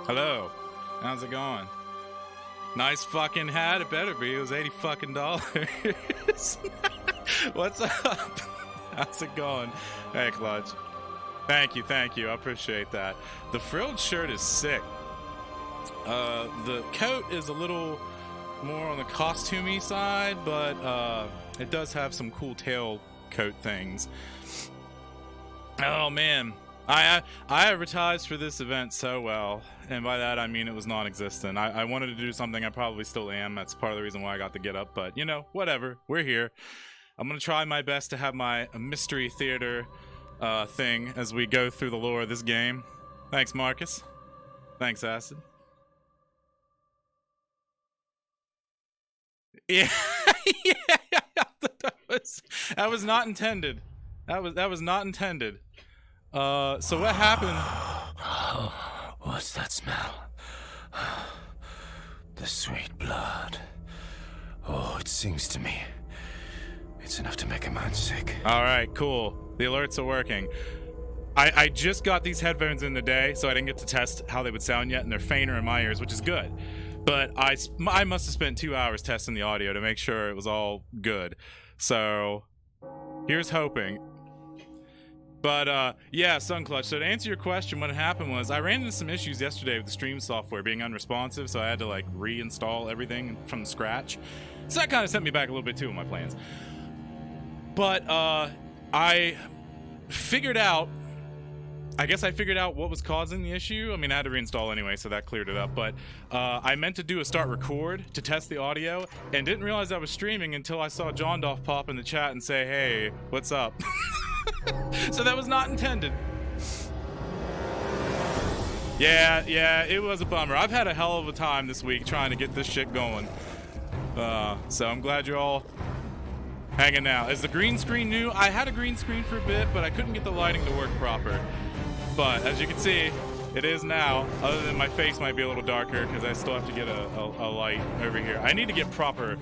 Hello. How's it going? Nice fucking hat. It better be. It was $80 fucking dollars. What's up? How's it going? Hey, Clutch. Thank you. I appreciate that. The frilled shirt is sick. The coat is a little more on the costumey side, but it does have some cool tail coat things. Oh man, I advertised for this event so well, and by that I mean it was non-existent. I wanted to do something. I probably still am. That's part of the reason why I got to get up, but you know, whatever. We're here. I'm gonna try my best to have my mystery theater thing as we go through the lore of this game. Thanks, Marcus. Thanks, Acid. Yeah, yeah. That was not intended. That was not intended. So what happened? What's that smell? The sweet blood. Oh, it sings to me. It's enough to make a man sick. All right, cool. The alerts are working. I just got these headphones in today, so I didn't get to test how they would sound yet, and they're fainter in my ears, which is good. But I must have spent 2 hours testing the audio to make sure it was all good. So here's hoping. But yeah, Sunclutch. So to answer your question, what happened was I ran into some issues yesterday with the stream software being unresponsive, so I had to like reinstall everything from scratch. So that kind of set me back a little bit too in my plans. But I figured out. I guess I figured out what was causing the issue. I mean, I had to reinstall anyway, so that cleared it up. But I meant to do a start record to test the audio and didn't realize I was streaming until I saw John Doff pop in the chat and say, hey, what's up? So that was not intended. Yeah, it was a bummer. I've had a hell of a time this week trying to get this shit going. So I'm glad you're all hanging out. Is the green screen new? I had a green screen for a bit, but I couldn't get the lighting to work proper. But as you can see, it is now, other than my face might be a little darker because I still have to get a light over here. I need to get a proper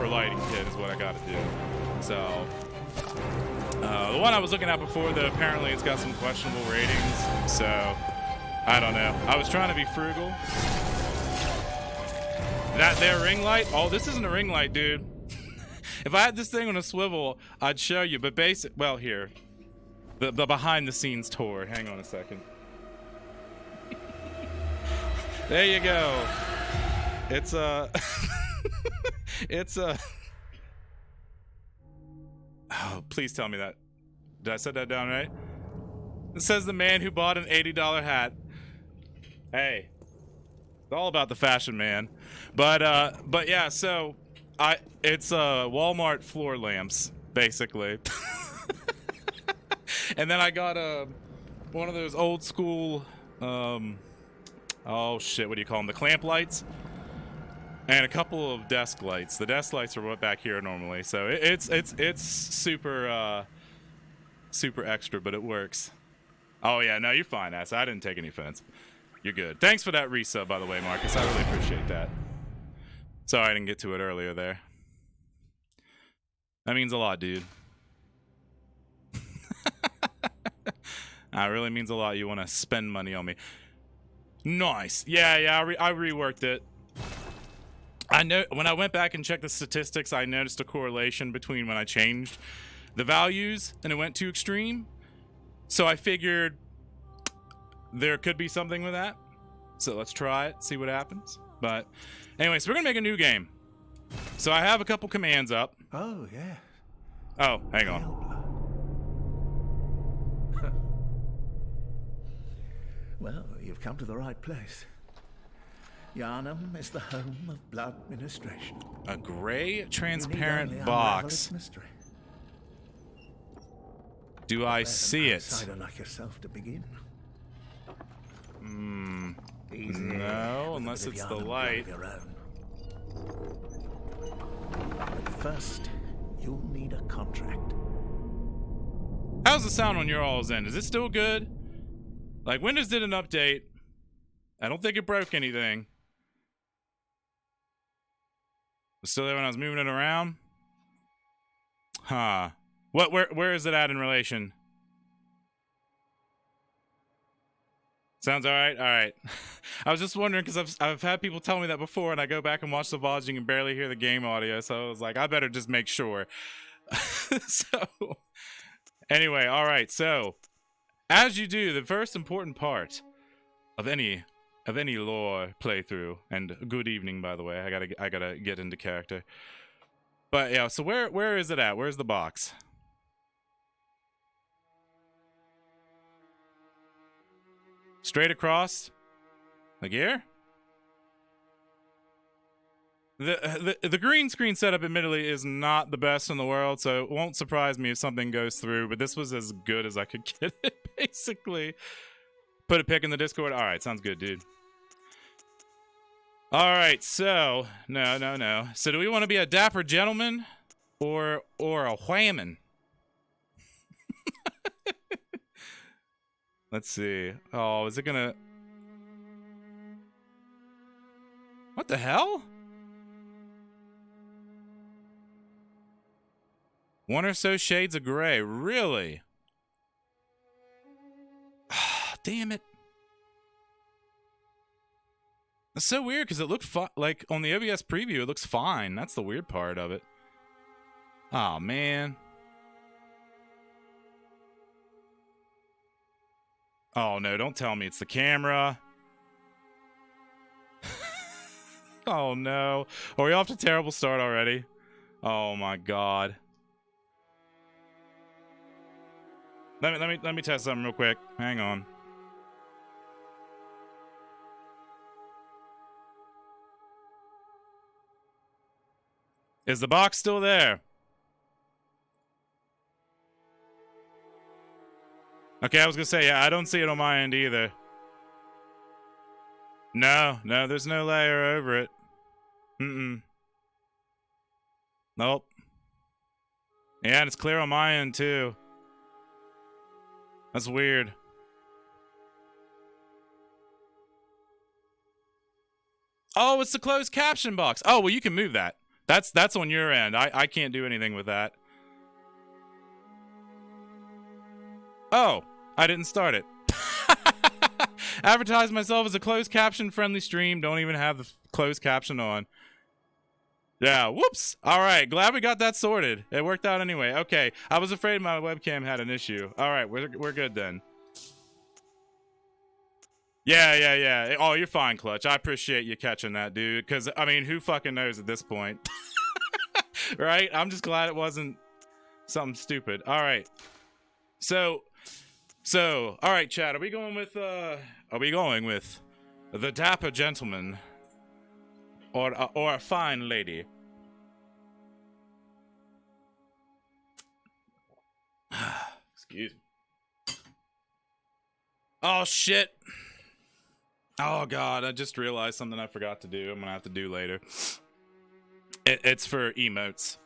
lighting kit is what I got to do. So, the one I was looking at before, though, apparently it's got some questionable ratings. So, I don't know. I was trying to be frugal. That there ring light? Oh, this isn't a ring light, dude. If I had this thing on a swivel, I'd show you. But well, here. The behind-the-scenes tour. Hang on a second. There you go. It's it's oh, please tell me that. Did I set that down right? It says the man who bought an $80 hat. Hey, it's all about the fashion, man. But yeah. So it's Walmart floor lamps, basically. And then I got one of those old school, oh shit, what do you call them? The clamp lights, and a couple of desk lights. The desk lights are what back here normally, so it's super super extra, but it works. Oh yeah, no, you're fine, ass. I didn't take any offense. You're good. Thanks for that resub, by the way, Marcus. I really appreciate that. Sorry I didn't get to it earlier there. That means a lot, dude. It really means a lot. You want to spend money on me. Nice. Yeah, I reworked it. I know when I went back and checked the statistics, I noticed a correlation between when I changed the values and it went too extreme. So I figured there could be something with that. So let's try it, see what happens. But anyway, so we're going to make a new game. So I have a couple commands up. Oh, yeah. Oh, hang on. Well, you've come to the right place. Yharnam is the home of blood administration. A gray, transparent box. Do I see it? Outsider like yourself to begin. No, unless it's the light. But first, you'll need a contract. How's the sound on your all's end? Is it still good? Like, Windows did an update. I don't think it broke anything. Was still there when I was moving it around? Huh. Where is it at in relation? Sounds all right. All right. I was just wondering because I've had people tell me that before, and I go back and watch the VODs, you can barely hear the game audio. So I was like, I better just make sure. So anyway, all right. So as you do, the first important part of any lore playthrough, and good evening, by the way. I gotta get into character. But yeah, so where is it at? Where's the box? Straight across? Like here? The green screen setup admittedly is not the best in the world, so it won't surprise me if something goes through, but this was as good as I could get it, basically. Put a pic in the Discord. Alright, sounds good, dude. Alright, so no. So do we want to be a dapper gentleman or a whammon? Let's see. Oh, is it gonna... What the hell? One or so shades of gray. Really? Damn it. That's so weird because it looked like on the OBS preview, it looks fine. That's the weird part of it. Oh, man. Oh, no, don't tell me it's the camera. Oh, no. Are we off to a terrible start already? Oh, my God. Let me test something real quick. Hang on. Is the box still there? Okay, I was gonna say, yeah, I don't see it on my end either. No, there's no layer over it. Nope. Yeah, and it's clear on my end too. That's weird. Oh, it's the closed caption box. Oh, well, you can move that. That's on your end. I can't do anything with that. Oh, I didn't start it. Advertise myself as a closed caption friendly stream. Don't even have the closed caption on. Yeah, whoops. All right, glad we got that sorted. It worked out anyway. Okay, I was afraid my webcam had an issue. All right, we're good then. Yeah. Oh, you're fine, Clutch. I appreciate you catching that, dude. Because, I mean, who fucking knows at this point? Right? I'm just glad it wasn't something stupid. All right. So, all right, Chad. Are we going with the dapper gentleman or a fine lady? Excuse me. Oh, shit. Oh, God. I just realized something I forgot to do. I'm going to have to do later. It's for emotes.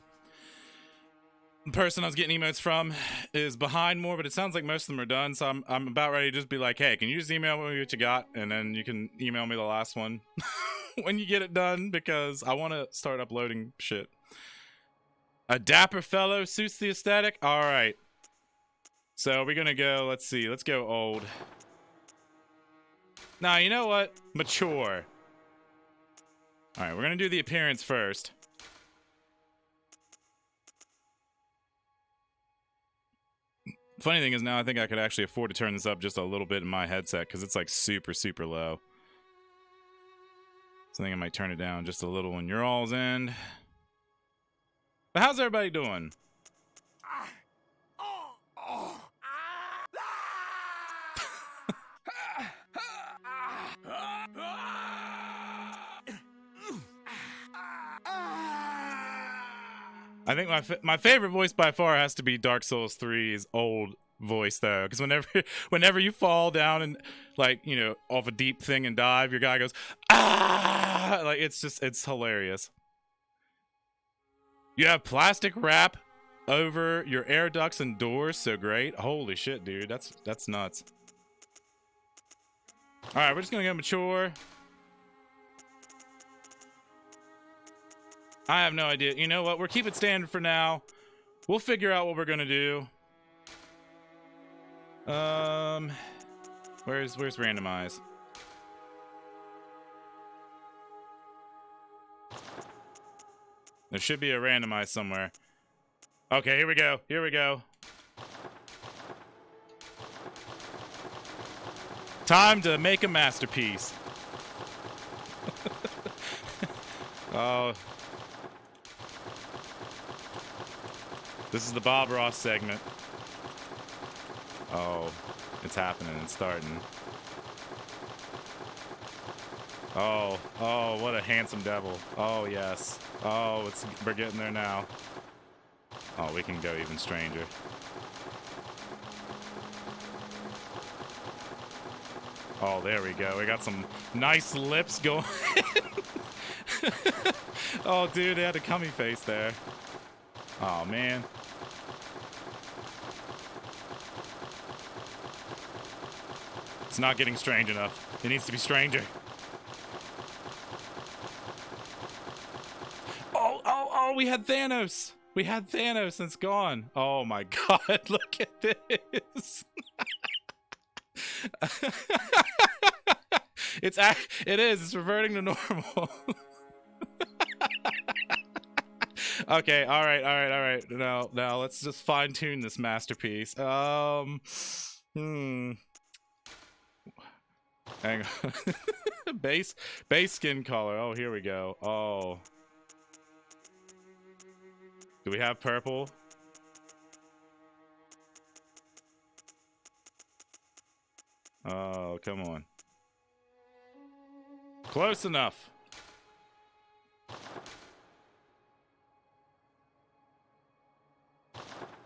The person I was getting emotes from is behind more, but it sounds like most of them are done. So I'm about ready to just be like, hey, can you just email me what you got? And then you can email me the last one when you get it done, because I want to start uploading shit. A dapper fellow suits the aesthetic. All right. So we're going to go, let's see. Let's go old. Now, you know what? Mature. All right, we're going to do the appearance first. Funny thing is now I think I could actually afford to turn this up just a little bit in my headset because it's like super, super low. So I think I might turn it down just a little on your all's end. But how's everybody doing? I think my favorite voice by far has to be Dark Souls 3's old voice though, because whenever you fall down and like, you know, off a deep thing and dive, your guy goes ah, like it's hilarious. You have plastic wrap over your air ducts and doors, so great. Holy shit, dude, that's nuts. All right, we're just gonna go mature. I have no idea. You know what? We're keeping it standard for now. We'll figure out what we're gonna do. Where's randomize? There should be a randomize somewhere. Okay, here we go. Here we go. Time to make a masterpiece. Oh. This is the Bob Ross segment. Oh, it's happening. It's starting. Oh, oh, what a handsome devil. Oh, yes. Oh, we're getting there now. Oh, we can go even stranger. Oh, there we go. We got some nice lips going. Oh, dude, they had a cummy face there. Oh, man. It's not getting strange enough. It needs to be stranger. Oh, we had Thanos. We had Thanos and it's gone. Oh my god, look at this. It's reverting to normal. Okay, all right. No, let's just fine tune this masterpiece. Hang on. base skin color. Oh, here we go. Oh. Do we have purple? Oh, come on. Close enough.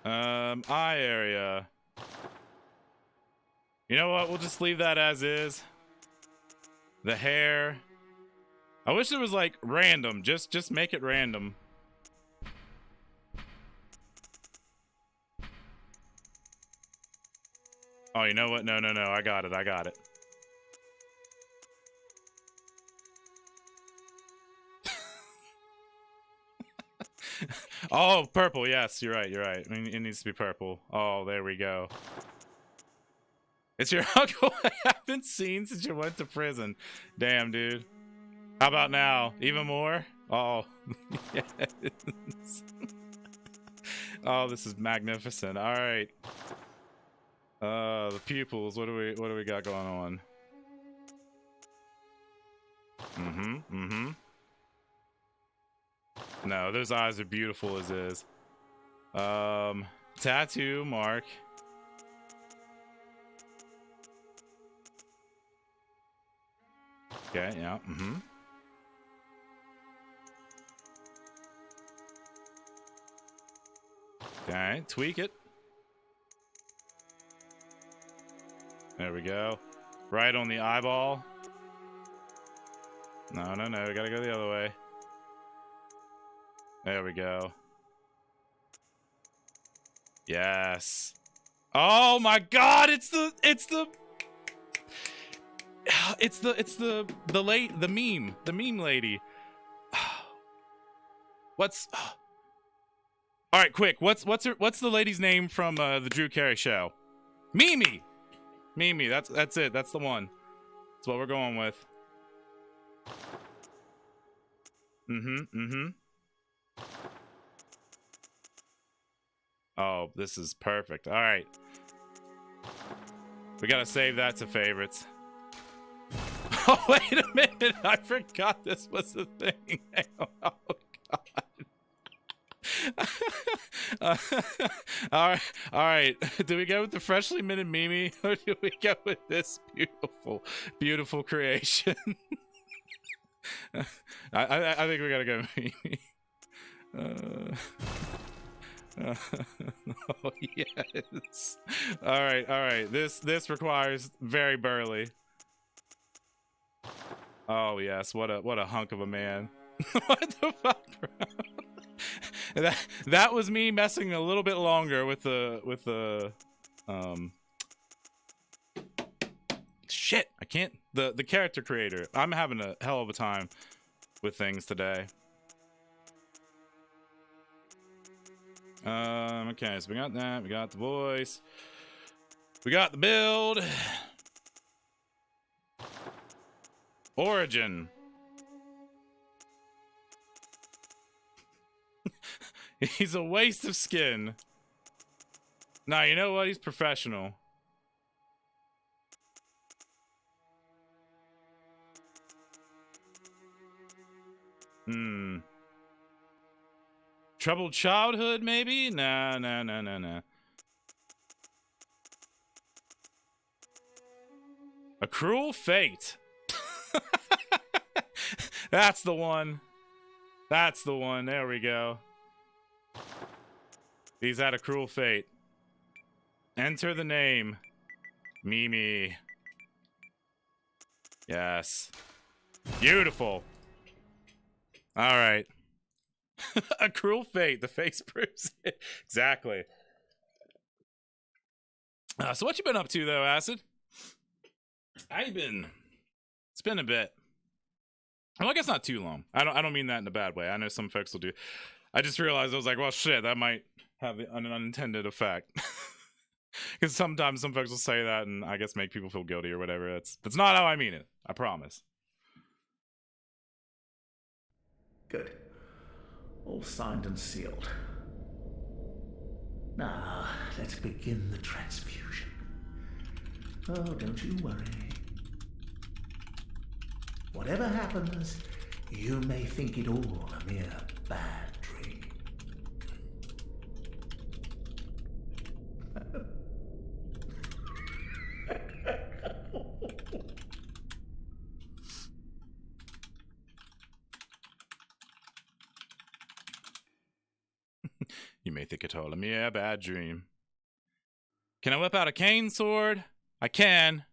Eye area. You know what? We'll just leave that as is. The hair. I wish it was like random. Just make it random. Oh, you know what? No. I got it. Oh, purple. Yes, you're right. I mean, it needs to be purple. Oh, there we go. It's your uncle I haven't seen since you went to prison. Damn, dude. How about now? Even more? Oh, yes. Oh, this is magnificent. All right. The pupils. What do we got going on? No, those eyes are beautiful as is. Tattoo mark. Okay, yeah, Okay, tweak it. There we go. Right on the eyeball. No, we gotta go the other way. There we go. Yes. Oh my god, it's the meme lady. What's all right, quick. What's the lady's name from the Drew Carey show? Mimi. That's it. That's the one. That's what we're going with. Oh, this is perfect. All right. We gotta save that to favorites. Oh, wait a minute. I forgot this was the thing. Oh, God. All right. Do we go with the freshly minted Mimi, or do we go with this beautiful creation? I think we gotta go Mimi. Oh yes. All right. This requires very burly. Oh yes. What a hunk of a man. What the fuck, bro? That was me messing a little bit longer with the shit. I can't the character creator. I'm having a hell of a time with things today. Okay, so we got that. We got the voice. We got the build. Origin. He's a waste of skin. Nah, you know what? He's professional. Troubled childhood, maybe? Nah. A cruel fate. That's the one. That's the one. There we go. He's had a cruel fate. Enter the name. Mimi. Yes. Beautiful. All right. A cruel fate. The face proves it. Exactly. So what you been up to, though, Acid? How you been? It's been a bit. Well, I guess not too long. I don't mean that in a bad way. I know some folks will do. I just realized I was like, well, shit, that might have an unintended effect. Because sometimes some folks will say that and I guess make people feel guilty or whatever. That's not how I mean it. I promise. Good. All signed and sealed. Now, let's begin the transfusion. Oh, don't you worry. Whatever happens, you may think it all a mere bad dream. You may think it all a mere bad dream. Can I whip out a cane sword? I can.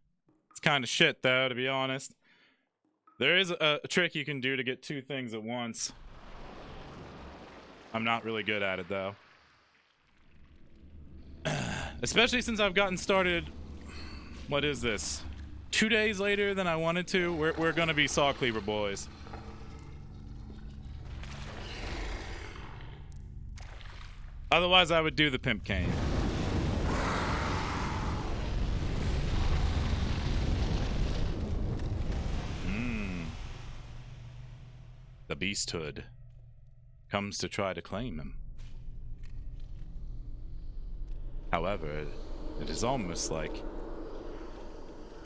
It's kind of shit, though, to be honest. There is a trick you can do to get two things at once. I'm not really good at it, though. Especially since I've gotten started... What is this? 2 days later than I wanted to? We're gonna be Saw Cleaver boys. Otherwise, I would do the Pimp Cane. The beasthood comes to try to claim him. However, it is almost like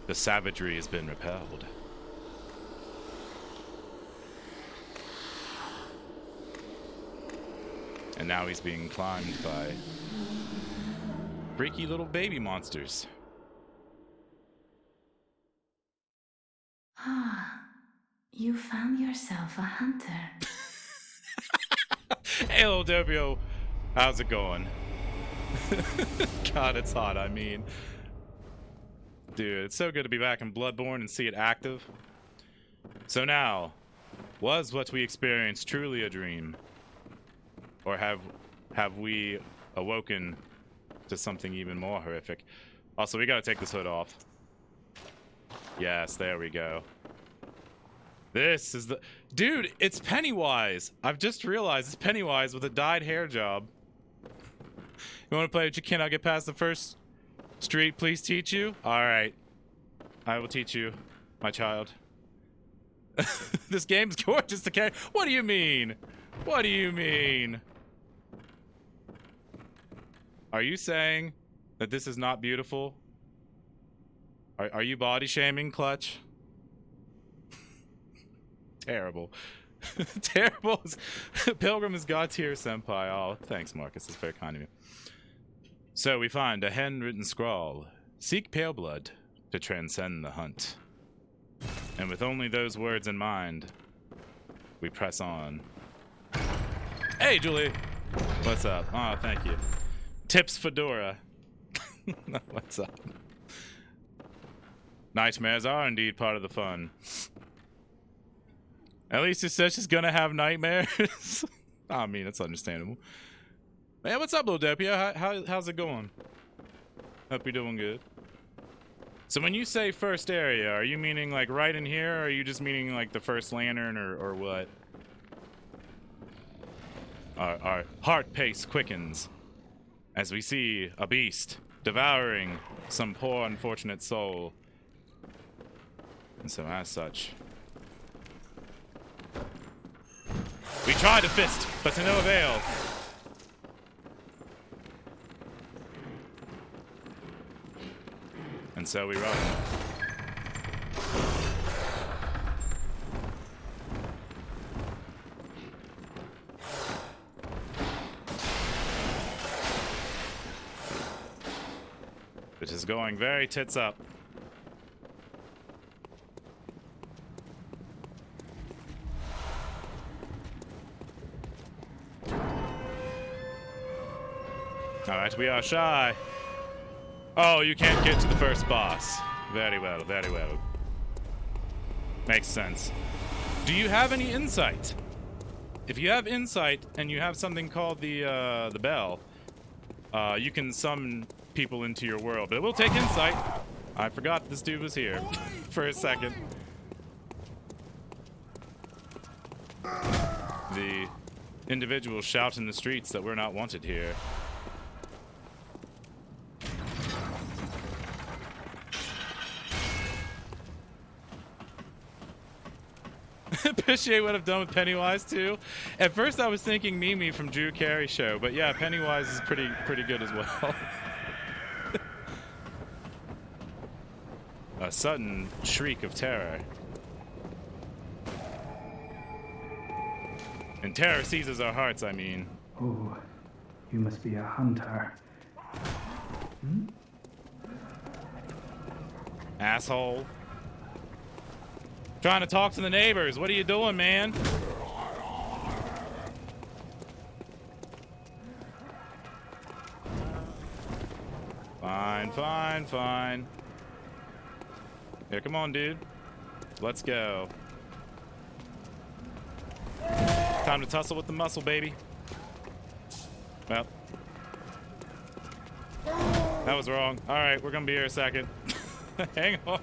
the savagery has been repelled. And now he's being climbed by freaky little baby monsters. Ah, you found yourself a hunter. Hey, little Dobio. How's it going? God, it's hot, I mean. Dude, it's so good to be back in Bloodborne and see it active. So now, was what we experienced truly a dream? Or have we awoken to something even more horrific? Also, we gotta take this hood off. Yes, there we go. This is the... Dude, it's Pennywise! I've just realized it's Pennywise with a dyed hair job. You wanna play what you cannot get past the first street? Please teach you? Alright. I will teach you, my child. This game's gorgeous to carry. What do you mean? What do you mean? Are you saying that this is not beautiful? Are you body shaming, Clutch? Terrible. Terrible. Pilgrim is God tier senpai. Oh, thanks, Marcus. It's very kind of you. So we find a handwritten scrawl. Seek pale blood to transcend the hunt. And with only those words in mind, we press on. Hey, Julie. What's up? Oh, thank you. Tips Fedora. What's up? Nightmares are indeed part of the fun. At least it says she's gonna have nightmares. I mean, it's understandable. Man, what's up, little Depia? How's it going? Hope you're doing good. So when you say first area, are you meaning like right in here, or are you just meaning like the first lantern, or what? Our heart pace quickens as we see a beast devouring some poor unfortunate soul. And so as such, We tried to fist, but to no avail. And so we run. It is going very tits up. Alright, we are shy. Oh, you can't get to the first boss. Very well, very well. Makes sense. Do you have any insight? If you have insight and you have something called the bell, you can summon people into your world. But it will take insight. I forgot this dude was here for a second. The individuals shout in the streets that we're not wanted here. Appreciate what I've done with Pennywise too. At first I was thinking Mimi from Drew Carey show, but yeah, Pennywise is pretty good as well. A sudden shriek of terror. And terror seizes our hearts, I mean. Oh, you must be a hunter. Hmm? Asshole. Trying to talk to the neighbors. What are you doing, man? Fine, fine, fine. Here, come on, dude. Let's go. Time to tussle with the muscle, baby. Well. That was wrong. Alright, we're gonna be here a second. Hang on.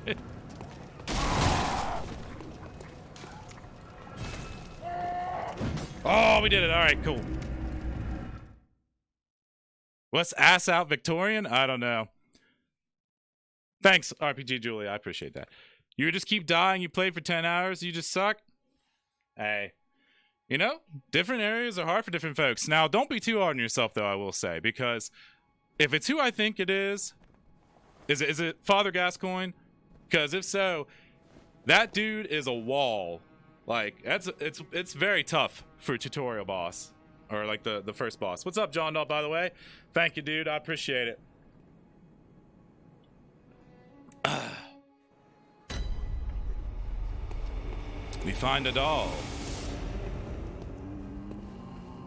Oh, we did it. All right, cool. What's ass out Victorian? I don't know. Thanks, RPG Julie. I appreciate that. You just keep dying. You played for 10 hours. You just suck. Hey, you know, different areas are hard for different folks. Now, don't be too hard on yourself, though, I will say, because if it's who I think it is it Father Gascoigne? Because if so, that dude is a wall. Like, it's very tough for a tutorial boss. Or, like, the first boss. What's up, John Doll, by the way? Thank you, dude. I appreciate it. We find a doll.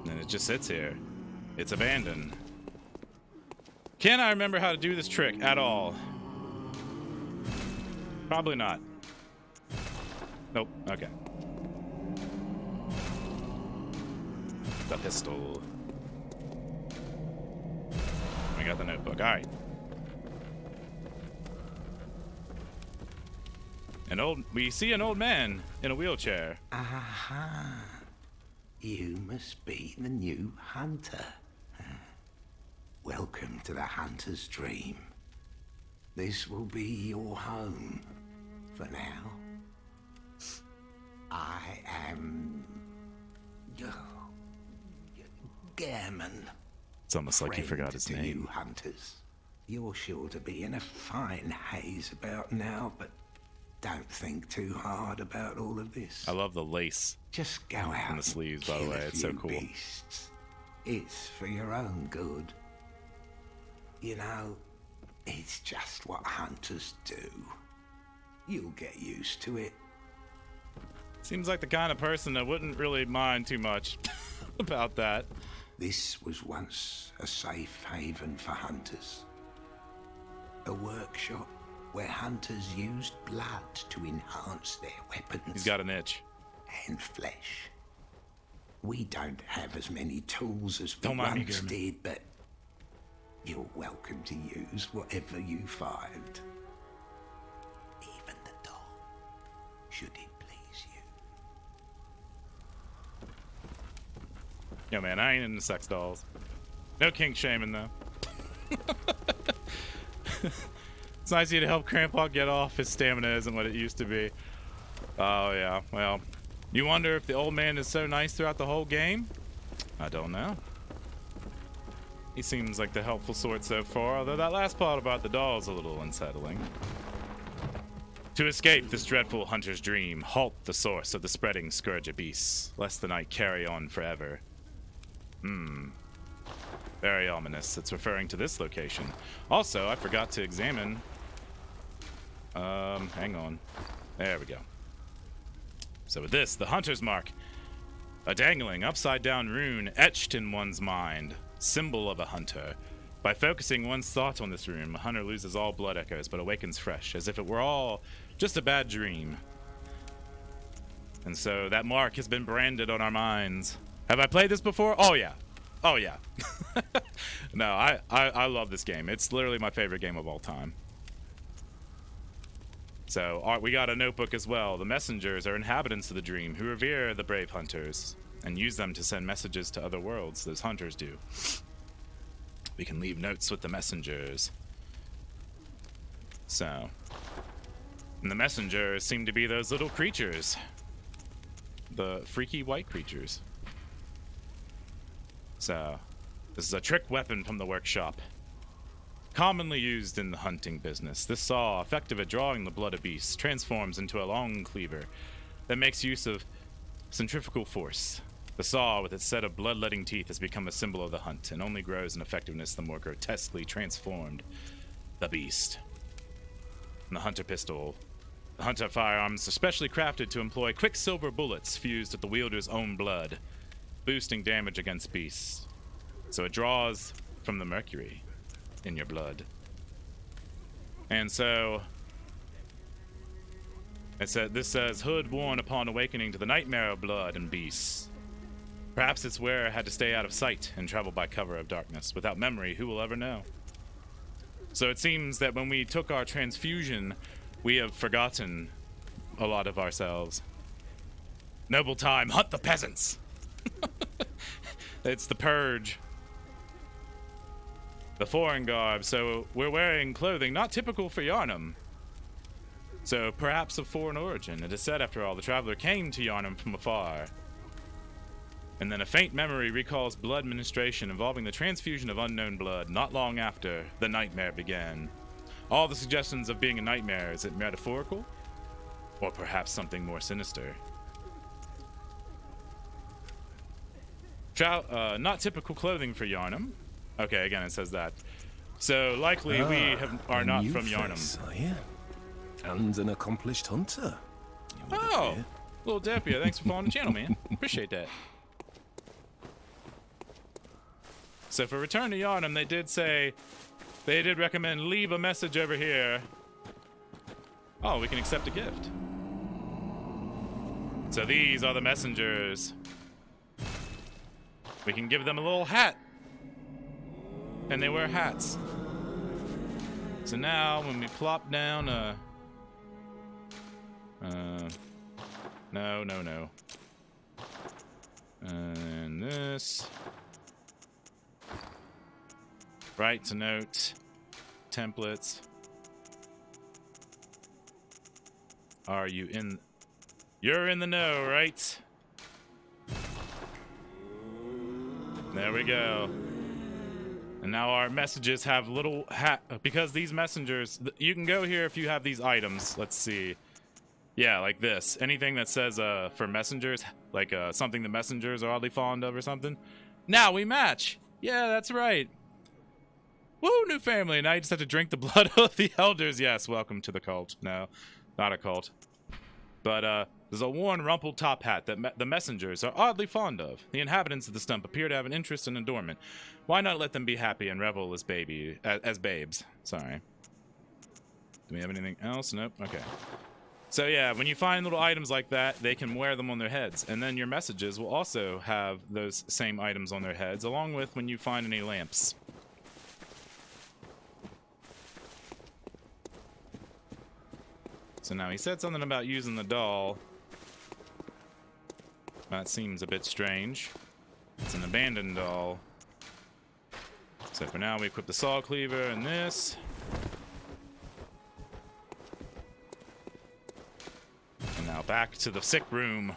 And it just sits here. It's abandoned. Can I remember how to do this trick at all? Probably not. Nope. Okay. The pistol. We got the notebook. All right. We see an old man in a wheelchair. Aha. You must be the new hunter. Welcome to the hunter's dream. This will be your home for now. I am Gammon. It's almost like you forgot his name. You hunters, you're sure to be in a fine haze about now, but don't think too hard about all of this. I love the lace. Just go out on the sleeves, by the way. It's so cool. Beasts. It's for your own good. You know, it's just what hunters do. You'll get used to it. Seems like the kind of person that wouldn't really mind too much about that. This was once a safe haven for hunters. A workshop where hunters used blood to enhance their weapons. He's got an itch. And flesh. We don't have as many tools as we once did, but you're welcome to use whatever you find. Even the doll, should it please you. Yo, man, I ain't into sex dolls. No kink shaming, though. It's nice of you to help Grandpa get off. His stamina isn't what it used to be. Oh, yeah. Well, You wonder if the old man is so nice throughout the whole game? I don't know. He seems like the helpful sort so far, although that last part about the doll is a little unsettling. To escape this dreadful hunter's dream, halt the source of the spreading scourge of beasts, lest the night carry on forever. Very ominous. It's referring to this location. Also, I forgot to examine... hang on. There we go. So with this, the hunter's mark. A dangling, upside-down rune etched in one's mind. Symbol of a hunter. By focusing one's thought on this rune, a hunter loses all blood echoes, but awakens fresh, as if it were all just a bad dream. And so that mark has been branded on our minds. Have I played this before? Oh, yeah. Oh, yeah. No, I love this game. It's literally my favorite game of all time. So, we got a notebook as well. The messengers are inhabitants of the dream who revere the brave hunters and use them to send messages to other worlds, those hunters do. We can leave notes with the messengers. So, and the messengers seem to be those little creatures. The freaky white creatures. So, this is a trick weapon from the workshop. Commonly used in the hunting business, this saw, effective at drawing the blood of beasts, transforms into a long cleaver that makes use of centrifugal force. The saw, with its set of bloodletting teeth, has become a symbol of the hunt, and only grows in effectiveness the more grotesquely transformed the beast. And the hunter pistol. The hunter firearms are specially crafted to employ quicksilver bullets fused with the wielder's own blood, boosting damage against beasts. So it draws from the mercury in your blood. And so this says, hood worn upon awakening to the nightmare of blood and beasts. Perhaps its wearer had to stay out of sight and travel by cover of darkness. Without memory, who will ever know? So it seems that when we took our transfusion, we have forgotten a lot of ourselves. Noble time, hunt the peasants! It's the purge. The foreign garb, so we're wearing clothing not typical for Yharnam. So perhaps of foreign origin. It is said, after all, the traveler came to Yharnam from afar. And then a faint memory recalls blood ministration involving the transfusion of unknown blood not long after the nightmare began. All the suggestions of being a nightmare, is it metaphorical? Or perhaps something more sinister? Not typical clothing for Yharnam. Okay, again, it says that. So likely are not from Yharnam. Are you? And an accomplished hunter. Oh, little Dapia, thanks for following the channel, man. Appreciate that. So for Return to Yharnam, they did recommend leave a message over here. Oh, we can accept a gift. So these are the messengers. We can give them a little hat. And they wear hats. So now when we plop down no. And this. Right to note. Templates. Are you in? You're in the know, right? There we go. And now our messages have little hat, because these messengers, you can go here if you have these items. Let's see. Yeah, like this. Anything that says for messengers, like something the messengers are oddly fond of or something. Now we match. Yeah, that's right. Woo, new family. Now you just have to drink the blood of the elders. Yes, welcome to the cult. No, not a cult. But there's a worn, rumpled top hat that the messengers are oddly fond of. The inhabitants of the stump appear to have an interest in adornment. Why not let them be happy and revel as babes? Sorry. Do we have anything else? Nope. Okay. So yeah, when you find little items like that, they can wear them on their heads. And then your messages will also have those same items on their heads, along with when you find any lamps. So now he said something about using the doll. That seems a bit strange. It's an abandoned doll. So for now we equip the saw cleaver and this. And now back to the sick room.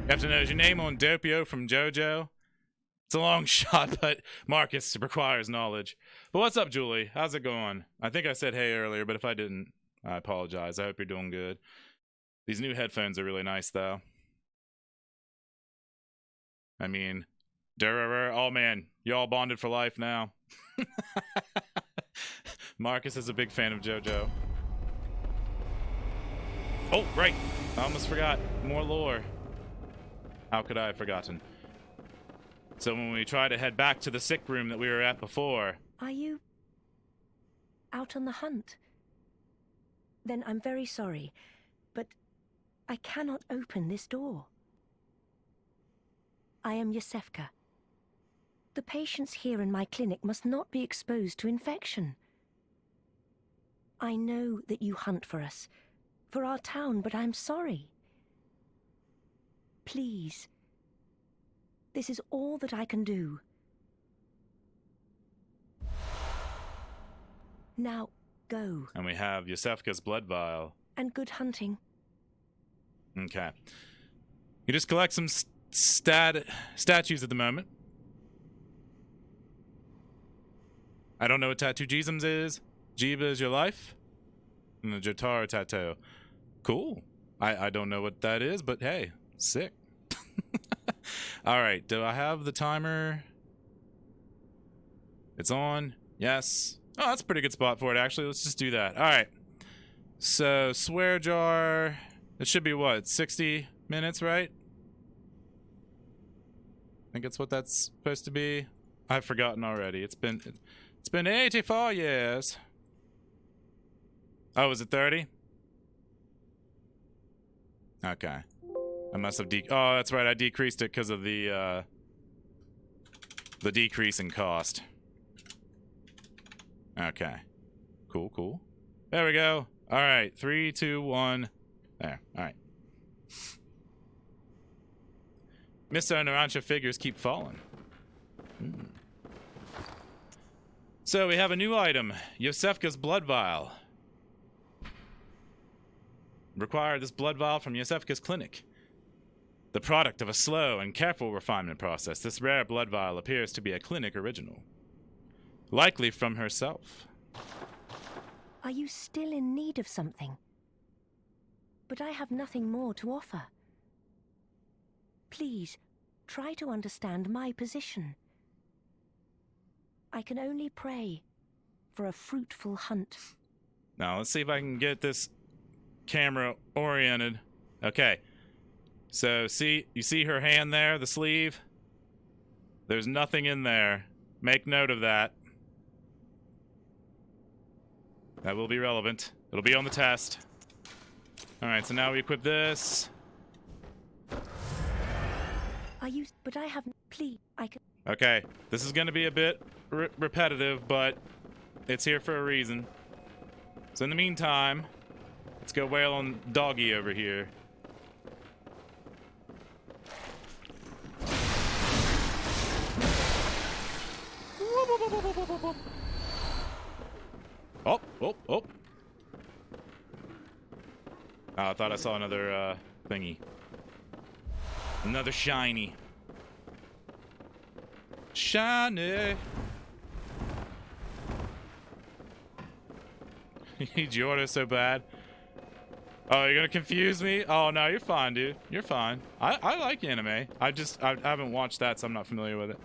have to know, is your name on Doppio from JoJo? It's a long shot, but Marcus requires knowledge. But what's up, Julie? How's it going? I think I said hey earlier, but if I didn't, I apologize. I hope you're doing good. These new headphones are really nice, though. I mean, oh man, y'all bonded for life now. Marcus is a big fan of JoJo. Oh, right. I almost forgot. More lore. How could I have forgotten? So when we try to head back to the sick room that we were at before... Are you out on the hunt? Then I'm very sorry, but I cannot open this door. I am Yosefka. The patients here in my clinic must not be exposed to infection. I know that you hunt for us, for our town, but I'm sorry. Please. This is all that I can do. Now, go. And we have Yosefka's blood vial. And good hunting. Okay. You just collect some statues at the moment. I don't know what Tattoo Jeezums is. Jiba is your life? And the Jotaro tattoo. Cool. I don't know what that is, but hey, sick. Alright, do I have the timer? It's on. Yes. Oh, that's a pretty good spot for it, actually. Let's just do that. Alright. So, swear jar. It should be what? 60 minutes, right? I think it's what that's supposed to be. I've forgotten already. It's been 84 years. Oh, was it 30? Okay. I must have oh, that's right. I decreased it because of the decrease in cost. Okay. Cool, cool. There we go. All right. 3, 2, 1. There. All right. Mr. Narancha figures keep falling. So we have a new item. Yosefka's blood vial. Require this blood vial from Yosefka's clinic. The product of a slow and careful refinement process, this rare blood vial appears to be a clinic original. Likely from herself. Are you still in need of something? But I have nothing more to offer. Please, try to understand my position. I can only pray for a fruitful hunt. Now, let's see if I can get this camera oriented. Okay. So, you see her hand there, the sleeve? There's nothing in there. Make note of that. That will be relevant. It'll be on the test. Alright, so now we equip this. But I have... Please, I can... Okay, this is gonna be a bit repetitive, but it's here for a reason. So in the meantime, let's go wail on Doggy over here. Oh, oh, oh. Oh, I thought I saw another thingy. Another shiny. Shiny. You need Jordan so bad. Oh, you're gonna confuse me? Oh no, you're fine, dude. You're fine. I like anime. I haven't watched that, so I'm not familiar with it.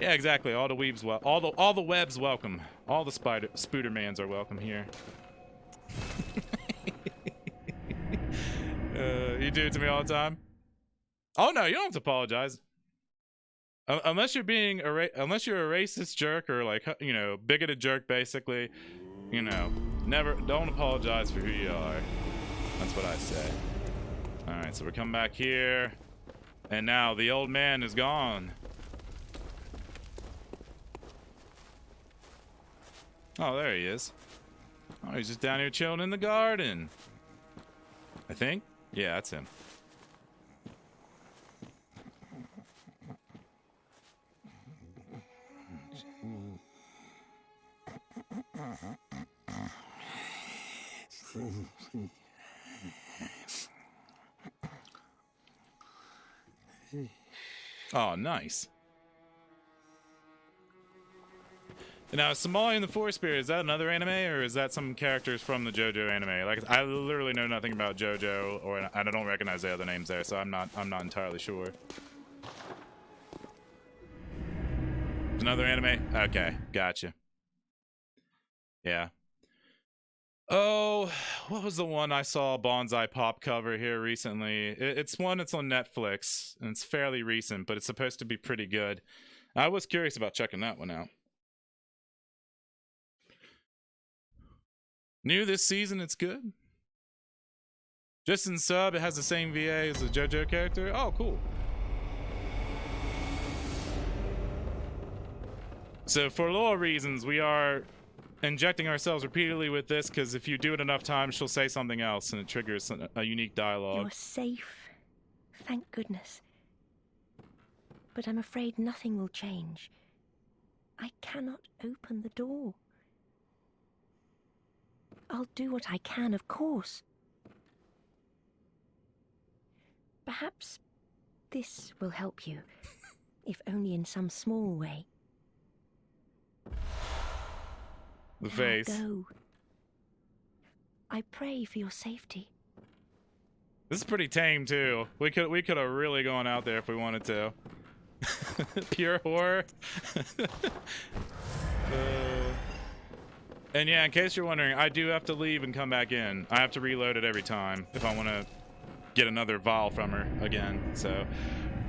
Yeah, exactly. All the weebs all the webs welcome. All the Spoodermans are welcome here. You do it to me all the time. Oh no, you don't have to apologize. Unless you're being unless you're a racist jerk or like, you know, bigoted jerk, basically, you know, don't apologize for who you are. That's what I say. All right, so we're coming back here, and now the old man is gone. Oh, there he is. Oh, he's just down here chilling in the garden. I think. Yeah, that's him. Oh, nice. Now, Somali and the Forest Spirit, is that another anime, or is that some characters from the JoJo anime? Like, I literally know nothing about JoJo, and I don't recognize the other names there, so I'm not entirely sure. Another anime? Okay, gotcha. Yeah. Oh, what was the one I saw Bonsai Pop cover here recently? It's one that's on Netflix, and it's fairly recent, but it's supposed to be pretty good. I was curious about checking that one out. New this season, it's good. Just in sub, it has the same VA as the JoJo character. Oh, cool. So for lore reasons, we are injecting ourselves repeatedly with this, because if you do it enough times, she'll say something else, and it triggers a unique dialogue. You're safe. Thank goodness. But I'm afraid nothing will change. I cannot open the door. I'll do what I can, of course. Perhaps this will help you, if only in some small way. The face. Now go. I pray for your safety. This is pretty tame too. We could have really gone out there if we wanted to. Pure horror. And yeah, in case you're wondering, I do have to leave and come back in. I have to reload it every time if I want to get another vial from her again. So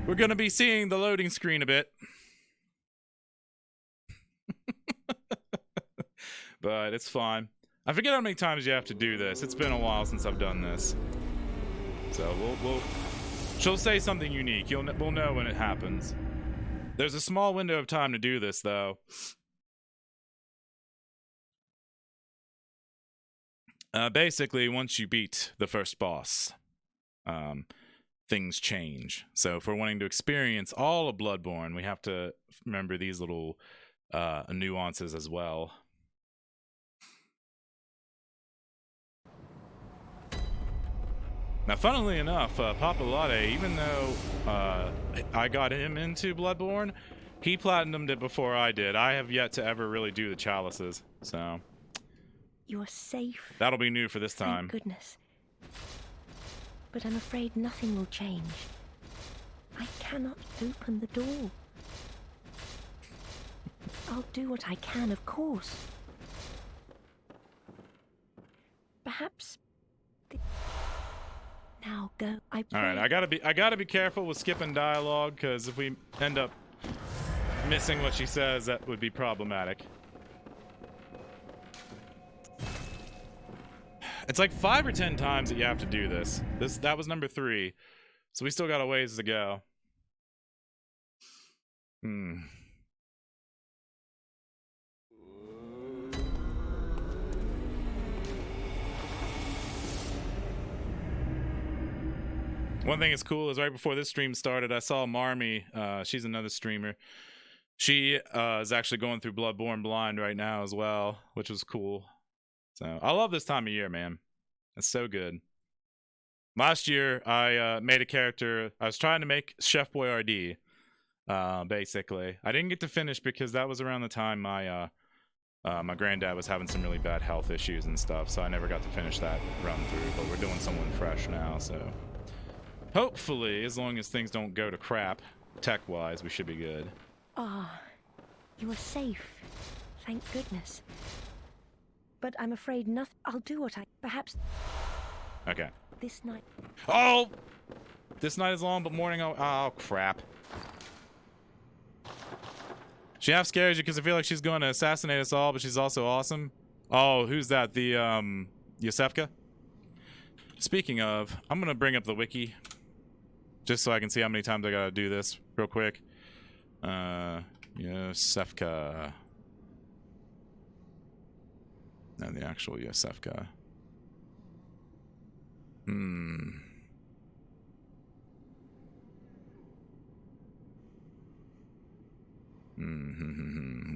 we're going to be seeing the loading screen a bit. But it's fine. I forget how many times you have to do this. It's been a while since I've done this. So she'll say something unique. We'll know when it happens. There's a small window of time to do this, though. Basically, once you beat the first boss, things change. So if we're wanting to experience all of Bloodborne, we have to remember these little nuances as well. Now, funnily enough, Papa Latte, even though I got him into Bloodborne, he platinumed it before I did. I have yet to ever really do the chalices, so... You're safe. That'll be new for this time. Thank goodness. But I'm afraid nothing will change. I cannot open the door. I'll do what I can, of course. Perhaps... Now go. I pray. All right, I gotta be careful with skipping dialogue, because if we end up missing what she says, that would be problematic. It's like 5 or 10 times that you have to do this. That was number 3, so we still got a ways to go. One thing that's cool is right before this stream started, I saw Marmy. She's another streamer. She is actually going through Bloodborne blind right now as well, which was cool. So I love this time of year, man. It's so good. Last year, I made a character. I was trying to make Chef Boyardee, basically. I didn't get to finish because that was around the time my granddad was having some really bad health issues and stuff, so I never got to finish that run through. But we're doing someone fresh now, so hopefully, as long as things don't go to crap, tech-wise, we should be good. Ah, you are safe. Thank goodness. But I'm afraid nothing. I'll do what I... Perhaps... Okay. This night... Oh! This night is long, but morning... Oh, crap. She half scares you because I feel like she's going to assassinate us all, but she's also awesome. Oh, who's that? The, Yosefka? Speaking of, I'm going to bring up the wiki. Just so I can see how many times I gotta do this real quick. Yosefka. No, the actual Yosefka.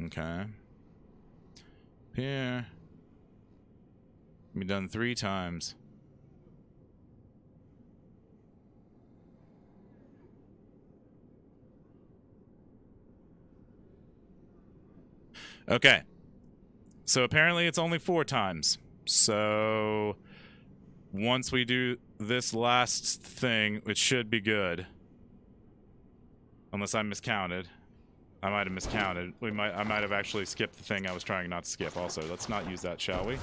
Okay. Here. Be done 3 times. Okay. So apparently it's only 4 times. So once we do this last thing, it should be good. Unless I miscounted. I might have miscounted. I might have actually skipped the thing I was trying not to skip also. Let's not use that, shall we?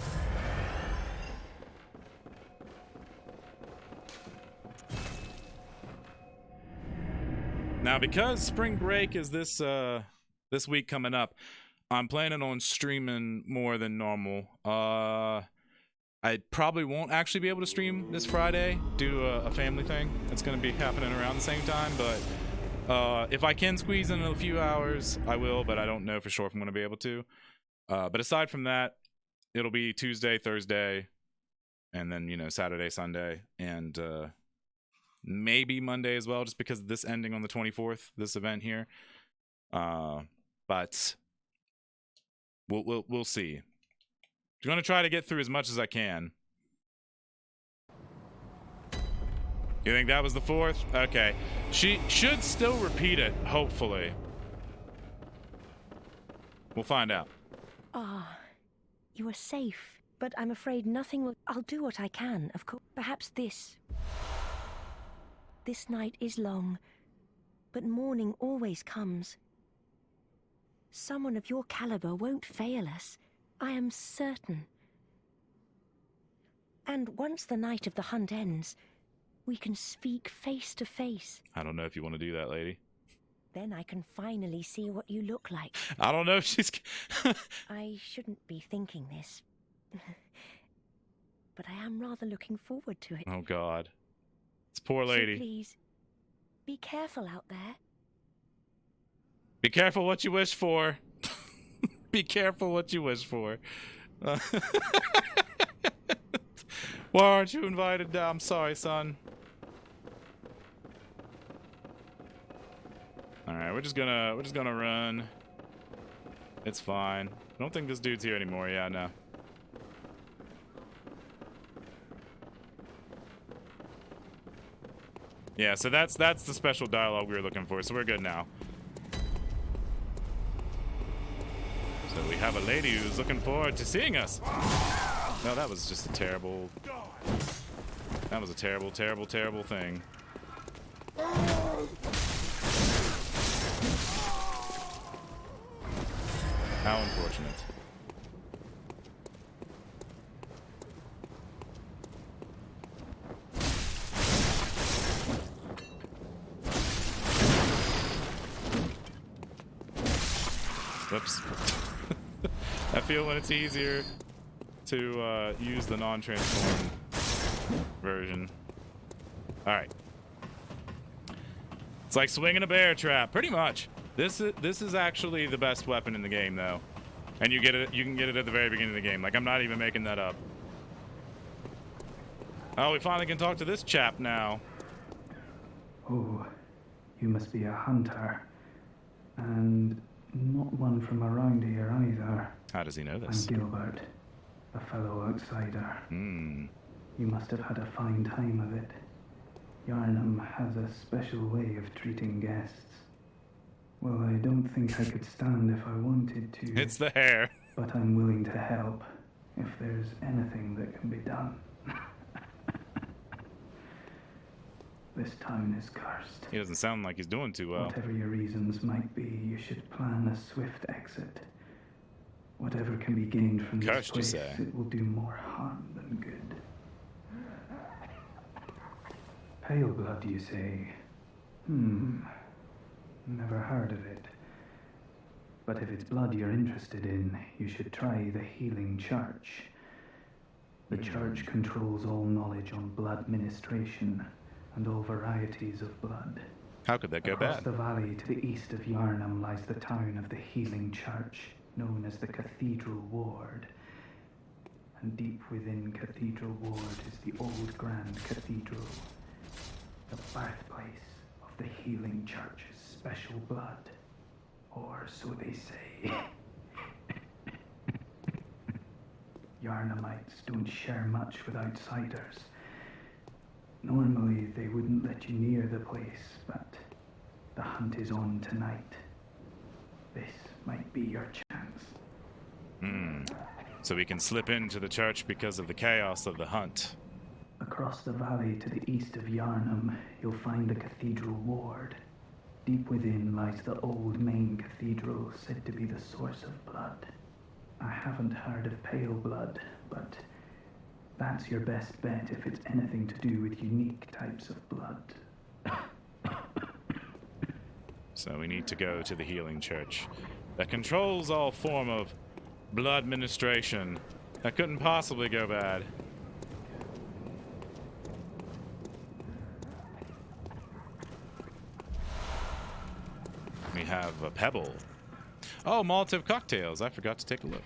Now, because spring break is this week coming up, I'm planning on streaming more than normal. I probably won't actually be able to stream this Friday due to a family thing that's going to be happening around the same time, but if I can squeeze in a few hours, I will, but I don't know for sure if I'm going to be able to. But aside from that, it'll be Tuesday, Thursday, and then, you know, Saturday, Sunday, and maybe Monday as well, just because of this ending on the 24th, this event here. But we'll see. I'm going to try to get through as much as I can. You think that was the 4th? Okay. She should still repeat it, hopefully. We'll find out. Ah, you are safe, but I'm afraid nothing will... I'll do what I can, of course. Perhaps this night is long, but morning always comes. Someone of your caliber won't fail us. I am certain. And once the night of the hunt ends, we can speak face to face. I don't know if you want to do that, lady. Then I can finally see what you look like. I don't know if she's... I shouldn't be thinking this. But I am rather looking forward to it. Oh, God. It's poor lady. So please, be careful out there. Be careful what you wish for. Be careful what you wish for. Why aren't you invited down? I'm sorry, son. Alright, we're just gonna run. It's fine. I don't think this dude's here anymore. Yeah, no. Yeah, so that's the special dialogue we were looking for, so we're good now. So we have a lady who's looking forward to seeing us. No, that was just a terrible... That was a terrible, terrible, terrible thing. How unfortunate. Whoops. I feel when it's easier to use the non-transform version. Alright. It's like swinging a bear trap, pretty much. This is actually the best weapon in the game, though. And you can get it at the very beginning of the game. Like, I'm not even making that up. Oh, we finally can talk to this chap now. Oh, you must be a hunter. And not one from around here either. How does he know this? I'm Gilbert, a fellow outsider. Hmm. You must have had a fine time of it. Yharnam has a special way of treating guests. Well, I don't think I could stand if I wanted to. It's the hair. But I'm willing to help if there's anything that can be done. This town is cursed. He doesn't sound like he's doing too well. Whatever your reasons might be, you should plan a swift exit. Whatever can be gained from this place, it will do more harm than good. Pale blood, you say? Never heard of it. But if it's blood you're interested in, you should try the Healing Church. The church controls all knowledge on blood ministration and all varieties of blood. How could that go bad? Across the valley to the east of Yharnam lies the town of the Healing Church, known as the Cathedral Ward. And deep within Cathedral Ward is the old Grand Cathedral, the birthplace of the Healing Church's special blood. Or so they say. Yharnamites don't share much with outsiders. Normally, they wouldn't let you near the place, but the hunt is on tonight. This might be your chance. So we can slip into the church because of the chaos of the hunt. Across the valley to the east of Yharnam, you'll find the cathedral ward. Deep within lies the old main cathedral, said to be the source of blood. I haven't heard of pale blood, but that's your best bet if it's anything to do with unique types of blood. So we need to go to the healing church that controls all form of blood administration. That couldn't possibly go bad. We have a pebble. Oh, Molotov cocktails. I forgot to take a look.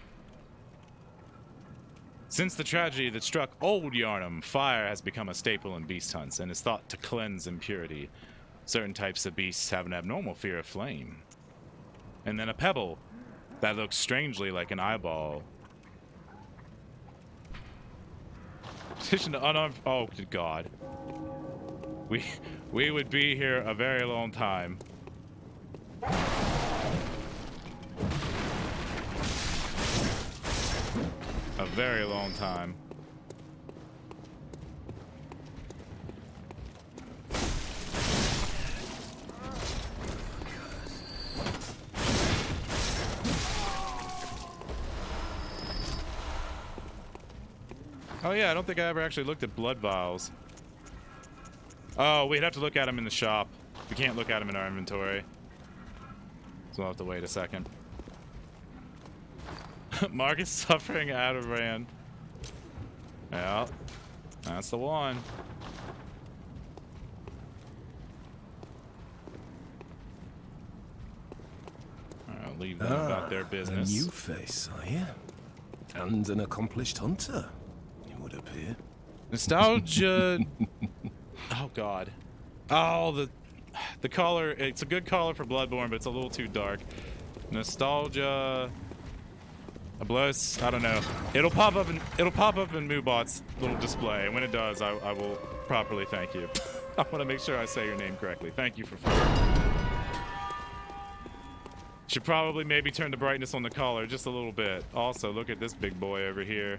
Since the tragedy that struck old Yharnam, fire has become a staple in beast hunts and is thought to cleanse impurity. Certain types of beasts have an abnormal fear of flame. And then a pebble that looks strangely like an eyeball. Petition to unarmed... Oh, good God. We would be here a very long time. A very long time. Oh yeah, I don't think I ever actually looked at blood vials. Oh, we'd have to look at them in the shop. We can't look at them in our inventory. So we'll have to wait a second. Mark is suffering out of Rand. Yeah, that's the one. I'll leave them about their business. A new face, are you? And an accomplished hunter, it would appear. Nostalgia. Oh God. Oh, the color. It's a good color for Bloodborne, but it's a little too dark. Nostalgia. A bliss. I don't know. It'll pop up in Moobot's little display, and when it does, I will properly thank you. I want to make sure I say your name correctly. Thank you for following. Should probably maybe turn the brightness on the collar just a little bit. Also, look at this big boy over here.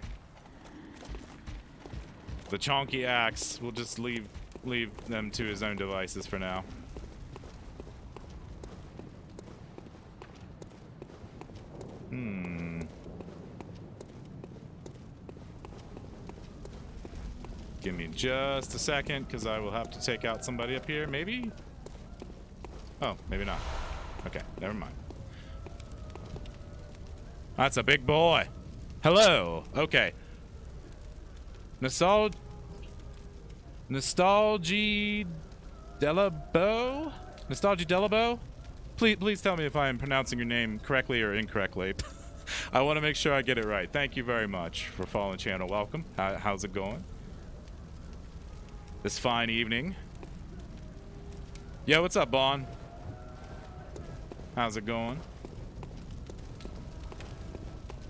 The chonky axe. We'll just leave them to his own devices for now. Give me just a second, because I will have to take out somebody up here. Maybe? Oh, maybe not. Okay, never mind. That's a big boy. Hello. Okay. Nostalgie Delabo? Nostalgie Delabo? Please tell me if I am pronouncing your name correctly or incorrectly. I want to make sure I get it right. Thank you very much for following the channel. Welcome. How's it going? This fine evening. Yo, what's up, Bon? How's it going?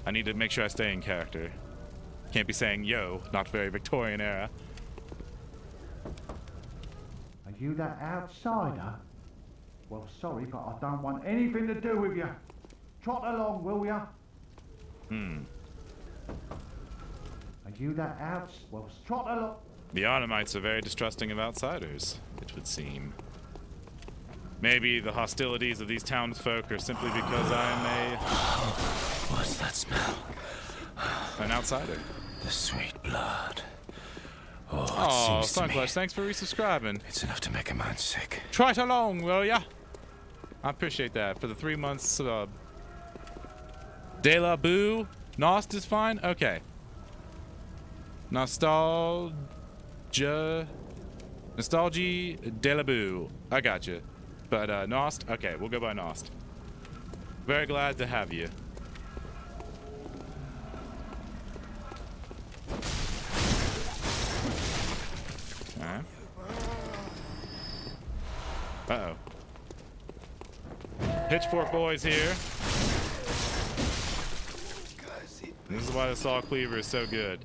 I need to make sure I stay in character. Can't be saying yo, not very Victorian era. Are you that outsider? Well, sorry, but I don't want anything to do with you. Trot along, will ya? Are you that Well, trot along. The Yharnamites are very distrusting of outsiders, it would seem. Maybe the hostilities of these townsfolk are simply because I am What's that smell? an outsider. The sweet blood. Oh, Sunclash, thanks for resubscribing. It's enough to make a man sick. Try it along, will ya? I appreciate that for the 3 months sub. De La Boo? Nost is fine? Okay. Nostalgie De La Boo. I got you. But Nost? Okay, we'll go by Nost. Very glad to have you. Alright. Uh-oh. Pitchfork boys here. This is why the saw cleaver is so good.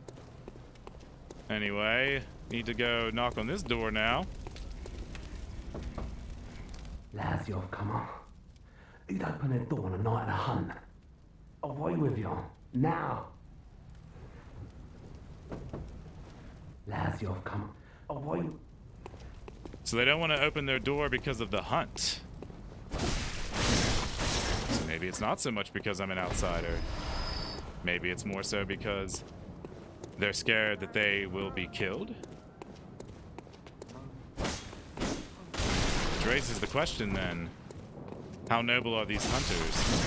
Anyway, need to go knock on this door now. Lads, you've come on. You'd open the door on a night of a hunt. Away with you. Now. Lads, you've come a while. So they don't want to open their door because of the hunt. So maybe it's not so much because I'm an outsider. Maybe it's more so because they're scared that they will be killed. Which raises the question then, how noble are these hunters?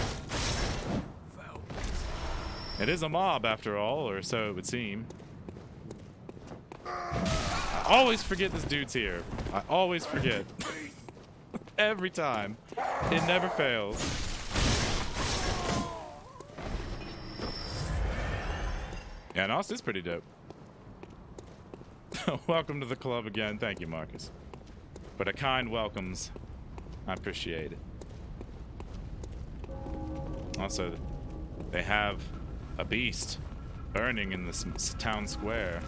It is a mob after all, or so it would seem. I always forget this dude's here. I always forget. Every time. It never fails. Yeah, Nost is pretty dope. Welcome to the club again. Thank you, Marcus. But a kind welcomes. I appreciate it. Also, they have a beast burning in this town square.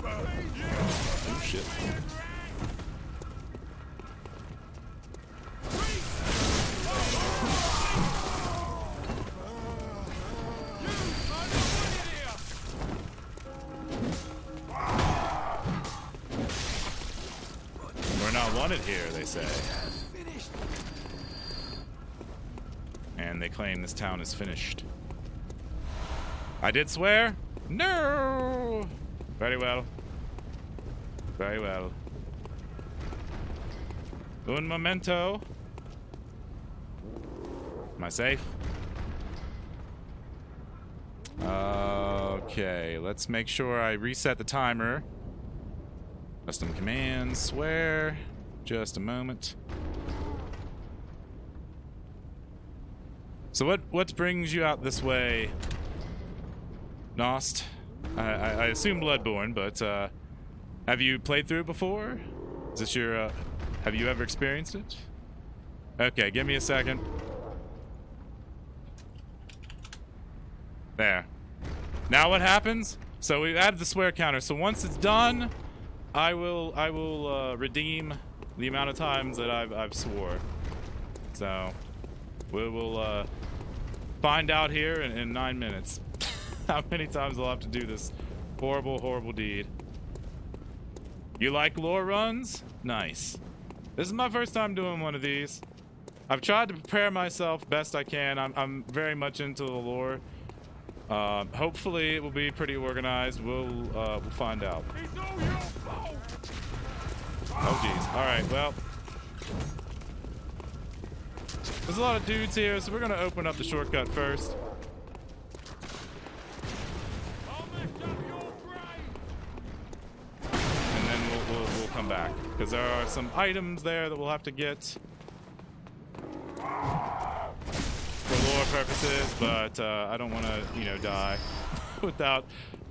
Oh shit. We're not wanted here, they say. And they claim this town is finished. I did swear? No! Very well. Very well. Un momento. Am I safe? Okay, let's make sure I reset the timer. Custom commands, swear. Just a moment. So what brings you out this way, Nost? I assume Bloodborne, but have you played through it before? Is this your have you ever experienced it? Okay, give me a second. There. Now what happens? So we've added the swear counter. So once it's done, I will redeem the amount of times that I've swore. So we will find out here in 9 minutes how many times I'll have to do this horrible, horrible deed. You like lore runs? Nice. This is my first time doing one of these. I've tried to prepare myself best I can. I'm very much into the lore. Hopefully it will be pretty organized. We'll find out. Oh geez. All right. Well, there's a lot of dudes here, so we're gonna open up the shortcut first. And then we'll come back because there are some items there that we'll have to get for lore purposes, but I don't want to, die without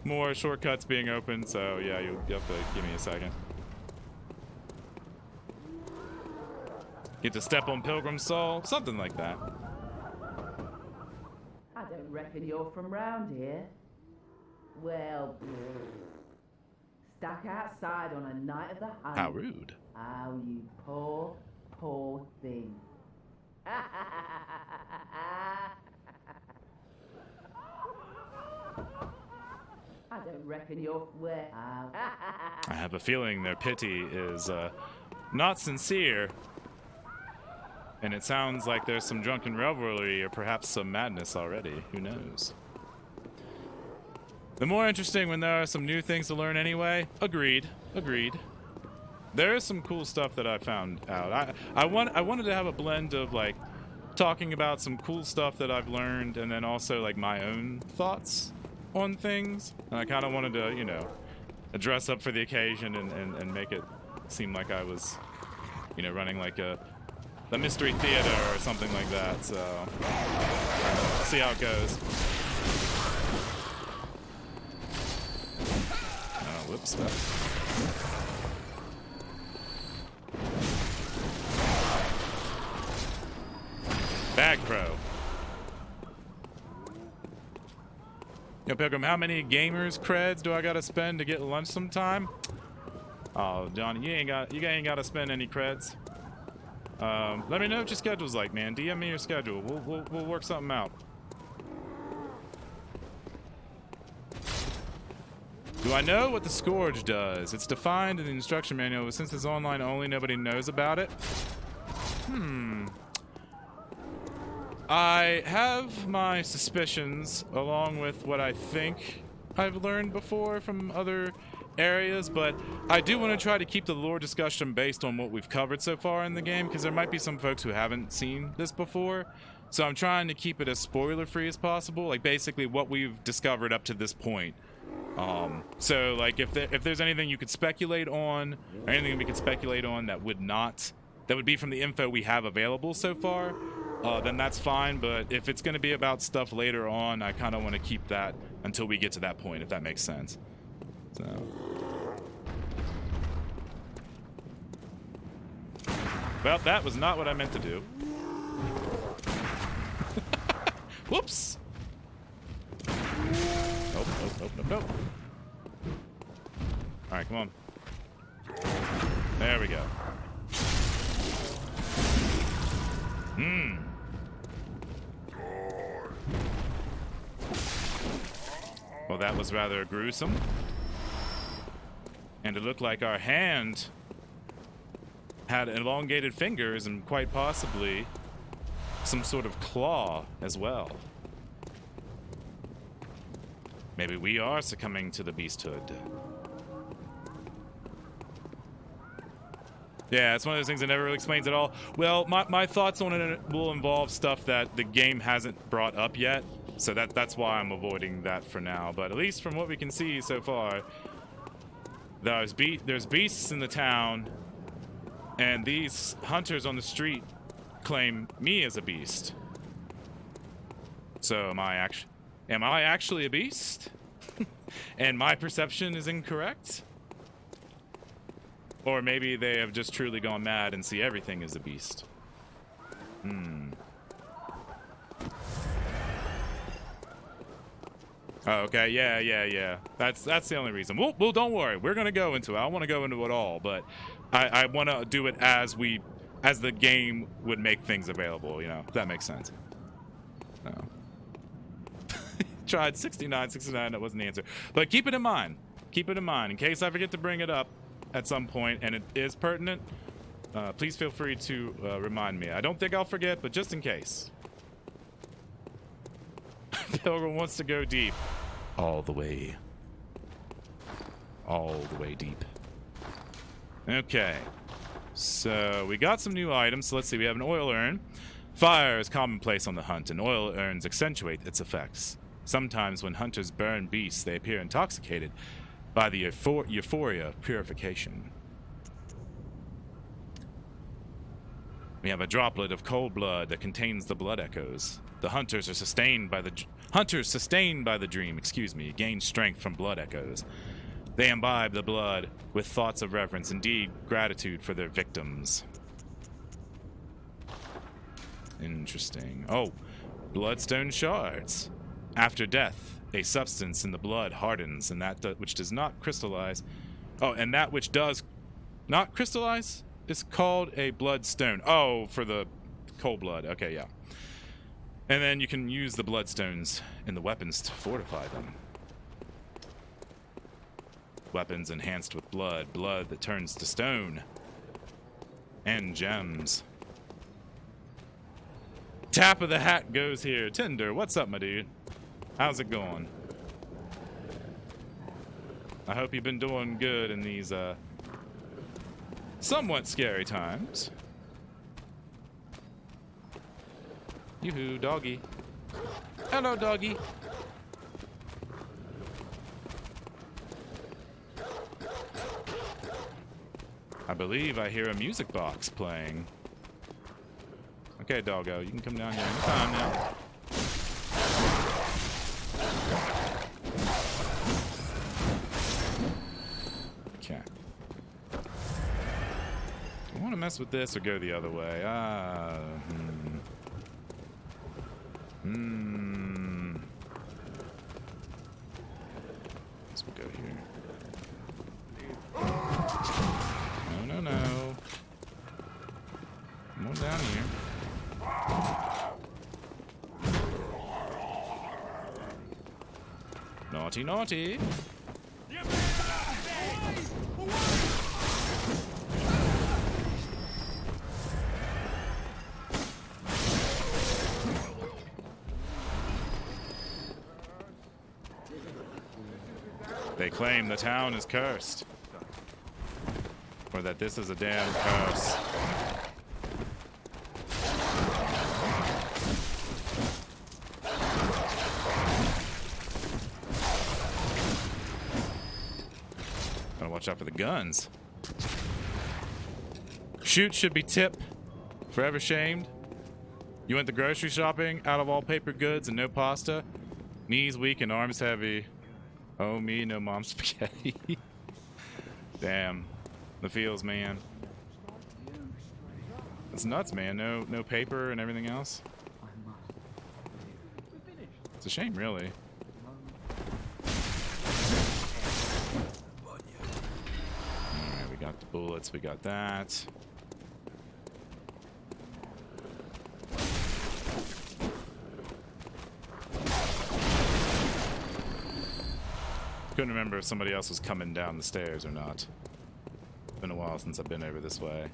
more shortcuts being open. So yeah, you have to give me a second. Get to step on Pilgrim's Soul, something like that. I don't reckon you're from round here. Well, stuck outside on a night of the hunt. How rude. Oh, you poor, poor thing. I don't reckon you're where. I have a feeling their pity is not sincere. And it sounds like there's some drunken revelry or perhaps some madness already. Who knows? The more interesting when there are some new things to learn anyway. Agreed. Agreed. There is some cool stuff that I found out. I wanted to have a blend of like talking about some cool stuff that I've learned and then also like my own thoughts on things. And I kind of wanted to, dress up for the occasion and make it seem like I was, running like the Mystery Theater or something like that. So we'll see how it goes. Oh, whoops. Bag Pro. Yo, Pilgrim, how many gamers creds do I gotta spend to get lunch sometime? Oh, Johnny, you ain't gotta spend any creds. Let me know what your schedule's like, man. DM me your schedule. We'll work something out. Do I know what the Scourge does? It's defined in the instruction manual, but since it's online only, nobody knows about it. I have my suspicions, along with what I think I've learned before from other areas, but I do want to try to keep the lore discussion based on what we've covered so far in the game, because there might be some folks who haven't seen this before. So I'm trying to keep it as spoiler-free as possible, like basically what we've discovered up to this point. So like if there's anything you could speculate on, or anything we could speculate on that would be from the info we have available so far, then that's fine. But if it's going to be about stuff later on, I kind of want to keep that until we get to that point, if that makes sense. So. Well, that was not what I meant to do. Whoops. Nope. All right, come on. There we go. Well, that was rather gruesome. And it looked like our hand had elongated fingers and quite possibly some sort of claw as well. Maybe we are succumbing to the beasthood. Yeah, it's one of those things that never really explains at all. Well, my thoughts on it will involve stuff that the game hasn't brought up yet, so that's why I'm avoiding that for now. But at least from what we can see so far, there's beasts in the town, and these hunters on the street claim me as a beast. So am I actually a beast? And my perception is incorrect? Or maybe they have just truly gone mad and see everything as a beast. Oh, okay, yeah. That's the only reason. Well, don't worry. We're gonna go into it. I don't want to go into it all, but I want to do it as the game would make things available. You know, if that makes sense. No. Tried 69, that wasn't the answer. But keep it in mind. Keep it in mind in case I forget to bring it up at some point and it is pertinent. Please feel free to remind me. I don't think I'll forget, but just in case. Pilgrim wants to go deep. All the way deep. Okay. So we got some new items. So let's see. We have an oil urn. Fire is commonplace on the hunt, and oil urns accentuate its effects. Sometimes when hunters burn beasts, they appear intoxicated by the euphoria of purification. We have a droplet of cold blood that contains the blood echoes. The hunters sustained by the dream, gain strength from blood echoes. They imbibe the blood with thoughts of reverence, indeed gratitude for their victims. Interesting. Oh, bloodstone shards. After death, a substance in the blood hardens, and that which does not crystallize. Oh, and that which does not crystallize is called a bloodstone. Oh, for the cold blood. Okay, yeah. And then you can use the bloodstones in the weapons to fortify them. Weapons enhanced with blood that turns to stone, and gems. Tap of the hat goes here. Tinder, what's up, my dude? How's it going? I hope you've been doing good in these somewhat scary times. Yoo-hoo, doggy. Hello, doggy. I believe I hear a music box playing. Okay, doggo, you can come down here anytime now. Okay. Do I want to mess with this or go the other way? Let's go here. No. Come Naughty, naughty. They claim the town is cursed. Or that this is a damn curse. Gotta watch out for the guns. Shoot should be tip. Forever shamed. You went the grocery shopping, out of all paper goods and no pasta. Knees weak and arms heavy. Oh me, no mom spaghetti. Damn. The feels, man. It's nuts, man. No paper and everything else. It's a shame, really. Alright, we got the bullets, we got that. Couldn't remember if somebody else was coming down the stairs or not. Been a while since I've been over this way.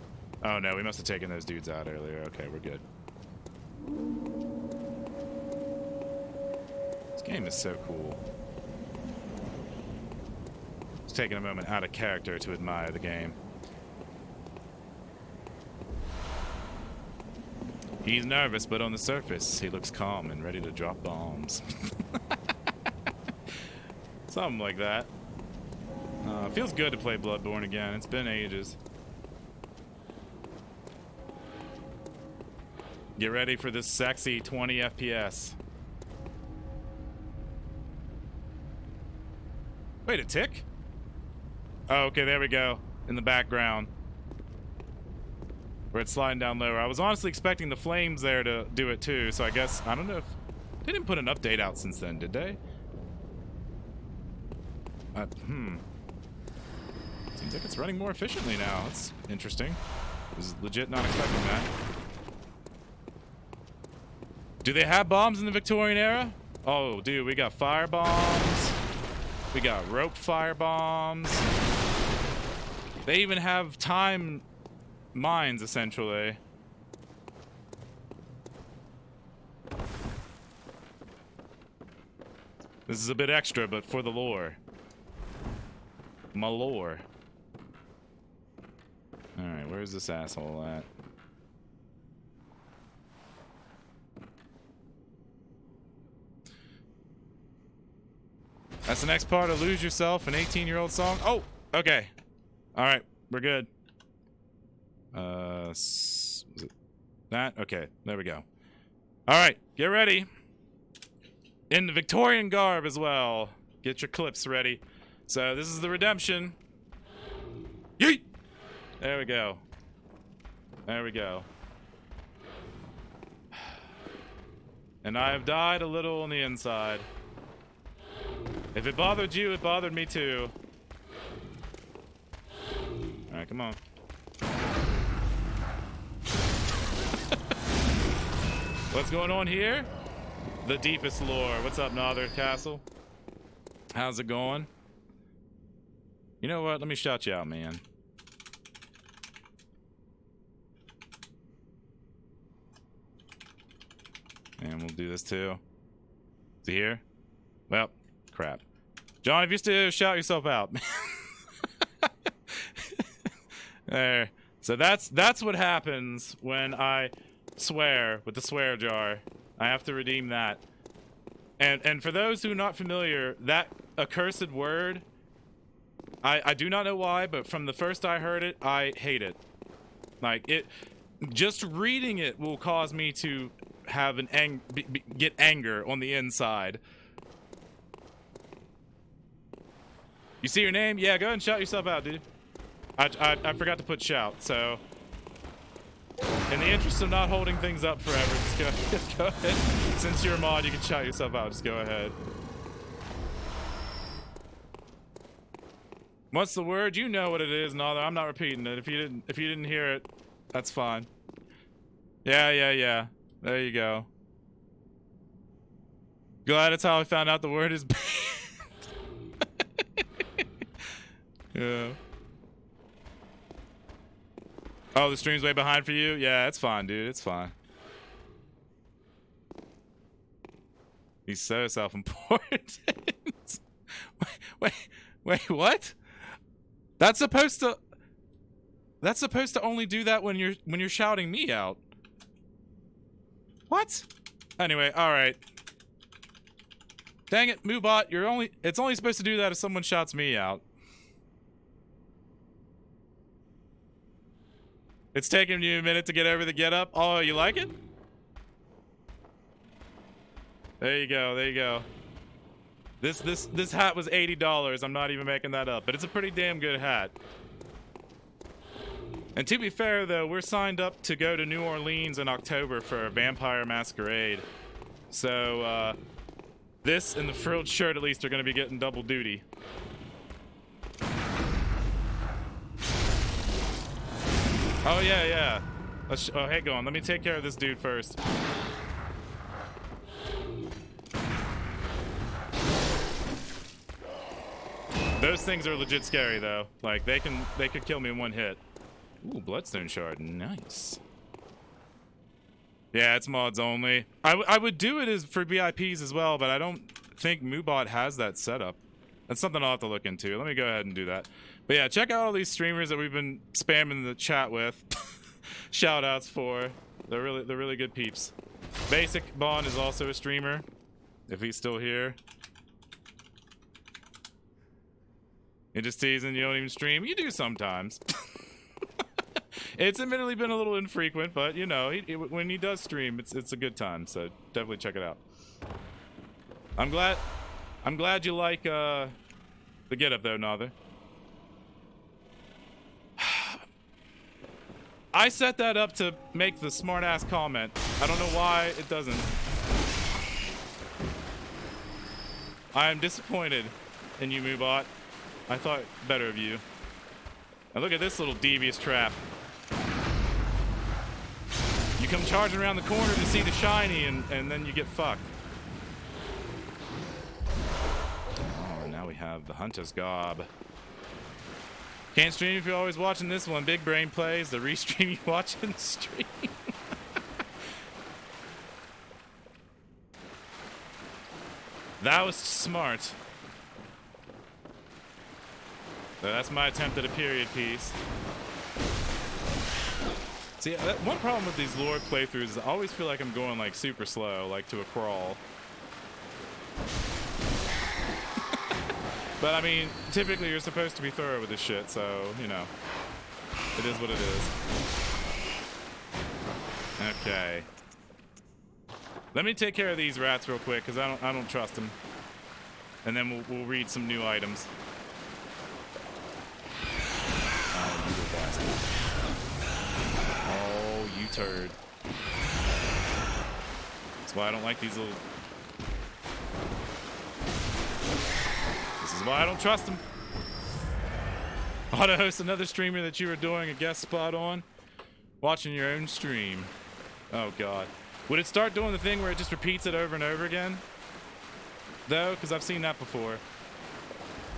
Oh no, we must have taken those dudes out earlier. Okay, we're good. This game is so cool. Just taking a moment out of character to admire the game. He's nervous, but on the surface, he looks calm and ready to drop bombs. Something like that. Feels good to play Bloodborne again. It's been ages. Get ready for this sexy 20 FPS. Wait, a tick? Oh, okay, there we go. In the background. Where it's sliding down lower. I was honestly expecting the flames there to do it too, so I guess, I don't know if... They didn't put an update out since then, did they? Seems like it's running more efficiently now. That's interesting. I was legit not expecting that. Do they have bombs in the Victorian era? Oh, dude, we got fire bombs. We got rope fire bombs. They even have time mines, essentially. This is a bit extra, but for the lore. My lore. Alright, where's this asshole at? That's the next part of Lose Yourself, an 18-year-old song. Oh, okay. Alright, we're good. Was it that? Okay, there we go. Alright, get ready. In the Victorian garb as well. Get your clips ready. So this is the redemption. Yeet! There we go. There we go. And I have died a little on the inside. If it bothered you, it bothered me too. Alright, come on. What's going on here? The deepest lore. What's up, Northern Castle? How's it going? You know what? Let me shout you out, man. And we'll do this too. Is he here? Well, crap. John, if you still shout yourself out. There. So that's what happens when I swear with the swear jar. I have to redeem that. And for those who are not familiar, that accursed word, I do not know why, but from the first I heard it, I hate it. Like, it, just reading it will cause me to have an get anger on the inside. You see your name? Yeah, go ahead and shout yourself out, dude. I forgot to put shout, so in the interest of not holding things up forever, just go ahead. Since you're a mod, you can shout yourself out. Just go ahead. What's the word? You know what it is, Nother. I'm not repeating it. If you didn't hear it, that's fine. Yeah. There you go. Glad that's how I found out the word is banned. Yeah. Oh, the stream's way behind for you? Yeah, it's fine, dude. It's fine. He's so self-important. wait, what? That's supposed to only do that when you're shouting me out. What? Anyway, all right. Dang it, Moobot, it's only supposed to do that if someone shouts me out. It's taking you a minute to get over the get up. Oh, you like it? There you go, there you go. This hat was $80. I'm not even making that up, but it's a pretty damn good hat. And to be fair though, we're signed up to go to New Orleans in October for a Vampire Masquerade. So this and the frilled shirt at least are gonna be getting double duty. Oh yeah. Oh, hey, go on. Let me take care of this dude first. Those things are legit scary though. Like they could kill me in one hit. Ooh, Bloodstone Shard, nice. Yeah, it's mods only. I would do it as for VIPs as well, but I don't think Moobot has that setup. That's something I'll have to look into. Let me go ahead and do that. But yeah, check out all these streamers that we've been spamming the chat with. Shout outs for. They're really good peeps. Basic Bond is also a streamer, if he's still here. You're just teasing, you don't even stream? You do sometimes. It's admittedly been a little infrequent, but you know, when he does stream, it's a good time, so definitely check it out. I'm glad you like the getup though, Nother. I set that up to make the smart ass comment. I don't know why it doesn't. I am disappointed in you, Moobot. I thought better of you. Now look at this little devious trap. You come charging around the corner to see the shiny and then you get fucked. Oh, now we have the Hunter's Gob. Can't stream if you're always watching this one. Big Brain plays. The restream you watch and stream. That was smart. So that's my attempt at a period piece. See, one problem with these lore playthroughs is I always feel like I'm going like super slow, like to a crawl. But I mean, typically you're supposed to be thorough with this shit, so, you know, it is what it is. Okay. Let me take care of these rats real quick, because I don't trust them. And then we'll read some new items. Oh, you little bastard. Oh, you turd. That's why I don't like these little... This is why I don't trust them. Ought to host another streamer that you were doing a guest spot on. Watching your own stream. Oh, God. Would it start doing the thing where it just repeats it over and over again? Though, because I've seen that before.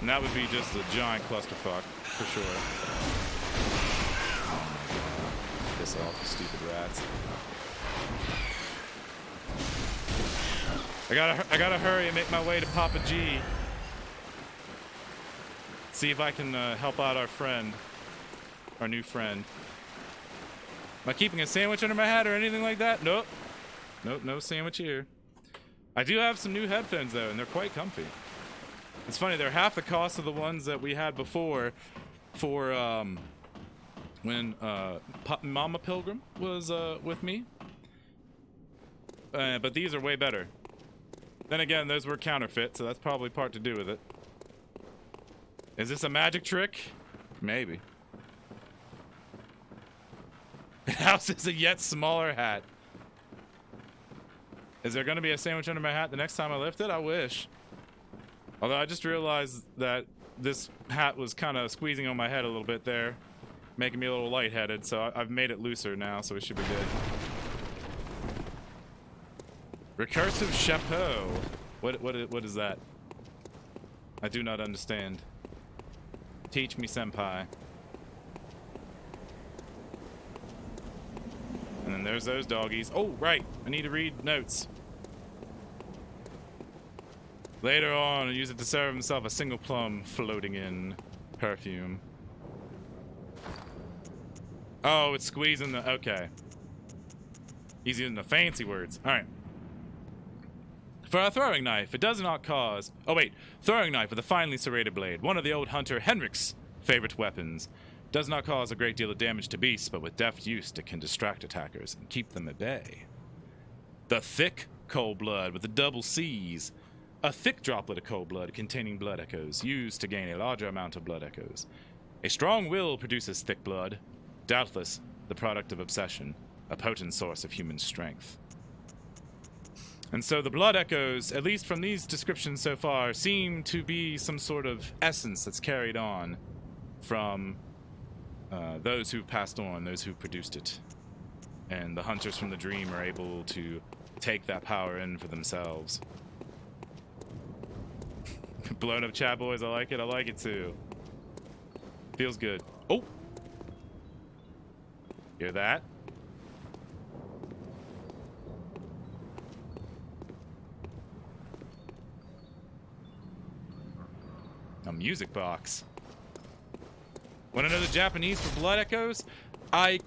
And that would be just a giant clusterfuck, for sure. Oh my God. Piss off, you stupid rats. I gotta hurry and make my way to Papa G. See if I can help out our friend. Our new friend. Am I keeping a sandwich under my hat or anything like that? Nope. Nope, no sandwich here. I do have some new headphones though, and they're quite comfy. It's funny, they're half the cost of the ones that we had before for when Mama Pilgrim was with me. But these are way better. Then again, those were counterfeit, so that's probably part to do with it. Is this a magic trick? Maybe. House is a yet smaller hat. Is there going to be a sandwich under my hat the next time I lift it? I wish. Although I just realized that this hat was kind of squeezing on my head a little bit there, making me a little lightheaded, so I've made it looser now, so it should be good. Recursive chapeau. What is that? I do not understand. Teach me, senpai. And then there's those doggies. Oh, right. I need to read notes. Later on, use it to serve himself a single plum floating in perfume. Oh, it's squeezing the... Okay. He's using the fancy words. All right. For a throwing knife, it does not cause... Oh, wait. Throwing knife with a finely serrated blade. One of the old hunter Henrik's favorite weapons. Does not cause a great deal of damage to beasts, but with deft use, it can distract attackers and keep them at bay. The thick cold blood with the double C's. A thick droplet of cold blood containing blood echoes, used to gain a larger amount of blood echoes. A strong will produces thick blood. Doubtless, the product of obsession, a potent source of human strength. And so the blood echoes, at least from these descriptions so far, seem to be some sort of essence that's carried on from those who've passed on, those who produced it. And the hunters from the dream are able to take that power in for themselves. Blown up chat, boys. I like it. I like it too. Feels good. Oh! Hear that? A music box. Want to know the Japanese for blood echoes? I've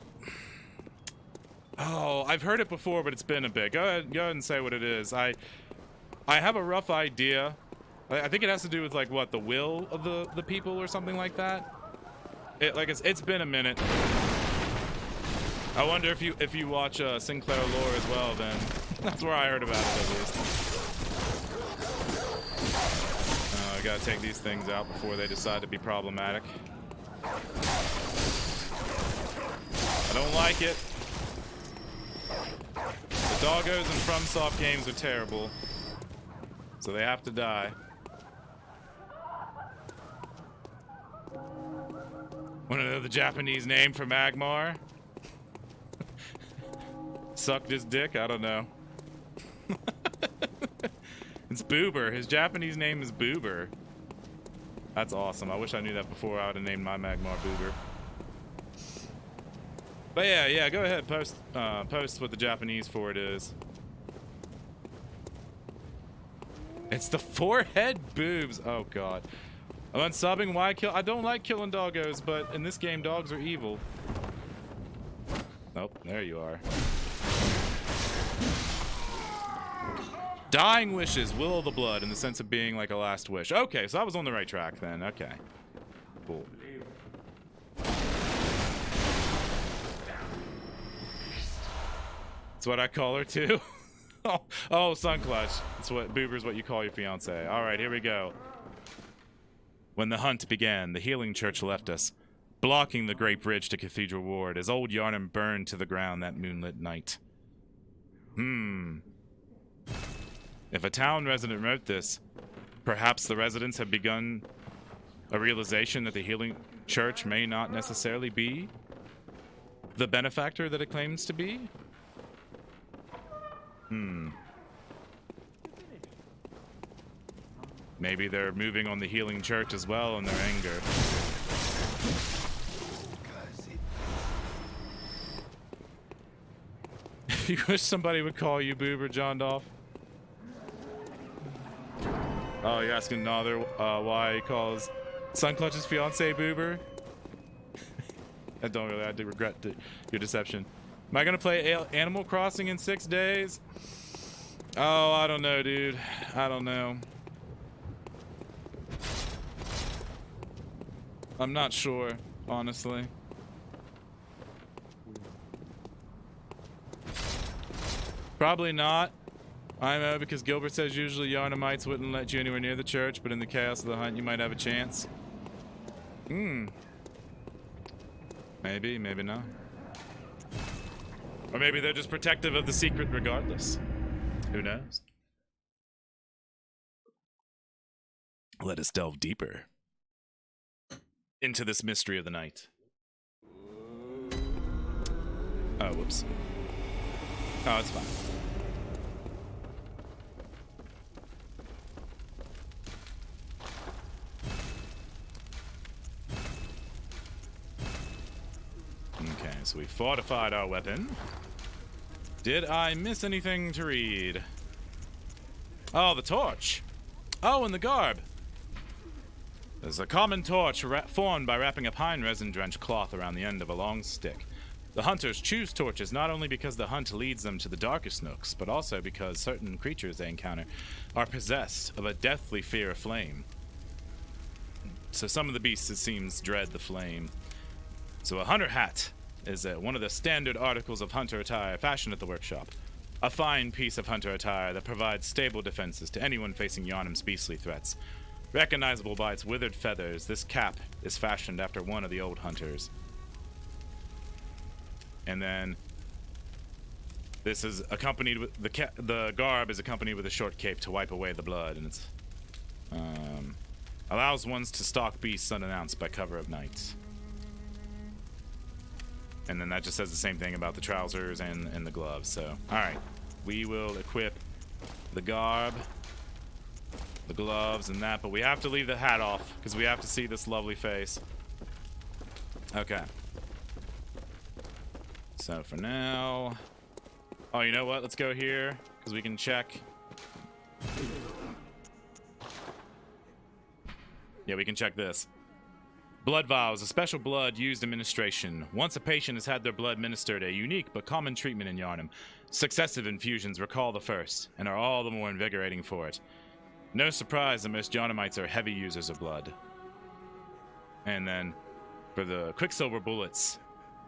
heard it before, but it's been a bit. Go ahead and say what it is. I have a rough idea. I think it has to do with like what, the will of the people or something like that. It's been a minute. I wonder if you watch Sinclair lore as well. Then that's where I heard about it at least. I gotta take these things out before they decide to be problematic. I don't like it. The doggos in FromSoft games are terrible, so they have to die. Want to know the Japanese name for Magmar? Sucked his dick? I don't know. It's Boober. His Japanese name is Boober. That's awesome. I wish I knew that before. I would have named my Magmar Boober. But yeah, go ahead. Post what the Japanese for it is. It's the forehead boobs. Oh god. I'm unsubbing. Why kill? I don't like killing doggos, but in this game, dogs are evil. Nope, there you are. Dying wishes, will of the blood, in the sense of being like a last wish. Okay, so I was on the right track then. Okay, cool. That's what I call her too. oh, sun clutch. That's what Boober's what you call your fiance. All right, here we go. When the hunt began, the healing church left us, blocking the great bridge to Cathedral Ward as old Yharnam burned to the ground that moonlit night. If a town resident wrote this, perhaps the residents have begun a realization that the healing church may not necessarily be the benefactor that it claims to be? Maybe they're moving on the healing church as well in their anger. You wish somebody would call you Boober, John Dolph? Oh, you're asking Nother why he calls Sunclutch's fiance Boober? I do regret your deception. Am I gonna play Animal Crossing in 6 days? Oh, I don't know, dude. I don't know. I'm not sure, honestly. Probably not. I know, because Gilbert says usually Yharnamites wouldn't let you anywhere near the church, but in the chaos of the hunt you might have a chance. Maybe, maybe not. Or maybe they're just protective of the secret regardless. Who knows? Let us delve deeper into this mystery of the night. Oh, whoops. Oh, it's fine. so we fortified our weapon. Did I miss anything to read? Oh, the torch. Oh, and the garb. There's a common torch formed by wrapping a pine resin-drenched cloth around the end of a long stick. The hunters choose torches not only because the hunt leads them to the darkest nooks, but also because certain creatures they encounter are possessed of a deathly fear of flame. So some of the beasts, it seems, dread the flame. So a hunter hat is one of the standard articles of hunter attire fashioned at the workshop. A fine piece of hunter attire that provides stable defenses to anyone facing Yharnam's beastly threats. Recognizable by its withered feathers, this cap is fashioned after one of the old hunters. And then this is accompanied with the garb is accompanied with a short cape to wipe away the blood, and it's allows ones to stalk beasts unannounced by cover of night. And then that just says the same thing about the trousers and the gloves. So, all right, we will equip the garb, the gloves, and that, but we have to leave the hat off because we have to see this lovely face. Okay. So for now, oh, you know what? Let's go here because we can check. Yeah, we can check this. Blood vials, a special blood used administration. Once a patient has had their blood ministered, a unique but common treatment in Yharnam. Successive infusions recall the first and are all the more invigorating for it. No surprise that most Yharnamites are heavy users of blood. And then for the quicksilver bullets,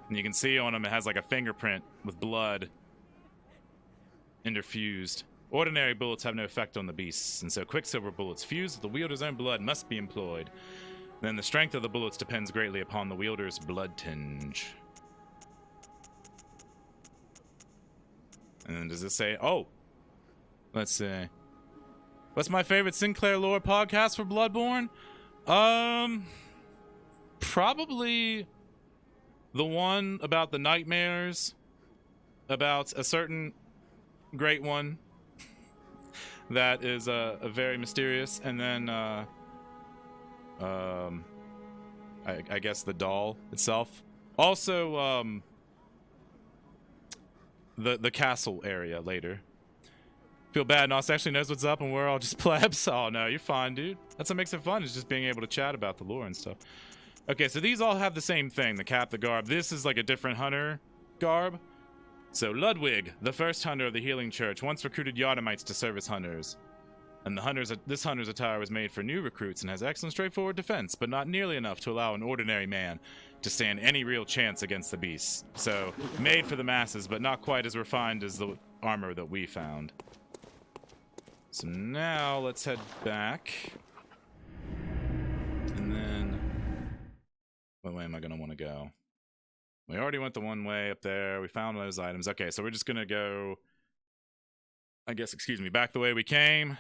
and you can see on them it has like a fingerprint with blood interfused. Ordinary bullets have no effect on the beasts, and so quicksilver bullets fused with the wielder's own blood must be employed. Then the strength of the bullets depends greatly upon the wielder's blood tinge. And then does it say, oh, let's see. What's my favorite Sinclair lore podcast for Bloodborne? Probably the one about the nightmares, about a certain great one that is a very mysterious, and then I guess the doll itself. Also, the castle area later. Feel bad, Nos actually knows what's up and we're all just plebs. Oh no, you're fine, dude. That's what makes it fun, is just being able to chat about the lore and stuff. Okay, so these all have the same thing, the cap, the garb. This is like a different hunter garb. So Ludwig, the first hunter of the Healing Church, once recruited Yharnamites to serve as hunters. And this hunter's attire was made for new recruits and has excellent straightforward defense, but not nearly enough to allow an ordinary man to stand any real chance against the beasts. So, made for the masses, but not quite as refined as the armor that we found. So now, let's head back. And then, what way am I going to want to go? We already went the one way up there. We found those items. Okay, so we're just going to go, I guess, back the way we came.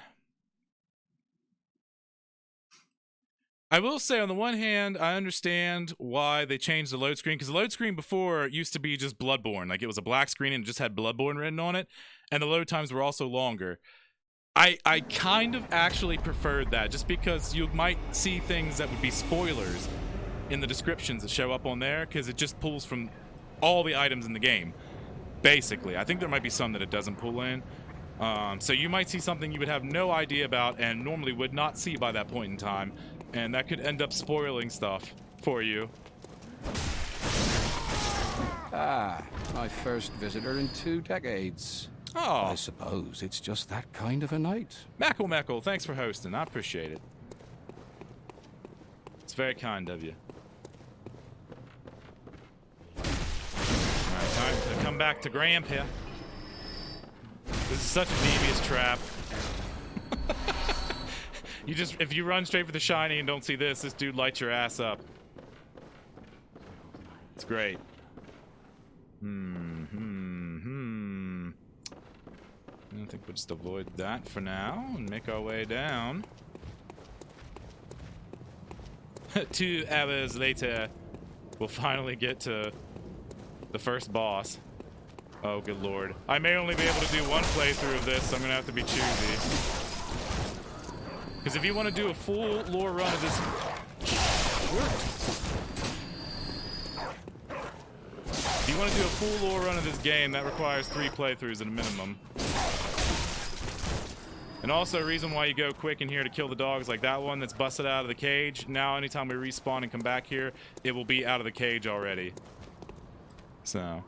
I will say, on the one hand, I understand why they changed the load screen, because the load screen before used to be just Bloodborne. Like, it was a black screen and it just had Bloodborne written on it, and the load times were also longer. I kind of actually preferred that, just because you might see things that would be spoilers in the descriptions that show up on there, because it just pulls from all the items in the game, basically. I think there might be some that it doesn't pull in. So you might see something you would have no idea about and normally would not see by that point in time, and that could end up spoiling stuff for you. Ah, my first visitor in 2 decades. Oh. I suppose it's just that kind of a night. Meckle, thanks for hosting. I appreciate it. It's very kind of you. Alright, time to come back to Gramp here. This is such a devious trap. If you run straight for the shiny and don't see this dude lights your ass up. It's great. I think we'll just avoid that for now and make our way down. 2 hours later, we'll finally get to the first boss. Oh, good lord. I may only be able to do one playthrough of this, so I'm gonna have to be choosy. Because if you want to do a full lore run of this... If you you want to do a full lore run of this game, that requires 3 playthroughs at a minimum. And also a reason why you go quick in here to kill the dogs, like that one that's busted out of the cage. Now anytime we respawn and come back here, it will be out of the cage already. So,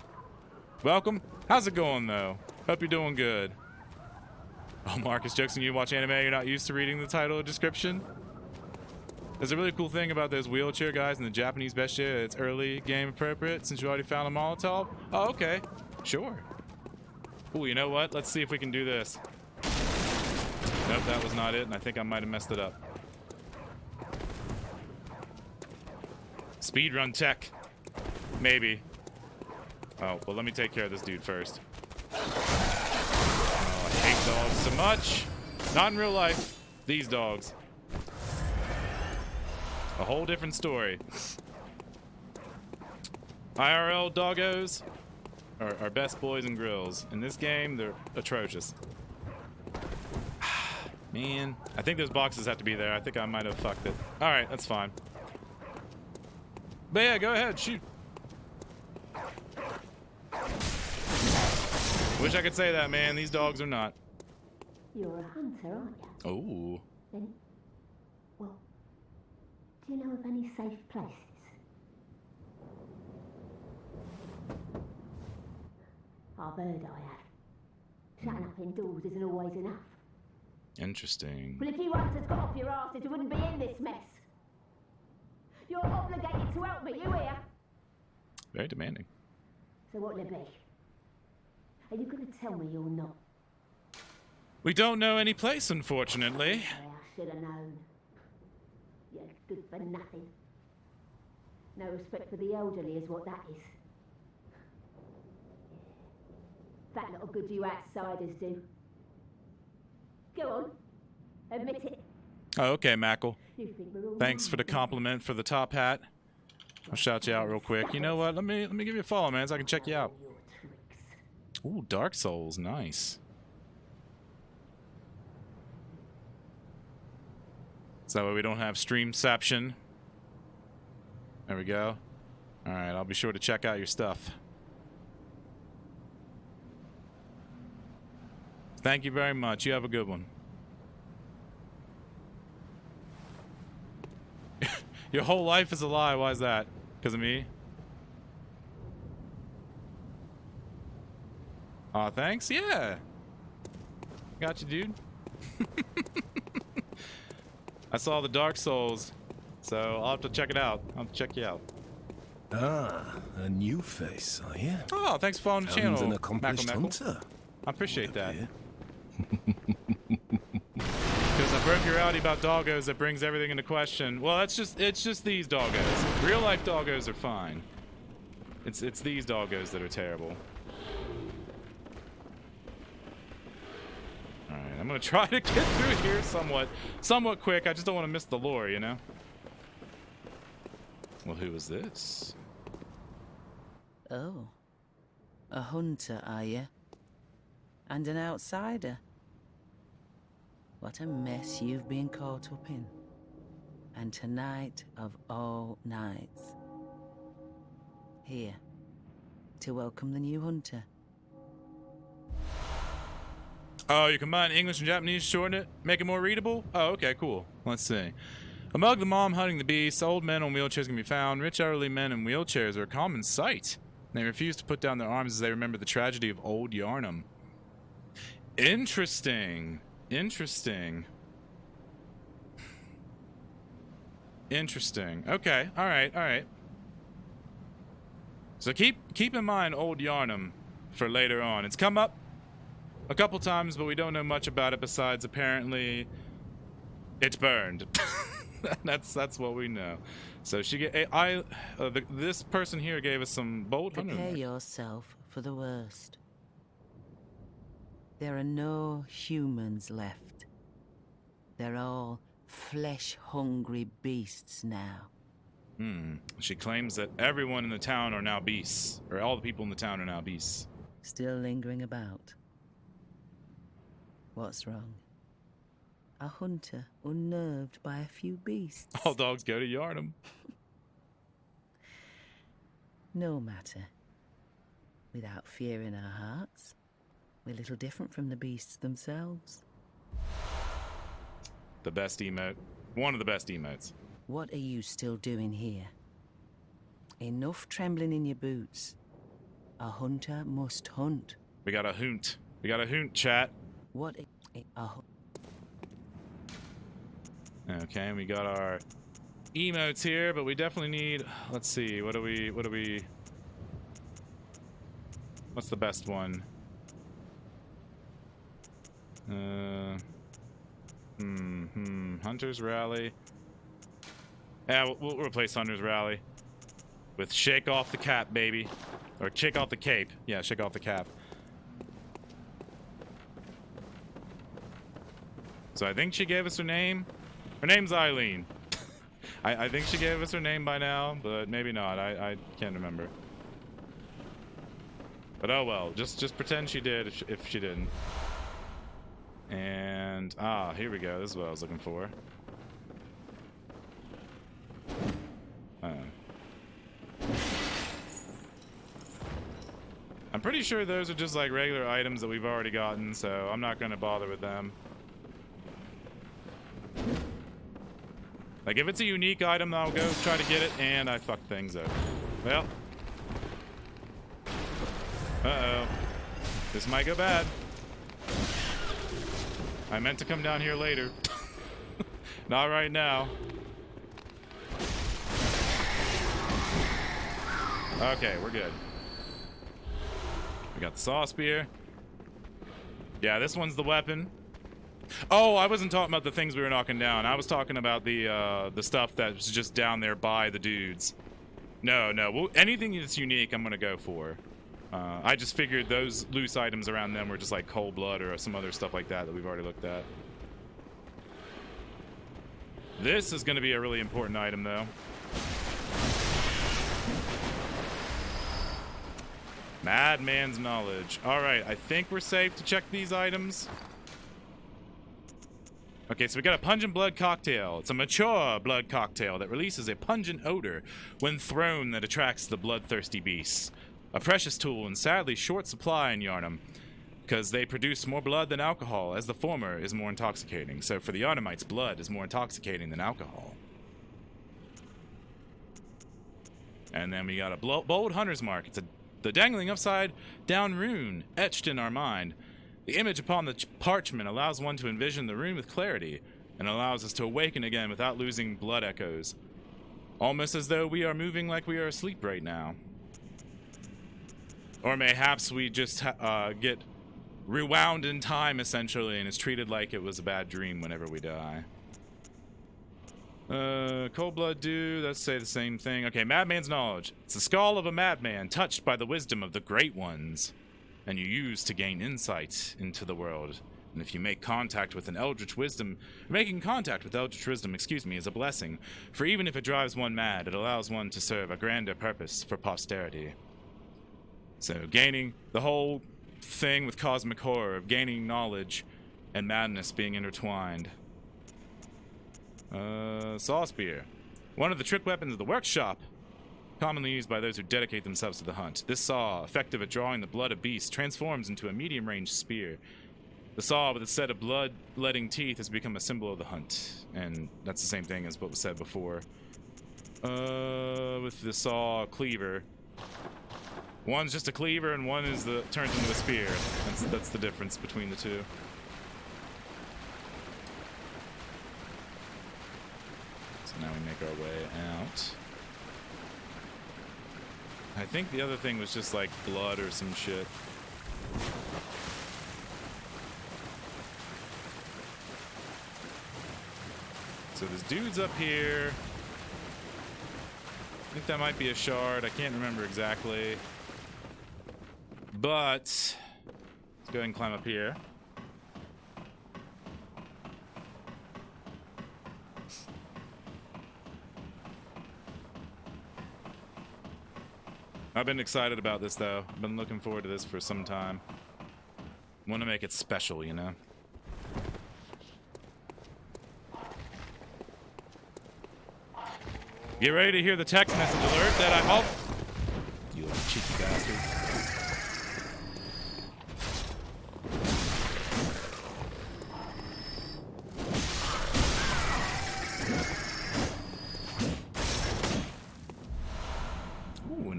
welcome. How's it going though? Hope you're doing good. Oh, Marcus, jokes on you watch anime, you're not used to reading the title or description? There's a really cool thing about those wheelchair guys in the Japanese bestiary. It's early game appropriate since you already found a Molotov. Oh, okay. Sure. Ooh, you know what? Let's see if we can do this. Nope, that was not it, and I think I might have messed it up. Speedrun tech. Maybe. Oh, well, let me take care of this dude first. Oh, I hate dogs so much. Not in real life. These dogs. A whole different story. IRL doggos are best boys and grills. In this game, they're atrocious. Man, I think those boxes have to be there. I think I might have fucked it. All right, that's fine. But yeah, go ahead, shoot. Wish I could say that, man. These dogs are not. You're a hunter, aren't you? Oh. Then, well, do you know of any safe places? I've heard I have. Shutting up indoors isn't always enough. Interesting. Well, if you hunters got off your asses, you wouldn't be in this mess. You're obligated to help me, you hear? Very demanding. So what'll it be? Are you going to tell me you're not? We don't know any place, unfortunately. I should have known. You're good for nothing. No respect for the elderly is what that is. That little good you outsiders do. Go on. Admit it. Oh, okay, Mackle. You think we're all Thanks for the compliment for the top hat. I'll shout you out real quick. You know what? Let me give you a follow, man, so I can check you out. Ooh, Dark Souls, nice. Is that why we don't have streamception? There we go. All right, I'll be sure to check out your stuff. Thank you very much. You have a good one. Your whole life is a lie. Why is that? Because of me? Aw, thanks. Yeah. Got you, dude. I saw the Dark Souls, so I'll have to check it out. I'll have to check you out. Ah, a new face, are you? Oh, thanks for following the channel. An accomplished hunter. I appreciate that. Because I broke your outie about doggos, that brings everything into question. Well, it's just these doggos. Real life doggos are fine. It's these doggos that are terrible. All right, I'm gonna try to get through here somewhat quick. I just don't want to miss the lore, you know. Well, who is this? Oh, a hunter, are you? And an outsider? What a mess you've been caught up in. And tonight of all nights. Here, to welcome the new hunter. Oh, you combine English and Japanese, shorten it, make it more readable? Oh, okay, cool. Let's see. Among the mom hunting the beasts, old men on wheelchairs can be found. Rich elderly men in wheelchairs are a common sight. They refuse to put down their arms as they remember the tragedy of old Yharnam. Interesting. Interesting. Interesting. Okay, alright. So keep in mind old Yharnam for later on. It's come up a couple times, but we don't know much about it besides apparently it's burned. That's what we know. So this person here gave us some bold hunting. Prepare yourself for the worst. There are no humans left. They're all flesh-hungry beasts now. She claims that everyone in the town are now beasts, or all the people in the town are now beasts. Still lingering about. What's wrong? A hunter unnerved by a few beasts. All dogs go to Yharnam. No matter. without fear in our hearts. We're little different from the beasts themselves. The best emote. One of the best emotes. What are you still doing here? Enough trembling in your boots. A hunter must hunt. We got a hoont. We got a hoont, chat. What Okay, we got our emotes here, but we definitely need, let's see, what do we what's the best one? Hunter's Rally. Yeah, we'll replace Hunter's Rally with Shake Off the Cap, baby. Or Shake Off the Cape. Yeah, Shake Off the Cap. So I think she gave us her name. Her name's Eileen. I think she gave us her name by now, but maybe not. I can't remember. But oh well, just pretend she did if she didn't. And here we go. This is what I was looking for. I'm pretty sure those are just like regular items that we've already gotten, so I'm not gonna bother with them. Like if it's a unique item, I'll go try to get it, and I fucked things up. Well. Uh-oh. This might go bad. I meant to come down here later. Not right now. Okay, we're good. We got the saw spear. Yeah, this one's the weapon. Oh, I wasn't talking about the things we were knocking down. I was talking about the stuff that's just down there by the dudes. No. Well, anything that's unique, I'm gonna go for. I just figured those loose items around them were just like cold blood or some other stuff like that we've already looked at. This is gonna be a really important item, though. Madman's Knowledge. Alright, I think we're safe to check these items. Okay, so we got a pungent blood cocktail. It's a mature blood cocktail that releases a pungent odor when thrown that attracts the bloodthirsty beasts. A precious tool in sadly short supply in Yharnam, because they produce more blood than alcohol, as the former is more intoxicating. So for the Yharnamites, blood is more intoxicating than alcohol. And then we got a bold hunter's mark. It's the dangling upside down rune etched in our mind. The image upon the parchment allows one to envision the rune with clarity and allows us to awaken again without losing blood echoes. Almost as though we are moving like we are asleep right now. Or mayhaps we just get rewound in time, essentially, and is treated like it was a bad dream whenever we die. Cold blood dew, let's say the same thing. Okay, Madman's Knowledge. It's the skull of a madman touched by the wisdom of the Great Ones, and you use to gain insight into the world. And if you make contact with an eldritch wisdom, making contact with eldritch wisdom, is a blessing. For even if it drives one mad, it allows one to serve a grander purpose for posterity. So gaining the whole thing with cosmic horror of gaining knowledge and madness being intertwined. Saw spear. One of the trick weapons of the workshop, commonly used by those who dedicate themselves to the hunt. This saw, effective at drawing the blood of beasts, transforms into a medium-range spear. The saw with its set of blood-letting teeth has become a symbol of the hunt, and that's the same thing as what was said before. With the saw cleaver. One's just a cleaver, and one is turns into a spear. That's the difference between the two. So now we make our way out. I think the other thing was just like blood or some shit. So there's dudes up here. I think that might be a shard. I can't remember exactly. But let's go ahead and climb up here. I've been excited about this, though. I've been looking forward to this for some time. Want to make it special, you know? Get ready to hear the text message alert that I... Oh! You little cheeky bastard.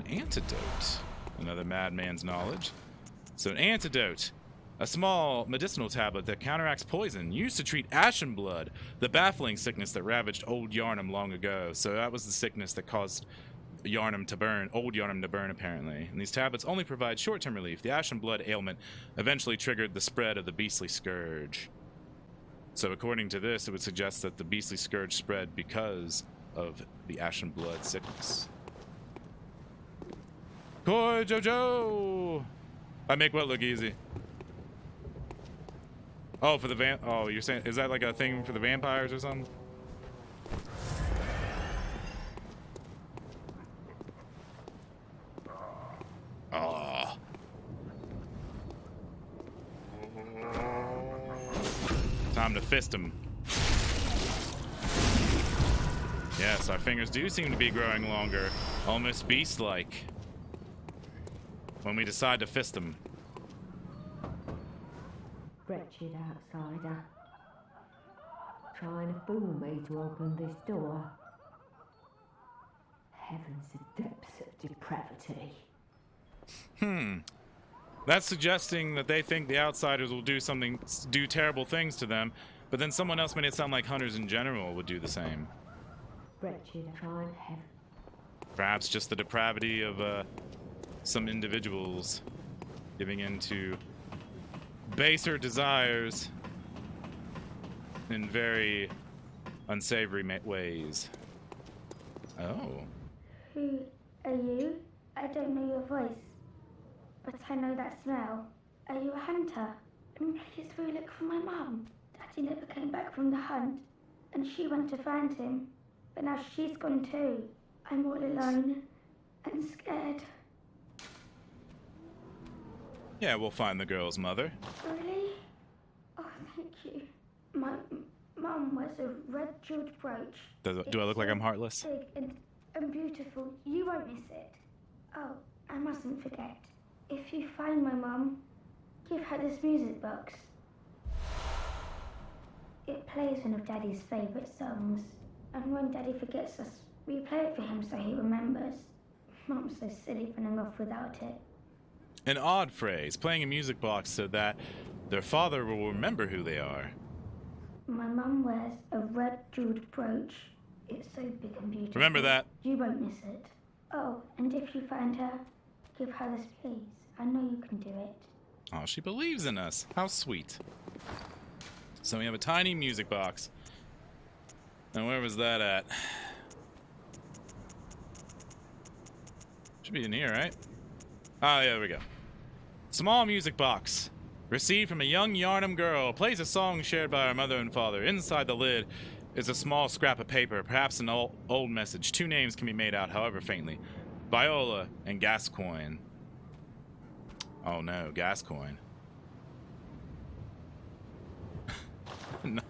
an antidote. Another madman's knowledge. So an antidote. A small medicinal tablet that counteracts poison, used to treat ashen blood, the baffling sickness that ravaged old Yharnam long ago. So that was the sickness that caused Yharnam to burn, old Yharnam to burn, apparently. And these tablets only provide short-term relief. The ashen blood ailment eventually triggered the spread of the beastly scourge. So according to this, it would suggest that the beastly scourge spread because of the ashen blood sickness. Koi Jojo! I make what look easy? Oh, for the oh, you're saying, is that like a thing for the vampires or something? Oh. Time to fist him. Yes, our fingers do seem to be growing longer, almost beast-like. When we decide to fist him. Wretched outsider. Trying to fool me to open this door. Heavens, the depths of depravity. That's suggesting that they think the outsiders will do terrible things to them, but then someone else made it sound like hunters in general would do the same. Wretched, trying heaven. Perhaps just the depravity of some individuals giving in to baser desires in very unsavory ways. Oh. Who are you? I don't know your voice, but I know that smell. Are you a hunter? Please will you look for my mum? Daddy never came back from the hunt, and she went to find him, but now she's gone too. I'm all alone and scared. Yeah, we'll find the girl's mother. Really? Oh, thank you. My mum wears a red jeweled brooch. Do I look like I'm heartless? Big and beautiful. You won't miss it. Oh, I mustn't forget. If you find my mum, give her this music box. It plays one of Daddy's favourite songs, and when Daddy forgets us, we play it for him so he remembers. Mum's so silly running off without it. An odd phrase, playing a music box so that their father will remember who they are. My mum wears a red jeweled brooch. It's so big and beautiful. Remember that. You won't miss it. Oh, and if you find her, give her this, please. I know you can do it. Oh, she believes in us. How sweet. So we have a tiny music box. And where was that at? Should be in here, right? Oh, yeah, there we go. Small music box. Received from a young Yharnam girl. Plays a song shared by her mother and father. Inside the lid is a small scrap of paper, perhaps an old message. Two names can be made out, however faintly. Viola and Gascoigne. Oh no, Gascoigne. No.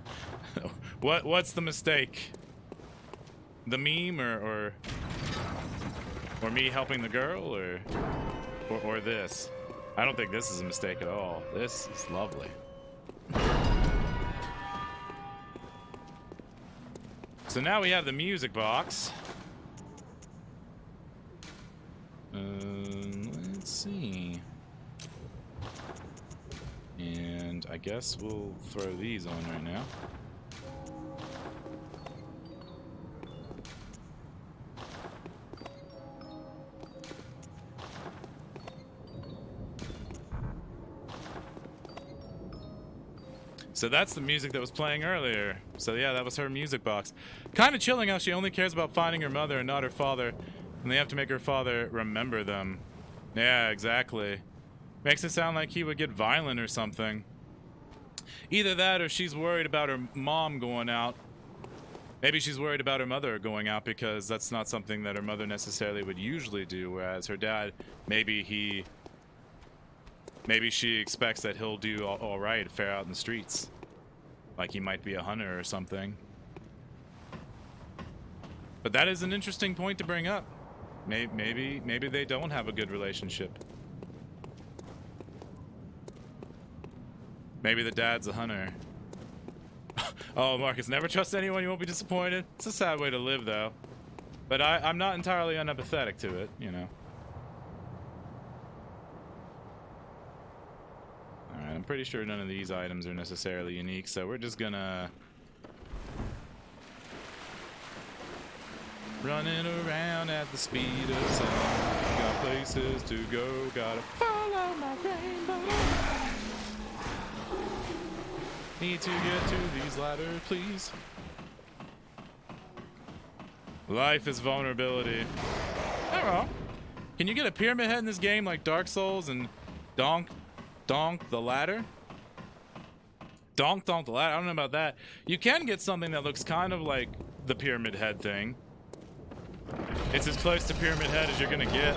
What's the mistake? The meme or me helping the girl or this? I don't think this is a mistake at all. This is lovely. So now we have the music box. Let's see. And I guess we'll throw these on right now. So that's the music that was playing earlier. So yeah, that was her music box. Kind of chilling how she only cares about finding her mother and not her father. And they have to make her father remember them. Yeah, exactly. Makes it sound like he would get violent or something. Either that or she's worried about her mom going out. Maybe she's worried about her mother going out because that's not something that her mother necessarily would usually do, whereas her dad, maybe she expects that he'll do all right, fare out in the streets. Like he might be a hunter or something. But that is an interesting point to bring up. Maybe they don't have a good relationship. Maybe the dad's a hunter. Oh, Marcus, never trust anyone, you won't be disappointed. It's a sad way to live, though. But I'm not entirely unempathetic to it, you know. pretty sure none of these items are necessarily unique, so we're just gonna... running around at the speed of sound. Got places to go, gotta follow my rainbow. Need to get to these ladders, please. Life is vulnerability. Not wrong. Can you get a pyramid head in this game like Dark Souls and Donk the ladder? Donk the ladder? I don't know about that. You can get something that looks kind of like the pyramid head thing. It's as close to pyramid head as you're gonna get.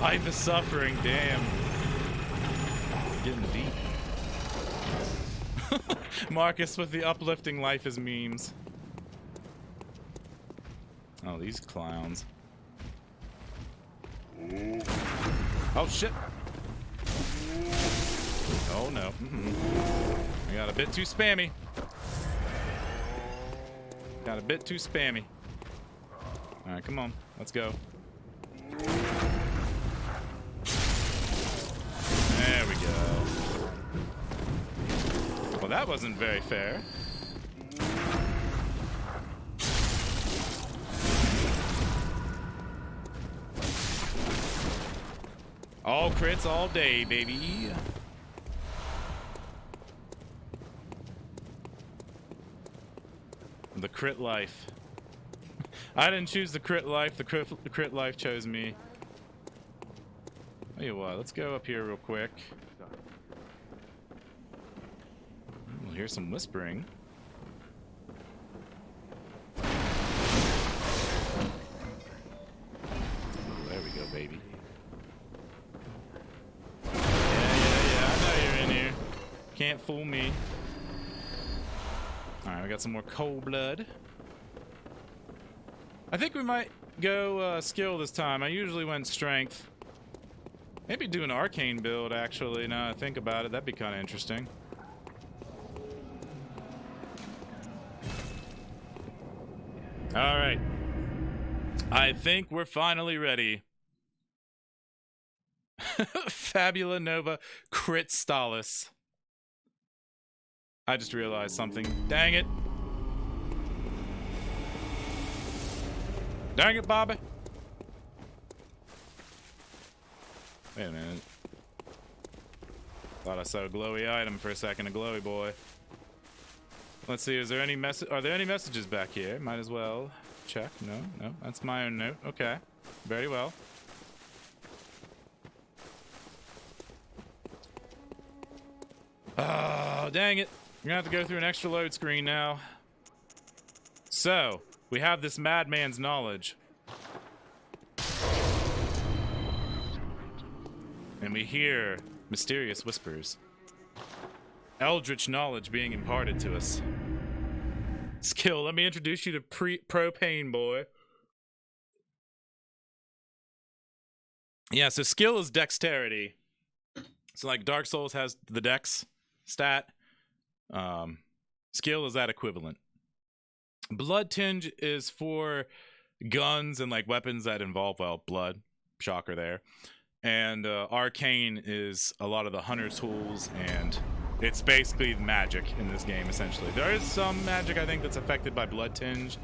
Life is suffering, damn. Getting deep. Marcus with the uplifting life is memes. Oh, these clowns. Oh shit. Oh no. I got a bit too spammy. Got a bit too spammy. Alright, come on. Let's go. There we go. Well, that wasn't very fair. All crits all day, baby. The crit life. I didn't choose the crit life. The crit life chose me. Tell you what, let's go up here real quick. We'll hear some whispering. Ooh, there we go, baby. Yeah, I know you're in here. Can't fool me. Alright, we got some more cold blood. I think we might go skill this time. I usually went strength. Maybe do an arcane build, actually, now I think about it. That'd be kind of interesting. Alright. I think we're finally ready. Fabula Nova Crit Stalis. I just realized something. Dang it. Dang it, Bobby. Wait a minute. Thought I saw a glowy item for a second, a glowy boy. Let's see, is there any are there any messages back here? Might as well check. No, that's my own note. Okay. Very well. Oh, dang it. We're gonna have to go through an extra load screen now. So, we have this madman's knowledge. And we hear mysterious whispers. Eldritch knowledge being imparted to us. Skill, let me introduce you to Propane Boy. Yeah, so skill is dexterity. So like Dark Souls has the dex stat. Skill is that equivalent. Blood tinge is for guns and like weapons that involve, well, blood. Shocker there. And arcane is a lot of the hunter tools, and it's basically magic in this game, essentially. There is some magic, I think, that's affected by blood tinge,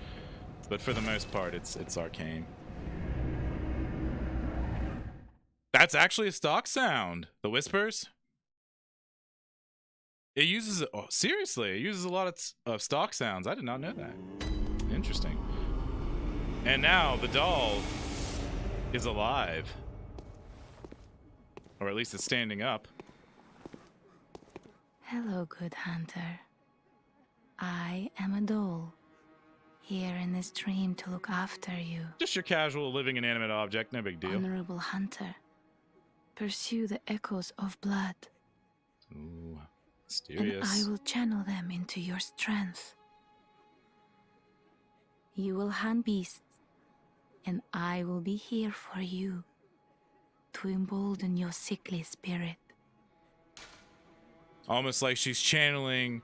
but for the most part, it's arcane. That's actually a stock sound. The whispers. It uses, oh, seriously, it uses a lot of stock sounds. I did not know that. Interesting. And now the doll is alive. Or at least it's standing up. Hello, good hunter. I am a doll, here in this dream to look after you. Just your casual living inanimate object, no big deal. Honorable hunter, pursue the echoes of blood. Ooh, mysterious. And I will channel them into your strength. You will hunt beasts, and I will be here for you, to embolden your sickly spirit. Almost like she's channeling.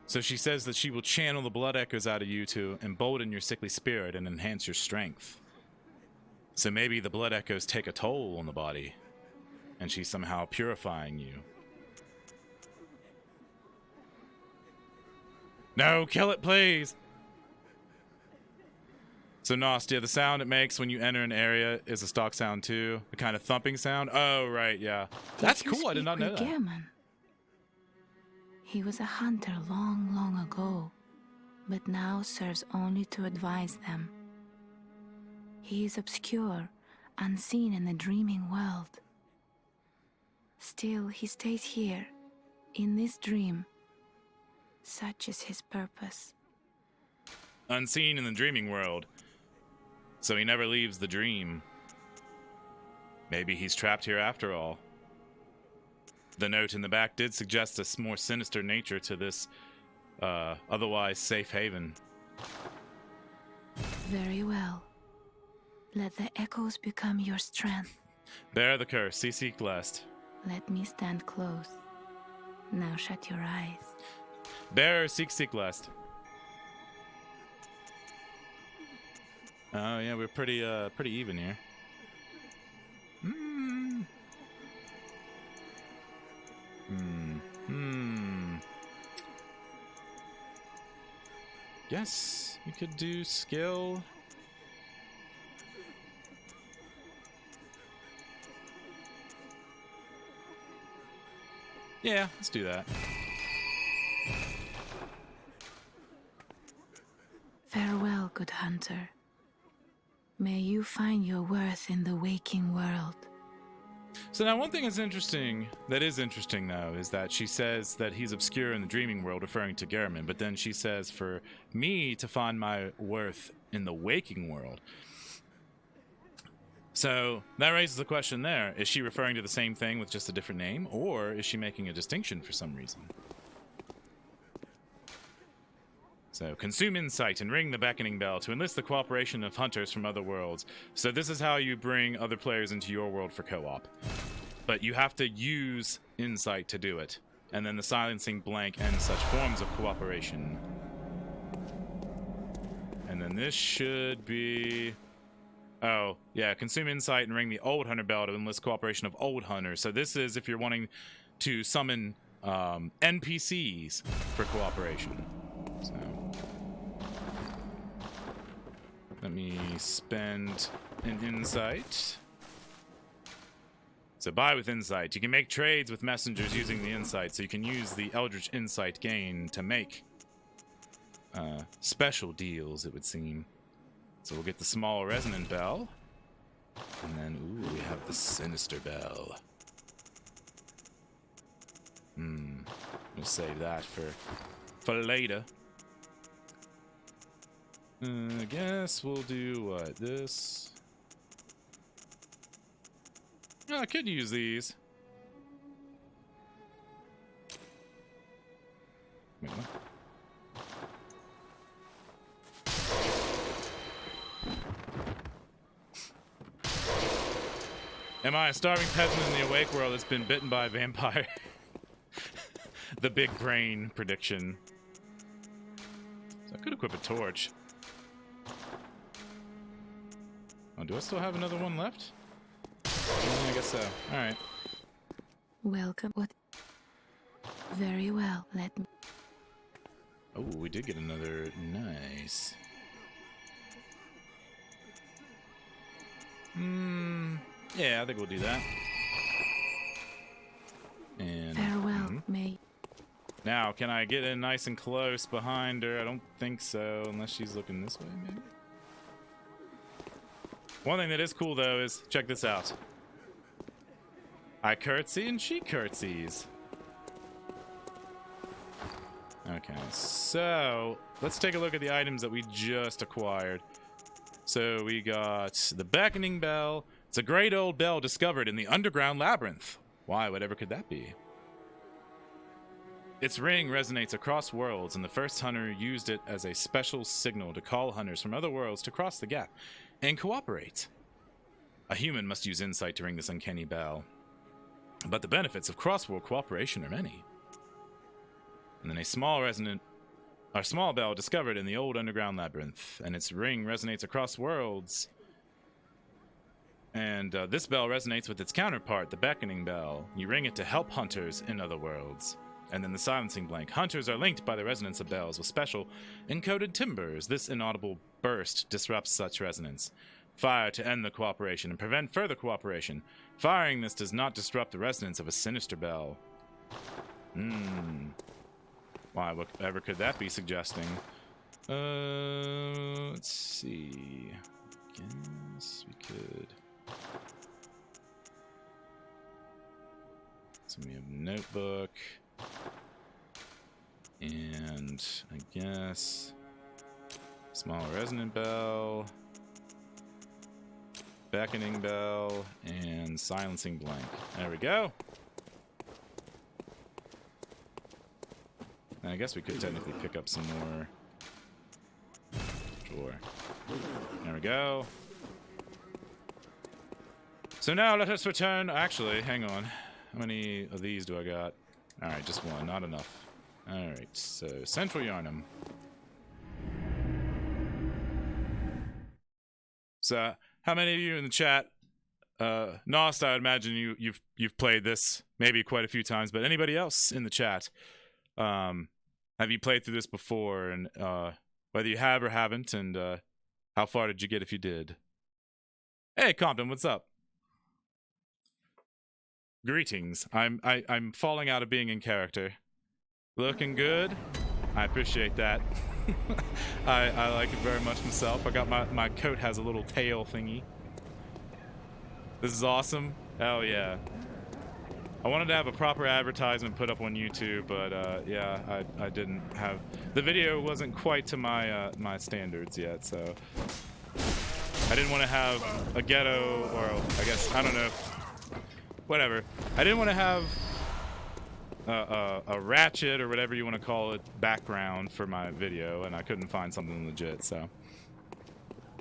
So she says that she will channel the blood echoes out of you to embolden your sickly spirit and enhance your strength. So maybe the blood echoes take a toll on the body. and she's somehow purifying you. No, kill it, please! So, Nostia, the sound it makes when you enter an area is a stock sound too? The kind of thumping sound? Oh, right, yeah. That's cool, I did not know that. Gehrman? He was a hunter long, long ago, but now serves only to advise them. He is obscure, unseen in the dreaming world. Still, he stays here, in this dream. Such is his purpose. Unseen in the dreaming world. So he never leaves the dream. Maybe he's trapped here after all. The note in the back did suggest a more sinister nature to this otherwise safe haven. Very well. Let the echoes become your strength. Bear the curse, seek lest. Let me stand close. Now shut your eyes. Bear, seek lest. Oh yeah, we're pretty even here. Yes, you could do skill. Yeah, let's do that. Farewell, good hunter. May you find your worth in the waking world. So now one thing is interesting though, is that she says that he's obscure in the dreaming world, referring to Gehrman, but then she says for me to find my worth in the waking world. So that raises the question there, is she referring to the same thing with just a different name, or is she making a distinction for some reason? So, consume insight and ring the beckoning bell to enlist the cooperation of hunters from other worlds. So this is how you bring other players into your world for co-op. But you have to use insight to do it. And then the silencing blank and such forms of cooperation. And then this should be... Oh, yeah, consume insight and ring the old hunter bell to enlist cooperation of old hunters. So this is if you're wanting to summon NPCs for cooperation. So... let me spend an insight. So buy with insight. You can make trades with messengers using the insight, so you can use the Eldritch Insight gain to make special deals, it would seem. So we'll get the small resonant bell. And then, ooh, we have the sinister bell. We'll save that for later. I guess we'll do what? This? Oh, I could use these. Wait, what? Am I a starving peasant in the awake world that's been bitten by a vampire? The big brain prediction. So I could equip a torch. Oh, do I still have another one left? I guess so. Alright. Welcome. What? Very well. Let me... Oh, we did get another. Nice. Yeah, I think we'll do that. And farewell, May. Now, can I get in nice and close behind her? I don't think so, unless she's looking this way, maybe. One thing that is cool, though, is check this out. I curtsy and she curtsies. Okay, so let's take a look at the items that we just acquired. So we got the beckoning bell. It's a great old bell discovered in the underground labyrinth. Why, whatever could that be? Its ring resonates across worlds, and the first hunter used it as a special signal to call hunters from other worlds to cross the gap and cooperate. A human must use insight to ring this uncanny bell. But the benefits of cross-world cooperation are many. And then a small bell discovered in the old underground labyrinth, and its ring resonates across worlds. And this bell resonates with its counterpart, the beckoning bell. You ring it to help hunters in other worlds. And then the silencing blank. Hunters are linked by the resonance of bells with special encoded timbers. This inaudible burst disrupts such resonance. Fire to end the cooperation and prevent further cooperation. Firing this does not disrupt the resonance of a sinister bell. Why, whatever could that be suggesting? Let's see. Guess we could. So we have notebook. And I guess small resonant bell, beckoning bell, and silencing blank. There we go. And I guess we could technically pick up some more. Sure. There we go. So now let us return. Actually, hang on. How many of these do I got? Alright, just one. Not enough. Alright, so Central Yharnam. So, how many of you in the chat? Nost, I would imagine you've played this maybe quite a few times, but anybody else in the chat? Have you played through this before, and whether you have or haven't, and how far did you get if you did? Hey, Compton, what's up? Greetings. I'm falling out of being in character. Looking good. I appreciate that. I like it very much myself. I got my coat has a little tail thingy. This is awesome. Hell yeah. I wanted to have a proper advertisement put up on YouTube, but yeah, I didn't have. The video wasn't quite to my my standards yet, so I didn't want to have a ghetto, or I guess I don't know. Whatever. I didn't want to have a ratchet or whatever you want to call it background for my video, and I couldn't find something legit, so.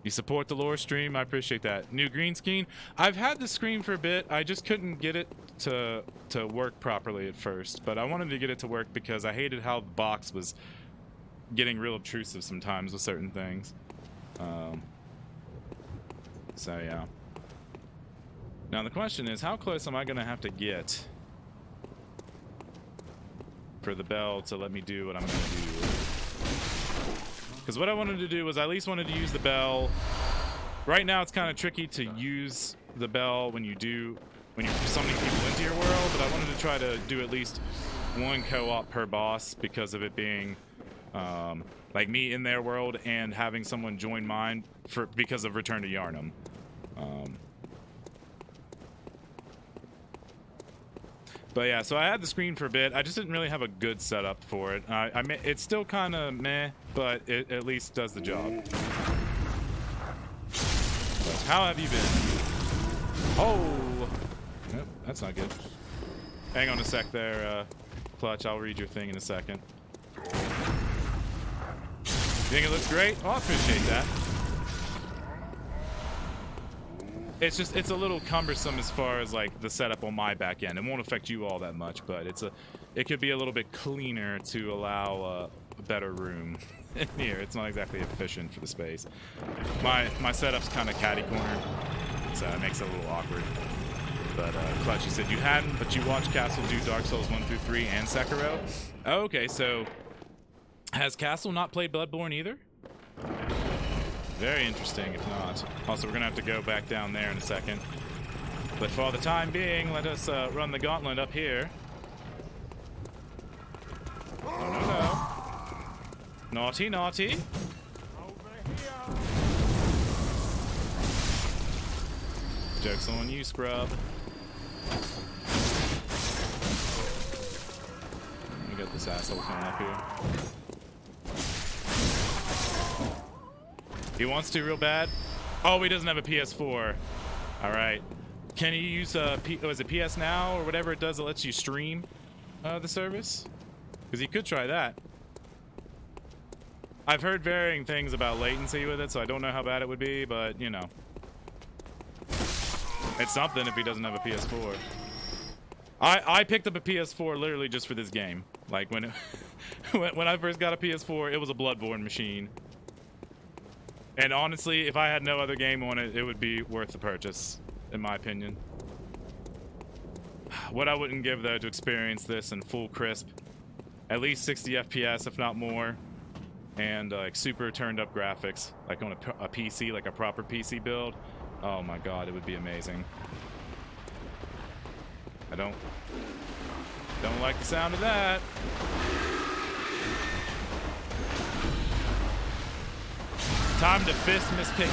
You support the lore stream, I appreciate that. New green screen. I've had the screen for a bit. I just couldn't get it to work properly at first, but I wanted to get it to work because I hated how the box was getting real obtrusive sometimes with certain things. So yeah. Now the question is, how close am I gonna have to get for the bell to let me do what I'm gonna do? Because what I wanted to do was I at least wanted to use the bell. Right now it's kind of tricky to use the bell when you're summoning people into your world, but I wanted to try to do at least one co-op per boss because of it being like me in their world and having someone join mine because of Return to Yharnam. But yeah, so I had the screen for a bit. I just didn't really have a good setup for it. I mean, it's still kind of meh, but it at least does the job. So, how have you been? Oh! Nope, that's not good. Hang on a sec there, Clutch. I'll read your thing in a second. You think it looks great? Oh, I appreciate that. It's just, it's a little cumbersome as far as like the setup on my back end. It won't affect you all that much, but it could be a little bit cleaner to allow a better room in here. It's not exactly efficient for the space. My setup's kind of catty corner, so it makes it a little awkward. But Clutch, you said you hadn't, but you watched Castle do Dark Souls 1 through 3 and Sekiro. Oh, okay, so has Castle not played Bloodborne either? Very interesting, if not. Also, we're going to have to go back down there in a second. But for the time being, let us run the gauntlet up here. Oh, no. Naughty, naughty. Joke's on you, scrub. Let me get this asshole coming up here. He wants to real bad. Oh, he doesn't have a PS4. All right. Can he use is it PS Now or whatever it does that lets you stream the service? Because he could try that. I've heard varying things about latency with it, so I don't know how bad it would be, but you know, it's something if he doesn't have a PS4. I picked up a PS4 literally just for this game. Like when when I first got a PS4, it was a Bloodborne machine. And honestly, if I had no other game on it, it would be worth the purchase. in my opinion. What I wouldn't give, though, to experience this in full crisp, at least 60 FPS, if not more, and like super turned up graphics, like on a PC, like a proper PC build. Oh my god, it would be amazing. I don't like the sound of that. Time to fist Miss Piggy.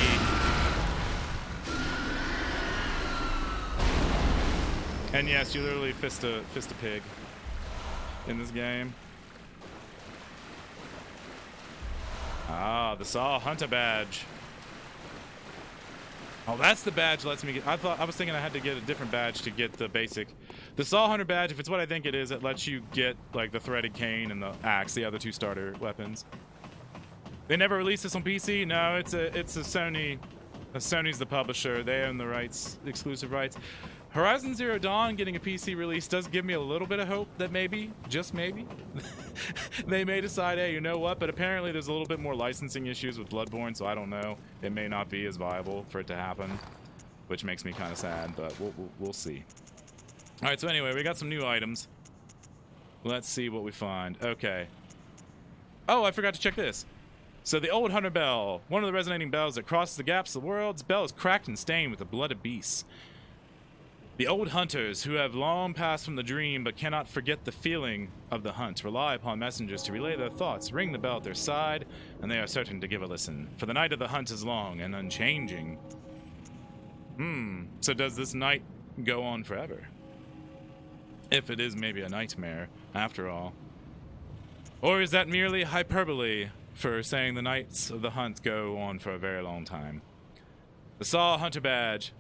And yes, you literally fist a pig in this game. Ah, the Saw Hunter badge. Oh, that's the badge lets me get. I was thinking I had to get a different badge to get the basic. The Saw Hunter badge, if it's what I think it is, it lets you get like the threaded cane and the axe, the other two starter weapons. They never released this on PC. No, it's a Sony. Sony's the publisher. They own the rights, exclusive rights. Horizon Zero Dawn getting a PC release does give me a little bit of hope that maybe, just maybe, they may decide, hey, you know what? But apparently there's a little bit more licensing issues with Bloodborne, so I don't know. It may not be as viable for it to happen, which makes me kind of sad, but we'll see. All right, so anyway, we got some new items. Let's see what we find. Okay. Oh, I forgot to check this. So the old hunter bell, one of the resonating bells that crosses the gaps of the world. This bell is cracked and stained with the blood of beasts. The old hunters, who have long passed from the dream but cannot forget the feeling of the hunt, rely upon messengers to relay their thoughts, ring the bell at their side, and they are certain to give a listen. For the night of the hunt is long and unchanging. So does this night go on forever? If it is maybe a nightmare, after all. Or is that merely hyperbole for saying the nights of the hunt go on for a very long time? The Saw Hunter badge.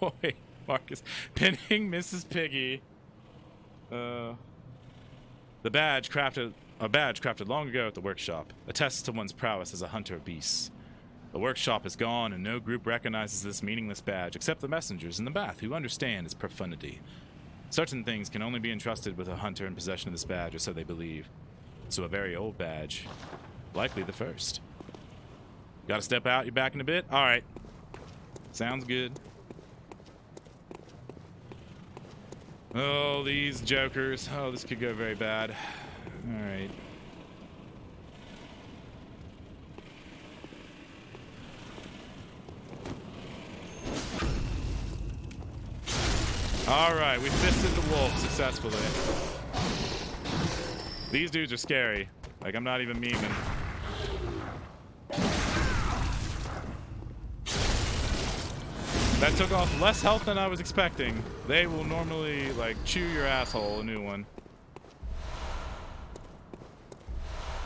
Oh, wait. Marcus pinning Mrs. Piggy. A badge crafted long ago at the workshop attests to one's prowess as a hunter of beasts. The workshop is gone, and no group recognizes this meaningless badge except the messengers in the bath, who understand its profundity. Certain things can only be entrusted with a hunter in possession of this badge, or so they believe. So a very old badge, likely the first. Got to step out. You're back in a bit. All right. Sounds good. Oh, these jokers. Oh, this could go very bad. All right. All right, we fisted the wolf successfully. These dudes are scary. Like, I'm not even memeing. That took off less health than I was expecting. They will normally, like, chew your asshole, a new one.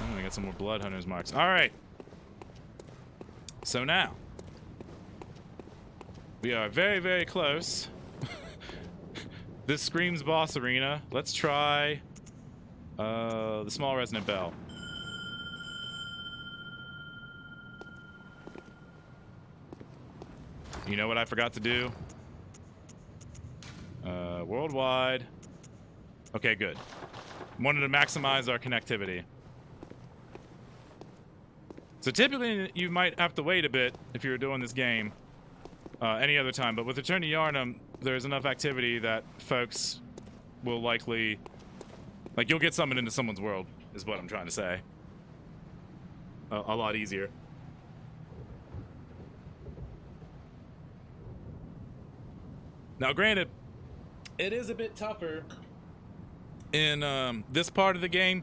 Oh, we got some more blood hunters marks. All right. So now, we are very, very close. This screams boss arena. Let's try the small resonant bell. You know what I forgot to do? Worldwide. Okay, good. Wanted to maximize our connectivity. So typically you might have to wait a bit if you were doing this game any other time, but with Return to Yharnam, there's enough activity that folks will likely, like, you'll get summoned into someone's world, is what I'm trying to say. A lot easier. Now, granted, it is a bit tougher in this part of the game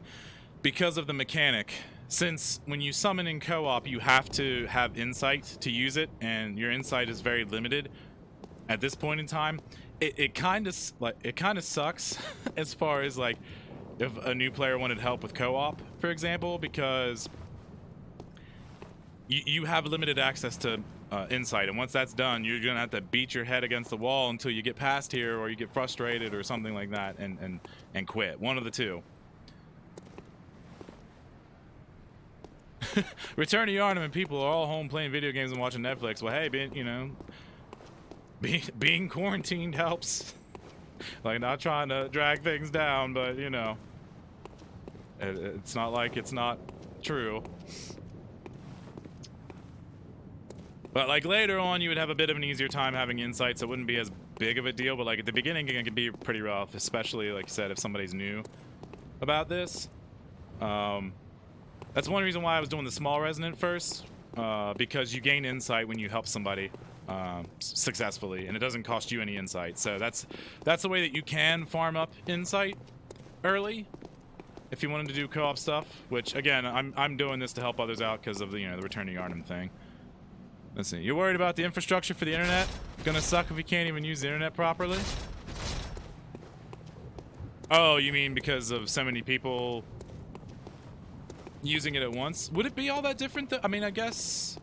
because of the mechanic. Since when you summon in co-op, you have to have insight to use it, and your insight is very limited at this point in time. It kind of sucks as far as, like, if a new player wanted help with co-op, for example, because you have limited access to insight, and once that's done, you're gonna have to beat your head against the wall until you get past here, or you get frustrated or something like that, and quit. One of the two. Return to Yharnam and people are all home playing video games and watching Netflix. Well, hey, being quarantined helps. Like, not trying to drag things down, but you know, it's not like it's not true. But like later on, you would have a bit of an easier time having insight, so it wouldn't be as big of a deal. But like at the beginning, it can be pretty rough, especially like you said, if somebody's new about this. That's one reason why I was doing the small resonant first, because you gain insight when you help somebody successfully, and it doesn't cost you any insight. So that's the way that you can farm up insight early if you wanted to do co-op stuff. Which again, I'm doing this to help others out because of the the Return to Yharnam thing. Let's see. You're worried about the infrastructure for the internet? Gonna suck if you can't even use the internet properly? Oh, you mean because of so many people using it at once? Would it be all that different though? I mean, I guess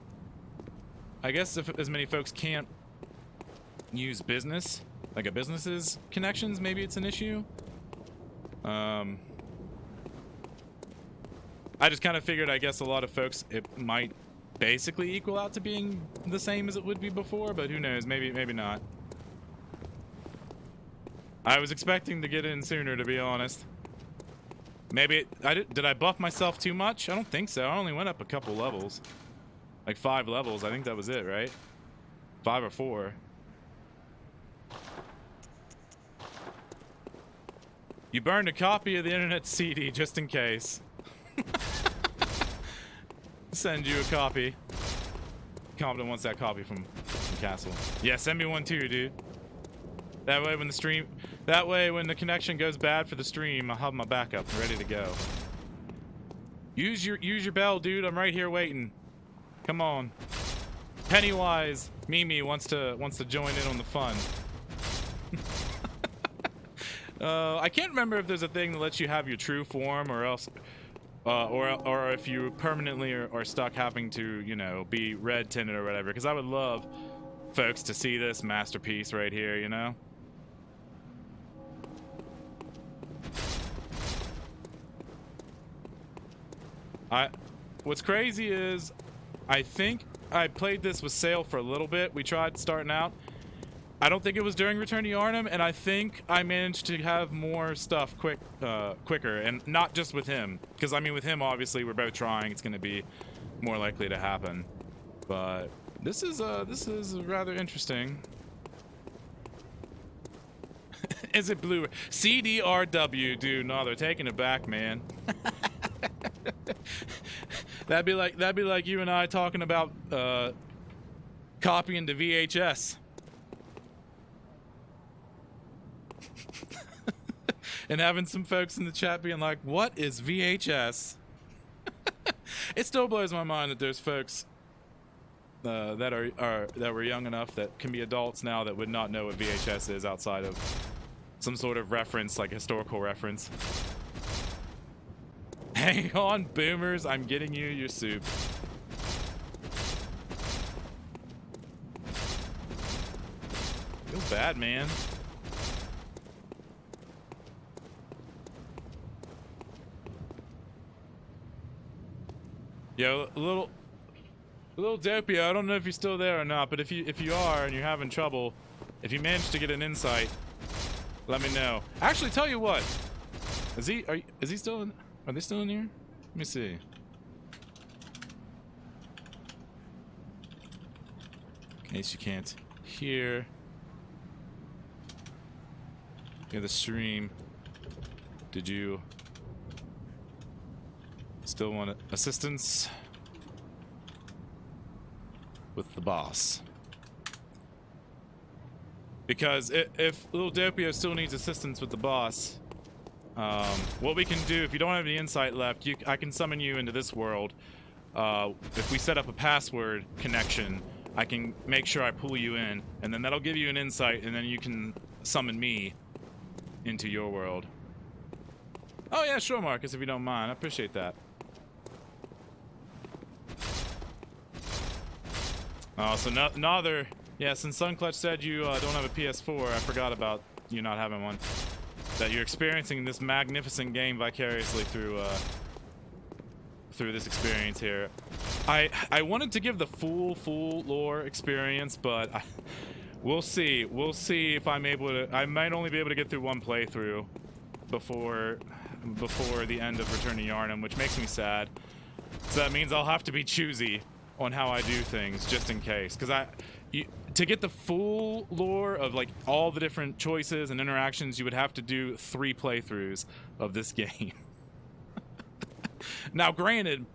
if as many folks can't use business, like a business's connections, maybe it's an issue. I just kind of figured, I guess a lot of folks, it might basically equal out to being the same as it would be before, but who knows, maybe not. I was expecting to get in sooner, to be honest. Maybe did I buff myself too much? I don't think so. I only went up a couple levels, like 5 levels. I think that was it, right? 5 or 4. You burned a copy of the internet CD just in case. Send you a copy. Competent wants that copy from Castle. Yeah, send me one too, dude. That way when the connection goes bad for the stream, I'll have my backup ready to go. Use your bell, dude. I'm right here waiting. Come on. Pennywise Mimi wants to join in on the fun. I can't remember if there's a thing that lets you have your true form, or else or if you permanently are stuck having to, be red tinted or whatever, because I would love folks to see this masterpiece right here, What's crazy is, I think I played this with Sale for a little bit. We tried starting out. I don't think it was during Return to Yharnam, and I think I managed to have more stuff quicker, and not just with him, because I mean with him obviously we're both trying. It's going to be more likely to happen, but this is rather interesting. Is it Blu-ray? CDRW, dude? No, they're taking it back, man. That'd be like you and I talking about copying to VHS. And having some folks in the chat being like, what is VHS? It still blows my mind that there's folks that were young enough that can be adults now that would not know what VHS is outside of some sort of reference, like historical reference. Hang on, boomers, I'm getting you your soup. Feels bad, man. Yo, a little Dopey, I don't know if you're still there or not, but if you are and you're having trouble, if you manage to get an insight, let me know. Actually, tell you what, is he still in? Are they still in here? Let me see. In case you can't hear the stream, did you still want assistance with the boss? Because if Little Doppio still needs assistance with the boss, what we can do, if you don't have any insight left, I can summon you into this world. If we set up a password connection, I can make sure I pull you in, and then that'll give you an insight, and then you can summon me into your world. Oh yeah, sure, Marcus, if you don't mind. I appreciate that. Oh, so Nother, yeah, since Sunclutch said you don't have a PS4, I forgot about you not having one. That you're experiencing this magnificent game vicariously through this experience here. I wanted to give the full lore experience, but we'll see. We'll see if I'm able to. I might only be able to get through one playthrough before the end of Return to Yharnam, which makes me sad. So that means I'll have to be choosy on how I do things, just in case. Because to get the full lore of like all the different choices and interactions, you would have to do 3 playthroughs of this game. Now, granted,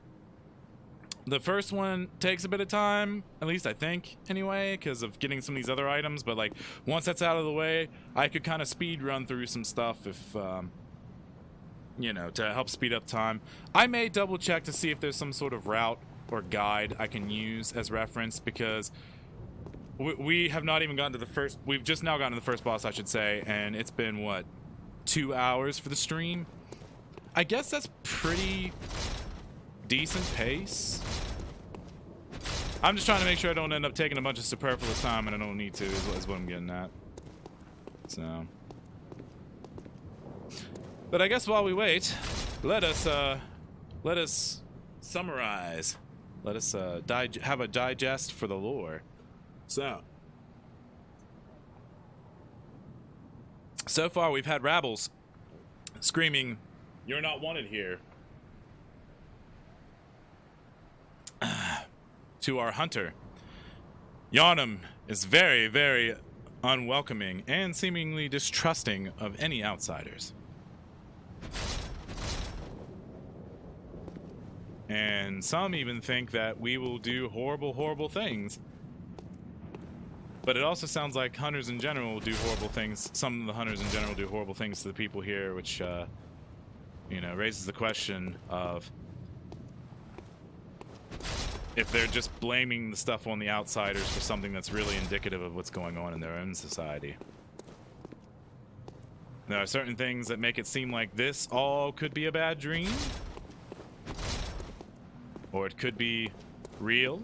the first one takes a bit of time, at least I think, anyway, because of getting some of these other items. But like, once that's out of the way, I could kind of speed run through some stuff if, you know, to help speed up time. I may double check to see if there's some sort of route or guide I can use as reference, because we have not even gotten to the first, we've just now gotten to the first boss, I should say, and it's been, what, 2 hours for the stream? I guess that's pretty decent pace. I'm just trying to make sure I don't end up taking a bunch of superfluous time and I don't need to, is what I'm getting at. So. But I guess while we wait, let us summarize. Let us have a digest for the lore. So far we've had rabbles screaming, "You're not wanted here," to our hunter. Yharnam is very, very unwelcoming and seemingly distrusting of any outsiders. And some even think that we will do horrible, horrible things. But it also sounds like hunters in general do horrible things. Some of the hunters in general do horrible things to the people here, which, you know, raises the question of if they're just blaming the stuff on the outsiders for something that's really indicative of what's going on in their own society. There are certain things that make it seem like this all could be a bad dream. Or it could be real.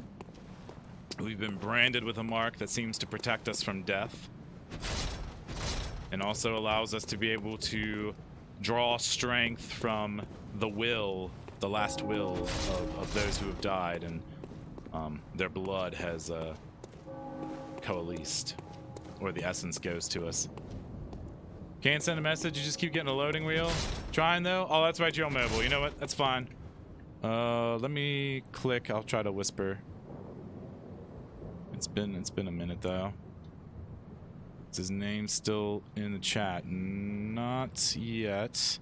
We've been branded with a mark that seems to protect us from death. And also allows us to be able to draw strength from the will, the last will of those who have died, and their blood has coalesced, or the essence goes to us. Can't send a message, you just keep getting a loading wheel. Trying though? Oh, that's right, you're on mobile. You know what? That's fine. Let me click. I'll try to whisper. It's been a minute though. Is his name still in the chat? Not yet.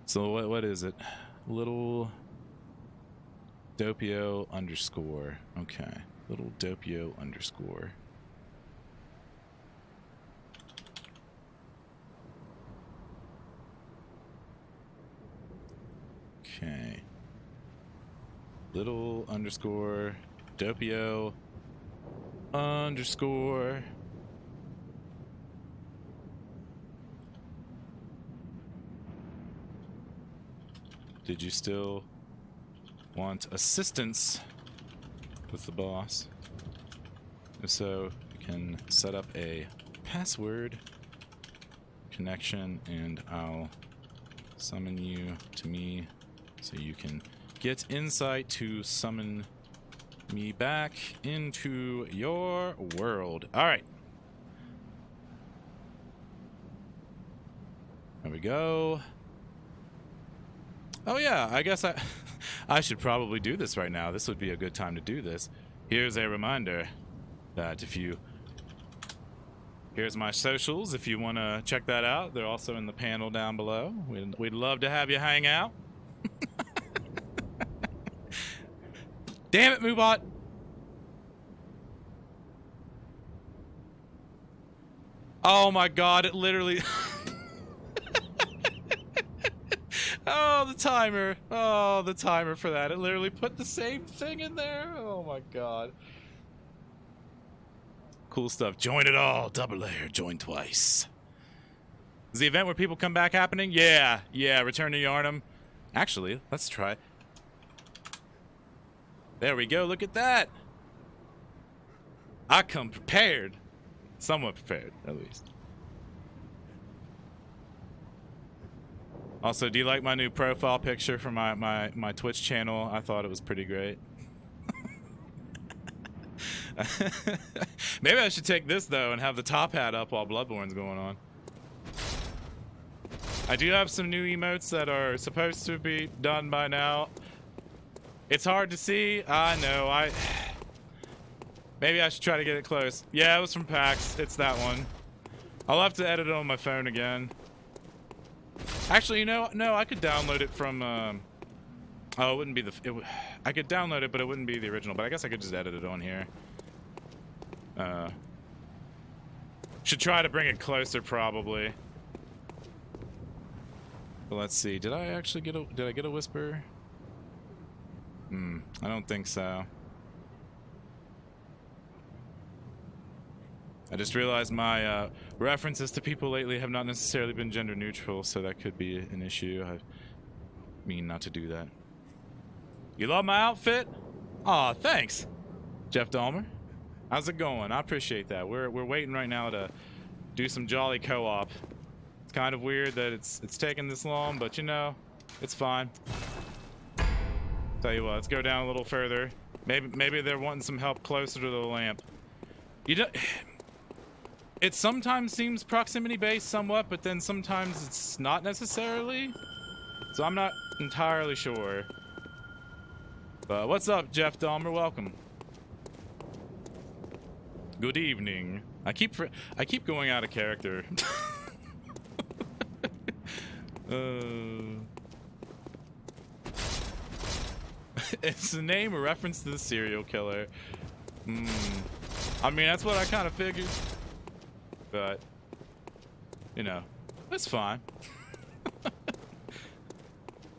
So what is it? Little Doppio underscore. Okay. Little Doppio underscore. Okay. Little underscore Doppio underscore. Did you still want assistance with the boss? If so, you can set up a password connection and I'll summon you to me so you can get insight to summon me back into your world. All right. There we go. Oh yeah, I guess I should probably do this right now. This would be a good time to do this. Here's a reminder that here's my socials if you want to check that out. They're also in the panel down below. We'd love to have you hang out. Damn it, Moobot! Oh my god, it literally... Oh, the timer. Oh, the timer for that. It literally put the same thing in there. Oh my god. Cool stuff. Join it all. Double layer. Join twice. Is the event where people come back happening? Yeah. Yeah. Return to Yharnam. Actually, let's try. There we go. Look at that. I come prepared. Somewhat prepared, at least. Also, do you like my new profile picture for my Twitch channel? I thought it was pretty great. Maybe I should take this, though, and have the top hat up while Bloodborne's going on. I do have some new emotes that are supposed to be done by now. It's hard to see. I know. Maybe I should try to get it close. Yeah, it was from PAX. It's that one. I'll have to edit it on my phone again. Actually, you know, no, I could download it from. Oh, it wouldn't be the. I could download it, but it wouldn't be the original. But I guess I could just edit it on here. Should try to bring it closer, probably. But let's see. Did I actually get a? Did I get a whisper? I don't think so. I just realized my references to people lately have not necessarily been gender neutral, so that could be an issue. I mean not to do that. You love my outfit? Aw, thanks, Jeff Dahmer. How's it going? I appreciate that. We're waiting right now to do some jolly co-op. It's kind of weird that it's taking this long, but you know, it's fine. Tell you what, let's go down a little further. Maybe they're wanting some help closer to the lamp. You don't. It sometimes seems proximity based somewhat, but then sometimes it's not necessarily. So I'm not entirely sure. But what's up, Jeff Dahmer? Welcome. Good evening. I keep going out of character. Is the name a reference to the serial killer? I mean, that's what I kind of figured. But, you know, that's fine.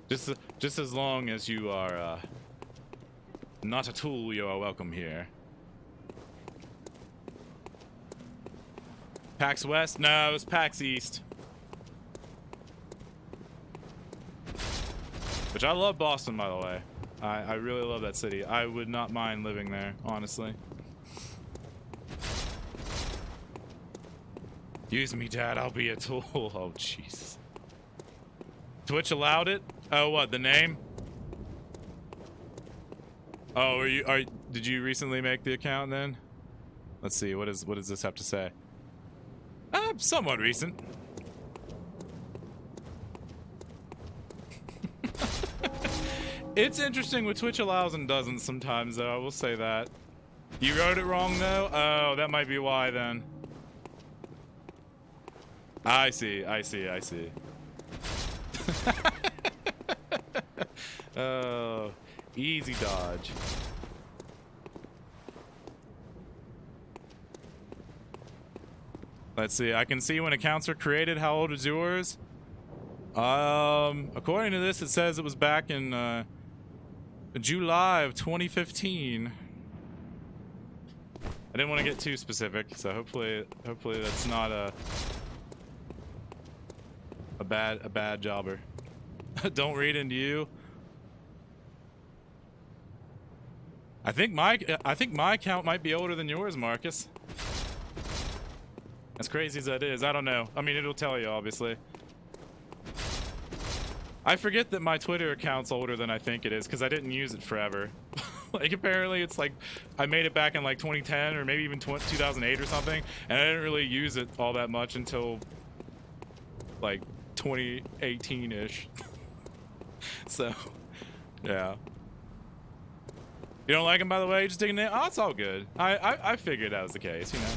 just as long as you are not a tool, you are welcome here. PAX West? No, it was PAX East. Which I love Boston, by the way. I really love that city. I would not mind living there, honestly. Use me, Dad. I'll be a tool. Oh, jeez. Twitch allowed it? Oh, what? The name? Oh, did you recently make the account then? Let's see. What does this have to say? Somewhat recent. It's interesting what Twitch allows and doesn't sometimes, though. I will say that. You wrote it wrong, though? Oh, that might be why, then. I see. Oh, easy dodge. Let's see. I can see when accounts were created. How old was yours? According to this, it says it was back in July of 2015. I didn't want to get too specific, so hopefully that's not a bad jobber. Don't read into you. I think my account might be older than yours, Marcus. As crazy as that is, I don't know. I mean, it'll tell you, obviously. I forget that my Twitter account's older than I think it is, because I didn't use it forever. Like, apparently it's like, I made it back in like 2010, or maybe even 2008 or something, and I didn't really use it all that much until like 2018-ish. So, yeah. You don't like him, by the way? Just digging it? Oh, it's all good. I figured that was the case, you know.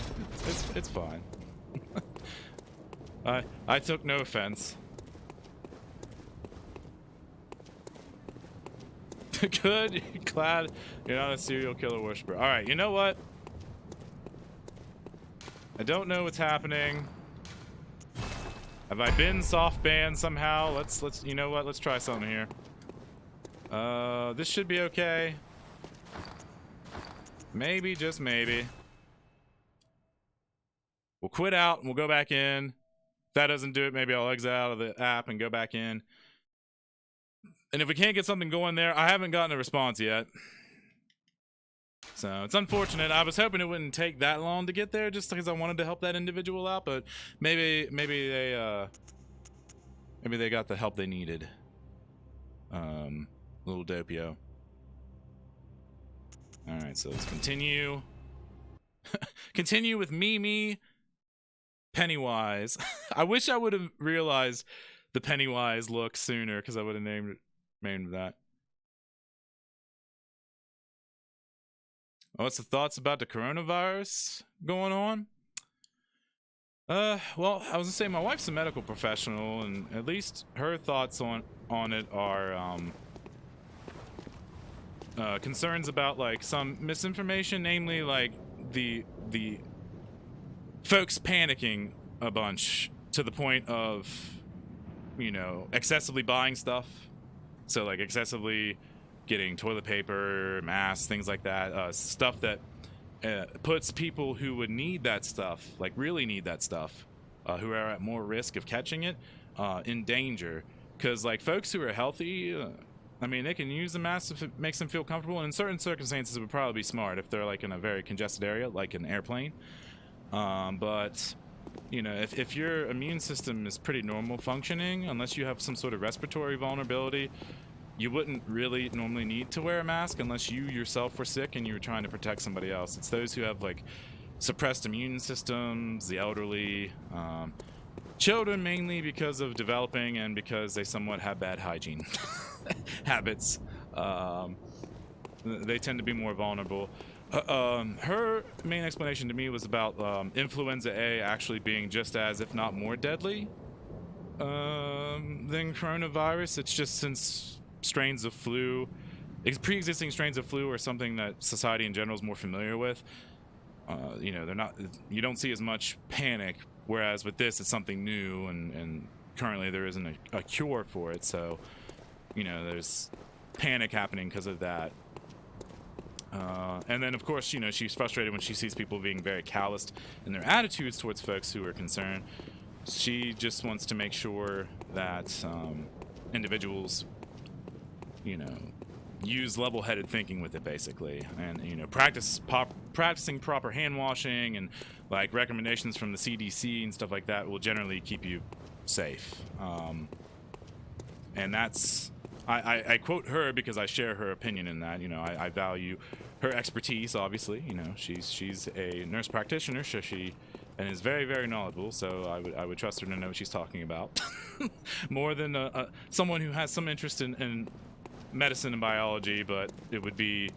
It's fine. I took no offense. Good. Glad you're not a serial killer worshiper. All right. You know what? I don't know what's happening. Have I been soft banned somehow? Let's. You know what? Let's try something here. This should be okay. Maybe, just maybe. We'll quit out and we'll go back in. If that doesn't do it, maybe I'll exit out of the app and go back in. And if we can't get something going there, I haven't gotten a response yet. So it's unfortunate. I was hoping it wouldn't take that long to get there, just because I wanted to help that individual out. But maybe they got the help they needed. Little dopio. All right, so let's continue. Continue with Mimi Pennywise. I wish I would have realized the Pennywise look sooner, because I would have named that. What's the thoughts about the coronavirus going on? Well, I was gonna say my wife's a medical professional, and at least her thoughts on it are concerns about like some misinformation, namely like the folks panicking a bunch to the point of, you know, excessively buying stuff. So like excessively getting toilet paper, masks, things like that, stuff that puts people who would need that stuff, like really need that stuff, who are at more risk of catching it, in danger. Because like folks who are healthy, I mean, they can use the mask if it makes them feel comfortable, and in certain circumstances it would probably be smart if they're like in a very congested area, like an airplane. But you know, if your immune system is pretty normal functioning, unless you have some sort of respiratory vulnerability, you wouldn't really normally need to wear a mask unless you yourself were sick and you were trying to protect somebody else. It's those who have like suppressed immune systems, the elderly, children mainly because of developing and because they somewhat have bad hygiene habits. They tend to be more vulnerable. Her main explanation to me was about influenza A actually being just as, if not more deadly than coronavirus. It's just since strains of flu, pre-existing strains of flu are something that society in general is more familiar with. You know, you don't see as much panic, whereas with this, it's something new, and currently there isn't a cure for it. So, you know, there's panic happening because of that. And then, of course, you know, she's frustrated when she sees people being very calloused in their attitudes towards folks who are concerned. She just wants to make sure that individuals, you know, use level-headed thinking with it, basically, and, you know, practicing proper hand washing and like recommendations from the CDC and stuff like that will generally keep you safe. And that's, I quote her because I share her opinion in that. You know, I value her expertise. Obviously, you know, she's a nurse practitioner, so and is very, very knowledgeable. So I would trust her to know what she's talking about more than someone who has some interest in medicine and biology, but it would be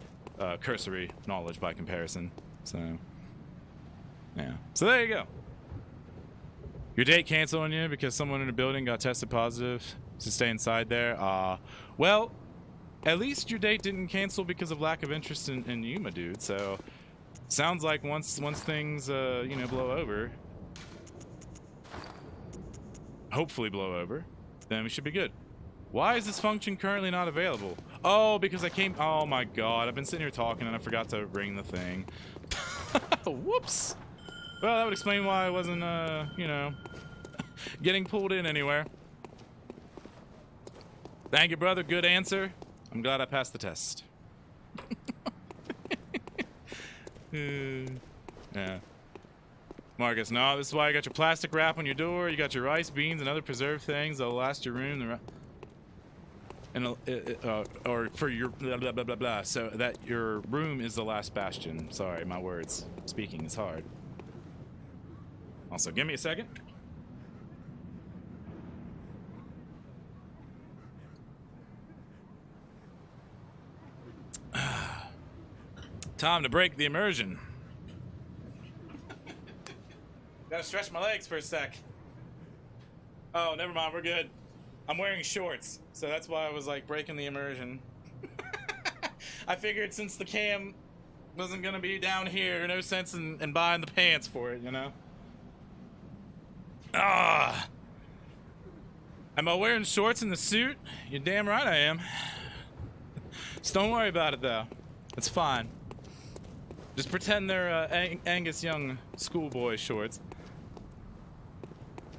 cursory knowledge by comparison. So yeah. So there you go. Your date canceled on you because someone in the building got tested positive to stay inside there. Well, at least your date didn't cancel because of lack of interest in you, my dude. So sounds like once things you know, blow over, hopefully blow over, then we should be good. Why is this function currently not available? Oh, because oh my god, I've been sitting here talking and I forgot to ring the thing. Whoops. Well, that would explain why I wasn't, you know, getting pulled in anywhere. Thank you, brother. Good answer. I'm glad I passed the test. Yeah. Marcus, no, this is why you got your plastic wrap on your door. You got your rice, beans, and other preserved things that'll last your room. And or for your blah blah blah blah blah, so that your room is the last bastion. Sorry, my words. Speaking is hard. Also, give me a second. Time to break the immersion. Gotta stretch my legs for a sec. Oh, never mind, we're good. I'm wearing shorts, so that's why I was like breaking the immersion. I figured since the cam wasn't gonna be down here, no sense in buying the pants for it, you know? Ah! Am I wearing shorts in the suit? You're damn right I am. Just don't worry about it though. It's fine. Just pretend they're Angus Young schoolboy shorts.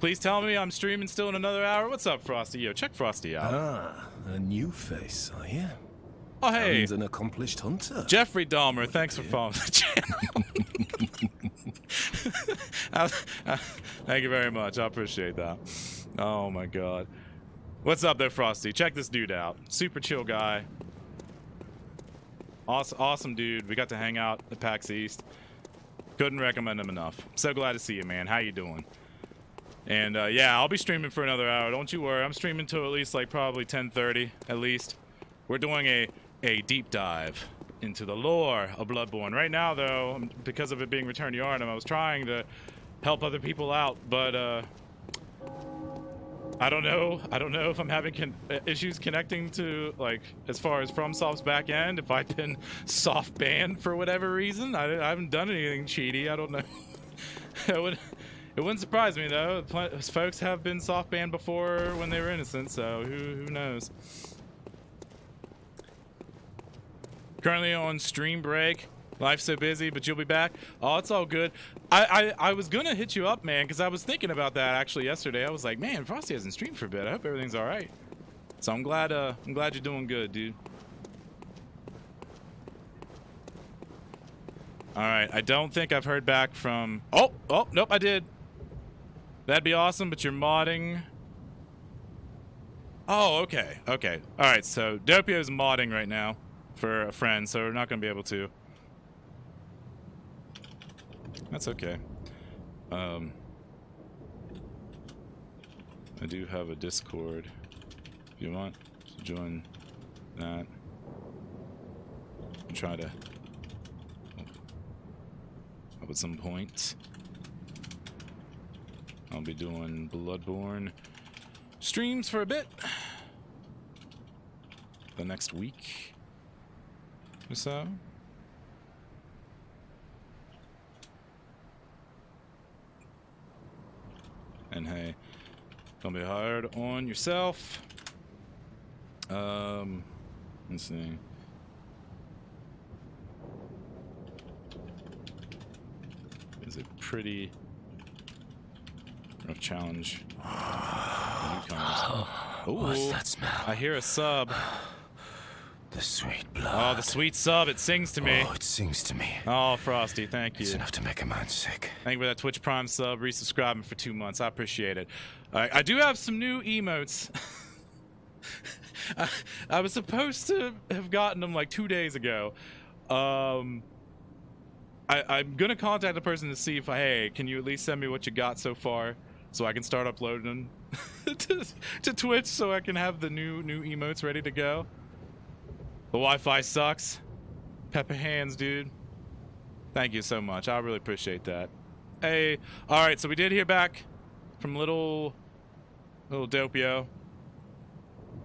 Please tell me I'm streaming still in another hour. What's up, Frosty? Yo, check Frosty out. Ah, a new face, are you? Oh, hey. And an accomplished hunter. Jeffrey Dahmer, thanks for following the channel. Thank you very much. I appreciate that. Oh, my God. What's up there, Frosty? Check this dude out. Super chill guy. Awesome dude. We got to hang out at PAX East. Couldn't recommend him enough. So glad to see you, man. How you doing? And yeah, I'll be streaming for another hour. Don't you worry. I'm streaming till at least like probably 10:30 at least. We're doing a deep dive into the lore of Bloodborne. Right now, though, because of it being returned to Yharnam, I was trying to help other people out, but I don't know if I'm having issues connecting to, like, as far as FromSoft's back end, if I've been soft banned for whatever reason. I haven't done anything cheaty. I don't know. It wouldn't surprise me, though. Folks have been soft banned before when they were innocent, so who knows. Currently on stream break. Life's so busy, but you'll be back. Oh, it's all good. I was gonna hit you up, man, because I was thinking about that actually yesterday. I was like, man, Frosty hasn't streamed for a bit. I hope everything's all right. So I'm glad you're doing good, dude. All right, I don't think I've heard back from. Oh, nope, I did. That'd be awesome, but you're modding. Oh, okay. All right, so Doppio's modding right now for a friend, so we're not gonna be able to. That's okay. I do have a Discord. If you want to join that, and try to up at some point. I'll be doing Bloodborne streams for a bit. The next week or so. And hey, don't be hard on yourself. Let's see. It's a pretty rough challenge. What's that smell? I hear a sub. The sweet blood. Oh, the sweet sub. It sings to me. Oh, it sings to me. Oh, Frosty, thank you. It's enough to make a man sick. Thank you for that Twitch Prime sub, resubscribing for 2 months. I appreciate it. I do have some new emotes. I was supposed to have gotten them like 2 days ago. I'm gonna contact the person to see if hey, can you at least send me what you got so far, so I can start uploading them to Twitch, so I can have the new emotes ready to go. The Wi-Fi sucks. Pepper hands, dude. Thank you so much. I really appreciate that. Hey, all right. So we did hear back from little Doppio,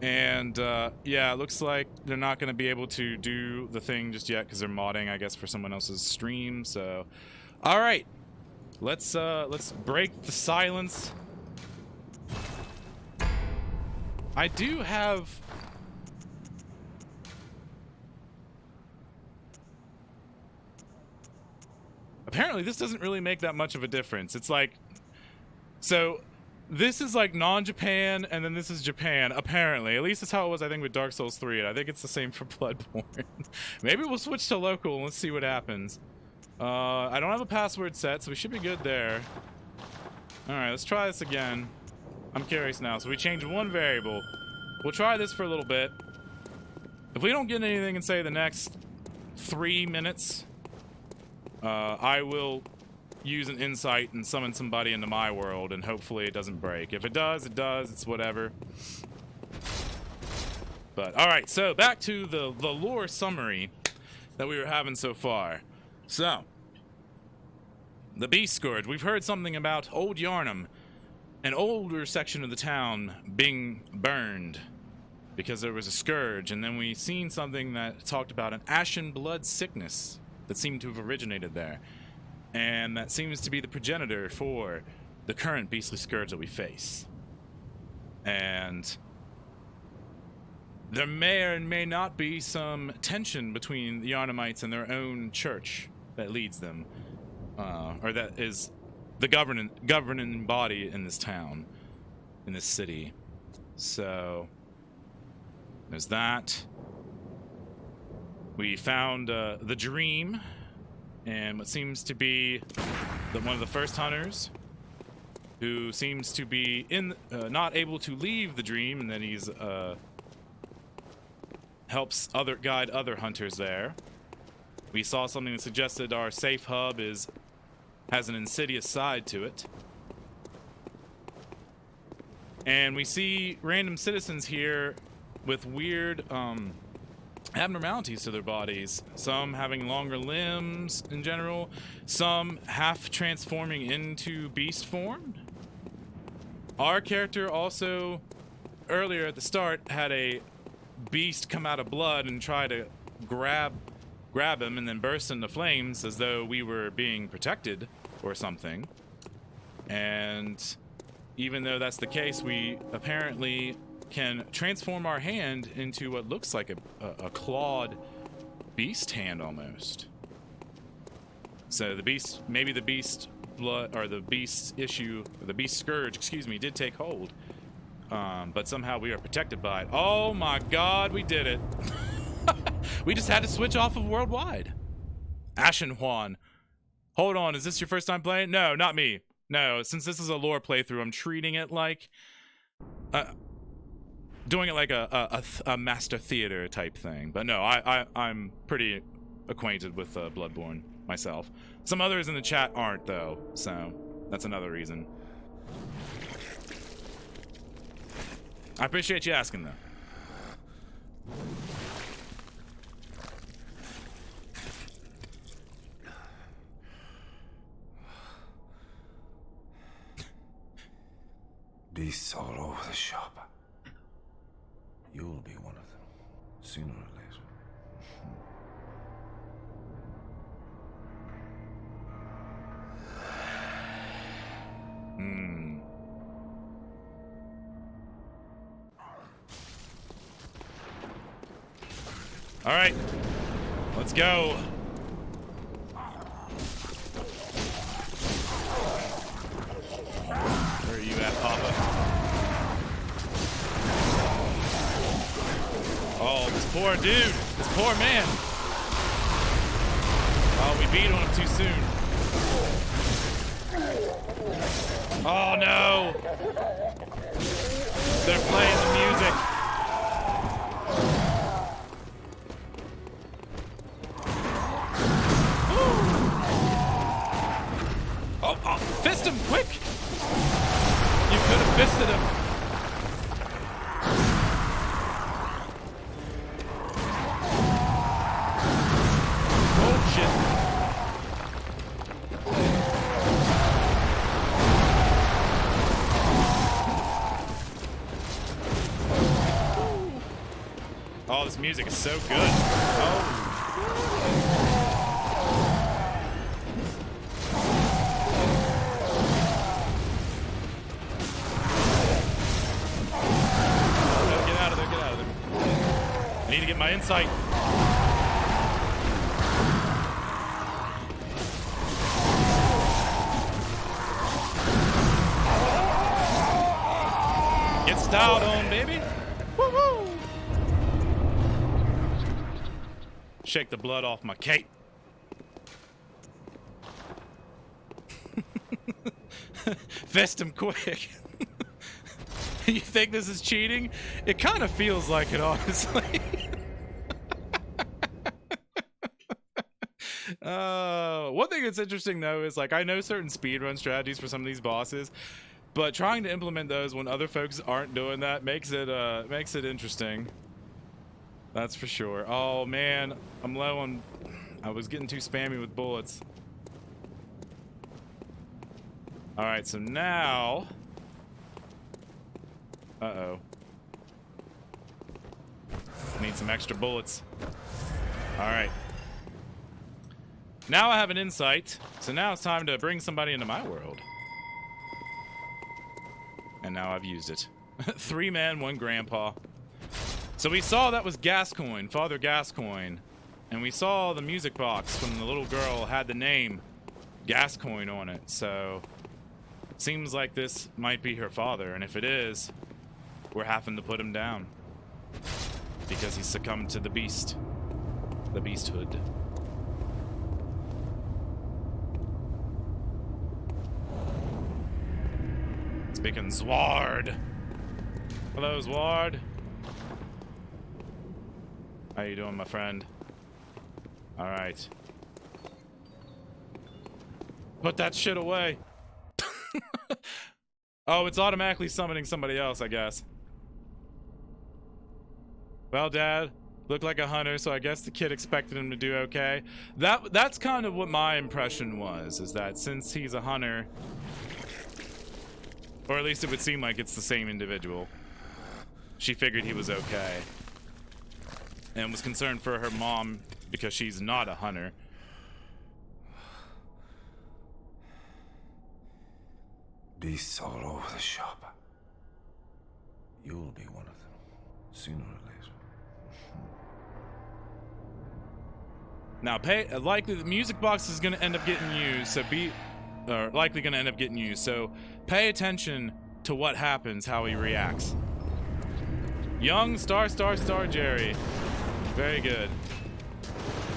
and yeah, it looks like they're not going to be able to do the thing just yet because they're modding, I guess, for someone else's stream. So, all right, let's break the silence. I do have. Apparently, this doesn't really make that much of a difference. It's like, so this is like non-Japan, and then this is Japan, apparently. At least that's how it was, I think, with Dark Souls 3, and I think it's the same for Bloodborne. Maybe we'll switch to local, and let's see what happens. I don't have a password set, so we should be good there. Alright, let's try this again. I'm curious now. So we changed one variable. We'll try this for a little bit. If we don't get anything in, say, the next 3 minutes... I will use an insight and summon somebody into my world, and hopefully it doesn't break. If it does, it does. It's whatever. But, alright, so back to the lore summary that we were having so far. So, the Beast Scourge. We've heard something about Old Yharnam, an older section of the town being burned because there was a scourge, and then we seen something that talked about an ashen blood sickness that seemed to have originated there, and that seems to be the progenitor for the current beastly scourge that we face. And there may or may not be some tension between the Yharnamites and their own church that leads them, or that is the governing body in this town, in this city. So there's that. We found the dream, and what seems to be one of the first hunters, who seems to be not able to leave the dream, and then he's helps guide other hunters there. We saw something that suggested our safe hub has an insidious side to it, and we see random citizens here with weird abnormalities to their bodies. Some having longer limbs in general, some half transforming into beast form. Our character also, earlier at the start, had a beast come out of blood and try to grab him and then burst into flames as though we were being protected or something. And even though that's the case, we apparently can transform our hand into what looks like a clawed beast hand almost. So the beast, maybe the beast blood, or the beast issue, or the beast scourge, excuse me, did take hold. But somehow we are protected by it. Oh my god, we did it. We just had to switch off of worldwide. Ashen Juan. Hold on, is this your first time playing? No, not me. No, since this is a lore playthrough, I'm treating it like... doing it like a master theater type thing. But no, I'm pretty acquainted with Bloodborne myself. Some others in the chat aren't, though, so that's another reason. I appreciate you asking, though. Beasts all over the shop. You'll be one of them, sooner or later. All right, let's go. Where are you at, Papa? Oh, this poor dude, this poor man. Oh, we beat on him too soon. Oh no! They're playing the music. Oh, fist him, quick! You could have fisted him. Oh, shit. Oh, this music is so good. Oh. I need to get my insight. Get styled on, baby. Woo-hoo. Shake the blood off my cape. Fist him quick. You think this is cheating? It kind of feels like it, honestly. One thing that's interesting, though, is like I know certain speedrun strategies for some of these bosses, but trying to implement those when other folks aren't doing that makes it interesting. That's for sure. Oh man, I'm low on. I was getting too spammy with bullets. All right, so now. Uh-oh. Need some extra bullets. Alright. Now I have an insight, so now it's time to bring somebody into my world. And now I've used it. 3 men, 1 grandpa. So we saw that was Gascoigne, Father Gascoigne. And we saw the music box from the little girl had the name Gascoigne on it. So it seems like this might be her father, and if it is, we're having to put him down because he succumbed to the beast, the beasthood. Speaking Zward. Hello, Zward. How you doing, my friend? All right. Put that shit away. Oh, it's automatically summoning somebody else, I guess. Well, Dad, Looked like a hunter, so I guess the kid expected him to do okay. That's kind of what my impression was, is that since he's a hunter, or at least it would seem like it's the same individual, she figured he was okay. And was concerned for her mom because she's not a hunter. Beasts all over the shop. You'll be one of them, sooner or later. Now, likely the music box is going to end up getting used, so likely going to end up getting used. So pay attention to what happens, how he reacts. Young star Jerry. Very good.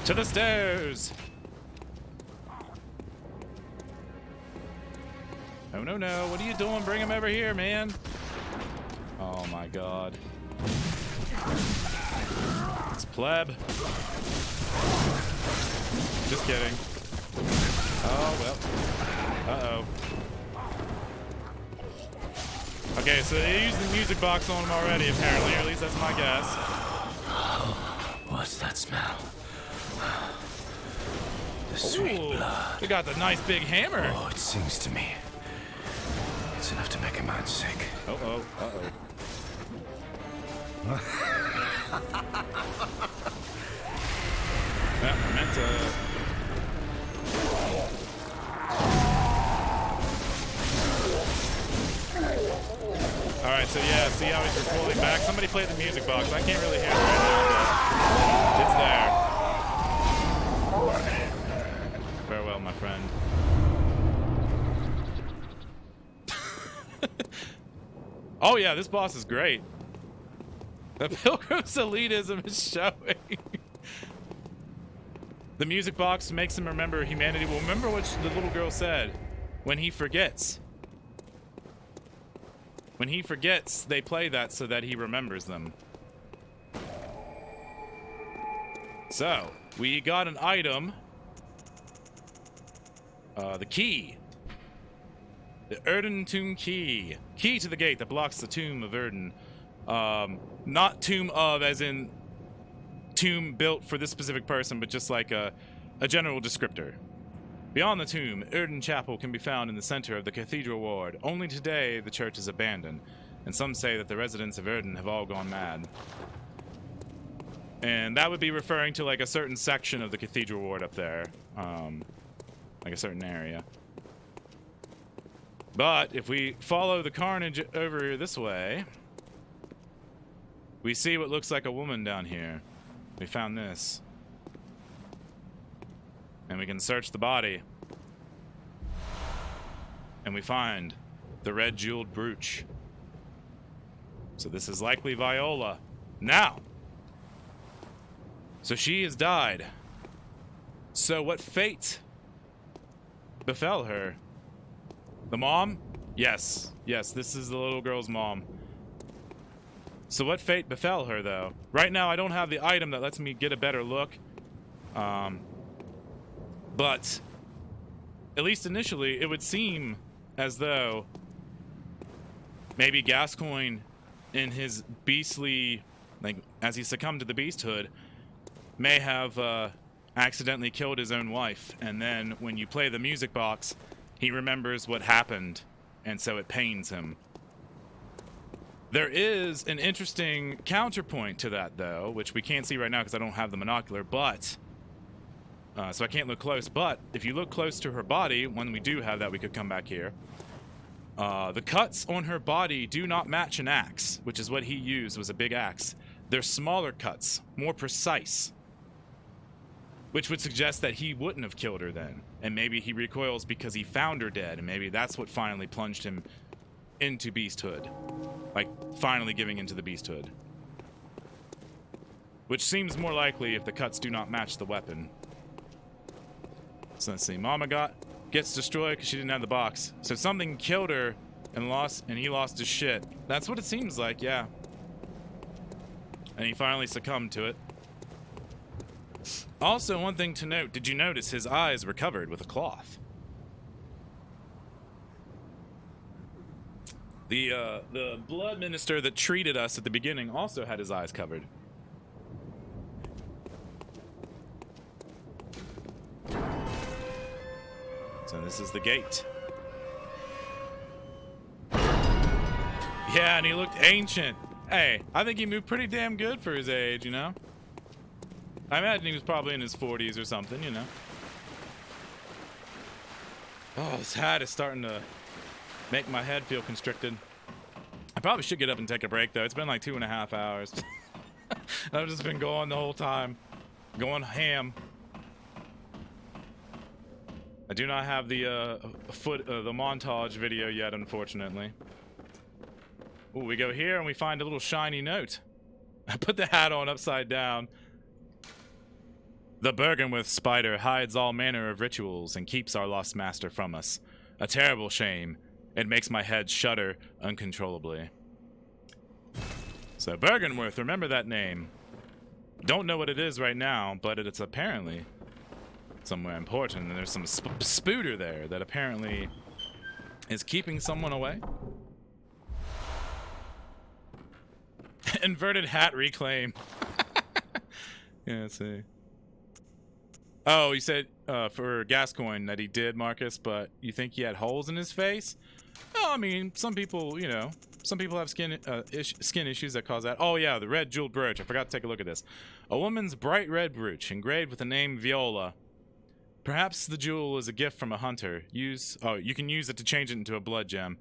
To the stairs. No, no, no. What are you doing? Bring him over here, man. Oh my god. It's pleb. Just kidding. Oh, well. Uh-oh. Okay, so they used the music box on him already, apparently, or at least that's my guess. What's that smell? The sweet blood. They got the nice big hammer. Oh, it sings to me. It's enough to make a man sick. Uh-oh, uh-oh. Yeah, I meant to... Alright, so yeah, see how he's recoiling back? Somebody play the music box. I can't really hear it right now, but it's there. Farewell, my friend. Oh yeah, this boss is great. The Pilgrim's elitism is showing. The music box makes him remember humanity. Well, remember what the little girl said. When he forgets. When he forgets, they play that so that he remembers them. So, we got an item. The key. The Erden Tomb Key. Key to the gate that blocks the Tomb of Erden. Not Tomb of as in tomb built for this specific person, but just like a general descriptor. Beyond the tomb, Erden Chapel can be found in the center of the Cathedral Ward. Only today, the church is abandoned, and some say that the residents of Erden have all gone mad. And that would be referring to like a certain section of the Cathedral Ward up there. Like a certain area. But if we follow the carnage over this way, we see what looks like a woman down here. We found this. And we can search the body. And we find the red jeweled brooch. So this is likely Viola. Now! So she has died. So what fate befell her? The mom? Yes. Yes, this is the little girl's mom. So what fate befell her, though? Right now, I don't have the item that lets me get a better look. But at least initially, it would seem as though maybe Gascoigne, in his beastly, like, as he succumbed to the beasthood, may have accidentally killed his own wife. And then when you play the music box, he remembers what happened, and so it pains him. There is an interesting counterpoint to that, though, which we can't see right now because I don't have the monocular, but... so I can't look close, but if you look close to her body, when we do have that, we could come back here. The cuts on her body do not match an axe, which is what he used, was a big axe. They're smaller cuts, more precise. Which would suggest that he wouldn't have killed her then. And maybe he recoils because he found her dead, and maybe that's what finally plunged him into beasthood. Like, finally giving into the beasthood. Which seems more likely if the cuts do not match the weapon. So let's see. Mama gets destroyed because she didn't have the box. So something killed her and he lost his shit. That's what it seems like, yeah. And he finally succumbed to it. Also, one thing to note, did you notice his eyes were covered with a cloth? The blood minister that treated us at the beginning also had his eyes covered. So this is the gate. Yeah, and he looked ancient. Hey, I think he moved pretty damn good for his age, you know? I imagine he was probably in his 40s or something, you know? Oh, this hat is starting to make my head feel constricted. I probably should get up and take a break, though. It's been like 2.5 hours. I've just been going the whole time. Going ham. I do not have the the montage video yet, unfortunately. Ooh, we go here and we find a little shiny note. I put the hat on upside down. The Bergenworth spider hides all manner of rituals and keeps our lost master from us. A terrible shame. It makes my head shudder uncontrollably. So Bergenworth, remember that name. Don't know what it is right now, but it's apparently somewhere important. And there's some spooter there that apparently is keeping someone away. Inverted hat reclaim. Yeah, let's see. Oh, you said for Gascoigne that he did, Marcus, but you think he had holes in his face? Oh, I mean, some people, you know, some people have skin issues that cause that. Oh, yeah, the red jeweled brooch. I forgot to take a look at this. A woman's bright red brooch engraved with the name Viola. Perhaps the jewel is a gift from a hunter. You can use it to change it into a blood gem.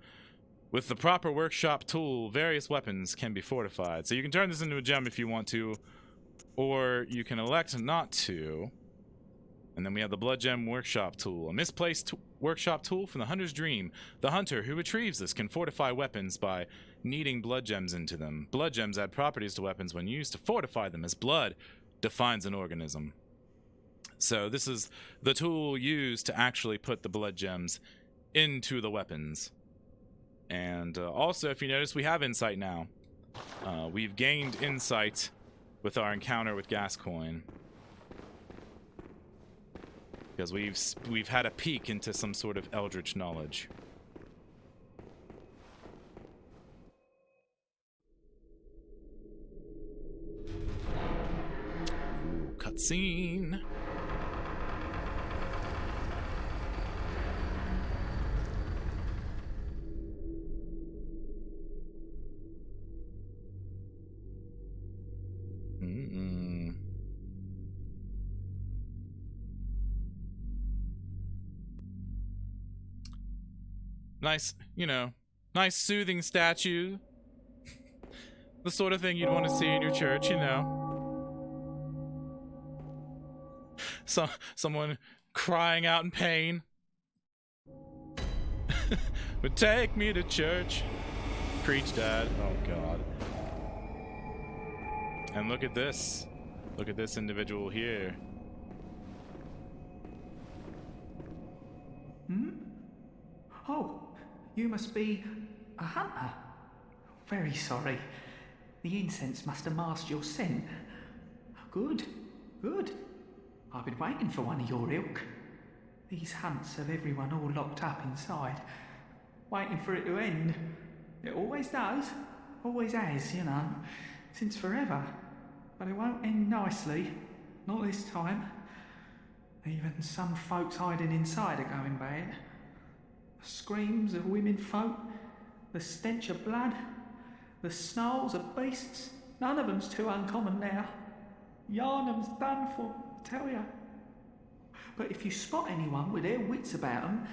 With the proper workshop tool, various weapons can be fortified. So you can turn this into a gem if you want to, or you can elect not to. And then we have the Blood Gem Workshop Tool, a misplaced workshop tool from the Hunter's Dream. The hunter who retrieves this can fortify weapons by kneading blood gems into them. Blood gems add properties to weapons when used to fortify them, as blood defines an organism. So this is the tool used to actually put the blood gems into the weapons. And also, if you notice, we have insight now. We've gained insight with our encounter with Gascoigne. Because we've had a peek into some sort of eldritch knowledge. Ooh, cutscene. Nice, you know, nice soothing statue. The sort of thing you'd want to see in your church, you know. Someone crying out in pain. But take me to church. Preach, Dad. Oh, God. And look at this. Look at this individual here. Hmm? Oh, you must be a hunter. Very sorry. The incense must have masked your scent. Good, good. I've been waiting for one of your ilk. These hunts have everyone all locked up inside, waiting for it to end. It always does, always has, you know, since forever. But it won't end nicely, not this time. Even some folks hiding inside are going bad. The screams of women folk, the stench of blood, the snarls of beasts, none of them's too uncommon now. Yharnam's done for, I tell ya. But if you spot anyone with their wits about 'em,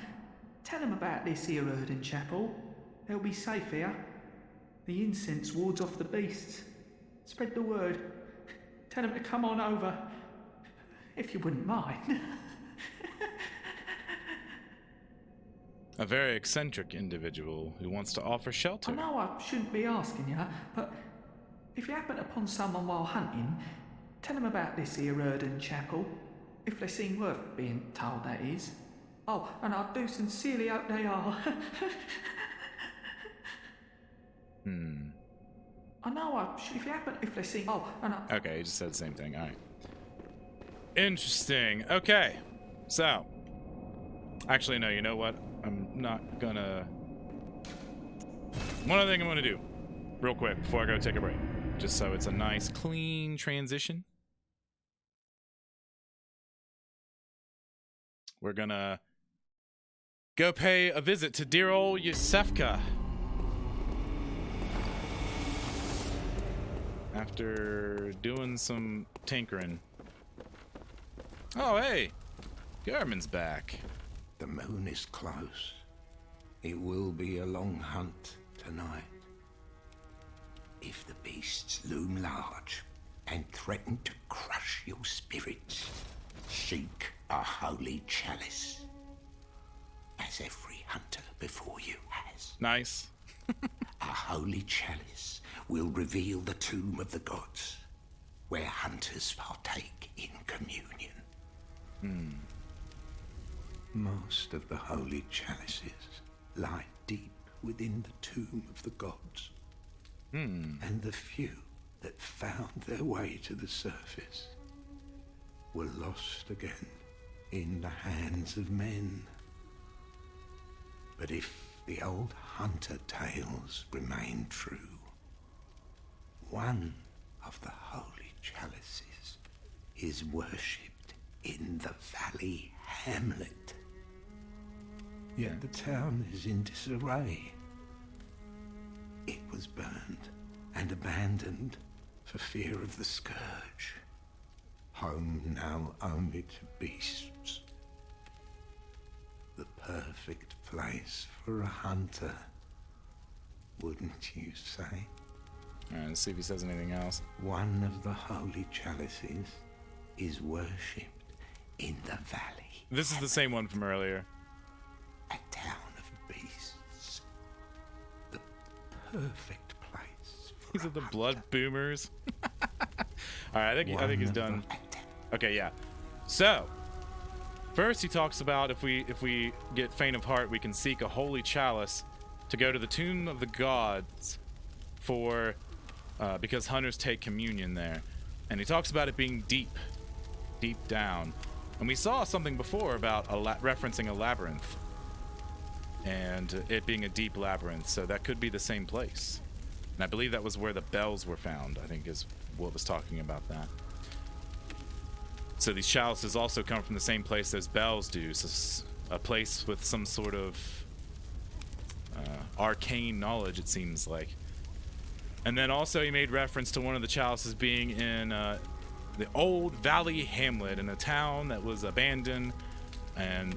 tell 'em about this here Erden chapel. They'll be safe here. The incense wards off the beasts. Spread the word. Tell 'em to come on over, if you wouldn't mind. A very eccentric individual who wants to offer shelter. I know I shouldn't be asking you, but if you happen upon someone while hunting, tell them about this here Erden chapel, if they seem worth being told, that is. Oh, and I do sincerely hope they are. I know if they seem... Oh, and I... Okay, he just said the same thing. All right. Interesting. Okay. So. Actually, no, you know what? I'm not gonna... One other thing I'm gonna do, real quick, before I go take a break. Just so it's a nice, clean transition. We're gonna go pay a visit to dear old Yusefka. After doing some tinkering. Oh, hey! Garmin's back. The moon is close. It will be a long hunt tonight. If the beasts loom large and threaten to crush your spirits, seek a holy chalice, as every hunter before you has. Nice. A holy chalice will reveal the tomb of the gods, where hunters partake in communion. Most of the holy chalices lie deep within the tomb of the gods. And the few that found their way to the surface were lost again in the hands of men. But if the old hunter tales remain true, one of the holy chalices is worshipped in the valley hamlet. Yet the town is in disarray. It was burned and abandoned for fear of the scourge. Home now only to beasts. The perfect place for a hunter, wouldn't you say? Alright, let's see if he says anything else. One of the holy chalices is worshipped in the valley. This is the same one from earlier. A town of beasts. The perfect place. These are the blood boomers. Alright, I think he's done. Okay, yeah. So, first he talks about if we get faint of heart, we can seek a holy chalice to go to the tomb of the gods for because hunters take communion there. And he talks about it being deep down. And we saw something before about referencing a labyrinth. And it being a deep labyrinth, so that could be the same place. And I believe that was where the bells were found, I think is what was talking about that. So these chalices also come from the same place those bells do, so a place with some sort of arcane knowledge, it seems like. And then also he made reference to one of the chalices being in the old valley hamlet in a town that was abandoned and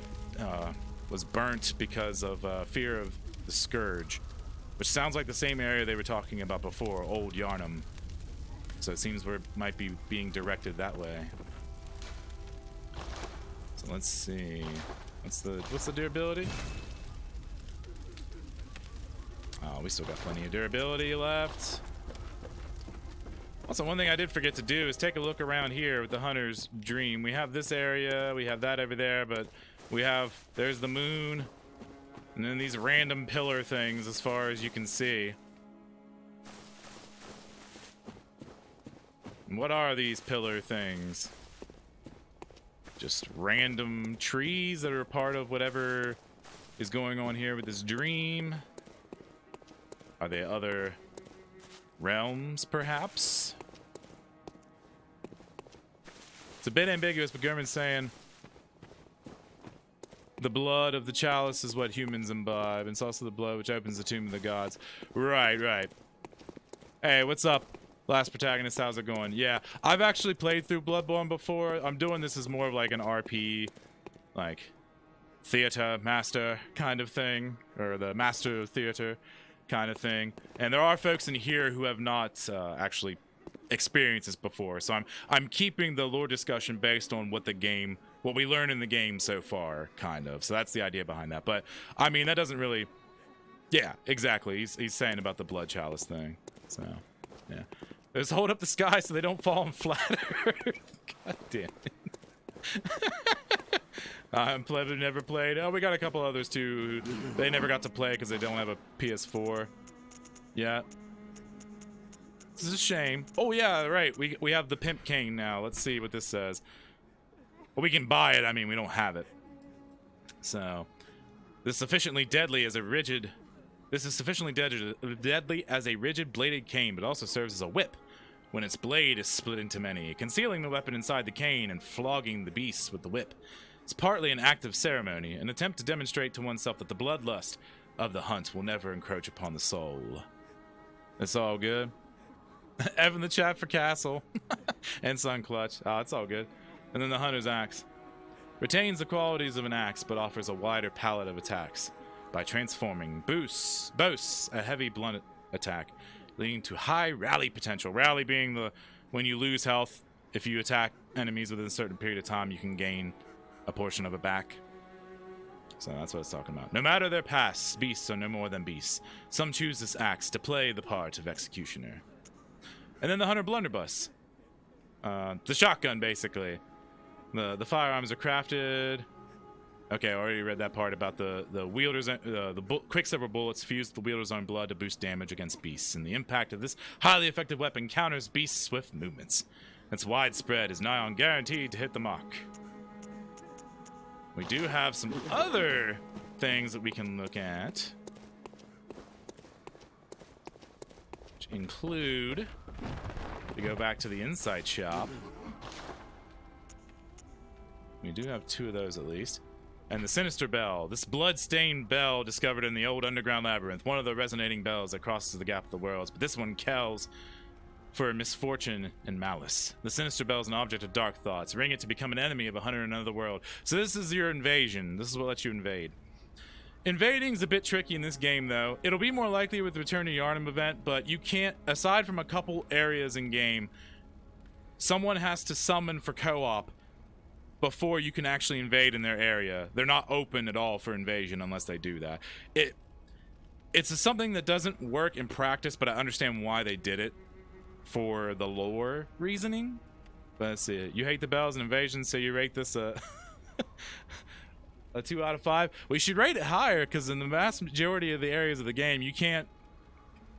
was burnt because of fear of the scourge, which sounds like the same area they were talking about before, old Yharnam. So it seems we might be being directed that way. So let's see, what's the durability? Oh, we still got plenty of durability left. Also, one thing I did forget to do is take a look around here with the Hunter's Dream. We have this area, we have that over there, but there's the moon, and then these random pillar things as far as you can see. And what are these pillar things? Just random trees that are part of whatever is going on here with this dream. Are they other realms, perhaps? It's a bit ambiguous, but Gurman's saying the blood of the chalice is what humans imbibe, and it's also the blood which opens the tomb of the gods. Right. Hey, what's up, last protagonist? How's it going? Yeah, I've actually played through Bloodborne before. I'm doing this as more of like an RP, like theater master kind of thing, or the master of theater kind of thing. And there are folks in here who have not actually experienced this before, so I'm keeping the lore discussion based on what we learn in the game so far, kind of. So that's the idea behind that. But I mean, that doesn't really, yeah, exactly. He's saying about the blood chalice thing. So yeah, just hold up the sky so they don't fall on flat Earth. God damn it. I'm Plebber never played. Oh, we got a couple others too. They never got to play because they don't have a PS4. Yeah. This is a shame. Oh yeah, right. We have the pimp cane now. Let's see what this says. Well, we can buy it. I mean, we don't have it. So, this is sufficiently deadly as a rigid bladed cane, but also serves as a whip when its blade is split into many, concealing the weapon inside the cane and flogging the beasts with the whip. It's partly an act of ceremony, an attempt to demonstrate to oneself that the bloodlust of the hunt will never encroach upon the soul. It's all good. Evan the chat for Castle. And Sun Clutch. Oh, it's all good. And then the Hunter's Axe. Retains the qualities of an axe, but offers a wider palette of attacks by transforming boasts a heavy blunt attack, leading to high rally potential. Rally being the when you lose health, if you attack enemies within a certain period of time, you can gain a portion of it back. So that's what it's talking about. No matter their past, beasts are no more than beasts. Some choose this axe to play the part of executioner. And then the Hunter Blunderbuss. The shotgun, basically. The firearms are crafted. Okay, I already read that part about the wielder's quicksilver bullets fuse the wielder's own blood to boost damage against beasts, and the impact of this highly effective weapon counters beasts' swift movements. Its widespread is nigh on guaranteed to hit the mark. We do have some other things that we can look at, which include, to go back to the insight shop. We do have 2 of those at least. And the Sinister Bell. This blood-stained bell discovered in the old underground labyrinth. One of the resonating bells that crosses the gap of the worlds. But this one kells for misfortune and malice. The Sinister Bell is an object of dark thoughts. Ring it to become an enemy of a hunter in another world. So this is your invasion. This is what lets you invade. Invading's a bit tricky in this game, though. It'll be more likely with the Return to Yharnam event, but you can't, aside from a couple areas in game, someone has to summon for co-op before you can actually invade in their area. They're not open at all for invasion unless they do that. It's something that doesn't work in practice, but I understand why they did it for the lore reasoning. But let's see. You hate the bells and invasions, so you rate this a 2 out of 5. We should rate it higher because in the vast majority of the areas of the game, you can't.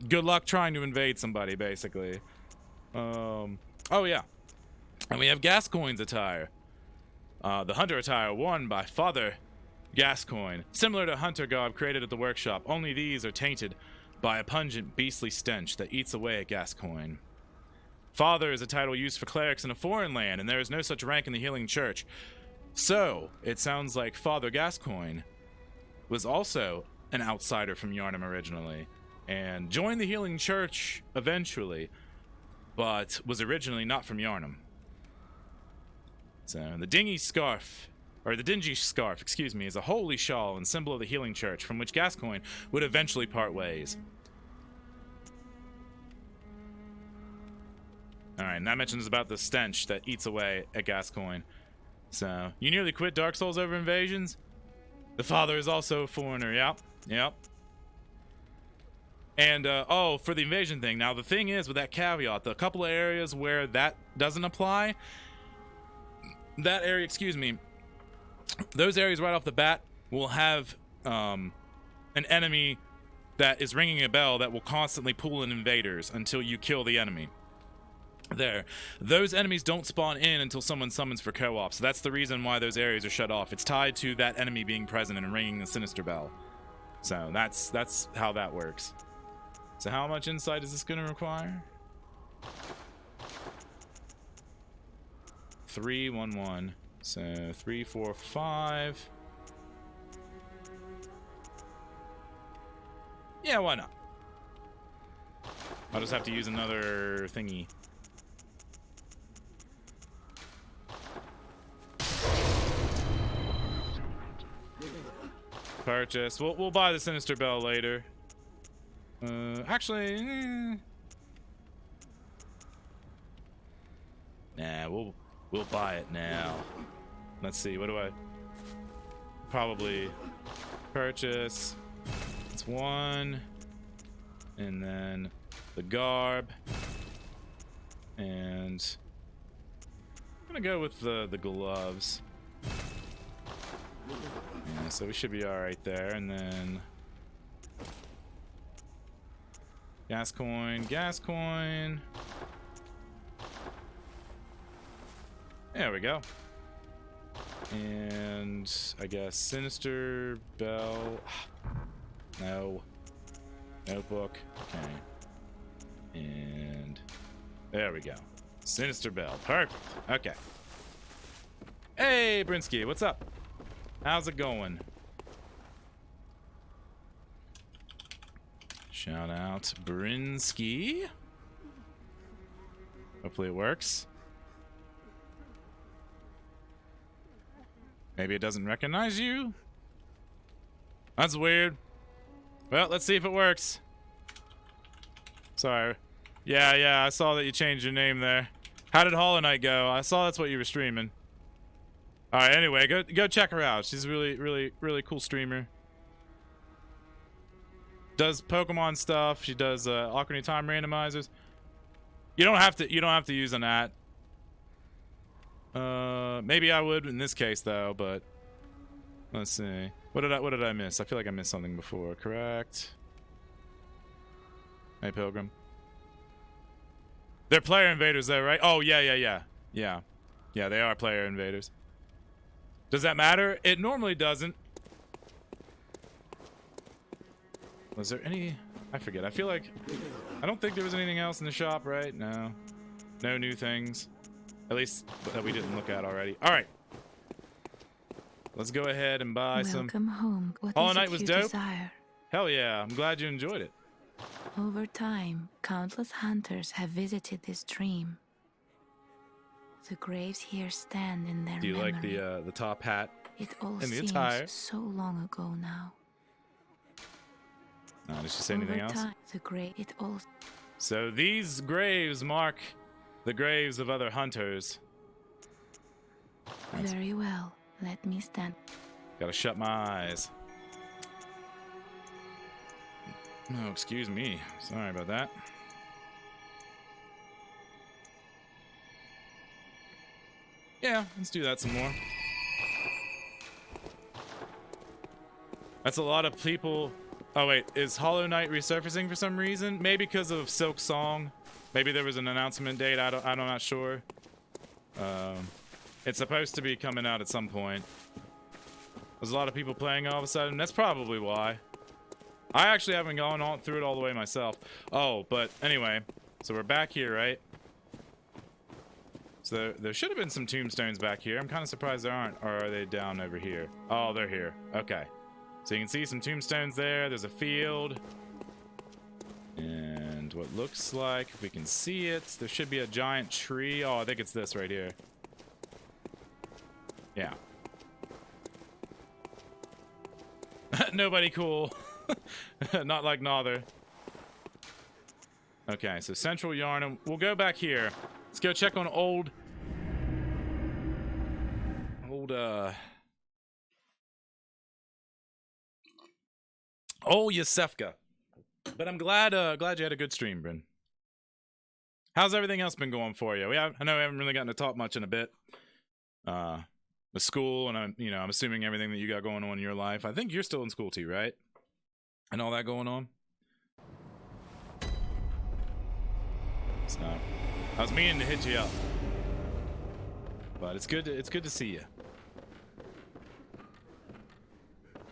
Good luck trying to invade somebody, basically. Oh yeah, and we have Gascoigne's attire. The Hunter attire worn by Father Gascoigne, similar to Hunter garb created at the workshop, only these are tainted by a pungent, beastly stench that eats away at Gascoigne. Father is a title used for clerics in a foreign land, and there is no such rank in the Healing Church. So, it sounds like Father Gascoigne was also an outsider from Yharnam originally, and joined the Healing Church eventually, but was originally not from Yharnam. So, the dingy scarf, or the dingy scarf, excuse me, is a holy shawl and symbol of the Healing Church, from which Gascoigne would eventually part ways. Alright, and that mentions about the stench that eats away at Gascoigne. So, you nearly quit Dark Souls over invasions? The father is also a foreigner, yep. And, oh, for the invasion thing, now the thing is, with that caveat, the couple of areas where that doesn't apply, that area, excuse me, those areas right off the bat will have an enemy that is ringing a bell that will constantly pull in invaders until you kill the enemy. There. Those enemies don't spawn in until someone summons for co-op, so that's the reason why those areas are shut off. It's tied to that enemy being present and ringing the Sinister Bell. So that's how that works. So how much insight is this going to require? 3, 1, 1. So 3, 4, 5. Yeah, why not? I'll just have to use another thingy. Purchase. We'll buy the Sinister Bell later. Actually, nah, we'll buy it now. Let's see. What do I? Probably purchase. It's 1, and then the garb, and I'm gonna go with the gloves. Yeah, so we should be all right there, and then Gascoigne. There we go. And I guess Sinister Bell. No. Notebook. Okay. And there we go. Sinister Bell. Perfect. Okay. Hey, Brinsky, what's up? How's it going? Shout out Brinsky. Hopefully it works. Maybe it doesn't recognize you? That's weird. Well, let's see if it works. Sorry. Yeah, I saw that you changed your name there. How did Hollow Knight go? I saw that's what you were streaming. Alright, anyway, go check her out. She's a really cool streamer. Does Pokemon stuff. She does Ocarina of Time randomizers. You don't have to use an at. Maybe I would in this case though, but let's see. What did I miss? I feel like I missed something before. Correct. Hey, Pilgrim. They're player invaders though, right? Oh, yeah. Yeah, they are player invaders. Does that matter? It normally doesn't. Was there any... I forget. I feel like... I don't think there was anything else in the shop, right? No. No new things. At least that we didn't look at already. Alright. Let's go ahead and buy some... Welcome home. What Hollow is Knight it was you dope. desire? Hell yeah. I'm glad you enjoyed it. Over time, countless hunters have visited this dream. The graves here stand in their Do you memory. like the top hat It all and the seems attire? so long ago now. Did she say anything Over else? time, the grave, it all... So these graves mark the graves of other hunters. Very well. Let me stand. Gotta shut my eyes. No, excuse me. Sorry about that. Yeah, let's do that some more. That's a lot of people. Oh wait, is Hollow Knight resurfacing for some reason? Maybe because of Silk Song. Maybe there was an announcement date. I'm not sure. It's supposed to be coming out at some point. There's a lot of people playing all of a sudden. That's probably why. I actually haven't gone on through it all the way myself. Oh, but anyway, so we're back here, right? So there should have been some tombstones back here. I'm kind of surprised there aren't. Or are they down over here? Oh, they're here. Okay. So you can see some tombstones there. There's a field. And what looks like, if we can see it, there should be a giant tree. Oh, I think it's this right here. Yeah. Nobody cool. Not like Nother. Okay, so Central Yharnam. We'll go back here. Let's go check on old Yosefka. But I'm glad you had a good stream, Bryn. How's everything else been going for you? I know we haven't really gotten to talk much in a bit. The school, and I'm assuming everything that you got going on in your life. I think you're still in school too, right? And all that going on. So I was meaning to hit you up, but it's good to see you.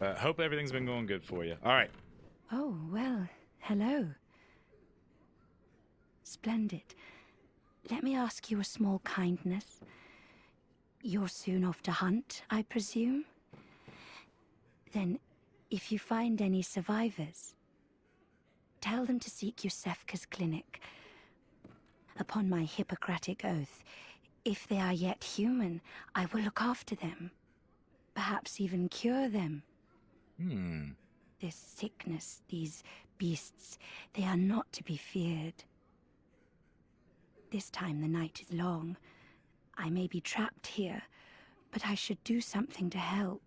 Hope everything's been going good for you. All right. Oh, well, hello. Splendid. Let me ask you a small kindness. You're soon off to hunt, I presume? Then, if you find any survivors, tell them to seek Yosefka's clinic. Upon my Hippocratic oath, if they are yet human, I will look after them. Perhaps even cure them. This sickness, these beasts, they are not to be feared. This time the night is long. I may be trapped here, but I should do something to help.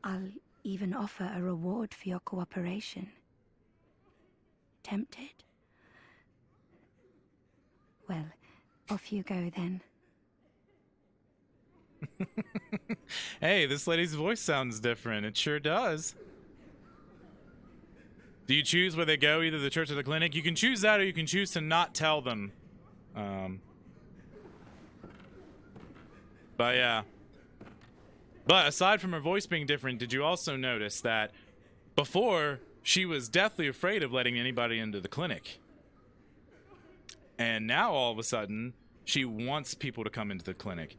I'll even offer a reward for your cooperation. Tempted? Well, off you go then. Hey, this lady's voice sounds different. It sure does. Do you choose where they go, either the church or the clinic? You can choose that, or you can choose to not tell them. But yeah. But aside from her voice being different, did you also notice that before she was deathly afraid of letting anybody into the clinic? And now all of a sudden, she wants people to come into the clinic.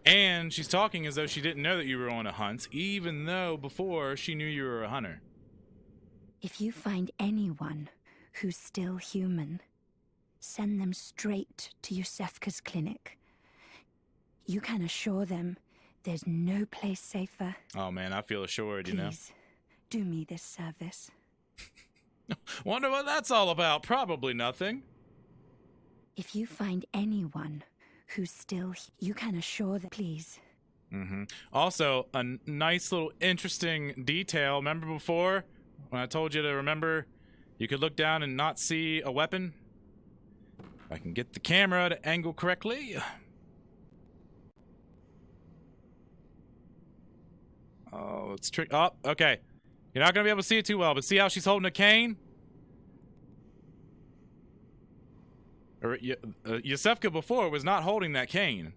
And she's talking as though she didn't know that you were on a hunt, even though before she knew you were a hunter. If you find anyone who's still human, send them straight to Yusefka's clinic. You can assure them there's no place safer. Oh man, I feel assured, you know. Please, do me this service. Wonder what that's all about. Probably nothing. If you find anyone who's still, you can assure them, please. Also, a nice little interesting detail. Remember before when I told you to remember you could look down and not see a weapon? If I can get the camera to angle correctly. Oh, it's trick. Oh, okay. You're not gonna be able to see it too well, but see how she's holding a cane? Yusefka before was not holding that cane.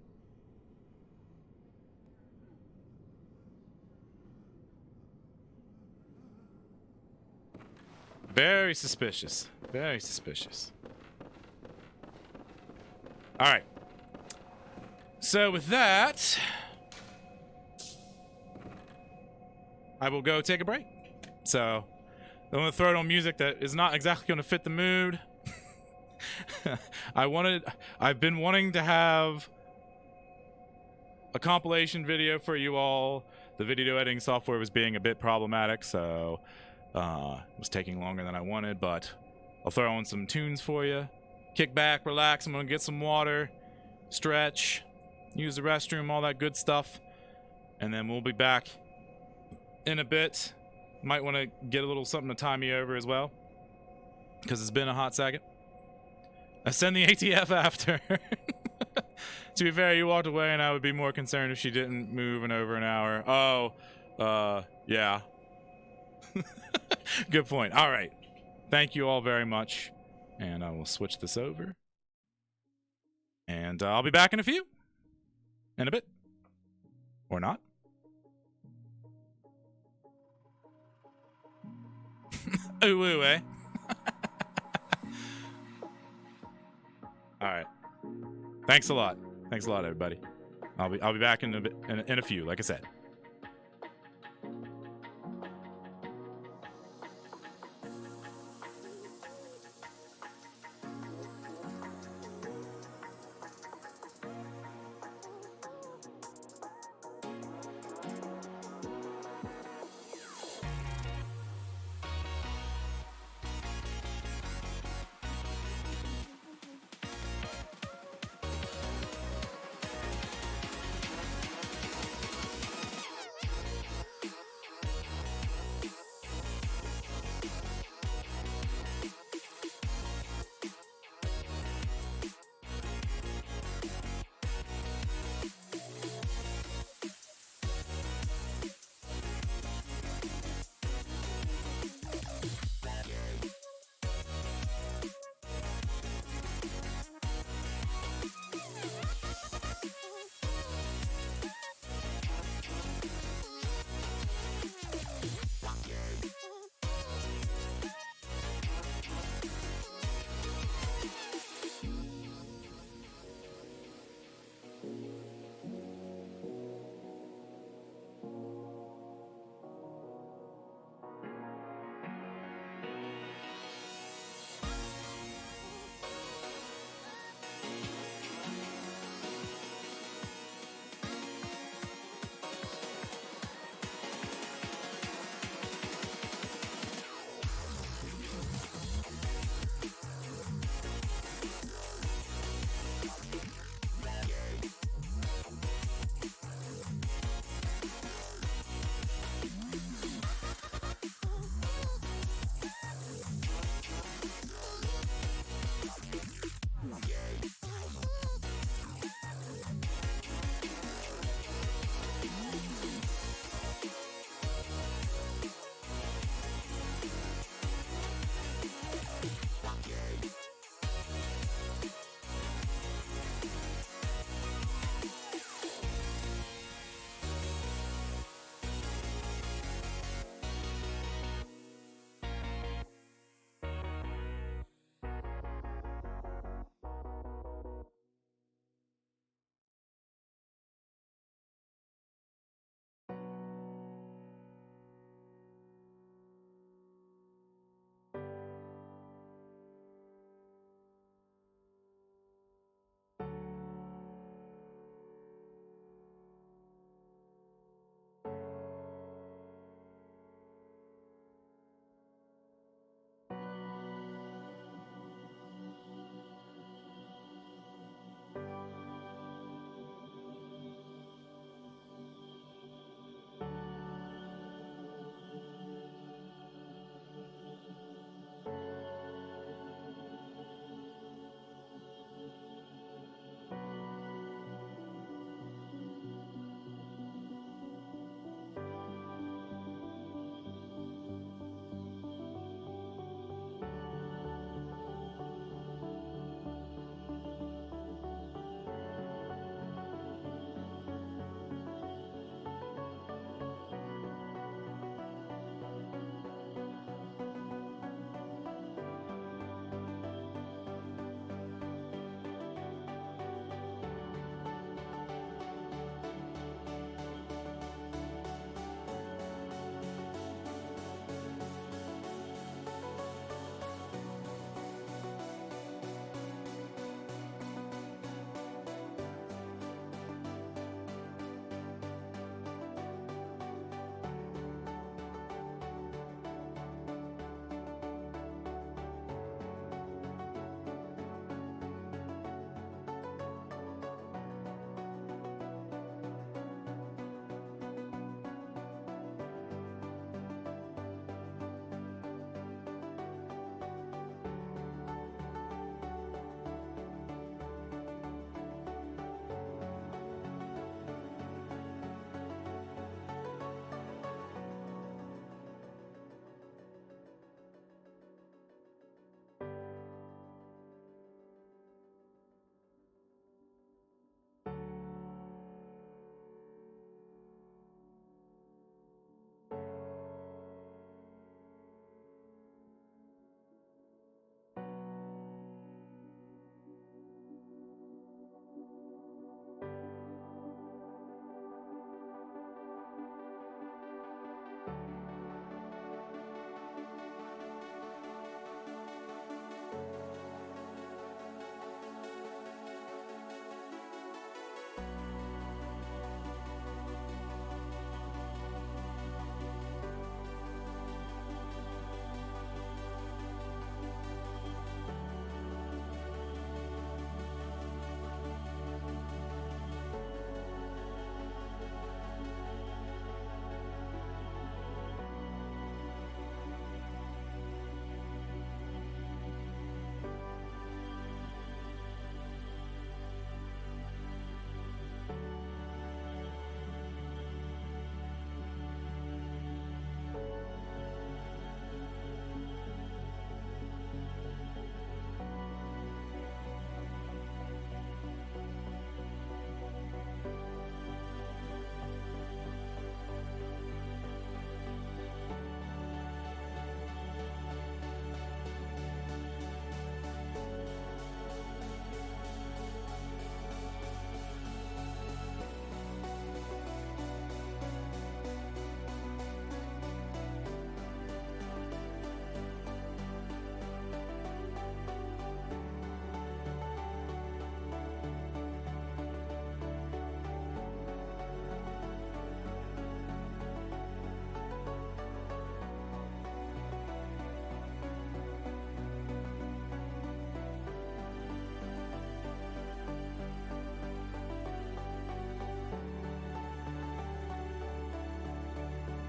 Very suspicious. Very suspicious. All right. So with that, I will go take a break. So I'm going to throw it on music that is not exactly going to fit the mood. I've been wanting to have a compilation video for you all. The video editing software was being a bit problematic, so it was taking longer than I wanted, but I'll throw on some tunes for you. Kick back, relax. I'm gonna get some water, stretch, use the restroom, all that good stuff, and then we'll be back in a bit. Might want to get a little something to tie me over as well, because it's been a hot second. I send the ATF after. To be fair, you walked away and I would be more concerned if she didn't move in over an hour. Oh, yeah. Good point. All right. Thank you all very much. And I will switch this over. And I'll be back in a few. In a bit. Or not. Ooh, ooh, eh? All right. Thanks a lot. Thanks a lot, everybody. I'll be back in a bit, in a few, like I said.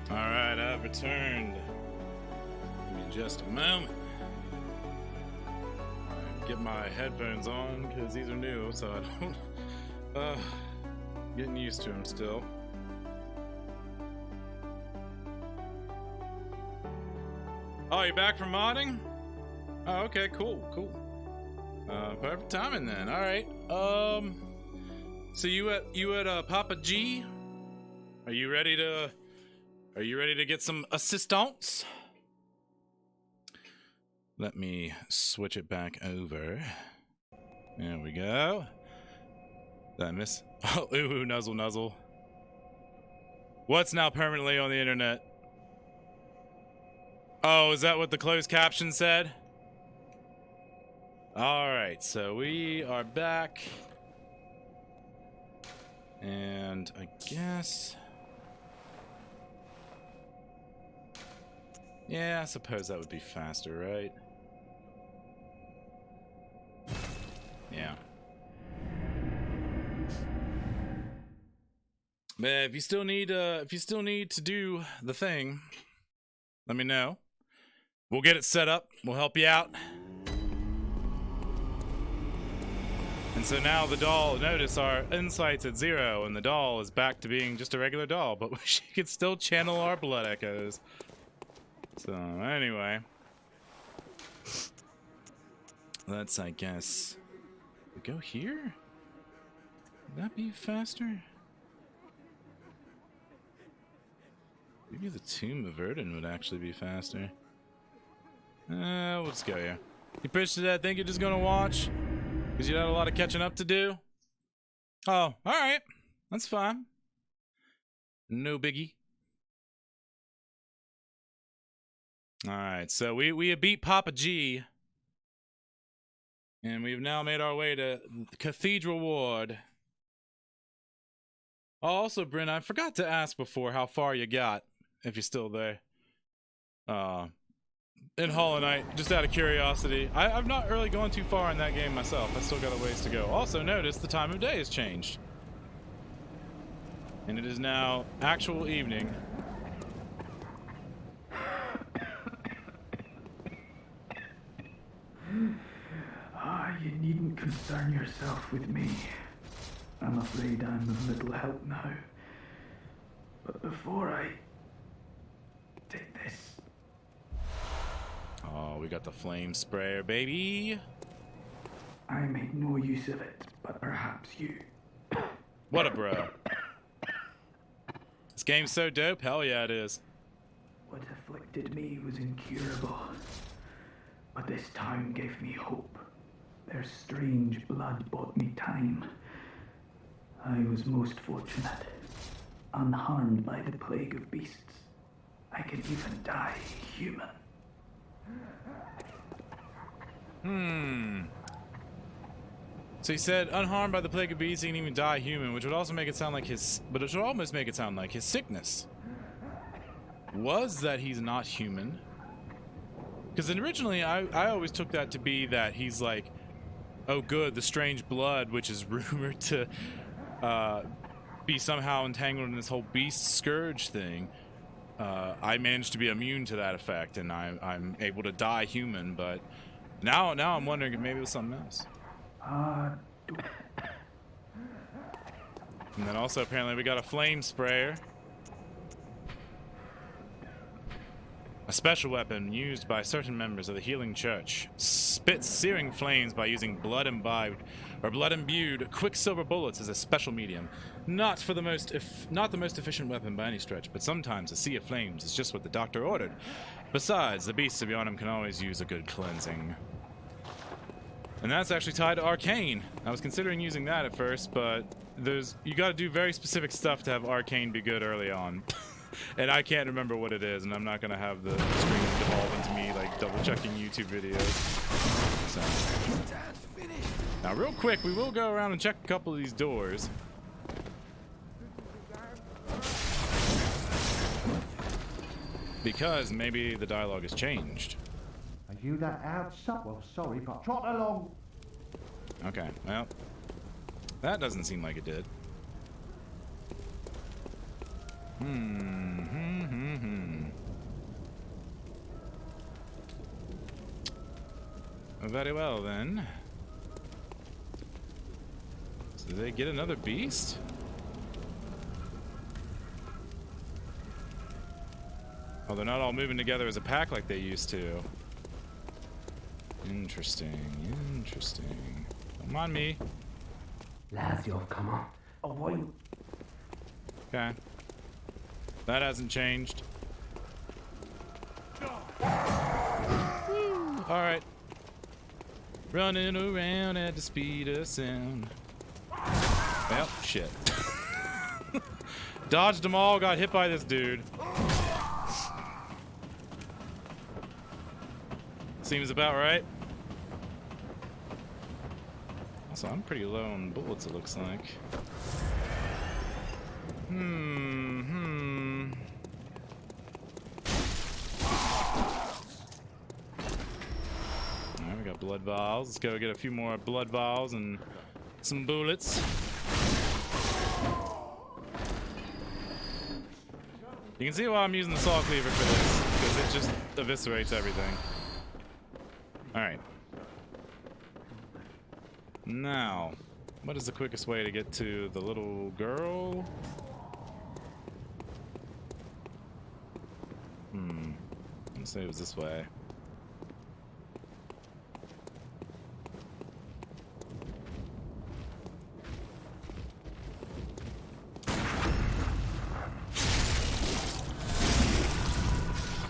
Alright, I've returned. Give me just a moment. Get my headphones on because these are new, so I don't. Getting used to them still. Oh, you back from modding? Oh, okay, cool. Perfect timing then. All right. So you at Papa G? Are you ready to get some assistance? Let me switch it back over. There we go. Did I miss? Oh, ooh, nuzzle. What's now permanently on the internet? Oh, is that what the closed caption said? Alright, so we are back. And I guess... yeah, I suppose that would be faster, right? Yeah. But if you still need to do the thing, let me know. We'll get it set up. We'll help you out. And so now the doll, notice our insight's at 0, and the doll is back to being just a regular doll, but she can still channel our blood echoes. So anyway, let's, I guess, we go here? Would that be faster? Maybe the Tomb of Verdun would actually be faster. We'll just go here. You pushed to that, think you're just gonna watch? Because you had a lot of catching up to do? Oh, alright. That's fine. No biggie. Alright, so we have beat Papa G. And we've now made our way to Cathedral Ward. Oh, also, Bryn, I forgot to ask before how far you got, if you're still there. In Hollow Knight, just out of curiosity. I've not really gone too far in that game myself. I still got a ways to go. Also, notice the time of day has changed. And it is now actual evening. You needn't concern yourself with me. I'm afraid I'm of little help now. But before I take this... oh, we got the flame sprayer, baby. I made no use of it, but perhaps you. What a bro. This game's so dope, hell yeah it is. What afflicted me was incurable. But this town gave me hope. Their strange blood bought me time. I was most fortunate. Unharmed by the plague of beasts. I can even die human. So he said, unharmed by the plague of beasts, he can even die human, which would also make it sound like his... but it would almost make it sound like his sickness was that he's not human. Because originally, I always took that to be that he's like, oh good, the strange blood, which is rumored to be somehow entangled in this whole beast scourge thing. I managed to be immune to that effect, and I'm able to die human, but now I'm wondering if maybe it was something else. And then also apparently we got a flame sprayer. A special weapon used by certain members of the Healing Church. Spits searing flames by using blood-imbibed or blood-imbued quicksilver bullets as a special medium. Not the most efficient weapon by any stretch, but sometimes a sea of flames is just what the doctor ordered. Besides, the beasts of Yharnam can always use a good cleansing. And that's actually tied to Arcane. I was considering using that at first, but you gotta do very specific stuff to have Arcane be good early on. And I can't remember what it is, and I'm not gonna have the screen devolve into me like double checking YouTube videos. So. Now real quick, we will go around and check a couple of these doors. Because maybe the dialogue has changed. Are you that outside? Well, sorry, but trot along. Okay, well, that doesn't seem like it did. Very well, then. So did they get another beast? Oh, they're not all moving together as a pack like they used to. Interesting, interesting. Don't mind me. Lazio, come on. Avoid. Okay. That hasn't changed. Alright. Running around at the speed of sound. Well, shit. Dodged them all, got hit by this dude. Seems about right. Also, I'm pretty low on bullets, it looks like. Alright, we got blood vials. Let's go get a few more blood vials and some bullets. You can see why I'm using the saw cleaver for this, because it just eviscerates everything. Alright. Now, what is the quickest way to get to the little girl? Let's say it was this way.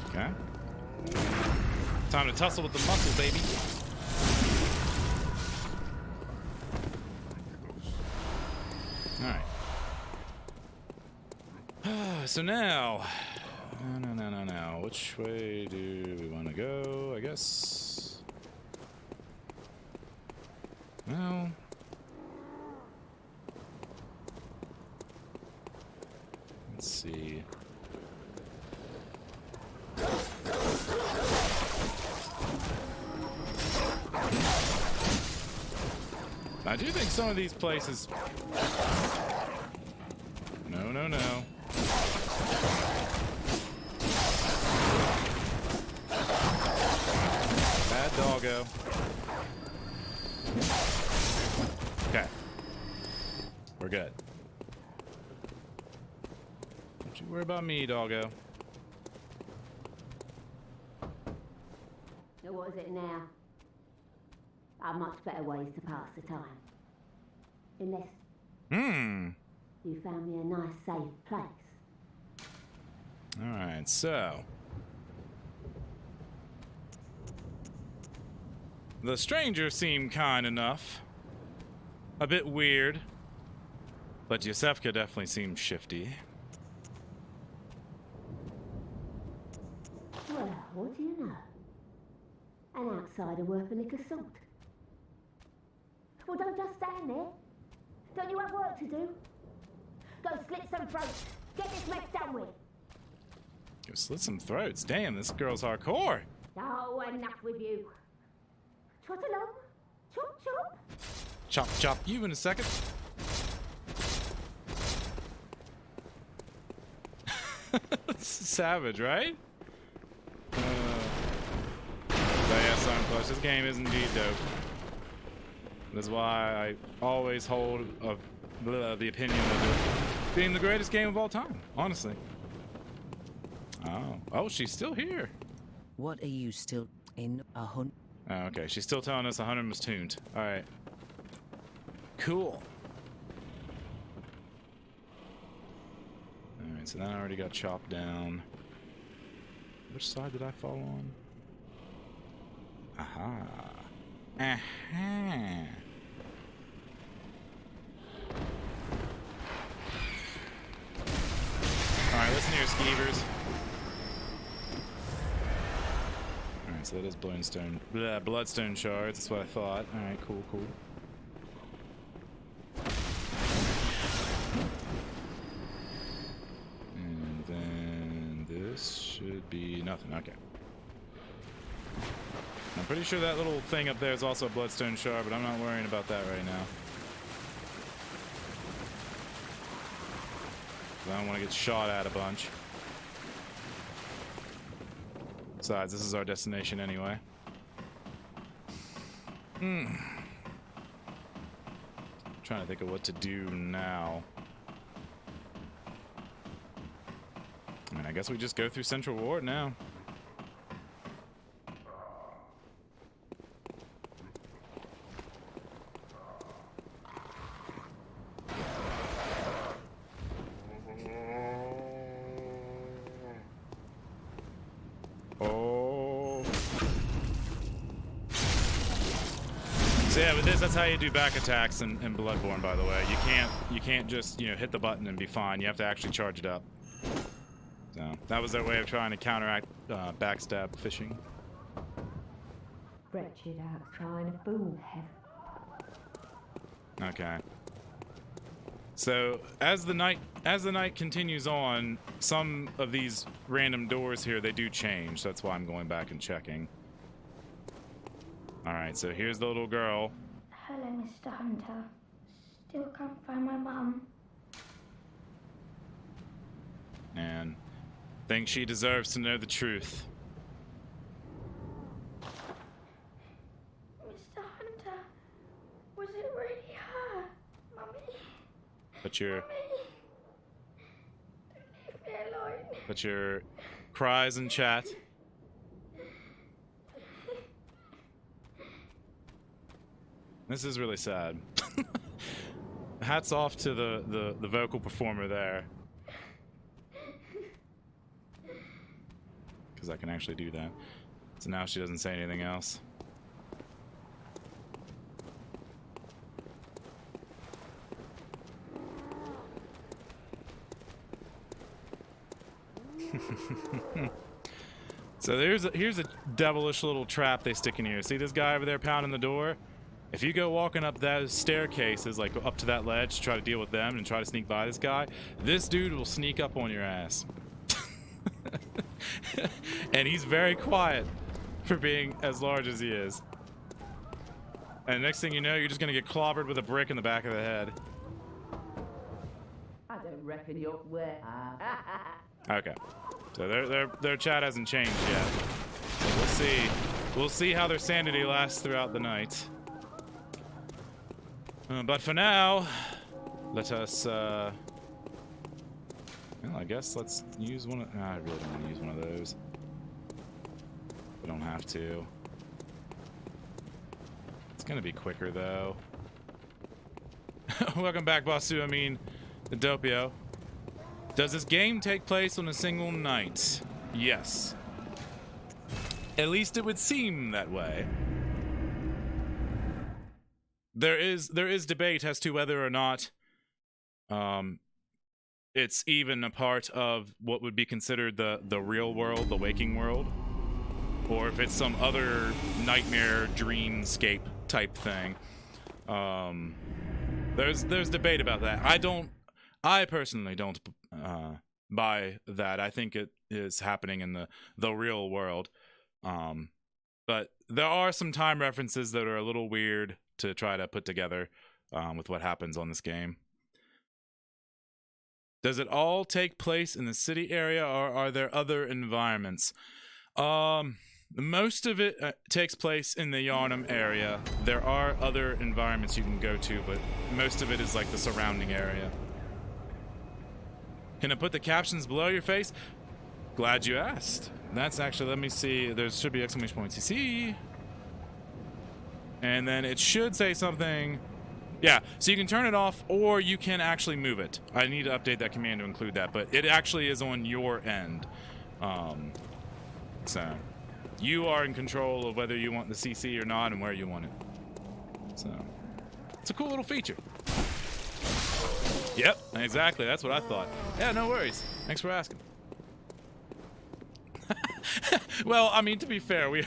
Okay. Time to tussle with the muscle, baby. Alright. So now... No. Which way do we want to go, I guess? Well... Let's see... I do think some of these places... No. Bad doggo. Okay. We're good. Don't you worry about me, doggo. So what is it now? Are much better ways to pass the time. Unless you found me a nice, safe place. Alright, so... The stranger seemed kind enough. A bit weird. But Yosefka definitely seems shifty. Well, what do you know? An outsider worth a lick of salt. Well, don't just stand there. Don't you have work to do? Go slit some throats. Get this mess done with. Go slit some throats. Damn, this girl's hardcore. Oh, enough with you. Trot along. Chop, chop. Chop, chop you in a second. Savage, right? But yeah, Sun Plus. This game is indeed dope. That's why I always hold of the opinion of it being the greatest game of all time, honestly. Oh, she's still here. What are you still in a hunt? Oh, okay, she's still telling us Yharnam was tuned. All right. Cool. All right, so that already got chopped down. Which side did I fall on? Aha. Aha. Alright, listen here, skeevers. Alright, so that is bloodstone shards, that's what I thought. Alright, cool. And then this should be nothing, okay. I'm pretty sure that little thing up there is also a bloodstone shard, but I'm not worrying about that right now. I don't want to get shot at a bunch. Besides, this is our destination anyway. Trying to think of what to do now. I mean, I guess we just go through Central Ward now. Oh. So yeah, with this, that's how you do back attacks in Bloodborne, by the way. You can't just, you know, hit the button and be fine. You have to actually charge it up. So that was their way of trying to counteract backstab fishing. Wretched out trying to fool him. Okay. So as the night continues on, some of these random doors here, they do change. So that's why I'm going back and checking. All right, so here's the little girl. Hello, Mr. Hunter. Still can't find my mum. And thinks she deserves to know the truth. Mr. Hunter, was it really her? Mummy? But your Leave me alone. But your cries in chat. This is really sad. Hats off to the vocal performer there. Because I can actually do that. So now she doesn't say anything else. So here's a devilish little trap they stick in here. See this guy over there pounding the door? If you go walking up those staircases, like up to that ledge, to try to deal with them and try to sneak by this guy, this dude will sneak up on your ass. And he's very quiet for being as large as he is. And next thing you know, you're just gonna get clobbered with a brick in the back of the head. I don't reckon you're where. Okay. So their chat hasn't changed yet. So we'll see. We'll see how their sanity lasts throughout the night. But for now, let us, well, I guess let's use one of, I really don't want to use one of those. We don't have to. It's gonna be quicker though. Welcome back, Basu, I mean, the Doppio. Does this game take place on a single night? Yes. At least it would seem that way. There is debate as to whether or not it's even a part of what would be considered the real world, the waking world, or if it's some other nightmare dreamscape type thing. There's debate about that. I personally don't buy that. I think it is happening in the real world. But there are some time references that are a little weird to try to put together with what happens on this game. Does it all take place in the city area, or are there other environments? Most of it takes place in the Yharnam area. There are other environments you can go to, but most of it is like the surrounding area. Can I put the captions below your face? Glad you asked. That's actually, let me see, there should be exclamation points. You see? And then it should say something. Yeah, so you can turn it off, or you can actually move it. I need to update that command to include that, but it actually is on your end. So you are in control of whether you want the CC or not and where you want it. So it's a cool little feature. Yep, exactly. That's what I thought. Yeah, no worries. Thanks for asking. Well, I mean, to be fair, we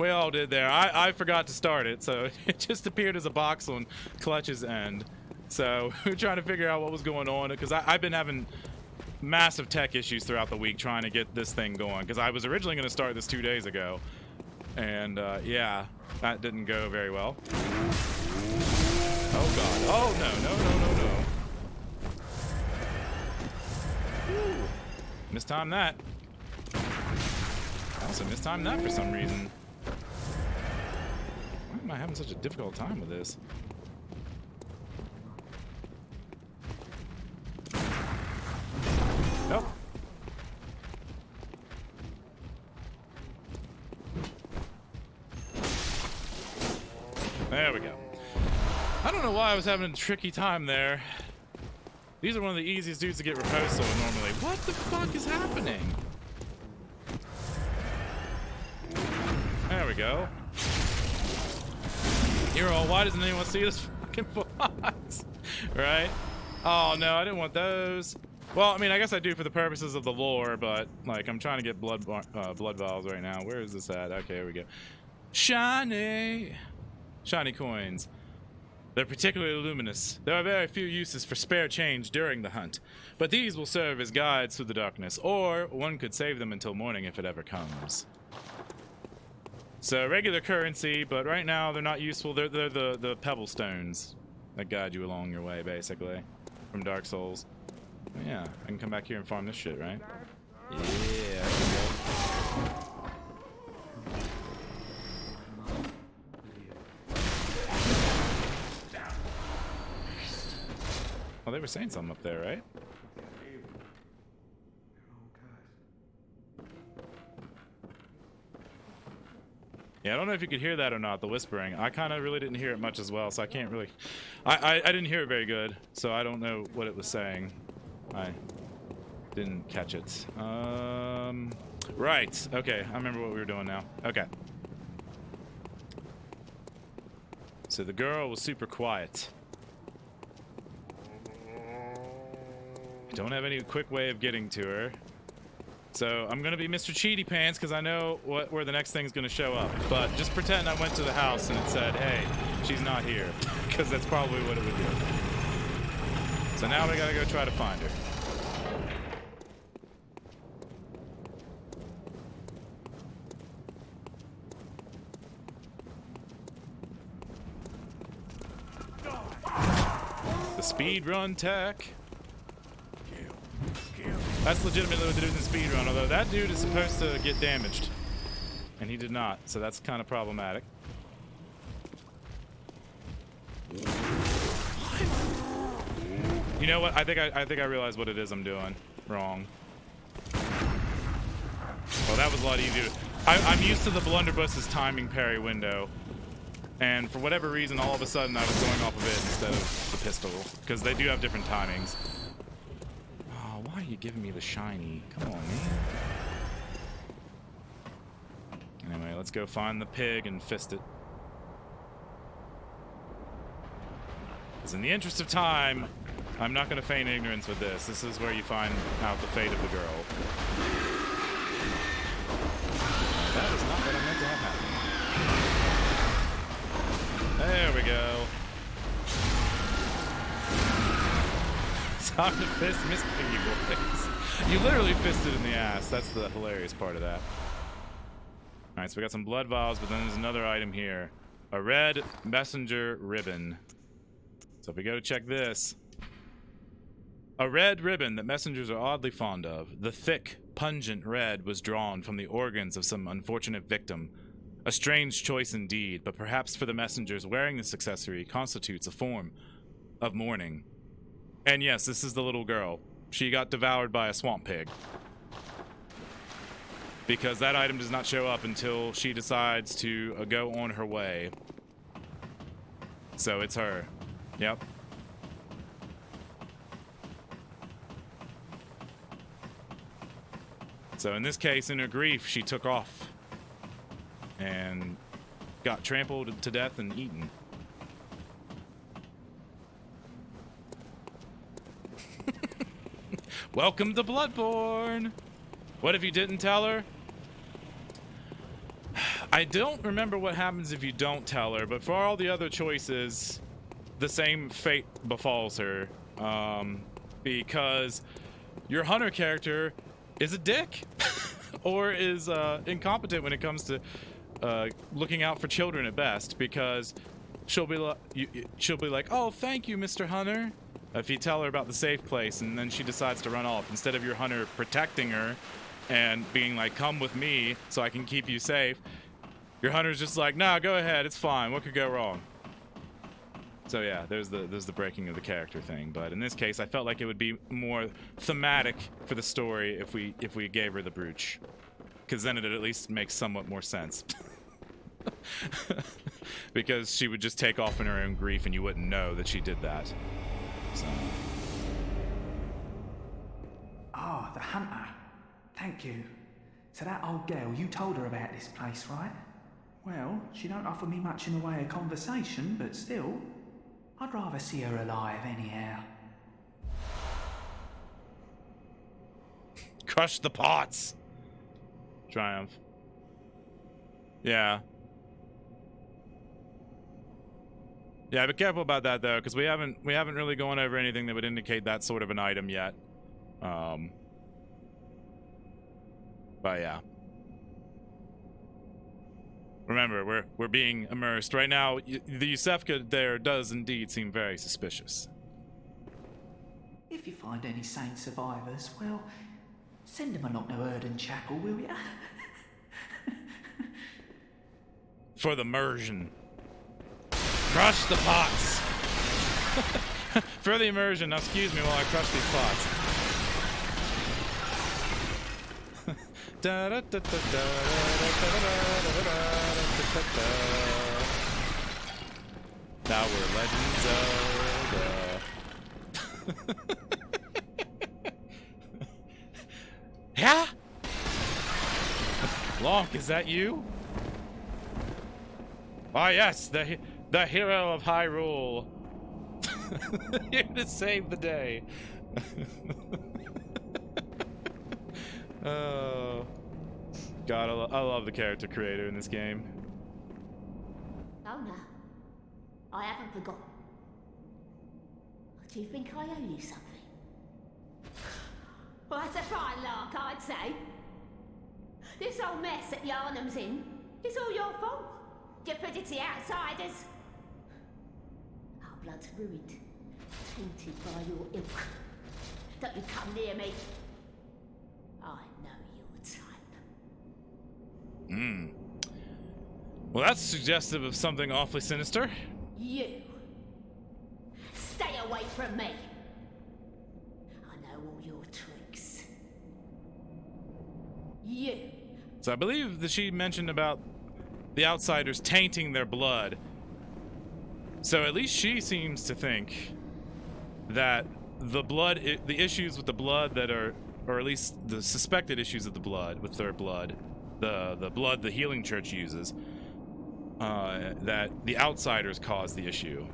all did there. I forgot to start it, so it just appeared as a box on Clutch's end. So we were trying to figure out what was going on, because I've been having massive tech issues throughout the week trying to get this thing going, because I was originally going to start this 2 days ago. And yeah, that didn't go very well. Oh god. Oh no, no, no, no, no. Whew. Mistimed that. I also mistimed that for some reason. Why am I having such a difficult time with this? Nope. There we go. I don't know why I was having a tricky time there. These are one of the easiest dudes to get riposte on normally. What the fuck is happening? There we go. You're all, why doesn't anyone see this fucking box? Right? Oh no, I didn't want those. Well, I mean, I guess I do for the purposes of the lore, but like, I'm trying to get blood vials right now. Where is this at? Okay, here we go. Shiny coins. They're particularly luminous. There are very few uses for spare change during the hunt, but these will serve as guides through the darkness, or one could save them until morning if it ever comes. So regular currency, but right now they're not useful. They're the pebble stones that guide you along your way, basically, from Dark Souls. Yeah, I can come back here and farm this shit, right? Yeah. Well, they were saying something up there, right? Yeah, I don't know if you could hear that or not, the whispering. I kind of really didn't hear it much as well, so I can't really... I didn't hear it very good, so I don't know what it was saying. I didn't catch it. Right. Okay, I remember what we were doing now. Okay. So the girl was super quiet. Don't have any quick way of getting to her. So I'm gonna be Mr. Cheaty Pants because I know where the next thing's gonna show up. But just pretend I went to the house and it said, hey, she's not here. Because that's probably what it would do. So now we gotta go try to find her. The speed run tech. That's legitimately what they do in the speedrun, although that dude is supposed to get damaged. And he did not, so that's kind of problematic. You know what? I think I realize what it is I'm doing wrong. Well, that was a lot easier. I'm used to the blunderbuss's timing parry window. And for whatever reason, all of a sudden I was going off of it instead of the pistol. Because they do have different timings. Why are you giving me the shiny? Come on, man. Anyway, let's go find the pig and fist it. Because in the interest of time, I'm not going to feign ignorance with this. This is where you find out the fate of the girl. That is not what I meant to have happen. There we go. Time to fist Miss Piggy Boys. You literally fisted in the ass. That's the hilarious part of that. Alright, so we got some blood vials, but then there's another item here. A red messenger ribbon. So if we go to check this. A red ribbon that messengers are oddly fond of. The thick, pungent red was drawn from the organs of some unfortunate victim. A strange choice indeed, but perhaps for the messengers wearing this accessory constitutes a form of mourning. And yes, this is the little girl. She got devoured by a swamp pig. Because that item does not show up until she decides to go on her way. So it's her. Yep. So in this case, in her grief, she took off. And got trampled to death and eaten. Welcome to Bloodborne! What if you didn't tell her? I don't remember what happens if you don't tell her, but for all the other choices, the same fate befalls her. Because your hunter character is a dick. Or is incompetent when it comes to looking out for children at best, because she'll be like, oh, thank you, Mr. Hunter. If you tell her about the safe place and then she decides to run off, instead of your hunter protecting her and being like, come with me so I can keep you safe, Your hunter's just like, nah, go ahead, it's fine. What could go wrong? So yeah, there's the breaking of the character thing. But in this case, I felt like it would be more thematic for the story if we gave her the brooch, because then it at least makes somewhat more sense. Because she would just take off in her own grief, and you wouldn't know that she did that. So. Ah, the hunter. Thank you. So that old girl, you told her about this place, right? Well, she don't offer me much in the way of conversation, but still, I'd rather see her alive anyhow. Crush the pots. Triumph. Yeah. Yeah, be careful about that though, because we haven't really gone over anything that would indicate that sort of an item yet. But yeah. Remember, we're being immersed right now. The Yusefka there does indeed seem very suspicious. If you find any sane survivors, well, send them along to Erden Chapel, will ya? For the immersion. Crush the pots. For the immersion. Now excuse me while I crush these pots. Now we're Legends of Yeah? Lonk, is that you? Ah, yes, the hero of Hyrule. Here to save the day. Oh. God, I love the character creator in this game. Oh no, I haven't forgotten. Do you think I owe you something? Well, that's a fine lark, I'd say. This whole mess that Yharnam's in is all your fault. You put it to the outsiders. Our blood's ruined, tainted by your ilk. Don't you come near me. I know your type. Well, that's suggestive of something awfully sinister. You. Stay away from me. I know all your tricks. You. So I believe that she mentioned about the outsiders tainting their blood. So at least she seems to think that the issues with the blood that are, or at least the suspected issues of the blood with their blood, the blood the healing church uses, that the outsiders caused the issue.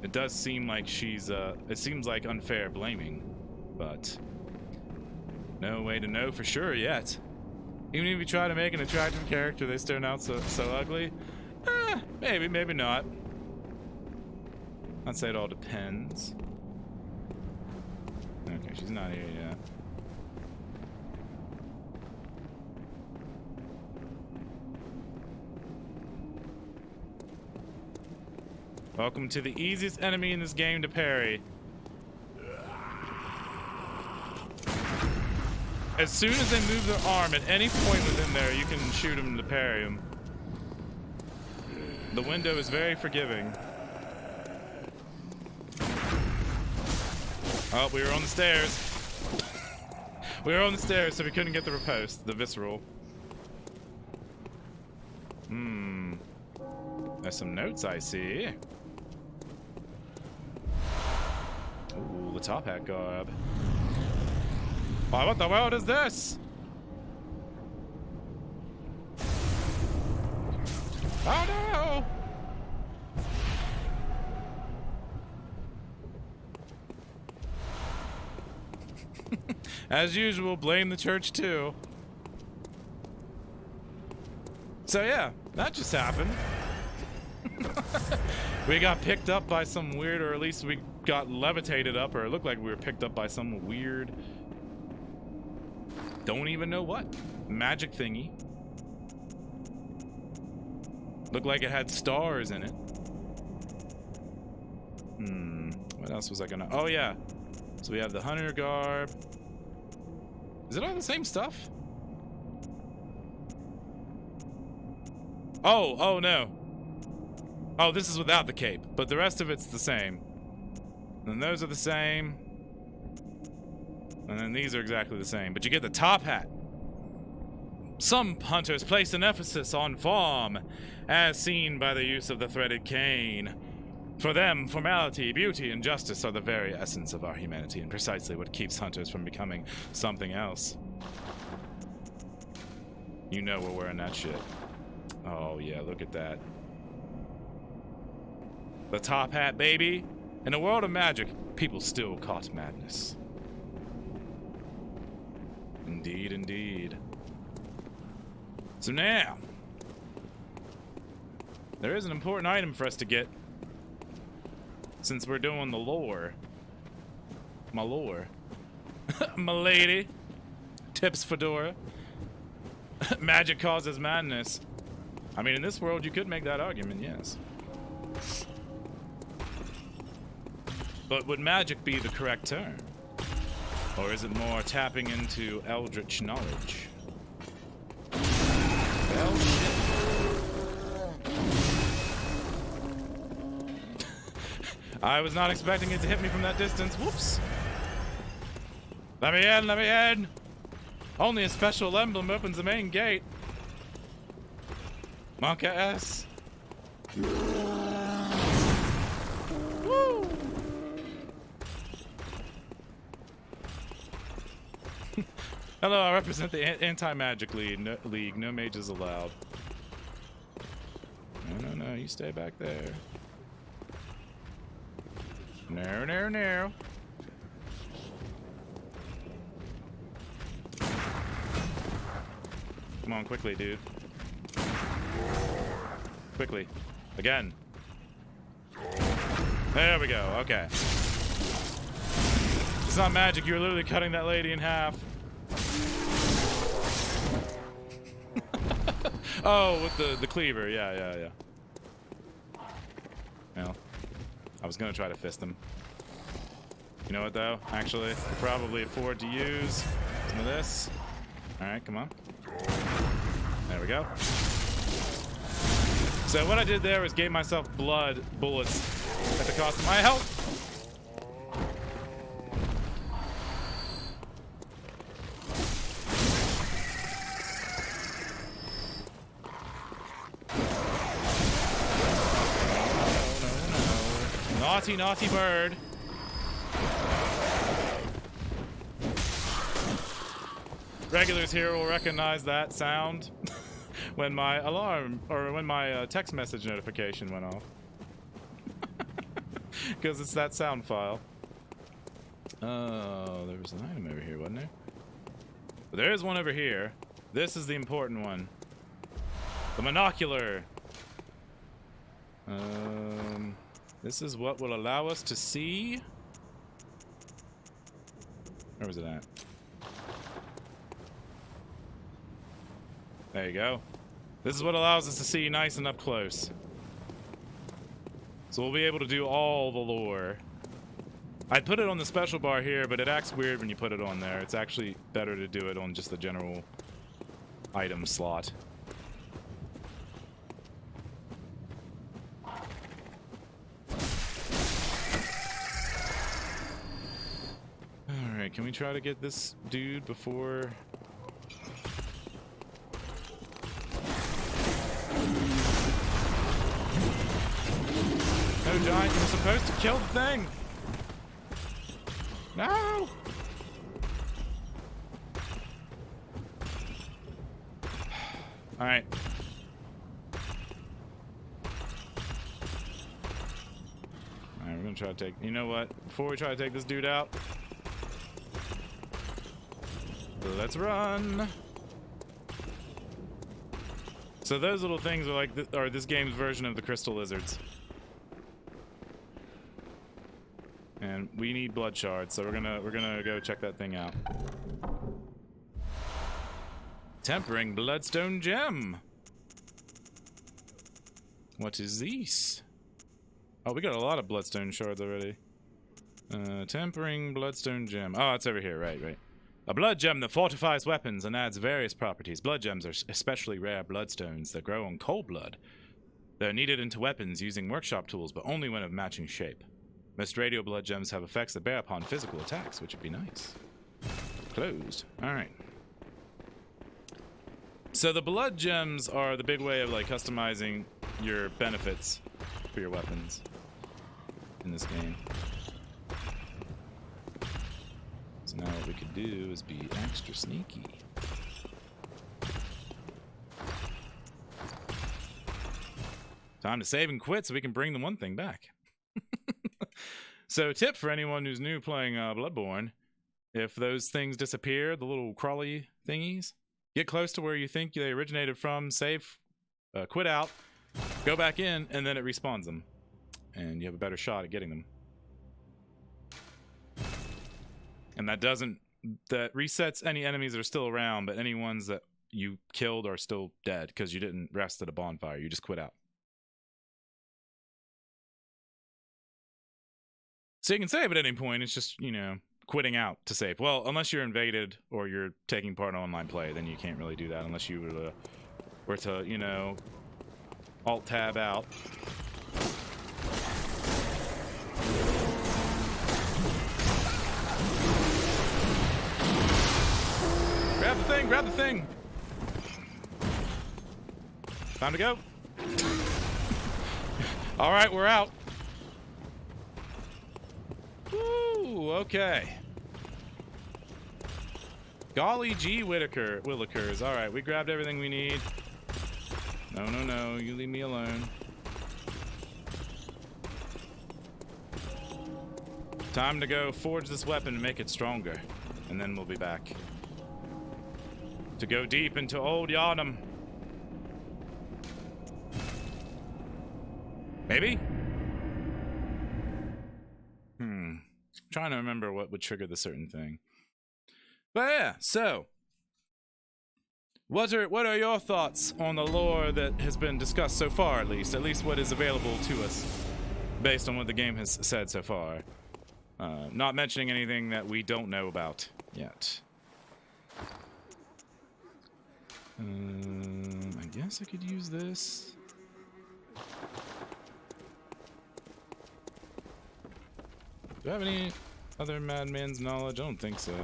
It does seem like it seems like unfair blaming, but no way to know for sure yet. Even if you try to make an attractive character, they turn out so ugly. Maybe, maybe not. I'd say it all depends. Okay, she's not here yet. Welcome to the easiest enemy in this game to parry. As soon as they move their arm at any point within there, you can shoot them to parry them. The window is very forgiving. Oh, we were on the stairs. We were on the stairs, so we couldn't get the riposte, the visceral. There's some notes I see. Ooh, the top hat garb. Oh, what the world is this? Oh no! As usual, blame the church too. So yeah, that just happened. We got picked up by some weird, or at least we got levitated up, or it looked like we were picked up by some weird, don't even know what, magic thingy. Looked like it had stars in it. What else was I gonna, oh yeah. So we have the hunter garb. Is it all the same stuff? Oh no. Oh, this is without the cape, but the rest of it's the same. And those are the same. And then these are exactly the same, but you get the top hat. Some hunters place an emphasis on form, as seen by the use of the threaded cane. For them, formality, beauty, and justice are the very essence of our humanity, and precisely what keeps hunters from becoming something else. You know we're wearing that shit. Oh yeah, look at that. The top hat, baby. In a world of magic, people still caught madness. Indeed, indeed. So now, there is an important item for us to get, since we're doing the lore. My lore. My lady. Tips Fedora. Magic causes madness. I mean, in this world, you could make that argument, yes. But would magic be the correct term? Or is it more tapping into eldritch knowledge? Well, shit. I was not expecting it to hit me from that distance. Whoops. Let me in, let me in. Only a special emblem opens the main gate. Monka S. Woo. Hello, I represent the anti-magic league. No mages allowed. No, you stay back there. No. Come on, quickly, dude. Quickly. Again. There we go, okay. It's not magic, you're literally cutting that lady in half. Oh, with the cleaver, yeah. Well, I was gonna try to fist him. You know what though? Actually, I could probably afford to use some of this. Alright, come on. There we go. So what I did there was gave myself blood bullets at the cost of my health. No. Naughty bird. Regulars here will recognize that sound when my alarm or when my text message notification went off. Because it's that sound file. Oh, there was an item over here, wasn't there? But there is one over here. This is the important one. The monocular. This is what will allow us to see. Where was it at? There you go. This is what allows us to see nice and up close. So we'll be able to do all the lore. I'd put it on the special bar here, but it acts weird when you put it on there. It's actually better to do it on just the general item slot. Alright, can we try to get this dude before... No, Giant, you were supposed to kill the thing! No! Alright. Alright, we're gonna try to take... You know what? Before we try to take this dude out... Let's run! So those little things are like... are this game's version of the crystal lizards. And we need blood shards, so we're gonna go check that thing out. Tempering bloodstone gem. What is this? Oh, we got a lot of bloodstone shards already. Tempering bloodstone gem. Oh, it's over here. Right. A blood gem that fortifies weapons and adds various properties. Blood gems are especially rare bloodstones that grow on cold blood. They're needed into weapons using workshop tools, but only when of matching shape. Most radio blood gems have effects that bear upon physical attacks, which would be nice. Closed. Alright. So the blood gems are the big way of like customizing your benefits for your weapons in this game. So now what we could do is be extra sneaky. Time to save and quit so we can bring the one thing back. So tip for anyone who's new playing Bloodborne, if those things disappear, the little crawly thingies, get close to where you think they originated from, save, quit out, go back in, and then it respawns them. And you have a better shot at getting them. And that resets any enemies that are still around, but any ones that you killed are still dead because you didn't rest at a bonfire. You just quit out. So you can save at any point. It's just, you know, quitting out to save. Well, unless you're invaded or you're taking part in online play, then you can't really do that unless you were to, you know, alt-tab out. Grab the thing, grab the thing. Time to go. All right, we're out. Woo, okay. Golly gee Willikers. All right, we grabbed everything we need. No, no, no, you leave me alone. Time to go forge this weapon and make it stronger. And then we'll be back. To go deep into old Yharnam. Maybe? Trying to remember what would trigger the certain thing. But yeah, so what are your thoughts on the lore that has been discussed so far, at least what is available to us based on what the game has said so far? Not mentioning anything that we don't know about yet. I guess I could use this. Do I have any other madman's knowledge? I don't think so.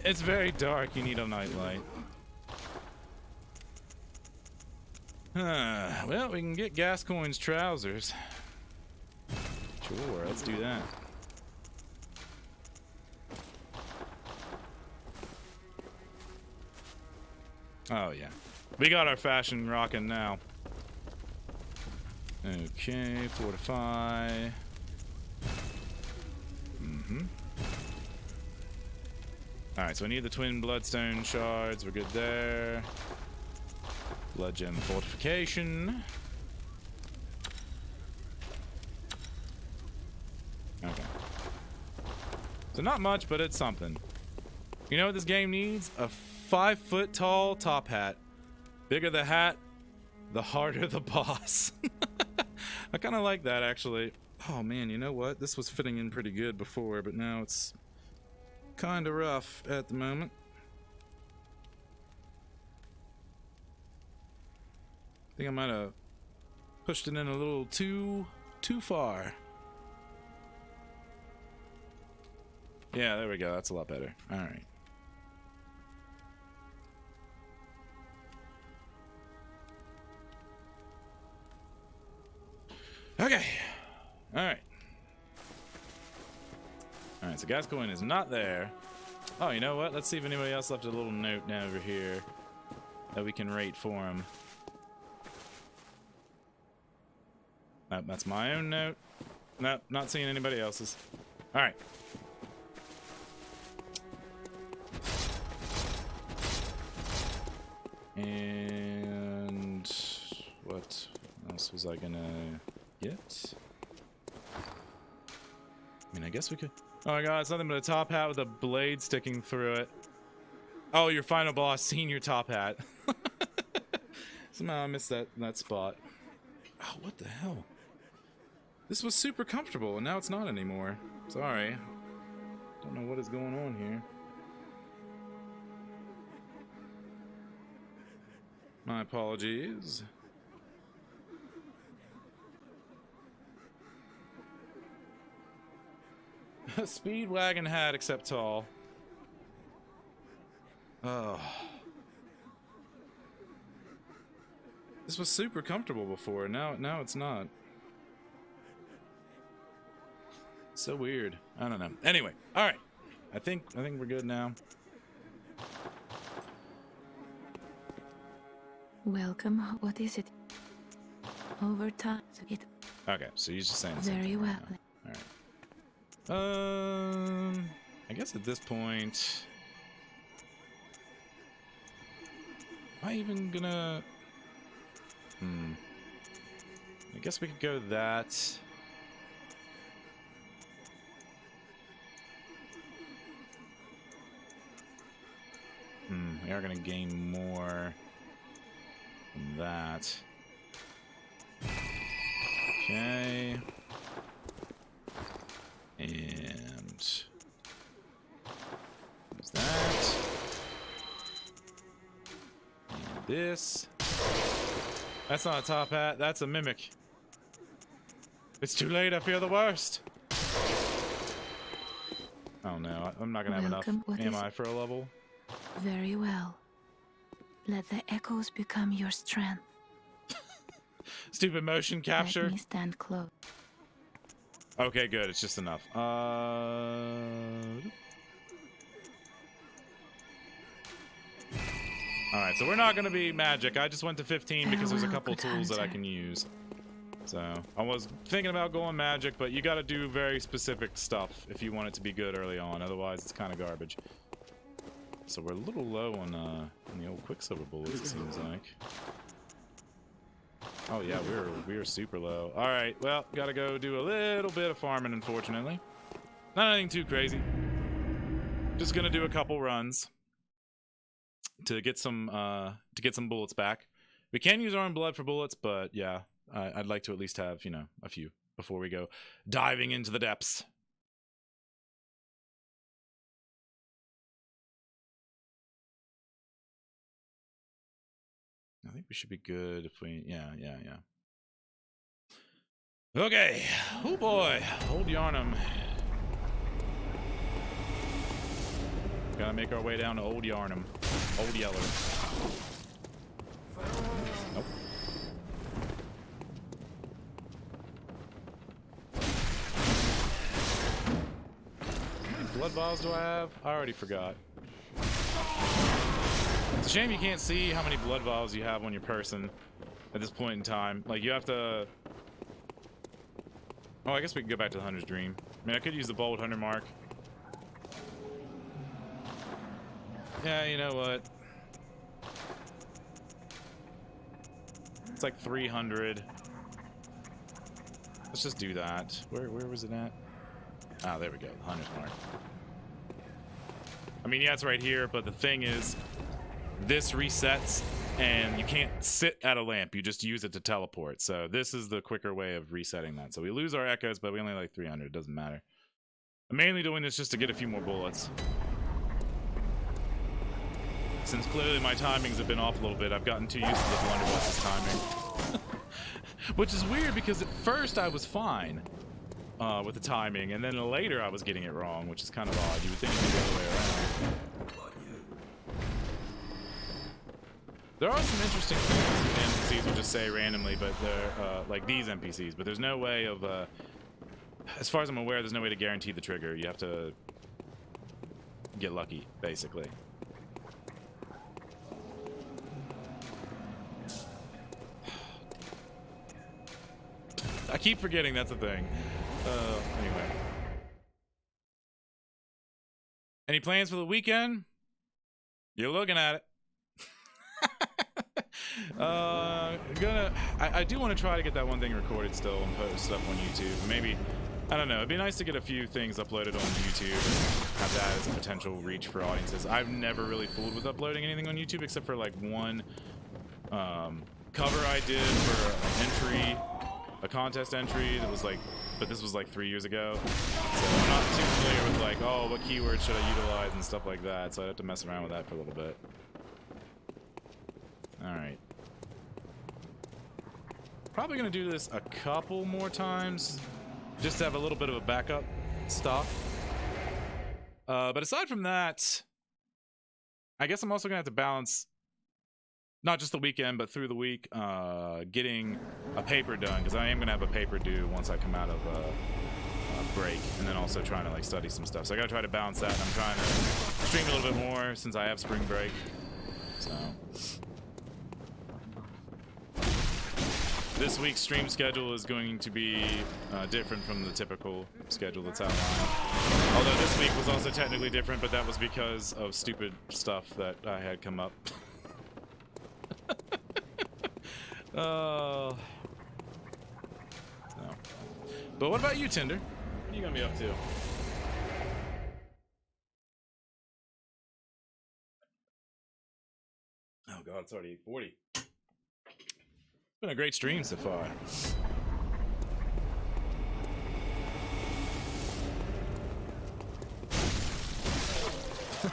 It's very dark. You need a nightlight. Well, we can get Gascoigne's trousers. Sure, let's do that. Oh, yeah. We got our fashion rocking now. Okay, fortify. Alright, so I need the twin bloodstone shards. We're good there. Blood gem fortification. Okay. So not much, but it's something. You know what this game needs? A 5-foot tall top hat. Bigger the hat, the harder the boss. I kind of like that, actually. Oh man, you know what? This was fitting in pretty good before, but now it's kind of rough at the moment. I think I might have pushed it in a little too far. Yeah, there we go. That's a lot better. All right. Okay. All right. All right, so Gascoigne is not there. Oh, you know what? Let's see if anybody else left a little note down over here that we can rate for him. Nope, that's my own note. Nope, not seeing anybody else's. All right. And what else was I gonna get? I mean, I guess we could. Oh my god, it's nothing but a top hat with a blade sticking through it. Oh, your final boss, senior top hat. Somehow I missed that spot. Oh, what the hell? This was super comfortable, and now it's not anymore. Sorry. Don't know what is going on here. My apologies. Speedwagon hat except tall. Oh. This was super comfortable before. Now it's not. So weird. I don't know. Anyway, all right. I think we're good now. Welcome. What is it? Overtime. Okay, so you're just saying very well. All right. I guess at this point, am I even gonna? I guess we could go that. We are gonna gain more from that. Okay. And use that. And this. That's not a top hat, that's a mimic. It's too late, I fear the worst. Oh no, I'm not gonna have enough, am I, for a level? Very well. Let the echoes become your strength. Stupid motion capture. Let me stand close. Okay, good. It's just enough. Alright, so we're not going to be magic. I just went to 15 because there's a couple tools that I can use. So, I was thinking about going magic, but you got to do very specific stuff if you want it to be good early on. Otherwise, it's kind of garbage. So we're a little low on the old Quicksilver bullets, it seems like. Oh yeah, we were super low. All right, well, gotta go do a little bit of farming, unfortunately. Not anything too crazy. Just gonna do a couple runs to get some bullets back. We can use our own blood for bullets, but yeah, I'd like to at least have, you know, a few before we go diving into the depths. I think we should be good if we, yeah. Okay, oh boy, old Yharnam. Gotta make our way down to old Yharnam, old Yeller. Nope. How many blood vials do I have? I already forgot. It's a shame you can't see how many blood vials you have on your person at this point in time. Like, you have to... Oh, I guess we can go back to the Hunter's Dream. I mean, I could use the Bold Hunter mark. Yeah, you know what? It's like 300. Let's just do that. Where was it at? Ah, there we go. The Hunter's mark. I mean, yeah, it's right here, but the thing is... This resets, and you can't sit at a lamp. You just use it to teleport. So this is the quicker way of resetting that. So we lose our echoes, but we only like 300. It doesn't matter. I'm mainly doing this just to get a few more bullets. Since clearly my timings have been off a little bit, I've gotten too used to the blunderbuss's timing. Which is weird, because at first I was fine with the timing, and then later I was getting it wrong, which is kind of odd. You would think it'd be the other way around. There are some interesting things the NPCs will just say randomly, but they're like these NPCs, but there's no way of, as far as I'm aware, there's no way to guarantee the trigger. You have to get lucky, basically. I keep forgetting that's a thing. Anyway. Any plans for the weekend? You're looking at it. I do want to try to get that one thing recorded still and post up on YouTube. Maybe, I don't know, it'd be nice to get a few things uploaded on YouTube and have that as a potential reach for audiences. I've never really fooled with uploading anything on YouTube except for like one cover I did for an entry, a contest entry that was like, but this was like 3 years ago. So I'm not too familiar with like, oh, what keywords should I utilize and stuff like that. So I have to mess around with that for a little bit. All right. Probably gonna do this a couple more times, just to have a little bit of a backup stock. But aside from that, I guess I'm also gonna have to balance not just the weekend, but through the week, getting a paper done, because I am gonna have a paper due once I come out of break, and then also trying to like study some stuff. So I gotta try to balance that, and I'm trying to stream a little bit more since I have spring break. So this week's stream schedule is going to be different from the typical schedule that's outlined. Although this week was also technically different, but that was because of stupid stuff that I had come up. No. But what about you, Tinder? What are you gonna be up to? Oh god, it's already 8:40. Been a great stream so far.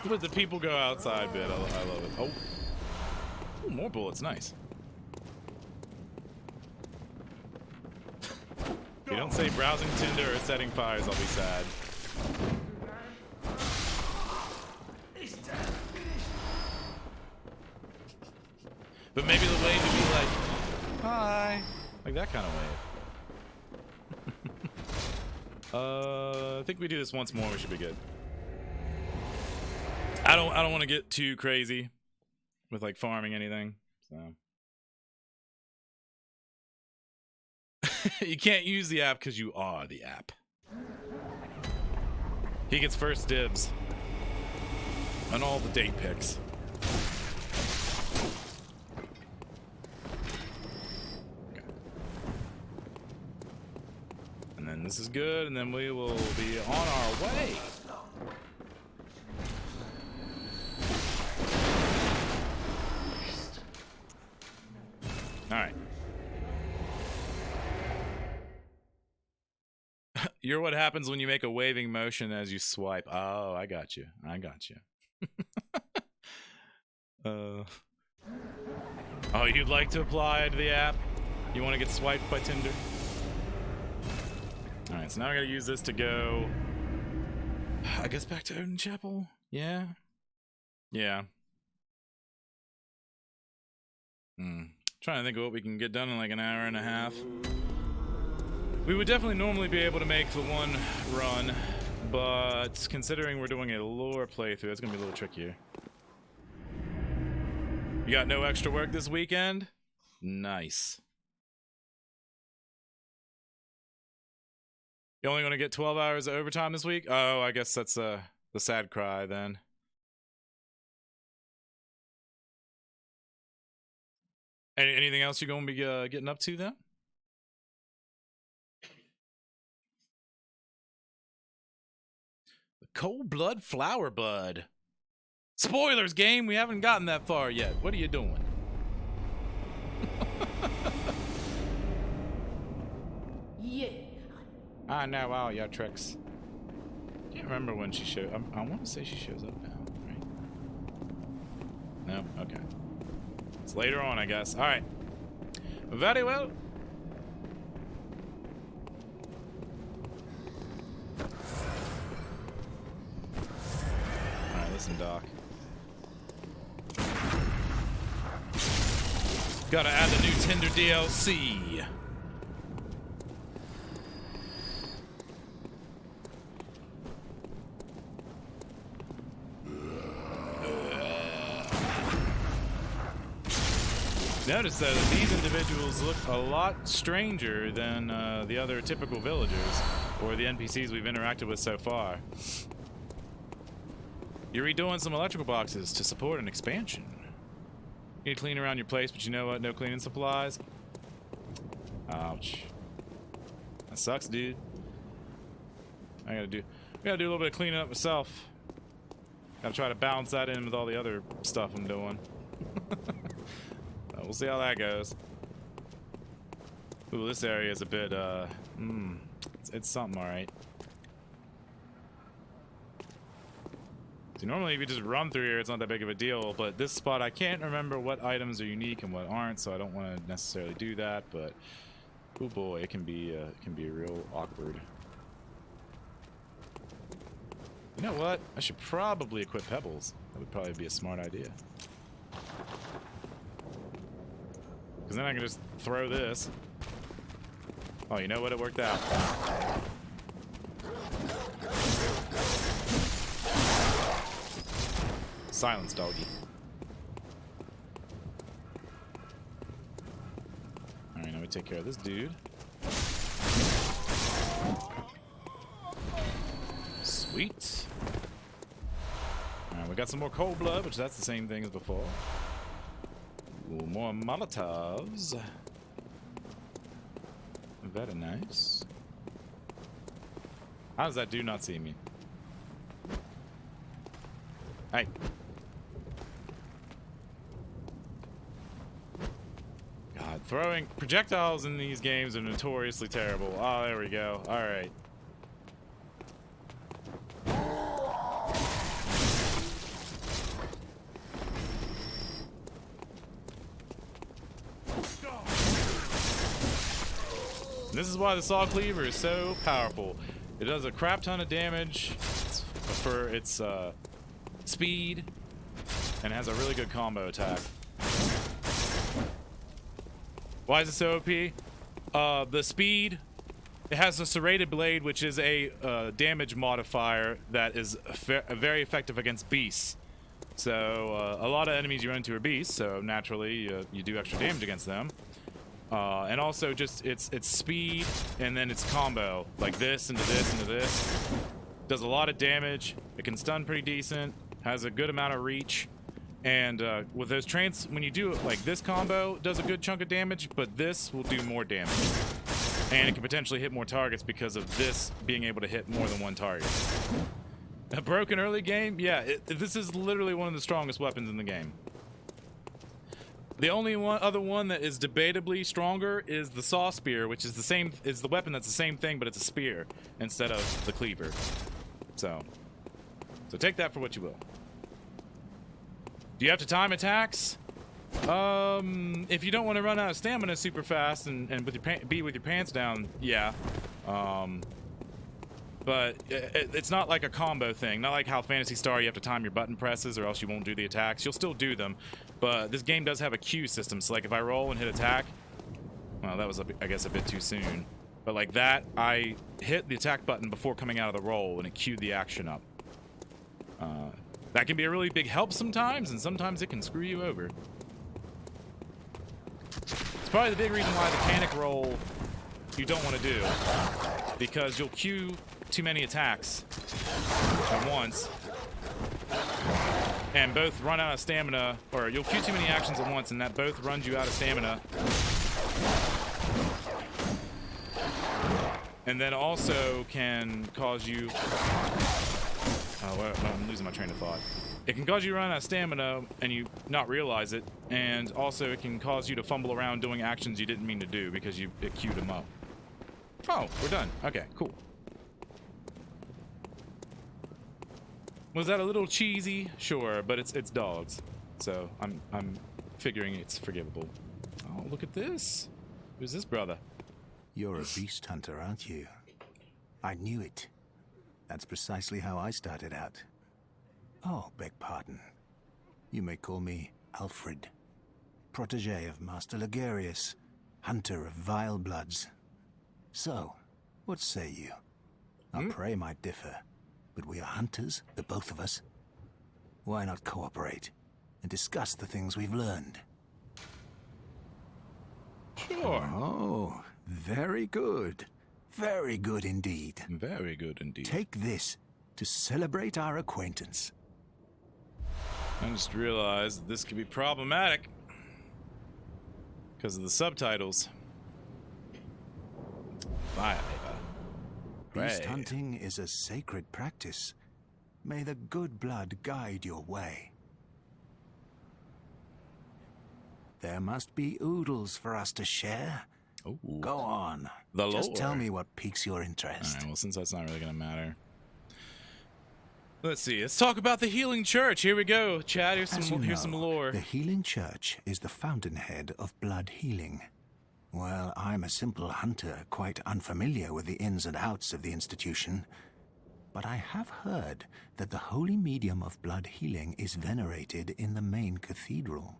But the people go outside bit, I love it. Oh. Ooh, more bullets, nice. If you don't say browsing Tinder or setting fires, I'll be sad. But maybe the way to be like, hi, like that kind of way. I think we do this once more, we should be good. I don't want to get too crazy with like farming anything, so. You can't use the app because you are the app. He gets first dibs on all the date pics. Okay. And then this is good, and then we will be on our way. All right. You're what happens when you make a waving motion as you swipe. Oh, I got you. I got you. Oh, you'd like to apply to the app? You want to get swiped by Tinder? All right, so now I gotta use this to go, I guess, back to Odin Chapel. Yeah. Yeah. Trying to think of what we can get done in like an hour and a half. We would definitely normally be able to make the one run, but considering we're doing a lore playthrough, it's gonna be a little trickier. You got no extra work this weekend? Nice. You're only gonna get 12 hours of overtime this week? Oh, I guess that's the sad cry then. Anything else you're gonna be getting up to then? Cold blood, flower blood. Spoilers, game. We haven't gotten that far yet. What are you doing? Yeah. I know all your tricks. Can't remember when she showed. I want to say she shows up now, right? No. Okay. It's later on, I guess. All right. Very well. Listen, Doc. Gotta add the new Tinder DLC. Notice though that these individuals look a lot stranger than the other typical villagers or the NPCs we've interacted with so far. You're redoing some electrical boxes to support an expansion. You need to clean around your place, but you know what? No cleaning supplies. Ouch. That sucks, dude. I gotta do a little bit of cleaning up myself. Gotta try to balance that in with all the other stuff I'm doing. We'll see how that goes. Ooh, this area is a bit, it's something, alright. See, normally if you just run through here, it's not that big of a deal, but this spot, I can't remember what items are unique and what aren't, so I don't want to necessarily do that, but Oh boy, it can be real awkward. You know what? I should probably equip pebbles. That would probably be a smart idea. Because then I can just throw this. Oh, you know what? It worked out. Silence, doggy. Alright, now we take care of this dude. Sweet. Alright, we got some more cold blood, which that's the same thing as before. Ooh, more Molotovs. Very nice. How does that dude not see me? Hey. God, throwing projectiles in these games are notoriously terrible. Oh, there we go. Alright. This is why the Saw Cleaver is so powerful. It does a crap ton of damage for its speed, and has a really good combo attack. Why is it so OP? The speed, it has a serrated blade, which is a damage modifier that is very effective against beasts. So a lot of enemies you run into are beasts, so naturally you do extra damage against them. And also just its speed and then its combo, like this into this into this. Does a lot of damage. It can stun pretty decent. Has a good amount of reach. And with those when you do it like this combo, does a good chunk of damage, but this will do more damage. And it can potentially hit more targets because of this being able to hit more than one target. A broken early game? Yeah, this is literally one of the strongest weapons in the game. The only other one that is debatably stronger is the Saw Spear, which is the weapon that's the same thing, but it's a spear instead of the cleaver. So take that for what you will. Do you have to time attacks? If you don't want to run out of stamina super fast and be with your pants down, yeah. But it's not like a combo thing. Not like how Phantasy Star you have to time your button presses or else you won't do the attacks. You'll still do them, but this game does have a queue system. So like if I roll and hit attack, well, that was I guess a bit too soon. But like that, I hit the attack button before coming out of the roll and it queued the action up. That can be a really big help sometimes, and sometimes it can screw you over. It's probably the big reason why the panic roll you don't want to do, because you'll queue too many attacks at once and both run out of stamina, or you'll queue too many actions at once and that both runs you out of stamina, and then also can cause you I'm losing my train of thought. It can cause you to run out of stamina and you not realize it, and also it can cause you to fumble around doing actions you didn't mean to do because it queued them up. Oh, we're done. Okay, cool. Was that a little cheesy? Sure, but it's dogs, so I'm figuring it's forgivable. Oh, look at this. Who's this brother? You're a beast hunter, aren't you? I knew it. That's precisely how I started out. Oh, beg pardon. You may call me Alfred, protege of Master Ligarius, hunter of vile bloods. So, what say you? Our prey might differ, but we are hunters, the both of us. Why not cooperate and discuss the things we've learned? Sure. Oh, very good. Very good indeed. Very good indeed. Take this to celebrate our acquaintance. I just realized that this could be problematic because of the subtitles. Fire. Beast hunting is a sacred practice. May the good blood guide your way. There must be oodles for us to share. Ooh. Go on. Just tell me what piques your interest. Alright, well, since that's not really going to matter. Let's see. Let's talk about the Healing Church. Here we go. Chad, here's some lore. The Healing Church is the fountainhead of blood healing. Well, I'm a simple hunter, quite unfamiliar with the ins and outs of the institution. But I have heard that the holy medium of blood healing is venerated in the main cathedral,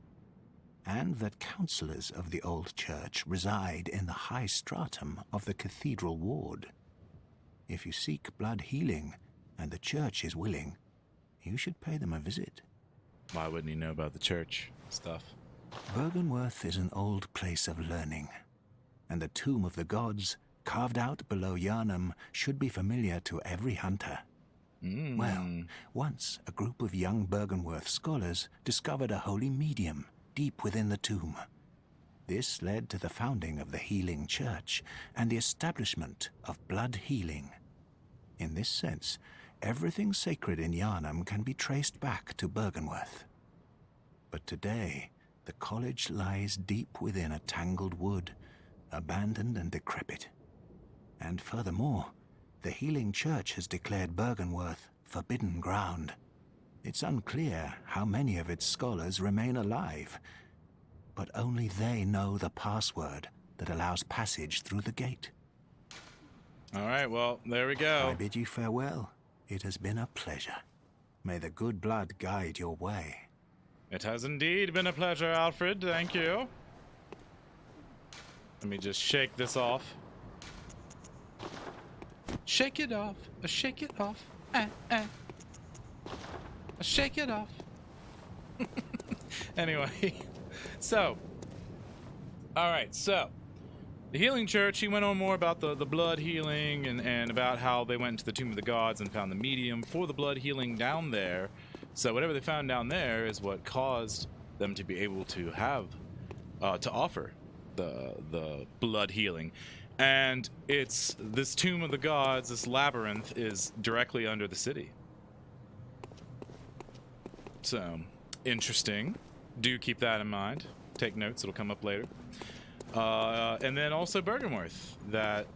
and that counselors of the old church reside in the high stratum of the cathedral ward. If you seek blood healing, and the church is willing, you should pay them a visit. Why wouldn't he know about the church stuff? Byrgenwerth is an old place of learning, and the tomb of the gods, carved out below Yharnam, should be familiar to every hunter. Well, once a group of young Byrgenwerth scholars discovered a holy medium deep within the tomb. This led to the founding of the Healing Church and the establishment of blood healing. In this sense, everything sacred in Yharnam can be traced back to Byrgenwerth. But today, the college lies deep within a tangled wood, abandoned and decrepit. And furthermore, the Healing Church has declared Byrgenwerth forbidden ground. It's unclear how many of its scholars remain alive, but only they know the password that allows passage through the gate. All right, well, there we go. I bid you farewell. It has been a pleasure. May the good blood guide your way. It has indeed been a pleasure, Alfred. Thank you. Let me just shake this off. Shake it off. Shake it off. Shake it off. Anyway, so. Alright, so. The Healing Church, he went on more about the blood healing and about how they went into the Tomb of the Gods and found the medium for the blood healing down there. So whatever they found down there is what caused them to be able to have, to offer the blood healing. And it's this Tomb of the Gods, this labyrinth, is directly under the city. So, interesting. Do keep that in mind. Take notes, it'll come up later. And then also Byrgenwerth, that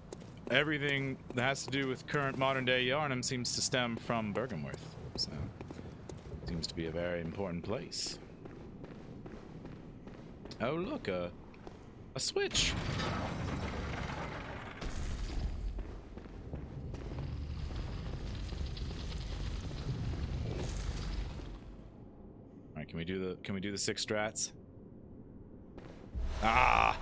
everything that has to do with current modern-day Yharnam seems to stem from Byrgenwerth. So, seems to be a very important place. Oh, look, a switch. All right, can we do the 6 strats? Ah.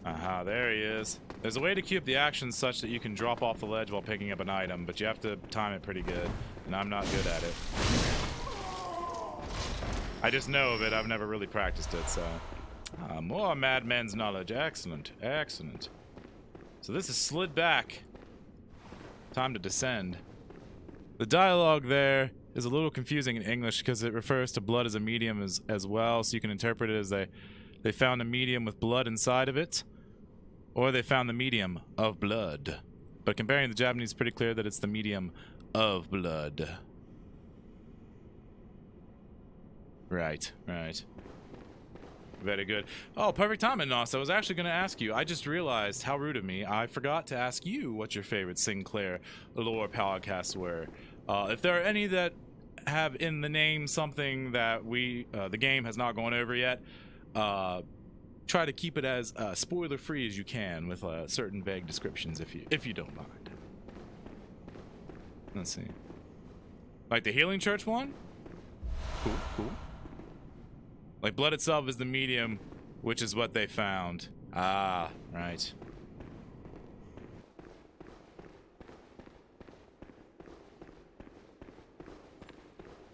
Aha, there he is. There's a way to keep the action such that you can drop off the ledge while picking up an item, but you have to time it pretty good, and I'm not good at it. I just know of it, I've never really practiced it, so... more madman's knowledge. Excellent, excellent. So this is slid back. Time to descend. The dialogue there is a little confusing in English because it refers to blood as a medium as well, so you can interpret it as they found a medium with blood inside of it, or they found the medium of blood. But comparing the Japanese, it's pretty clear that it's the medium of blood. Right, right. Very good. Oh, perfect timing, Nos. I was actually going to ask you. I just realized how rude of me. I forgot to ask you what your favorite Sinclair lore podcasts were. If there are any that have in the name something that the game has not gone over yet, try to keep it as spoiler-free as you can with certain vague descriptions, if you don't mind. Let's see. Like the Healing Church one? Cool, cool. Like blood itself is the medium, which is what they found. Ah, right.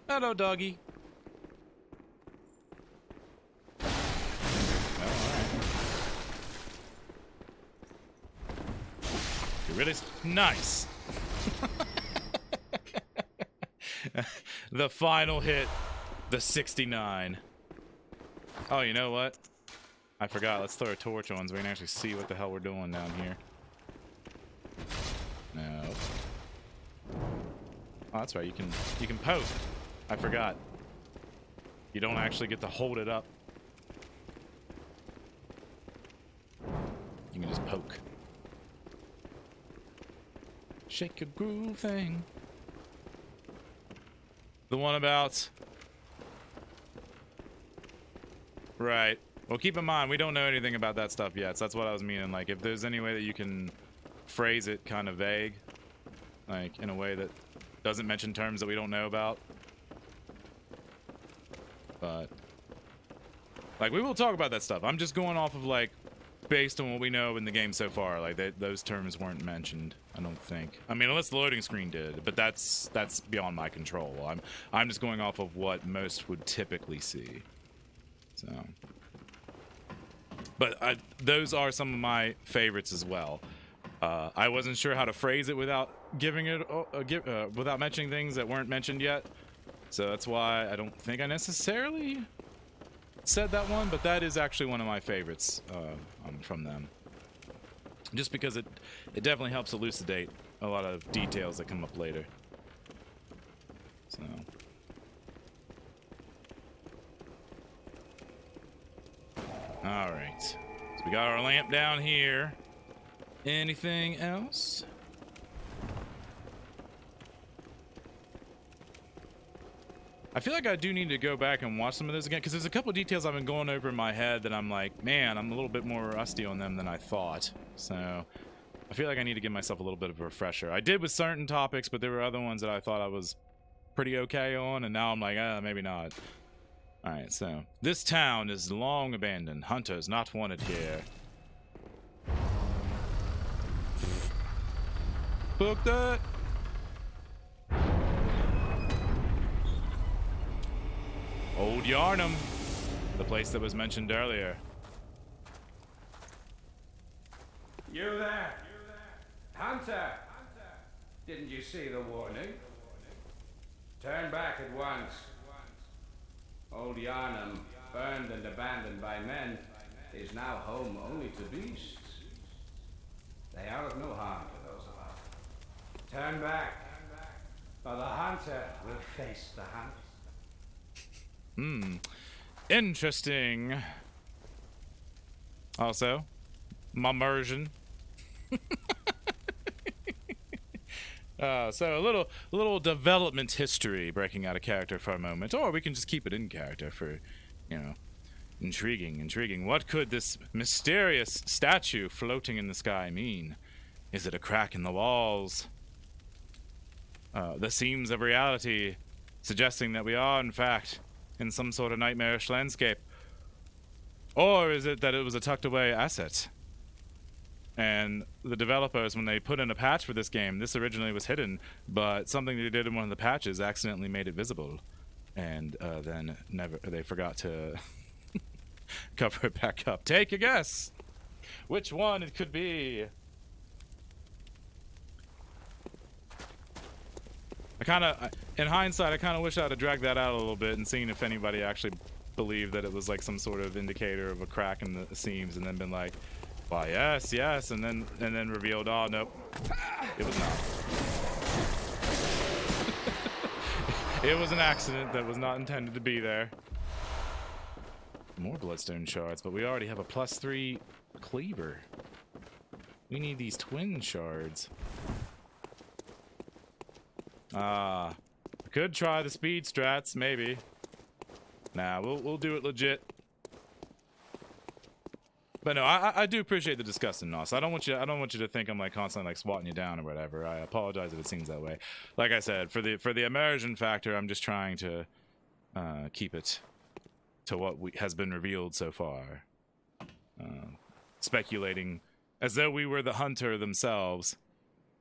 Hello, doggy. Really nice. The final hit, the 69. Oh, you know what? I forgot. Let's throw a torch on so we can actually see what the hell we're doing down here. No. Oh, that's right. You can poke. I forgot. You don't actually get to hold it up. You can just poke. Shake a groove thing. The one about Right. Well, keep in mind, we don't know anything about that stuff yet, so that's what I was meaning. Like, if there's any way that you can phrase it kind of vague, like, in a way that doesn't mention terms that we don't know about. But, like, we will talk about that stuff. I'm just going off of, like, based on what we know in the game so far. Like, those terms weren't mentioned, I don't think. I mean, unless the loading screen did, but that's beyond my control. I'm just going off of what most would typically see. So, but those are some of my favorites as well. I wasn't sure how to phrase it without giving it, without mentioning things that weren't mentioned yet. So that's why I don't think I necessarily said that one, but that is actually one of my favorites from them. Just because it definitely helps elucidate a lot of details that come up later. So. Alright. So we got our lamp down here. Anything else? I feel like I do need to go back and watch some of those again, because there's a couple details I've been going over in my head that I'm like, man, I'm a little bit more rusty on them than I thought. So I feel like I need to give myself a little bit of a refresher. I did with certain topics, but there were other ones that I thought I was pretty okay on, and now I'm like, maybe not. Alright, so this town is long abandoned. Hunters not wanted here. Book that! Old Yharnam, the place that was mentioned earlier. You there? Hunter! Didn't you see the warning? Turn back at once. Old Yharnam, burned and abandoned by men, is now home only to beasts. They are of no harm to those about. Turn back, or the hunter will face the hunt. Interesting. Also, my immersion. So a little development history, breaking out of character for a moment, or we can just keep it in character for, you know, intriguing. What could this mysterious statue floating in the sky mean? Is it a crack in the walls? The seams of reality, suggesting that we are, in fact, in some sort of nightmarish landscape. Or is it that it was a tucked away asset? And the developers, when they put in a patch for this game, this originally was hidden, but something they did in one of the patches accidentally made it visible. And then they forgot to cover it back up. Take a guess! Which one it could be? In hindsight, I kind of wish I'd have dragged that out a little bit and seen if anybody actually believed that it was like some sort of indicator of a crack in the seams, and then been like, why, yes, and then revealed, oh, nope, it was not. It was an accident that was not intended to be there. More bloodstone shards, but we already have a +3 cleaver. We need these twin shards. I could try the speed strats, maybe. Nah, we'll do it legit. But no, I do appreciate the discussing, Nos. I don't want you to think I'm like constantly like swatting you down or whatever. I apologize if it seems that way. Like I said, for the immersion factor, I'm just trying to keep it to what has been revealed so far. Speculating as though we were the hunter themselves.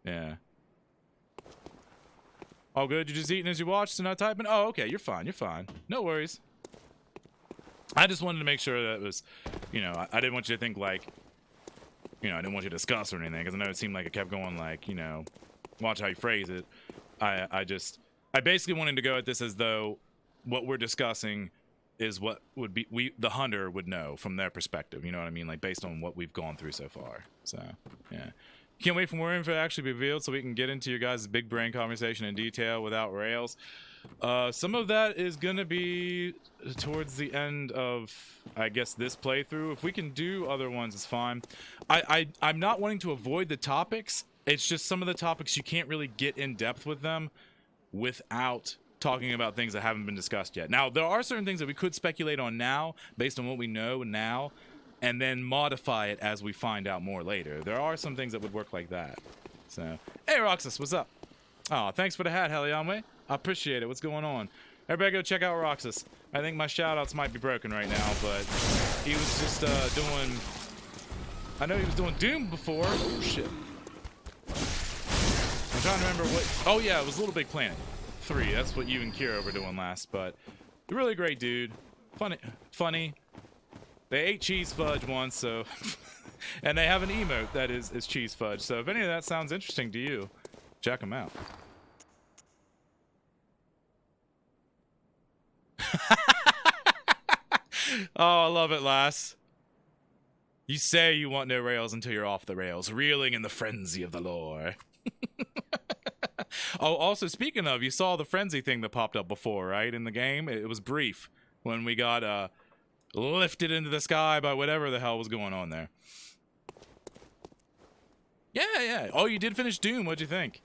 Yeah. All good? You just eating as you watched and not typing? Oh, okay. You're fine. No worries. I just wanted to make sure that it was, you know, I didn't want you to think like, you know, I didn't want you to discuss or anything, because I know it seemed like it kept going like, you know, watch how you phrase it. I basically wanted to go at this as though what we're discussing is what would be the hunter would know from their perspective. You know what I mean? Like based on what we've gone through so far. So yeah. Can't wait for more info to actually be revealed so we can get into your guys' big brain conversation in detail without rails. Some of that is gonna be towards the end of, I guess, this playthrough. If we can do other ones, it's fine. I'm not wanting to avoid the topics. It's just some of the topics you can't really get in depth with them without talking about things that haven't been discussed yet. Now, there are certain things that we could speculate on now, based on what we know now, and then modify it as we find out more later. There are some things that would work like that. So, hey, Roxas, what's up? Oh, thanks for the hat, Helianwe. I appreciate it. What's going on? Everybody go check out Roxas. I think my shout-outs might be broken right now, but he was just doing... I know he was doing Doom before. Oh, shit. I'm trying to remember what... Oh, yeah, it was Little Big Planet 3. That's what you and Kira were doing last, but... Really great dude. Funny. They ate cheese fudge once, so... and they have an emote that is cheese fudge. So if any of that sounds interesting to you, check them out. Oh, I love it, lass. You say you want no rails until you're off the rails, reeling in the frenzy of the lore. Oh, also, speaking of, you saw the frenzy thing that popped up before, right, in the game? It was brief when we got lifted into the sky by whatever the hell was going on there. Yeah. Oh, you did finish Doom. What'd you think?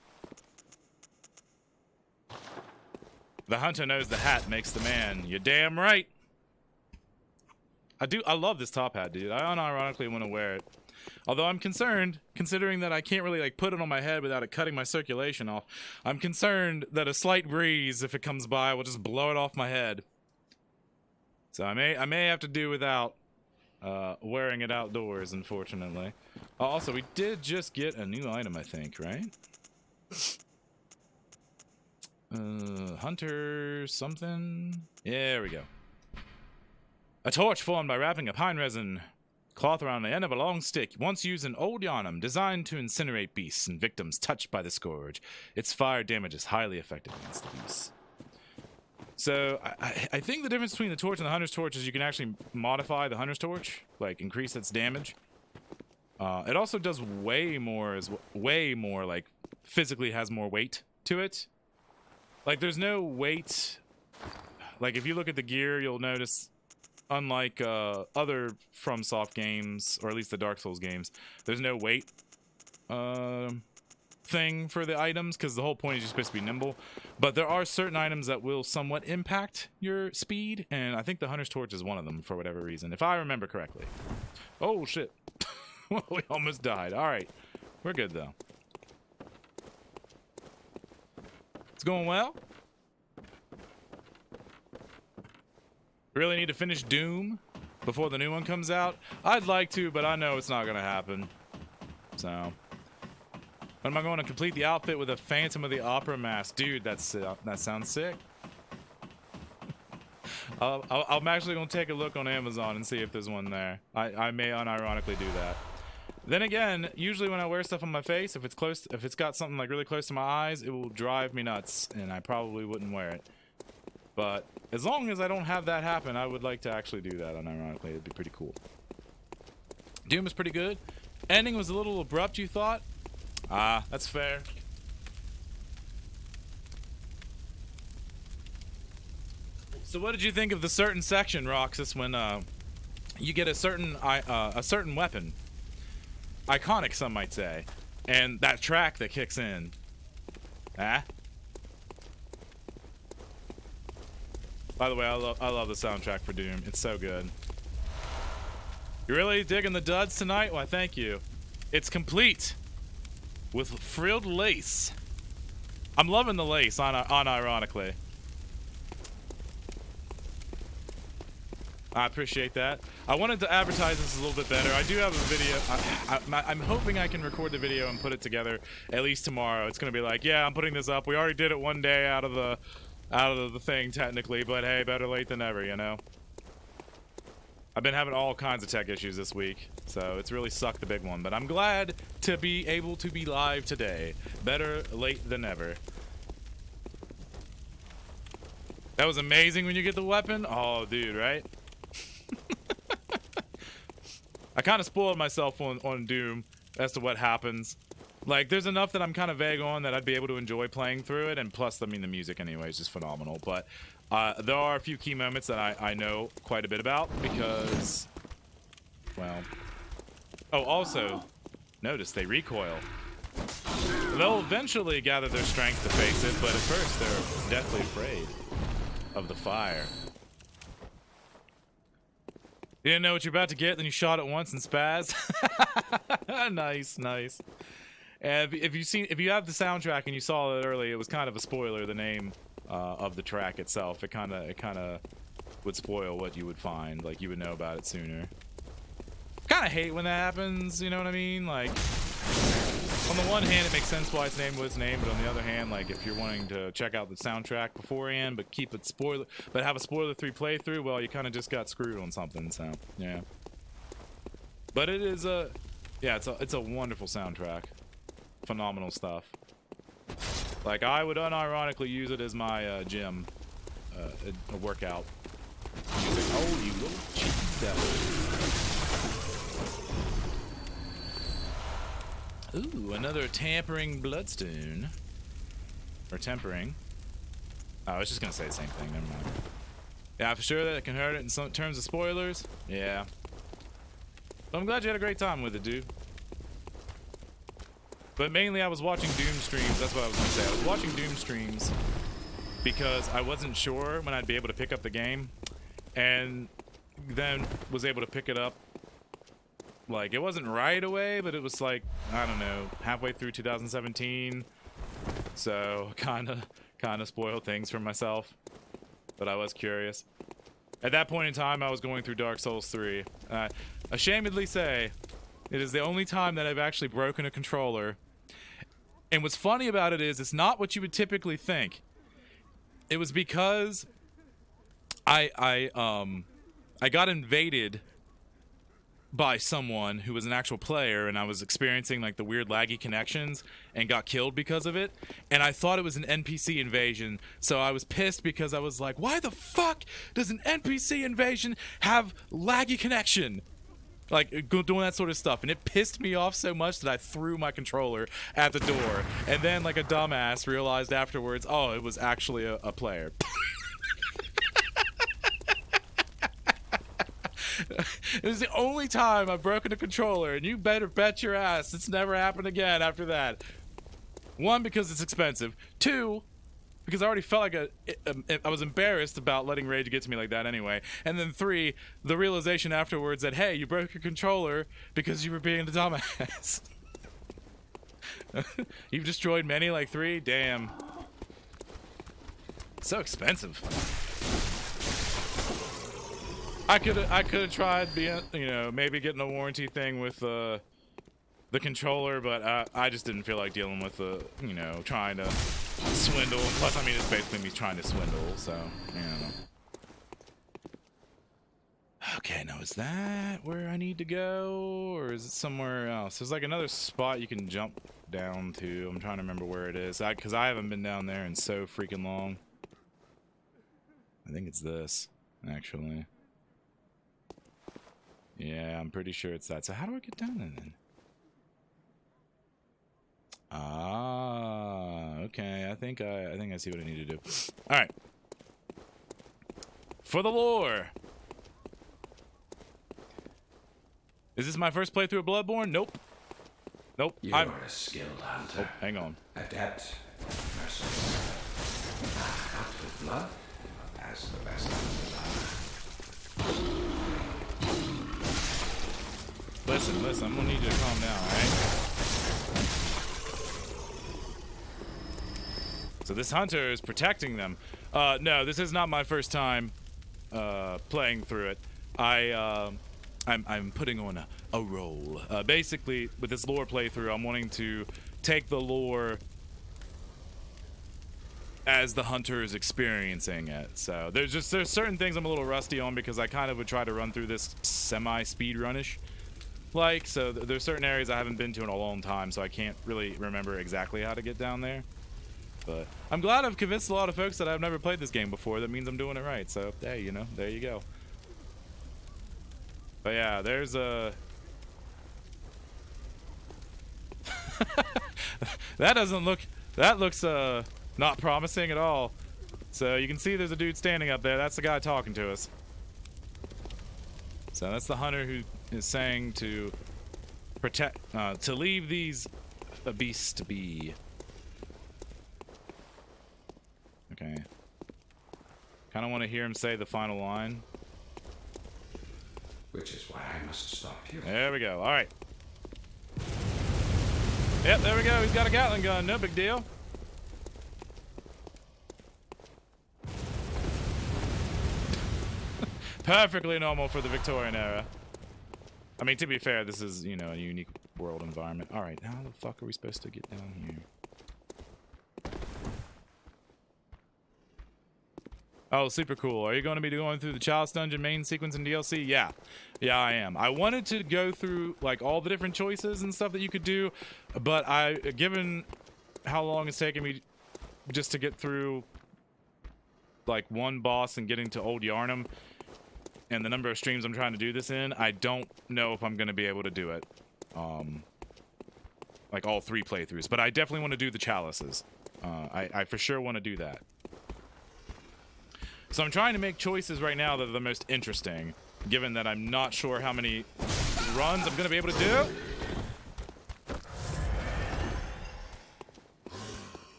The hunter knows the hat makes the man. You're damn right. I love this top hat, dude. I unironically want to wear it. Although I'm concerned, considering that I can't really like put it on my head without it cutting my circulation off. I'm concerned that a slight breeze, if it comes by, will just blow it off my head. So I may have to do without wearing it outdoors, unfortunately. Also, we did just get a new item, I think, right? Hunter something. Yeah, there we go. A torch formed by wrapping a pine resin cloth around the end of a long stick, once used in Old Yharnam, designed to incinerate beasts and victims touched by the scourge. Its fire damage is highly effective against the beasts. So, I think the difference between the torch and the hunter's torch is you can actually modify the hunter's torch, like increase its damage. It also does way more, like, physically has more weight to it. Like, there's no weight. Like, if you look at the gear, you'll notice, unlike other FromSoft games, or at least the Dark Souls games, there's no weight thing for the items, because the whole point is you're supposed to be nimble. But there are certain items that will somewhat impact your speed, and I think the Hunter's Torch is one of them for whatever reason, if I remember correctly. Oh, shit. We almost died. Alright. We're good, though. It's going well. Really need to finish Doom before the new one comes out. I'd like to, but I know it's not going to happen. So, am I going to complete the outfit with a Phantom of the Opera mask? Dude, that sounds sick. I'm actually going to take a look on Amazon and see if there's one there. I may unironically do that. Then again, usually when I wear stuff on my face, if it's got something like really close to my eyes, it will drive me nuts, and I probably wouldn't wear it. But as long as I don't have that happen, I would like to actually do that, unironically. It'd be pretty cool. Doom is pretty good. Ending was a little abrupt, you thought? Ah, that's fair. So what did you think of the certain section, Roxas, when you get a certain weapon? Iconic, some might say. And that track that kicks in. Ah? By the way, I love the soundtrack for Doom. It's so good. You really digging the duds tonight? Why, thank you. It's complete with frilled lace. I'm loving the lace, unironically. I appreciate that. I wanted to advertise this a little bit better. I do have a video. I'm hoping I can record the video and put it together at least tomorrow. It's going to be like, yeah, I'm putting this up. We already did it one day out of the thing, technically, but hey, better late than never, you know? I've been having all kinds of tech issues this week, so it's really sucked the big one, but I'm glad to be able to be live today. Better late than never. That was amazing when you get the weapon. Oh, dude, right? I kind of spoiled myself on Doom as to what happens. Like, there's enough that I'm kind of vague on that I'd be able to enjoy playing through it, and plus, I mean, the music anyway is just phenomenal. But there are a few key moments that I know quite a bit about because, well... Oh, also, notice they recoil. They'll eventually gather their strength to face it, but at first they're deathly afraid of the fire. You didn't know what you're about to get, then you shot it once and spaz. Nice, nice. And if you have the soundtrack and you saw it earlier, it was kind of a spoiler. The name of the track itself, it kind of would spoil what you would find. Like you would know about it sooner. Kind of hate when that happens. You know what I mean? Like, on the one hand, it makes sense why it's named what it's named, but on the other hand, like if you're wanting to check out the soundtrack beforehand, but keep it but have a spoiler-free playthrough, well, you kind of just got screwed on something. So yeah. But it is it's a wonderful soundtrack. Phenomenal stuff. Like, I would unironically use it as my gym, a workout music. Oh, you little cheeky devil. Ooh, another tampering bloodstone. Or tempering. Oh, I was just gonna say the same thing, never mind. Yeah, for sure that it can hurt it in some terms of spoilers. Yeah. But I'm glad you had a great time with it, dude. But mainly I was watching Doom streams, that's what I was gonna say. I was watching Doom streams because I wasn't sure when I'd be able to pick up the game. And then was able to pick it up. Like, it wasn't right away, but it was like, I don't know, halfway through 2017. So, kinda spoiled things for myself. But I was curious. At that point in time, I was going through Dark Souls 3. Ashamedly say, it is the only time that I've actually broken a controller. And what's funny about it is, it's not what you would typically think. It was because I got invaded by someone who was an actual player, and I was experiencing like the weird laggy connections and got killed because of it. And I thought it was an NPC invasion, so I was pissed because I was like, why the fuck does an NPC invasion have laggy connection? Like, doing that sort of stuff. And it pissed me off so much that I threw my controller at the door. And then, like a dumbass, realized afterwards, oh, it was actually a player. It was the only time I've broken a controller, and you better bet your ass it's never happened again after that. One, because it's expensive. Two, because I already felt like I was embarrassed about letting rage get to me like that anyway. And then three, the realization afterwards that, hey, you broke your controller because you were being a dumbass. You've destroyed many, like 3? Damn. So expensive. I could have tried being, you know, maybe getting a warranty thing with the controller, but I just didn't feel like dealing with the, you know, trying to swindle. Plus, I mean, it's basically me trying to swindle, so, you know. Okay, now is that where I need to go, or is it somewhere else? There's like another spot you can jump down to. I'm trying to remember where it is, because I haven't been down there in so freaking long. I think it's this, actually. Yeah, I'm pretty sure it's that. So how do I get down there then? Ah, okay. I think I see what I need to do. All right. For the lore. Is this my first playthrough of Bloodborne? Nope. Nope. You're a skilled hunter. Oh, hang on. Adept, merciful. Out with blood, as the best hunters are. Listen, I'm gonna need you to calm down, alright? So this hunter is protecting them. No, this is not my first time playing through it. I'm putting on a role. Basically, with this lore playthrough, I'm wanting to take the lore as the hunter is experiencing it. So there's certain things I'm a little rusty on because I kind of would try to run through this semi-speedrunish. Like, so there's certain areas I haven't been to in a long time, so I can't really remember exactly how to get down there. But I'm glad I've convinced a lot of folks that I've never played this game before. That means I'm doing it right. So, hey, you know, there you go. But yeah, there's a... That looks not promising at all. So you can see there's a dude standing up there. That's the guy talking to us. So that's the hunter who is saying to protect, to leave these a beast to be. Okay. Kind of want to hear him say the final line. Which is why I must stop you. There we go. All right. Yep, there we go. He's got a Gatling gun. No big deal. Perfectly normal for the Victorian era. I mean, to be fair, this is, you know, a unique world environment. All right, how the fuck are we supposed to get down here? Oh, super cool. Are you going to be going through the Chalice Dungeon main sequence in DLC? Yeah. Yeah, I am. I wanted to go through, like, all the different choices and stuff that you could do, but given how long it's taken me just to get through, like, one boss and getting to Old Yharnam, and the number of streams I'm trying to do this in, I don't know if I'm going to be able to do it. Like, all 3 playthroughs. But I definitely want to do the Chalices. I for sure want to do that. So I'm trying to make choices right now that are the most interesting, given that I'm not sure how many runs I'm going to be able to do.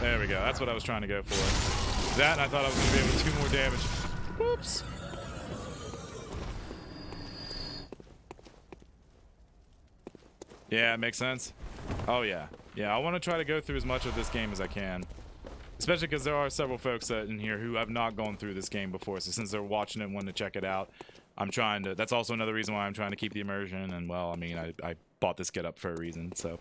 There we go. That's what I was trying to go for. That, and I thought I was going to be able to do more damage. Whoops. Yeah, it makes sense. Oh, yeah. Yeah, I want to try to go through as much of this game as I can. Especially because there are several folks in here who have not gone through this game before, so since they're watching it and wanting to check it out, I'm trying to... That's also another reason why I'm trying to keep the immersion, and, well, I mean, I bought this get up for a reason, so...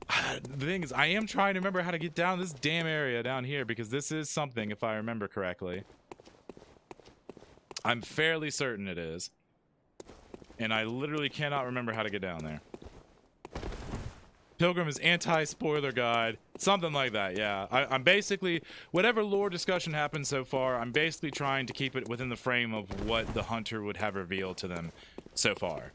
The thing is, I am trying to remember how to get down this damn area down here, because this is something, if I remember correctly. I'm fairly certain it is. And I literally cannot remember how to get down there. Pilgrim is anti-spoiler guide. Something like that, yeah. I'm basically, whatever lore discussion happened so far, I'm basically trying to keep it within the frame of what the hunter would have revealed to them so far.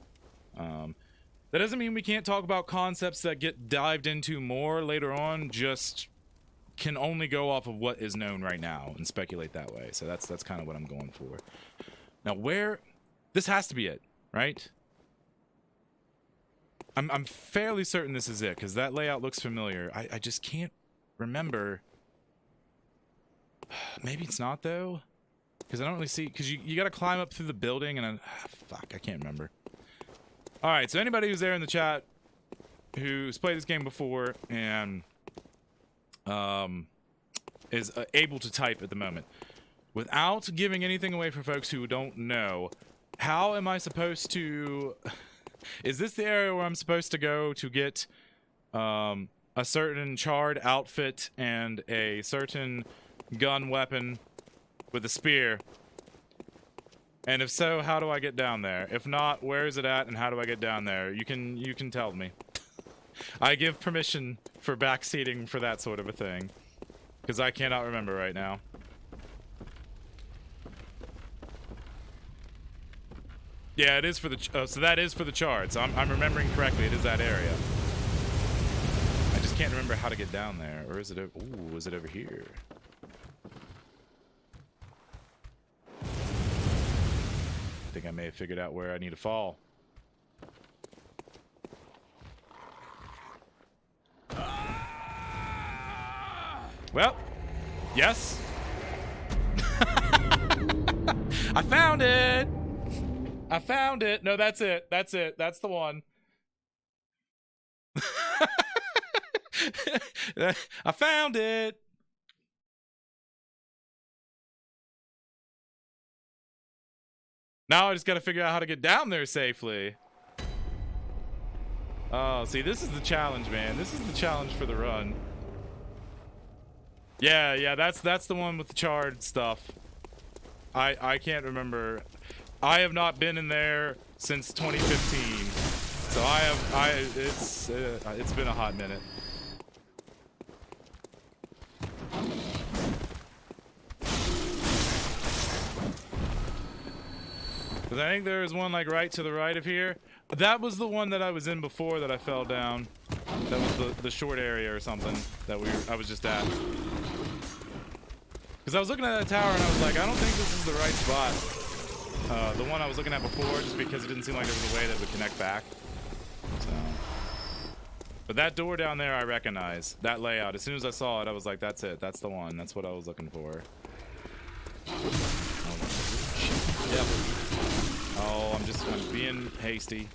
That doesn't mean we can't talk about concepts that get dived into more later on, just can only go off of what is known right now and speculate that way. So that's kind of what I'm going for. Now where... This has to be it, right? I'm fairly certain this is it, because that layout looks familiar. I just can't remember. Maybe it's not, though? Because I don't really see... Because you got to climb up through the building, and fuck, I can't remember. Alright, so anybody who's there in the chat who's played this game before and is able to type at the moment, without giving anything away for folks who don't know, how am I supposed to... Is this the area where I'm supposed to go to get a certain charred outfit and a certain gun weapon with a spear? And if so, how do I get down there? If not, where is it at and how do I get down there? You can tell me. I give permission for backseating for that sort of a thing, because I cannot remember right now. Yeah, it is for the... so that is for the charts. I'm remembering correctly. It is that area. I just can't remember how to get down there. Or is it... Ooh, is it over here? I think I may have figured out where I need to fall. Well, yes. I found it! I found it. No, that's it. That's it. That's the one. I found it. Now I just got to figure out how to get down there safely. Oh, see, this is the challenge, man. This is the challenge for the run. Yeah, that's the one with the charred stuff. I can't remember. I have not been in there since 2015, so it's been a hot minute. But I think there is one like right to the right of here. That was the one that I was in before that I fell down. That was the short area or something that I was just at. Because I was looking at that tower and I was like, I don't think this is the right spot. The one I was looking at before, just because it didn't seem like there was a way that would connect back. So. But that door down there I recognize. That layout. As soon as I saw it, I was like, that's it. That's the one. That's what I was looking for. Yep. Oh, I'm being hasty.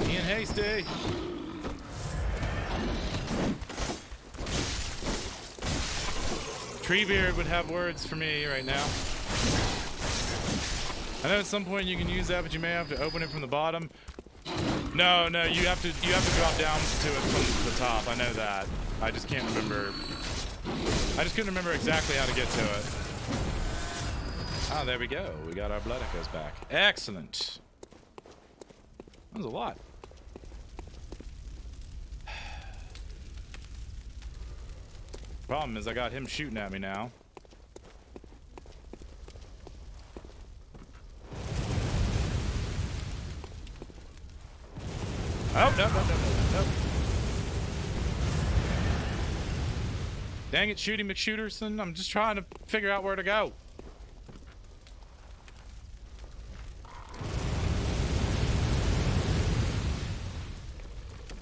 Being hasty. Treebeard would have words for me right now. I know at some point you can use that, but you may have to open it from the bottom. No, you have to drop down to it from the top. I know that. I just can't remember. I just couldn't remember exactly how to get to it. Ah, there we go. We got our blood echoes back. Excellent. That was a lot. Problem is I got him shooting at me now. Oh, no. Dang it, Shooty McShooterson. I'm just trying to figure out where to go.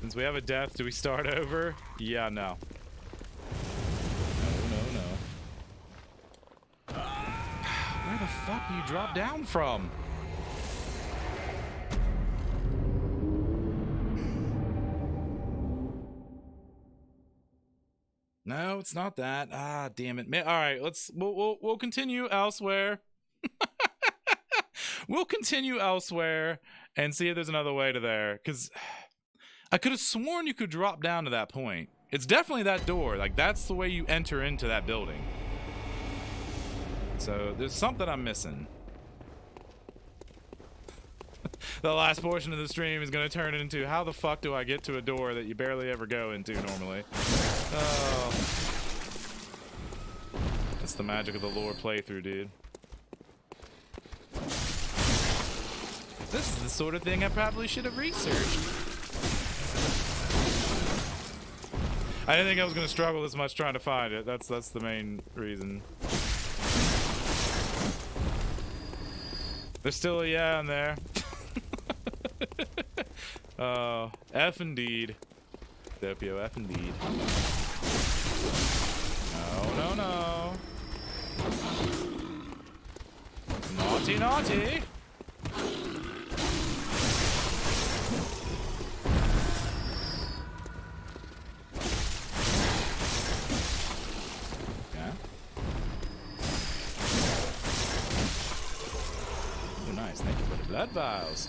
Since we have a death, do we start over? Yeah, no. No. Where the fuck do you drop down from? No, it's not that. Ah, damn it. All right, we'll continue elsewhere. We'll continue elsewhere and see if there's another way to there, because I could have sworn you could drop down to that point. It's definitely that door. Like, that's the way you enter into that building. So there's something I'm missing. The last portion of the stream is going to turn into how the fuck do I get to a door that you barely ever go into normally. Oh. That's the magic of the lore playthrough, dude. This is the sort of thing I probably should have researched. I didn't think I was going to struggle this much trying to find it. That's the main reason. There's still a yeah in there. F indeed. Dopio, F indeed. No. Naughty. Yeah. Oh, nice. Thank you for the blood vials.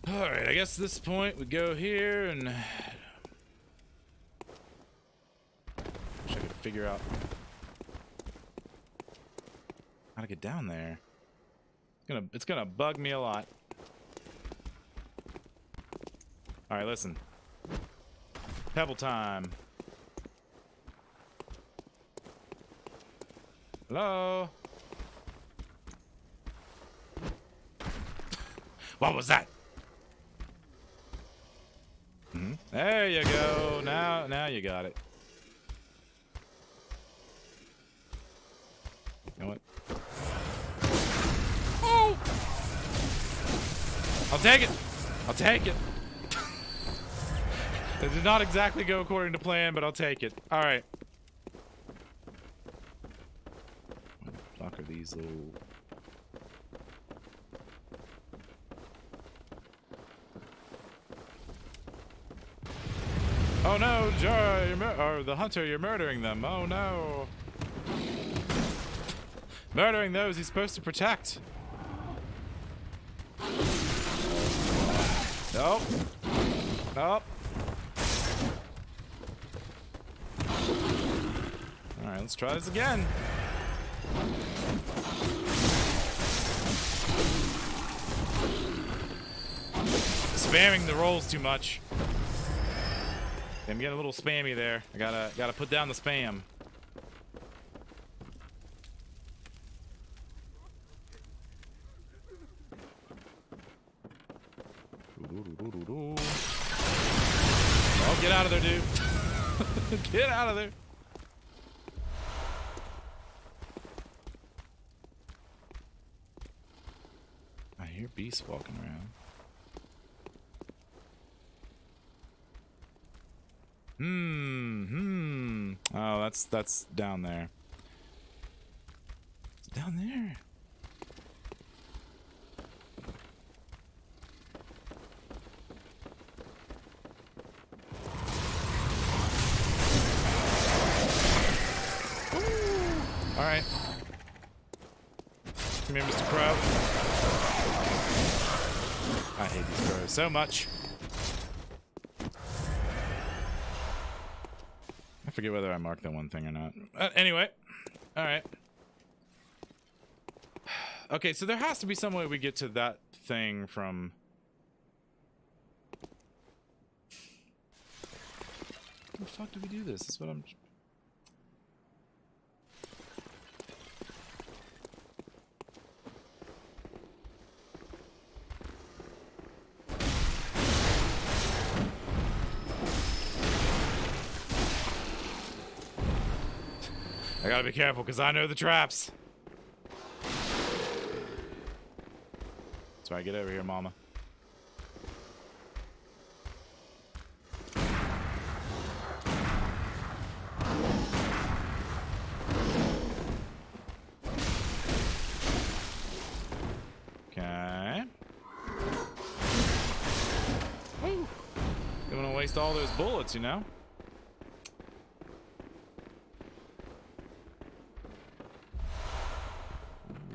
Alright, I guess at this point we go here and... Wish I could figure out how to get down there. It's gonna bug me a lot. Alright, listen. Pebble time. Hello? What was that? There you go. Now you got it. You know what? Oh! I'll take it. It did not exactly go according to plan, but I'll take it. All right. What the fuck are these little... Oh no, Joy, or the hunter, you're murdering them. Oh no. Murdering those he's supposed to protect. Nope. Alright, let's try this again. Spamming the rolls too much. I'm getting a little spammy there. I gotta put down the spam. Oh, get out of there, dude. Get out of there. hear beasts walking around. Oh, that's down there. It's down there. All right. Come here, Mr. Crow. I hate these crows so much. I forget whether I marked that one thing or not. Anyway. All right. Okay, so there has to be some way we get to that thing from... How the fuck do we do this? That's what I'm... I gotta be careful because I know the traps. That's right, get over here, mama. Okay. Don't want to waste all those bullets, you know?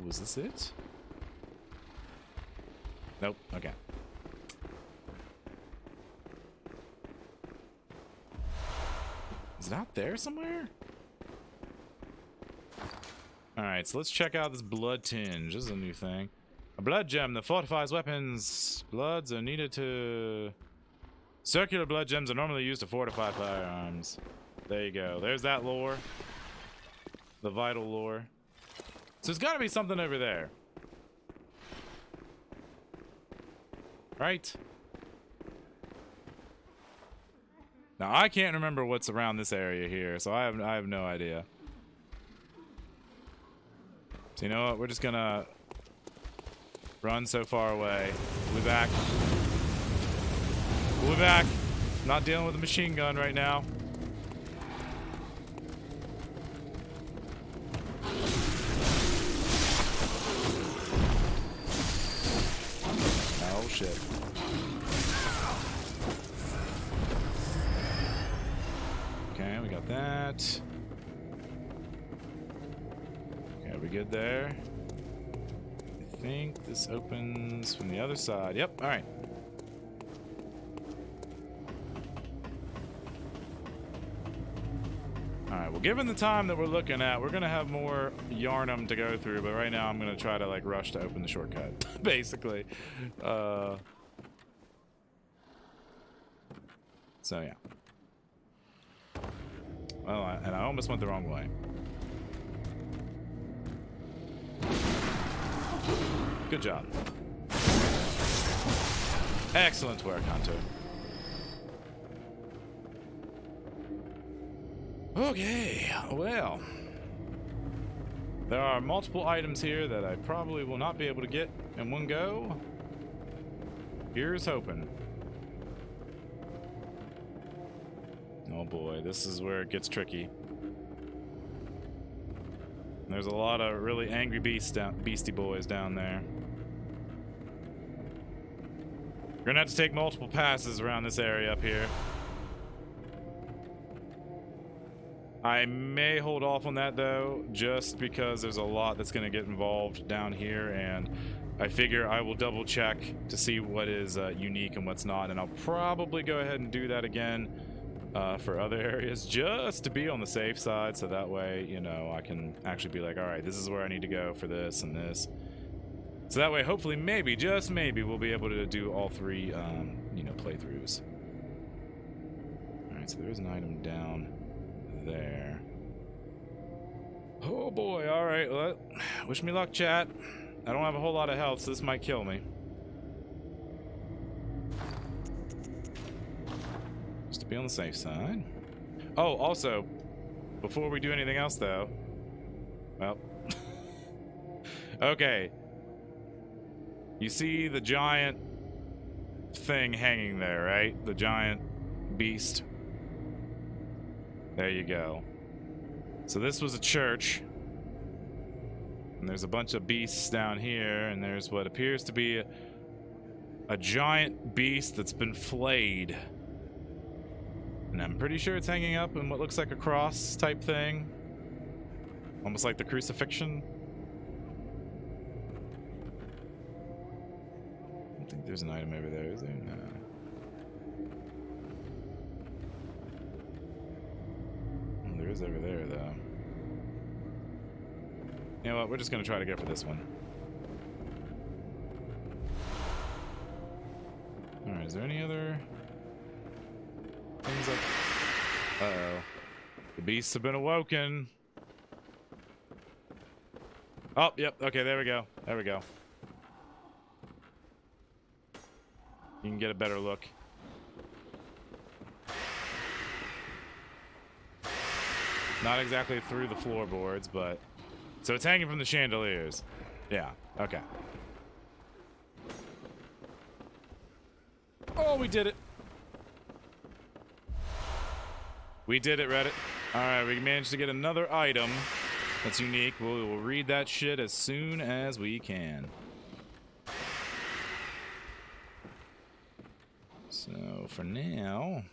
Was this it? Nope. Okay. Is it out there somewhere? Alright, so let's check out this blood tinge. This is a new thing. A blood gem that fortifies weapons. Bloods are needed to... Circular blood gems are normally used to fortify firearms. There you go. There's that lore. The vital lore. So there's got to be something over there. Right? Now, I can't remember what's around this area here, so I have no idea. So you know what? We're just gonna run so far away. We'll be back. We'll be back. Not dealing with a machine gun right now. Oh shit. Okay, we got that. Okay, are we good there? I think this opens from the other side. Yep, alright. Alright, well given the time that we're looking at, we're gonna have more Yharnam to go through, but right now I'm gonna try to like rush to open the shortcut, basically. So yeah. Well, and I almost went the wrong way. Good job. Excellent work, Hunter. Okay, well. There are multiple items here that I probably will not be able to get in one go. Here's hoping. Oh boy, this is where it gets tricky. There's a lot of really angry beastie boys down there. We're gonna have to take multiple passes around this area up here. I may hold off on that though, just because there's a lot that's gonna get involved down here, and I figure I will double check to see what is unique and what's not, and I'll probably go ahead and do that again for other areas, just to be on the safe side, so that way, you know, I can actually be like, all right, this is where I need to go for this and this. So that way, hopefully, maybe, just maybe, we'll be able to do all three, you know, playthroughs. All right, so there is an item down there. Oh boy, all right, well, wish me luck, chat. I don't have a whole lot of health, so this might kill me. Just to be on the safe side. Oh, also, before we do anything else though, well, okay. You see the giant thing hanging there, right? The giant beast. There you go. So this was a church. And there's a bunch of beasts down here, and there's what appears to be a giant beast that's been flayed. And I'm pretty sure it's hanging up in what looks like a cross type thing. Almost like the crucifixion. I don't think there's an item over there, is there? No. Oh, there is over there, though. You know what? We're just going to try to go for this one. Alright, is there any other things like... Uh-oh. The beasts have been awoken. Oh, yep. Okay, there we go. There we go. You can get a better look. Not exactly through the floorboards, but... So it's hanging from the chandeliers. Yeah, okay. Oh, we did it. We did it, Reddit. Alright, we managed to get another item that's unique. We'll read that shit as soon as we can. So, for now...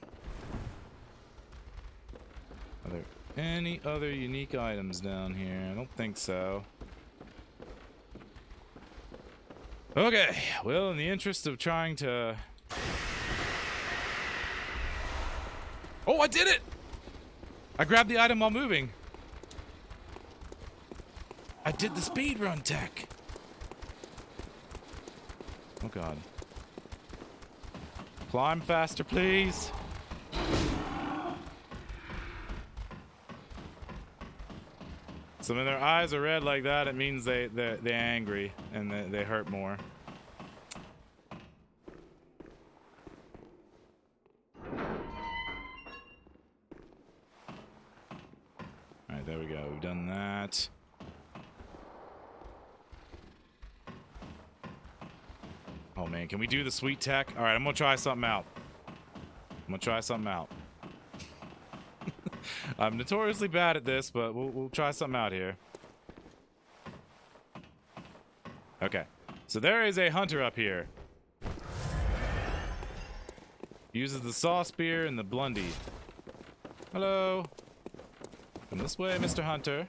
Are there any other unique items down here? I don't think so. Okay, well, in the interest of trying to... Oh, I did it! I grabbed the item while moving. I did the speedrun tech. Oh, God. Climb faster, please. So when their eyes are red like that, it means they're angry and they hurt more. Alright, there we go. We've done that. Oh man, can we do the sweet tech? Alright, I'm gonna try something out. I'm notoriously bad at this, but we'll try something out here. Okay, so there is a hunter up here. Uses the saw spear and the blundy. Hello. Come this way, Mr. Hunter.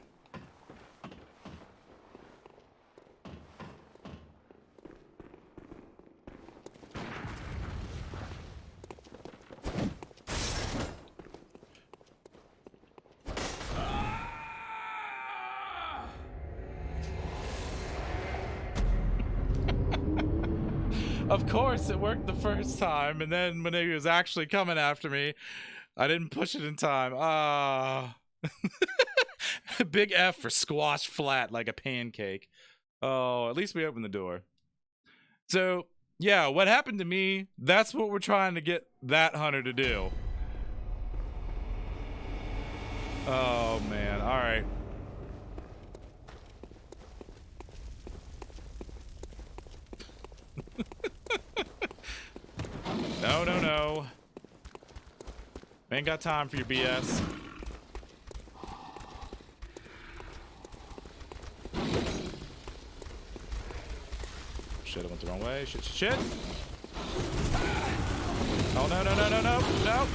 Of course, it worked the first time, and then when he was actually coming after me, I didn't push it in time. Ah. Big F for squash flat like a pancake. Oh, at least we opened the door. So, yeah, what happened to me, that's what we're trying to get that hunter to do. Oh, man. All right. No, no, no. Ain't got time for your BS. Shit, I went the wrong way. Shit, shit, shit. Oh, no, no, no, no, no, no.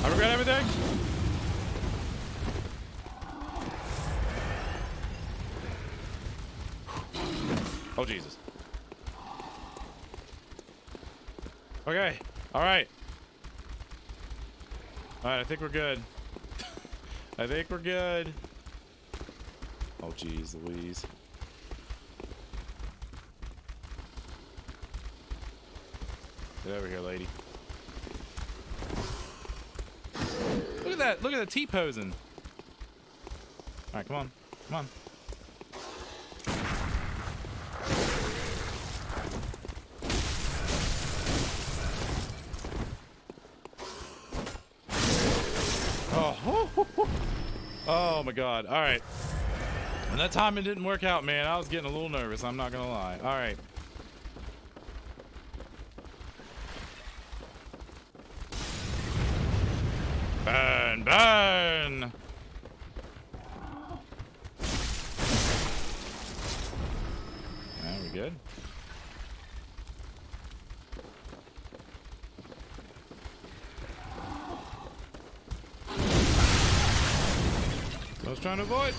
I regret everything. Oh, Jesus. Okay. All right. All right, I think we're good. I think we're good. Oh, geez, Louise. Get over here, lady. Look at that. Look at the T-posing. All right, come on. Come on. Oh my God. All right. That time it didn't work out, man. I was getting a little nervous, I'm not gonna lie. Alright. Burn, burn! Alright, we good? I was trying to avoid.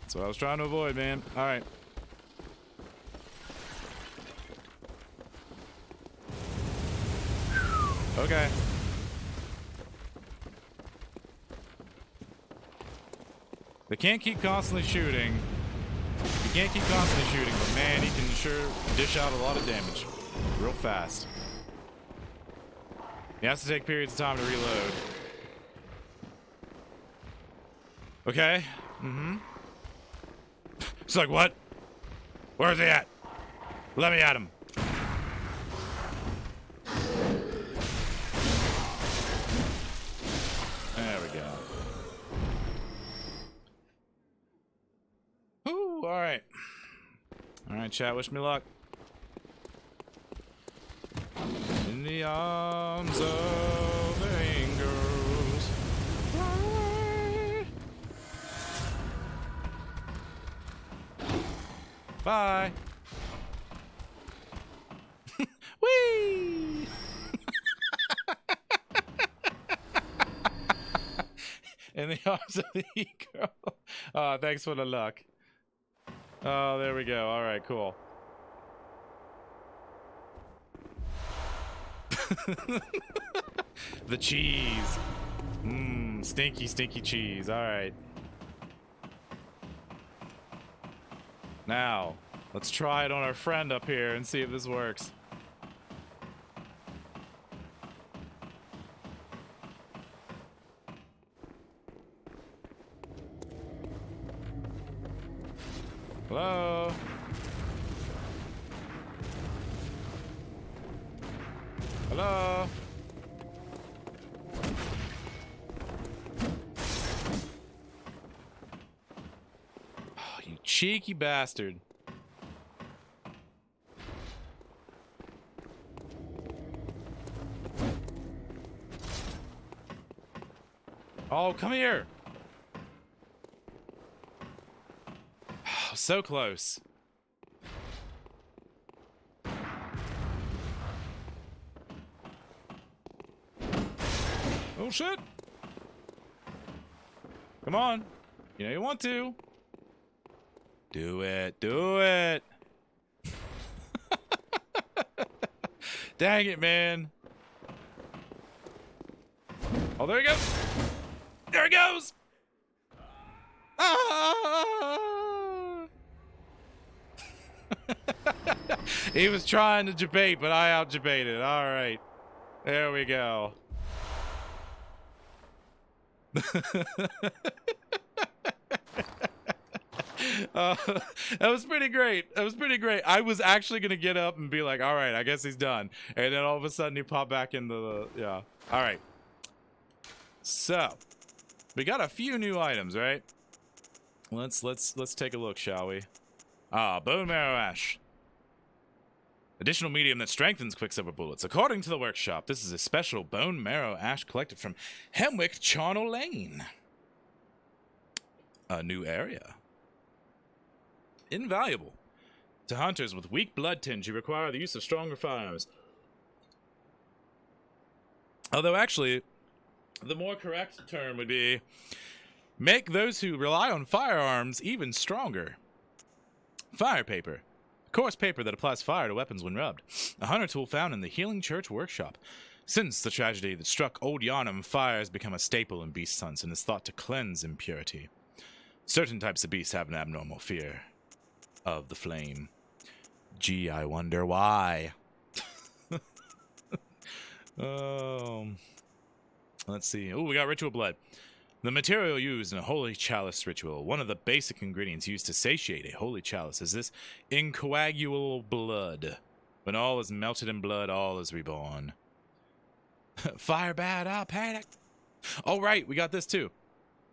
That's what I was trying to avoid, man. Alright. Okay. They can't keep constantly shooting. You can't keep constantly shooting, but man, he can sure dish out a lot of damage real fast. He has to take periods of time to reload. Okay. Mm-hmm. It's like, what? Where's he at? Let me at him. There we go. Ooh, alright. Alright, chat, wish me luck. In the arms of the angels. Bye. Whee! In the arms of the girl. Oh, thanks for the luck. Oh, there we go. All right, cool. The cheese. Mmm, stinky, stinky cheese. All right. Now, let's try it on our friend up here and see if this works. Hello? Hello? Oh, you cheeky bastard. Oh, come here. Oh, so close. Oh, shit. Come on. You know you want to. Do it. Do it. Dang it, man. Oh, there he goes. There he goes. Ah! He was trying to debate, but I out-debated. All right. There we go. That was pretty great. That was pretty great. I was actually gonna get up and be like, all right, I guess he's done. And then all of a sudden he popped back into the, yeah. All right. So, we got a few new items, right? Let's take a look, shall we? Ah, bone marrow ash. Additional medium that strengthens quicksilver bullets. According to the workshop, this is a special bone marrow ash collected from Hemwick Charnel Lane. A new area. Invaluable. To hunters with weak blood tinge who require the use of stronger firearms. Although actually, the more correct term would be make those who rely on firearms even stronger. Fire paper. Coarse paper that applies fire to weapons when rubbed. A hunter tool found in the Healing Church workshop. Since the tragedy that struck old Yharnam, fire has become a staple in beast hunts and is thought to cleanse impurity. Certain types of beasts have an abnormal fear of the flame. Gee, I wonder why. Let's see. Oh, we got ritual blood. The material used in a holy chalice ritual. One of the basic ingredients used to satiate a holy chalice is this incoagulable blood. When all is melted in blood, all is reborn. Fire bad, I'll panic. Oh, right, we got this too.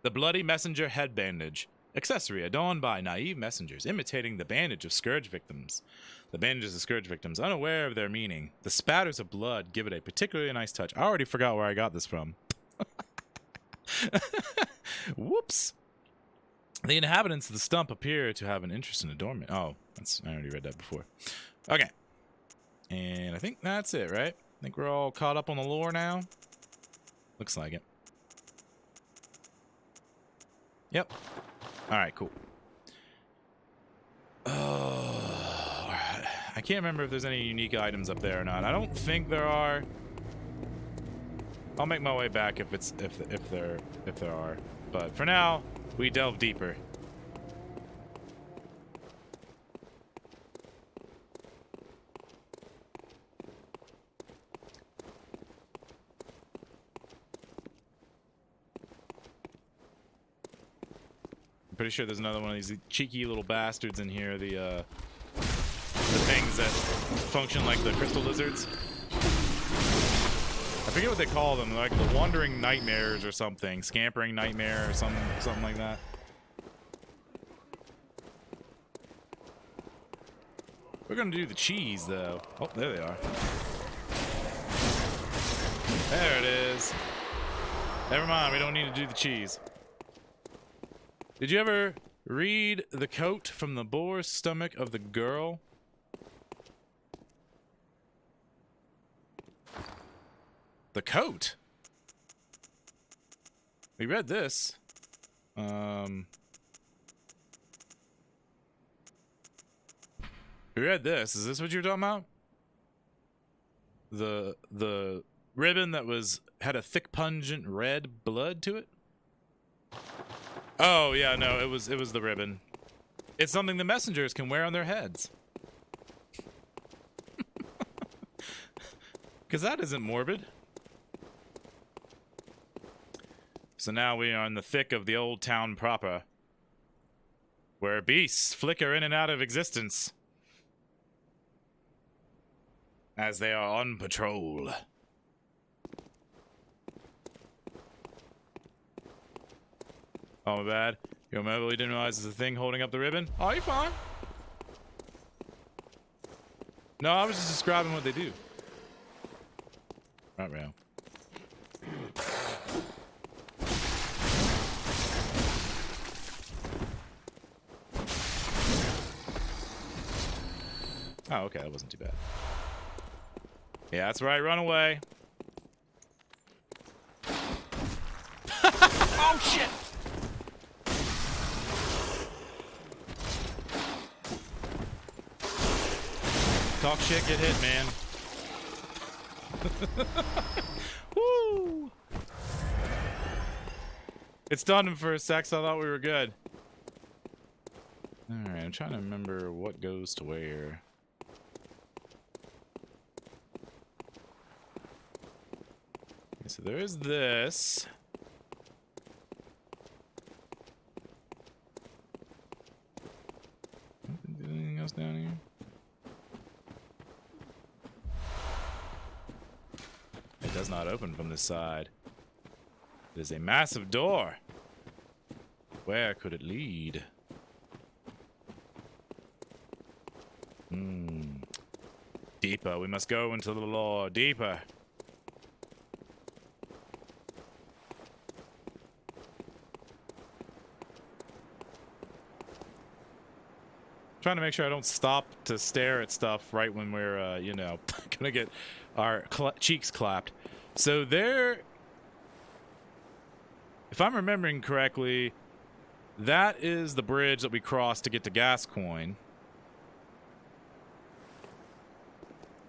The Bloody Messenger Head Bandage. Accessory adorned by naive messengers, imitating the bandage of Scourge victims. The bandages of Scourge victims, unaware of their meaning. The spatters of blood give it a particularly nice touch. I already forgot where I got this from. Whoops. The inhabitants of the stump appear to have an interest in adornment. Oh, I already read that before. Okay. And I think that's it, right? I think we're all caught up on the lore now. Looks like it. Yep. Alright, cool. Alright. I can't remember if there's any unique items up there or not. I don't think there are. I'll make my way back if there are. But for now, we delve deeper. I'm pretty sure there's another one of these cheeky little bastards in here. The things that function like the crystal lizards. I forget what they call them, like the wandering nightmares or something, scampering nightmare or something like that. We're gonna do the cheese though. Oh, there they are. There it is. Never mind, we don't need to do the cheese. Did you ever read The Coat from the Boar's Stomach of the Girl? The Coat? We read this. We read this. Is this what you're talking about? The ribbon that had a thick pungent red blood to it? Oh yeah, no, it was the ribbon. It's something the messengers can wear on their heads. Cause that isn't morbid. So now we are in the thick of the old town proper, where beasts flicker in and out of existence as they are on patrol. Oh, my bad. You remember we didn't realize there's a thing holding up the ribbon? Oh, you're fine. No, I was just describing what they do. Right, Rail. Oh, okay, that wasn't too bad. Yeah, that's right, run away. Oh, shit! Talk shit, get hit, man. Woo! It stunned him for a sec, so I thought we were good. Alright, I'm trying to remember what goes to where. Okay, so there is this. Anything else down here? It does not open from this side. It is a massive door. Where could it lead? Deeper. We must go into the lore. Deeper. Trying to make sure I don't stop to stare at stuff right when we're, you know, gonna get our cheeks clapped. So there, if I'm remembering correctly, that is the bridge that we crossed to get to Gascoigne.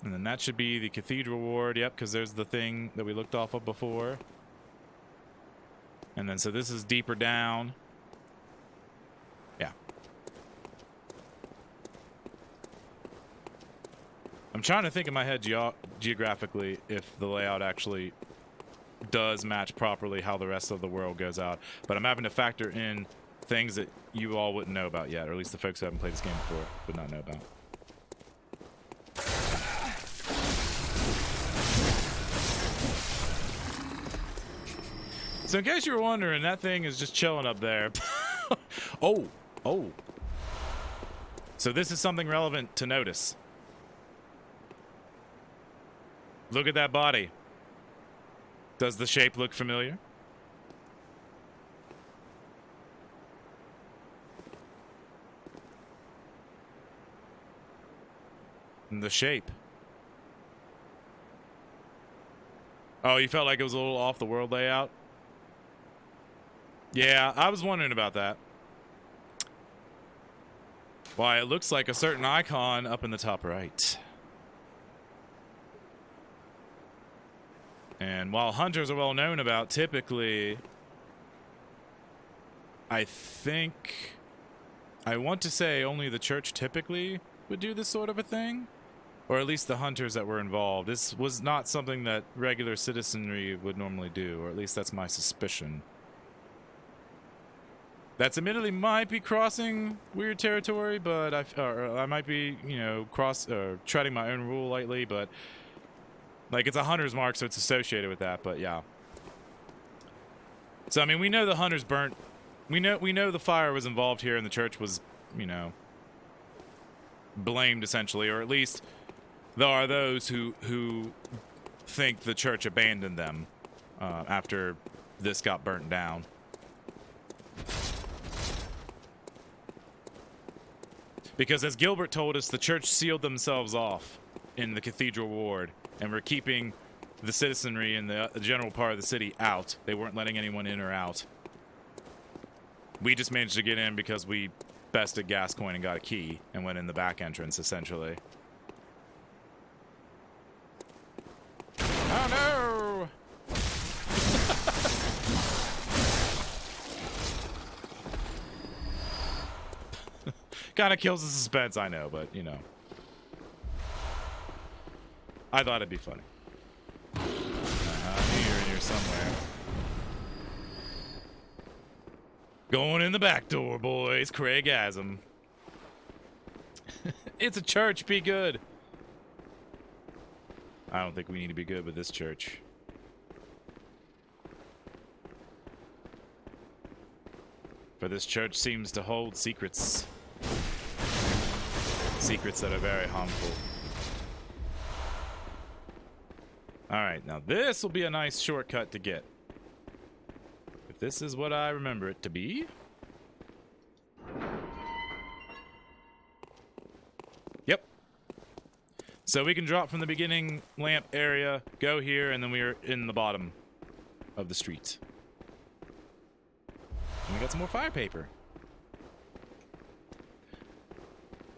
And then that should be the Cathedral Ward, yep, because there's the thing that we looked off of before. And then, so this is deeper down. Yeah. I'm trying to think in my head geographically if the layout actually does match properly how the rest of the world goes out. But I'm having to factor in things that you all wouldn't know about yet, or at least the folks who haven't played this game before would not know about. So in case you were wondering, that thing is just chilling up there. Oh. So this is something relevant to notice. Look at that body. Does the shape look familiar? The shape. Oh, you felt like it was a little off the world layout? Yeah, I was wondering about that. Why, it looks like a certain icon up in the top right. And while hunters are well known about, typically, I want to say only the church typically would do this sort of a thing. Or at least the hunters that were involved. This was not something that regular citizenry would normally do, or at least that's my suspicion. That's admittedly might be crossing weird territory, but I might be, you know, treading my own rule lightly, but like it's a hunter's mark, so it's associated with that, but yeah. So I mean, we know the hunters burnt. We know the fire was involved here, and the church was, you know, blamed essentially, or at least there are those who think the church abandoned them after this got burnt down. Because as Gilbert told us, the church sealed themselves off in the cathedral ward and were keeping the citizenry and the general part of the city out. They weren't letting anyone in or out. We just managed to get in because we bested Gascoigne and got a key and went in the back entrance, essentially. Oh no! Kind of kills the suspense, I know, but, you know. I thought it'd be funny. Here in here somewhere. Going in the back door, boys. Craigasm. It's a church. Be good. I don't think we need to be good with this church. For this church seems to hold secrets. Secrets that are very harmful. Alright, now this will be a nice shortcut to get. If this is what I remember it to be. Yep. So we can drop from the beginning lamp area, go here, and then we're in the bottom of the street. And we got some more fire paper.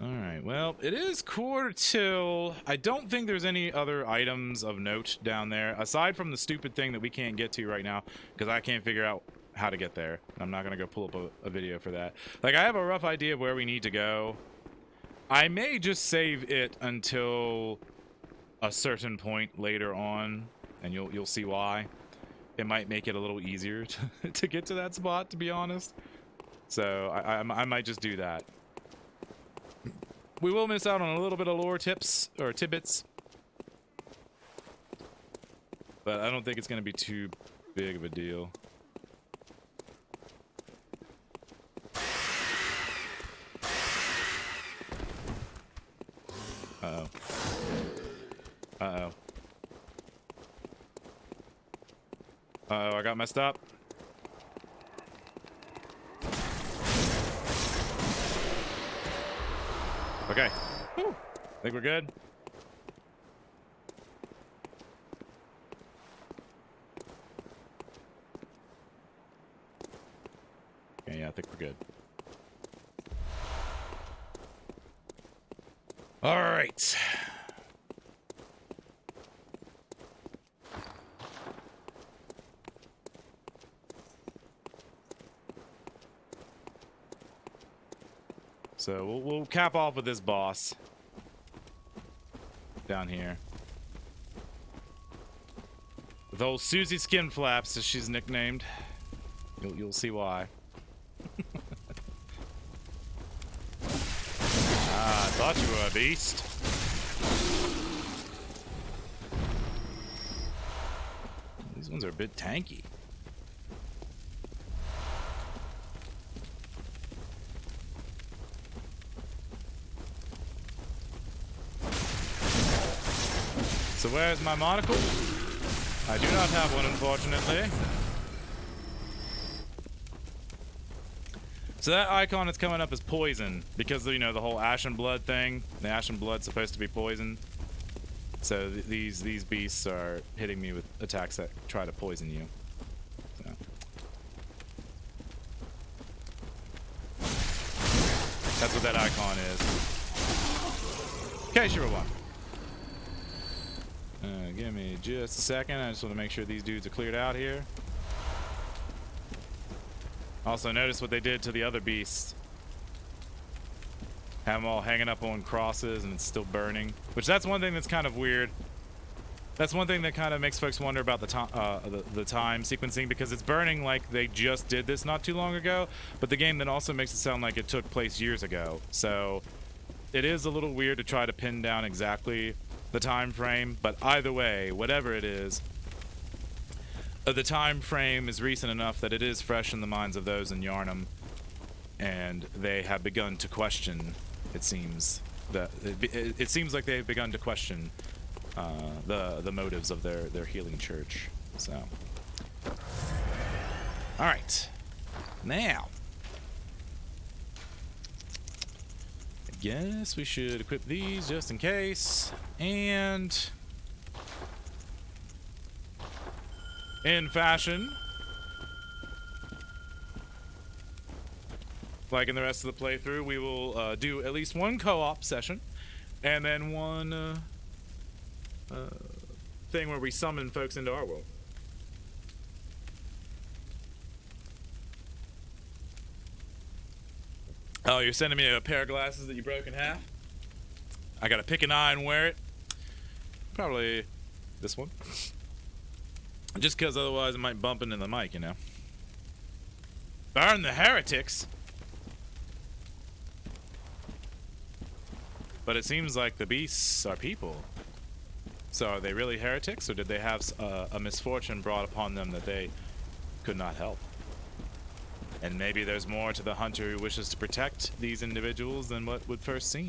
Alright, well, it is 1:45. I don't think there's any other items of note down there, aside from the stupid thing that we can't get to right now, because I can't figure out how to get there. I'm not going to go pull up a video for that. Like, I have a rough idea of where we need to go. I may just save it until a certain point later on, and you'll see why. It might make it a little easier to get to that spot, to be honest. So, I might just do that. We will miss out on a little bit of lore tips, or tidbits. But I don't think it's going to be too big of a deal. Uh-oh. Uh-oh. Uh-oh, I got messed up. Okay. Whew. Think we're good? Okay, yeah, I think we're good. All right. So we'll cap off with this boss down here. With old Susie Skin Flaps, as she's nicknamed. You'll see why. Ah, I thought you were a beast. These ones are a bit tanky. So where's my monocle? I do not have one, unfortunately. So that icon is coming up as poison because, you know, the whole ashen blood thing. The ashen blood's supposed to be poison. So these beasts are hitting me with attacks that try to poison you. So. That's what that icon is. In case you were wondering. Give me just a second. I just want to make sure these dudes are cleared out here. Also, notice what they did to the other beasts. Have them all hanging up on crosses and it's still burning. Which, that's one thing that's kind of weird. That's one thing that kind of makes folks wonder about the time sequencing, because it's burning like they just did this not too long ago, but the game then also makes it sound like it took place years ago. So it is a little weird to try to pin down exactly the time frame, but either way, whatever it is, the time frame is recent enough that it is fresh in the minds of those in Yharnam, and they have begun to question. It seems that it seems like they've begun to question the motives of their healing church. So, all right, now I guess we should equip these just in case, and in fashion, like in the rest of the playthrough, we will do at least one co-op session, and then one thing where we summon folks into our world. Oh, you're sending me a pair of glasses that you broke in half? I gotta pick an eye and wear it. Probably this one. Just because otherwise it might bump into the mic, you know. Burn the heretics! But it seems like the beasts are people. So are they really heretics, or did they have a misfortune brought upon them that they could not help? And maybe there's more to the hunter who wishes to protect these individuals than what would first seem.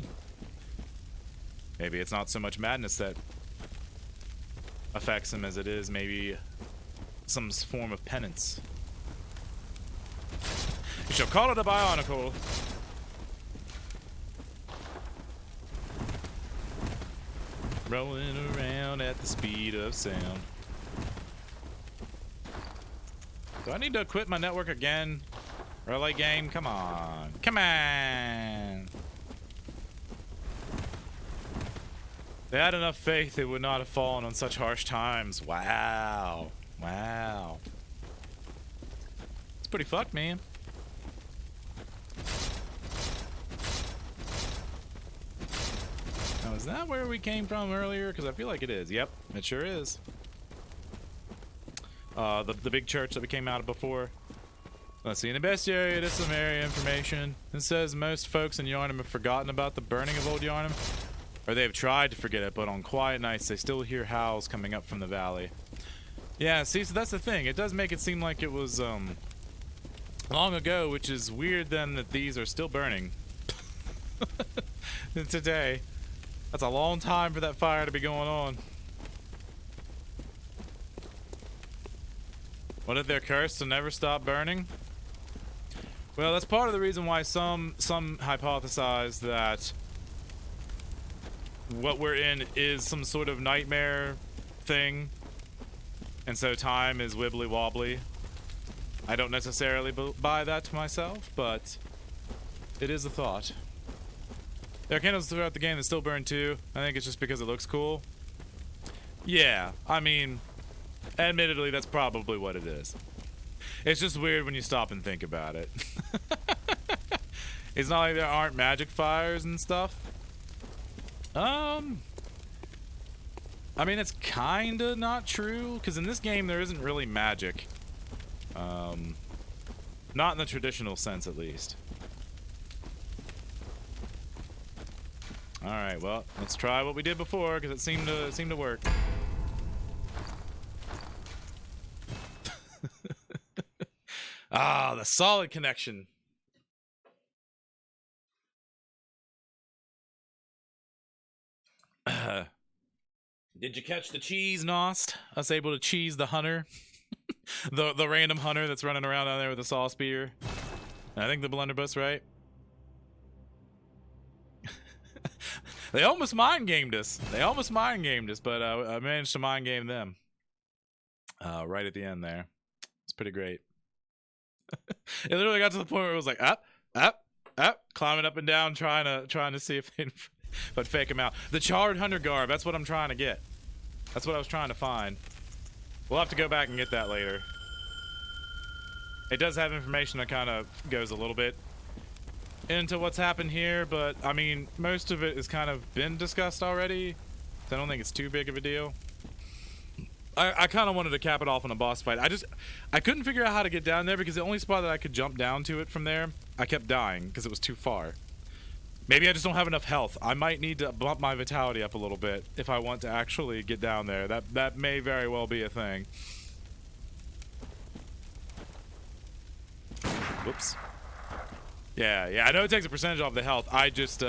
Maybe it's not so much madness that affects him as it is maybe some form of penance. You shall call it a bionicle. Rolling around at the speed of sound. Do I need to equip my network again? Really, game? Come on. Come on! They had enough faith they would not have fallen on such harsh times. Wow. Wow. It's pretty fucked, man. Now, is that where we came from earlier? Because I feel like it is. Yep, it sure is. The big church that we came out of before. Let's see, in the bestiary, it is some area information. It says most folks in Yharnam have forgotten about the burning of old Yharnam, or they have tried to forget it, but on quiet nights they still hear howls coming up from the valley. Yeah, see, so that's the thing. It does make it seem like it was long ago, which is weird then that these are still burning today. That's a long time for that fire to be going on. What if they're cursed to never stop burning? Well, that's part of the reason why some hypothesize that what we're in is some sort of nightmare thing, and so time is wibbly wobbly. I don't necessarily buy that to myself, but it is a thought. There are candles throughout the game that still burn too. I think it's just because it looks cool. Yeah, I mean, admittedly, that's probably what it is. It's just weird when you stop and think about it. It's not like there aren't magic fires and stuff. I mean, it's kinda not true, because in this game there isn't really magic. Not in the traditional sense, at least. Alright, well, let's try what we did before, because it seemed to work. Ah, the solid connection. Did you catch the cheese, Nost? Us able to cheese the hunter? the random hunter that's running around down there with a saw spear. I think the blunderbuss, right? They almost mind gamed us. But I managed to mind game them. Right at the end there. It's pretty great. It literally got to the point where it was like up, climbing up and down, trying to see if they but fake him out. The charred hunter garb, that's what I'm trying to get. That's what I was trying to find. We'll have to go back and get that later. It does have information that kind of goes a little bit into what's happened here, but I mean, most of it has kind of been discussed already, so I don't think it's too big of a deal. I kind of wanted to cap it off on a boss fight. I couldn't figure out how to get down there because the only spot that I could jump down to it from there, I kept dying because it was too far. Maybe I just don't have enough health. I might need to bump my vitality up a little bit if I want to actually get down there. That may very well be a thing. Whoops. Yeah, I know it takes a percentage off the health. I just,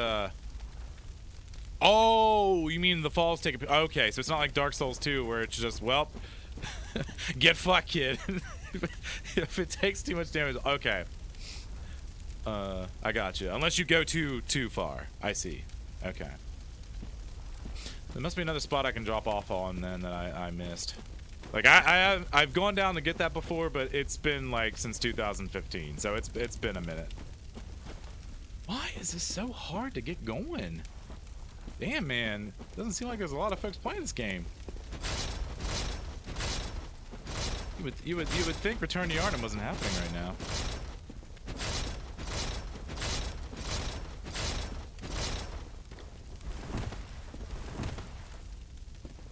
Oh, you mean the falls take a... Okay, so it's not like Dark Souls 2 where it's just, well, get fucked, kid. If it takes too much damage, okay. I got you. Unless you go too far. I see. Okay. There must be another spot I can drop off on then that I missed. Like I've gone down to get that before, but it's been like since 2015, so it's been a minute. Why is this so hard to get going? Damn, man. Doesn't seem like there's a lot of folks playing this game. You would think Return to Yharnam wasn't happening right now.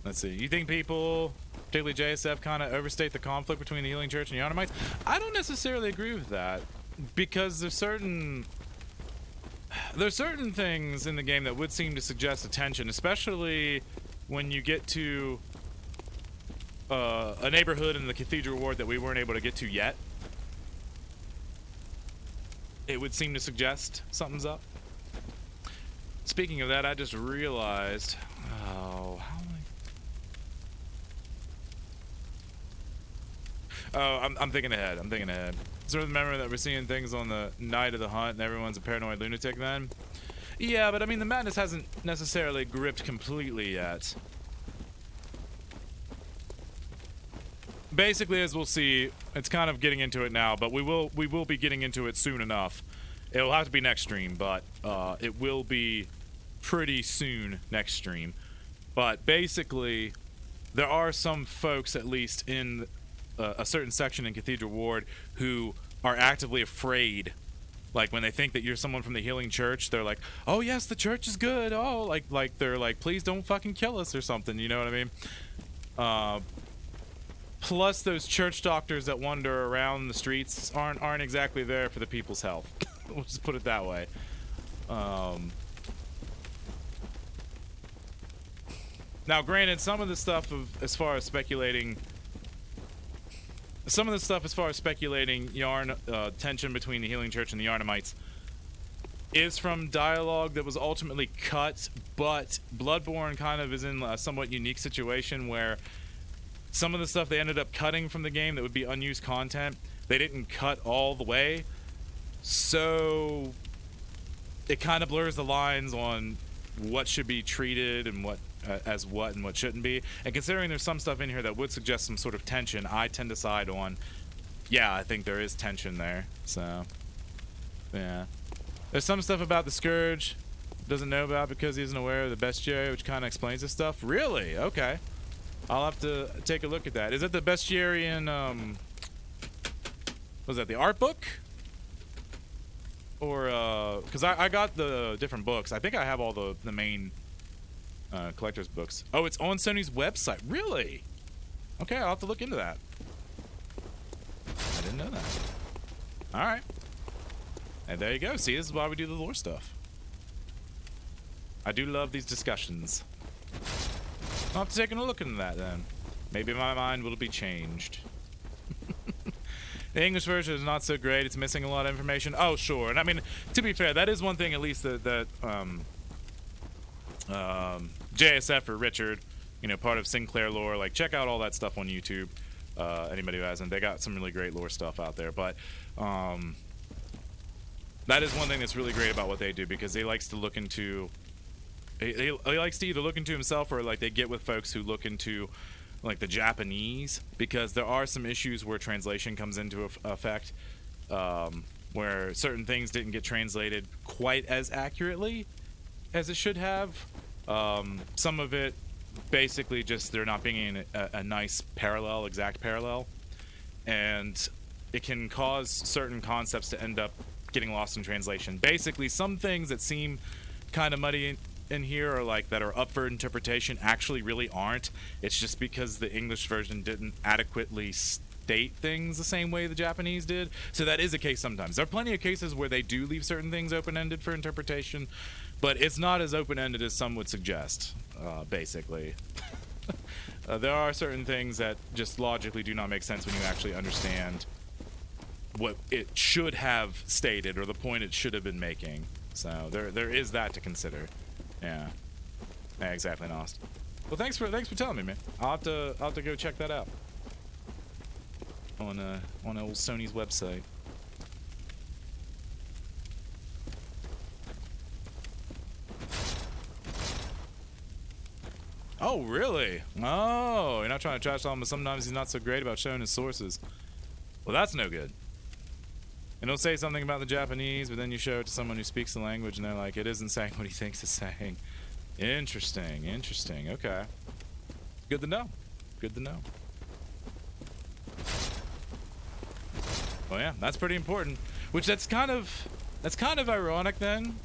Let's see. You think people, particularly JSF, kind of overstate the conflict between the Healing Church and Yharnamites? I don't necessarily agree with that, because there's certain things in the game that would seem to suggest a tension, especially when you get to a neighborhood in the Cathedral Ward that we weren't able to get to yet. It would seem to suggest something's up. Speaking of that, I just realized, I'm thinking ahead. Sort of remember that we're seeing things on the night of the hunt and everyone's a paranoid lunatic then? Yeah, but I mean, the madness hasn't necessarily gripped completely yet. Basically, as we'll see, it's kind of getting into it now, but we will be getting into it soon enough. It'll have to be next stream, but it will be pretty soon next stream. But basically, there are some folks, at least in a certain section in Cathedral Ward, who are actively afraid. Like when they think that you're someone from the Healing Church, they're like, "Oh yes, the church is good." Oh, like they're like, "Please don't fucking kill us" or something. You know what I mean? Plus, those church doctors that wander around the streets aren't exactly there for the people's health. We'll just put it that way. Now, granted, some of the stuff as far as speculating tension between the Healing Church and the Yharnamites is from dialogue that was ultimately cut, but Bloodborne kind of is in a somewhat unique situation where some of the stuff they ended up cutting from the game that would be unused content, they didn't cut all the way, so it kind of blurs the lines on what should be treated and what as what and what shouldn't be. And considering there's some stuff in here that would suggest some sort of tension, I tend to side on, yeah, I think there is tension there. So, yeah. There's some stuff about the Scourge doesn't know about because he isn't aware of the bestiary, which kind of explains this stuff. Really? Okay. I'll have to take a look at that. Is it the bestiary in, was that the art book? Or, because I got the different books. I think I have all the main collector's books. Oh, it's on Sony's website. Really? Okay, I'll have to look into that. I didn't know that. Alright. And there you go. See, this is why we do the lore stuff. I do love these discussions. I'll have to take a look into that then. Maybe my mind will be changed. The English version is not so great. It's missing a lot of information. Oh, sure. And I mean, to be fair, that is one thing at least that JSF or Richard you know, part of Sinclair lore. Like, check out all that stuff on YouTube. Anybody who hasn't, they got some really great lore stuff out there. But that is one thing that's really great about what they do, because he likes to look into. He likes to either look into himself, or like they get with folks who look into like the Japanese, because there are some issues where translation comes into effect, where certain things didn't get translated quite as accurately as it should have. Some of it basically just they're not being a nice parallel, exact parallel, and it can cause certain concepts to end up getting lost in translation. Basically, some things that seem kind of muddy in here, or like that are up for interpretation, actually really aren't. It's just because the English version didn't adequately state things the same way the Japanese did. So that is a case sometimes. There are plenty of cases where they do leave certain things open-ended for interpretation, but it's not as open-ended as some would suggest, basically. There are certain things that just logically do not make sense when you actually understand what it should have stated, or the point it should have been making. So there is that to consider. Yeah, exactly, Nost. Well, thanks for telling me, man. I'll have to go check that out on old Sony's website. Oh, really? Oh, you're not trying to trash on him, but sometimes he's not so great about showing his sources. Well, that's no good. And he'll say something about the Japanese, but then you show it to someone who speaks the language, and they're like, it isn't saying what he thinks it's saying. Interesting, interesting. Okay. Good to know. Good to know. Well, yeah, that's pretty important. Which that's kind of ironic then.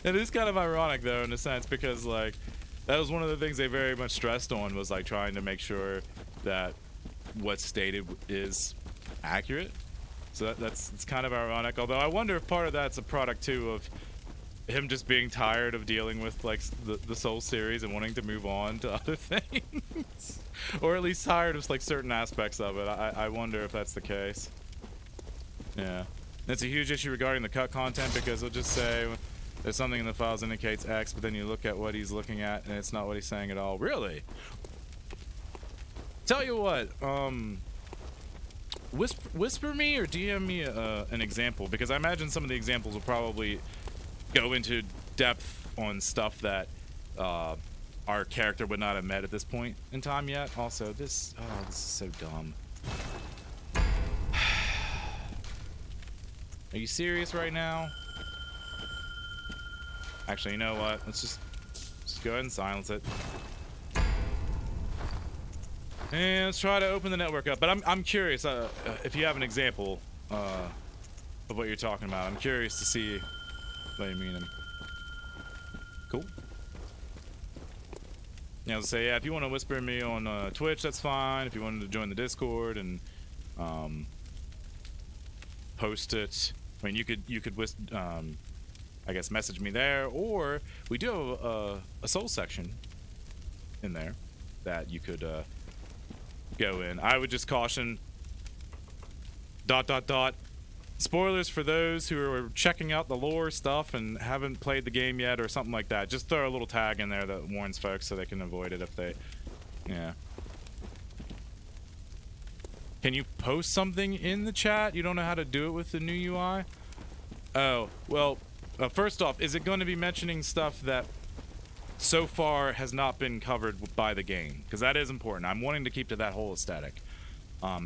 It is kind of ironic though, in a sense, because like that was one of the things they very much stressed on, was like trying to make sure that what's stated is accurate. So it's kind of ironic. Although I wonder if part of that's a product too of him just being tired of dealing with like the Soul series and wanting to move on to other things, or at least tired of like certain aspects of it. I wonder if that's the case. Yeah, it's a huge issue regarding the cut content, because it'll just say there's something in the files indicates X, but then you look at what he's looking at and it's not what he's saying at all. Really? Tell you what, whisper me or DM me an example, because I imagine some of the examples will probably go into depth on stuff that our character would not have met at this point in time yet. Also, this is so dumb. Are you serious right now? Actually, you know what? Let's just go ahead and silence it. And let's try to open the network up. But I'm curious if you have an example of what you're talking about. I'm curious to see what you mean. Cool. Yeah, let's say, yeah, if you want to whisper me on Twitch, that's fine. If you wanted to join the Discord and post it, I mean, you could I guess message me there, or we do have a Soul section in there that you could go in. I would just caution ... spoilers for those who are checking out the lore stuff and haven't played the game yet or something like that. Just throw a little tag in there that warns folks so they can avoid it if they... Yeah. Can you post something in the chat? You don't know how to do it with the new UI? Oh, well, first off, is it going to be mentioning stuff that so far has not been covered by the game? Because that is important. I'm wanting to keep to that whole aesthetic.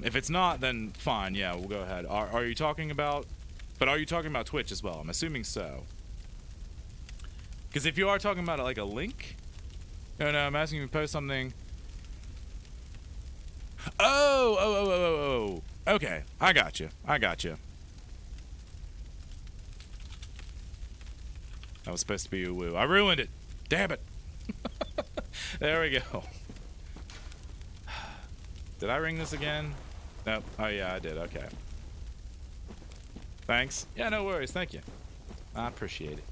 If it's not, then fine, yeah, we'll go ahead. Are you talking about... But are you talking about Twitch as well? I'm assuming so. Because if you are talking about like a link... No, I'm asking you to post something... Oh! Okay, I got you. That was supposed to be a woo. I ruined it. Damn it. There we go. Did I ring this again? Nope. Oh yeah, I did. Okay. Thanks. Yeah, no worries. Thank you. I appreciate it.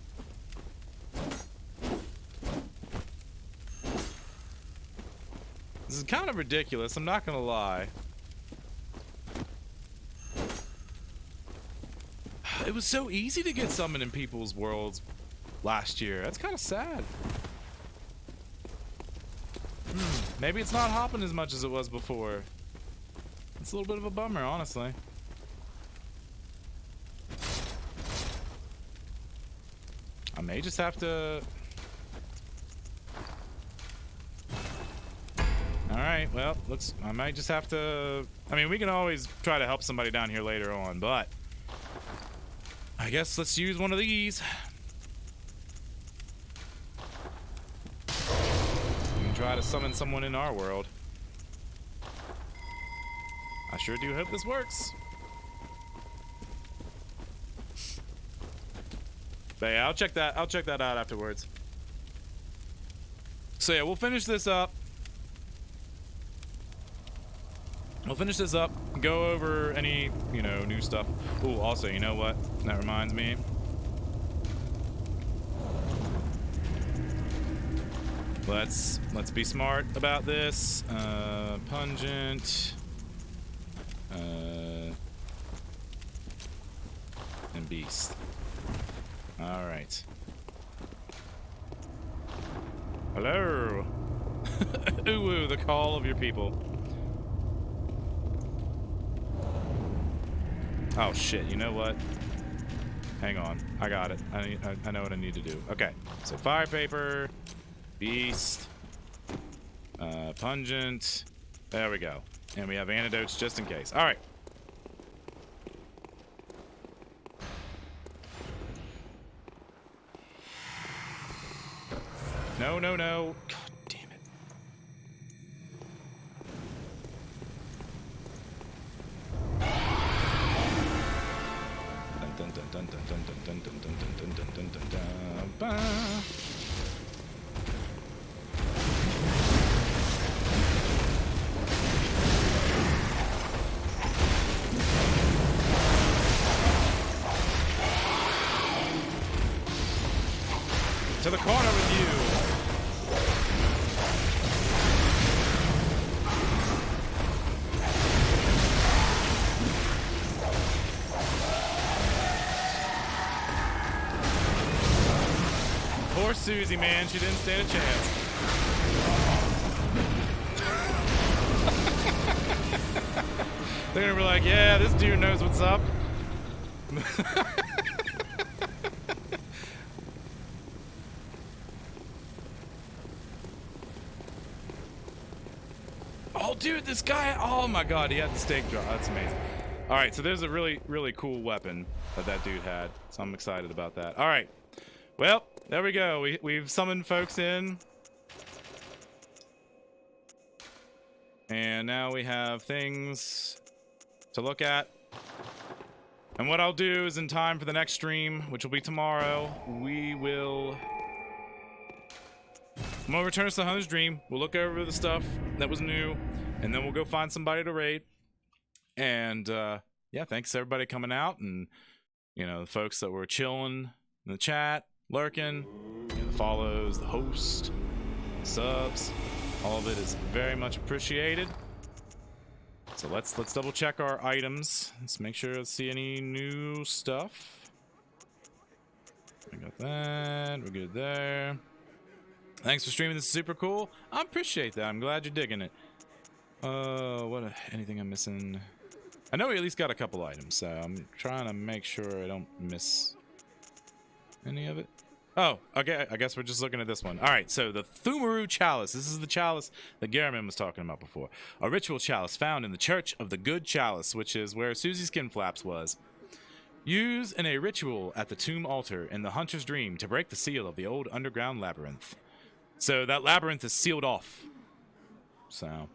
This is kind of ridiculous, I'm not gonna lie. It was so easy to get summoned in people's worlds last year. That's kind of sad. Maybe it's not hopping as much as it was before. It's a little bit of a bummer, honestly. I may just have to... Alright, well, looks... I might just have to... I mean, we can always try to help somebody down here later on, but... I guess let's use one of these. We can try to summon someone in our world. I sure do hope this works. But yeah, I'll check that out afterwards. So yeah, we'll finish this up. Go over any, you know, new stuff. Ooh, also, you know what? That reminds me. Let's be smart about this. Pungent. And beast. All right. Hello. Ooh, the call of your people. Oh shit! You know what? Hang on. I got it. I know what I need to do. Okay. So fire paper, beast, pungent. There we go. And we have antidotes just in case. All right. No, no, no. God damn it. Dun, dun, dun, dun, dun, dun, dun, dun, dun, dun, dun, dun, dun, dun, dun. To the corner with you. Poor Susie, man. She didn't stand a chance. They're gonna be like, yeah, this dude knows what's up. Oh, dude, this guy. Oh, my God. He had the stake draw. That's amazing. All right, so there's a really, really cool weapon that dude had. So I'm excited about that. All right. Well, there we go. We've summoned folks in. And now we have things to look at. And what I'll do is in time for the next stream, which will be tomorrow, I'm gonna return us to Hunter's Dream. We'll look over the stuff that was new, and then we'll go find somebody to raid. And yeah, thanks to everybody coming out, and you know, the folks that were chilling in the chat, lurking, you know, the follows, the host, subs, all of it is very much appreciated. So let's double check our items. Let's make sure to see any new stuff. We got that. We're good there. Thanks for streaming. This is super cool. I appreciate that. I'm glad you're digging it. Anything I'm missing? I know we at least got a couple items, so I'm trying to make sure I don't miss any of it. Oh, okay. I guess we're just looking at this one. All right, so the Thumaru Chalice. This is the chalice that Yharnam was talking about before. A ritual chalice found in the Church of the Good Chalice, which is where Susie Skinflaps was. Used in a ritual at the tomb altar in the Hunter's Dream to break the seal of the old underground labyrinth. So that labyrinth is sealed off. So,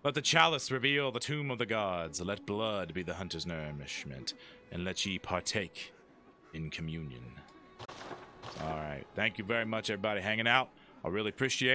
let the chalice reveal the tomb of the gods. Let blood be the hunter's nourishment, and let ye partake in communion. All right. Thank you very much, everybody, hanging out. I really appreciate it.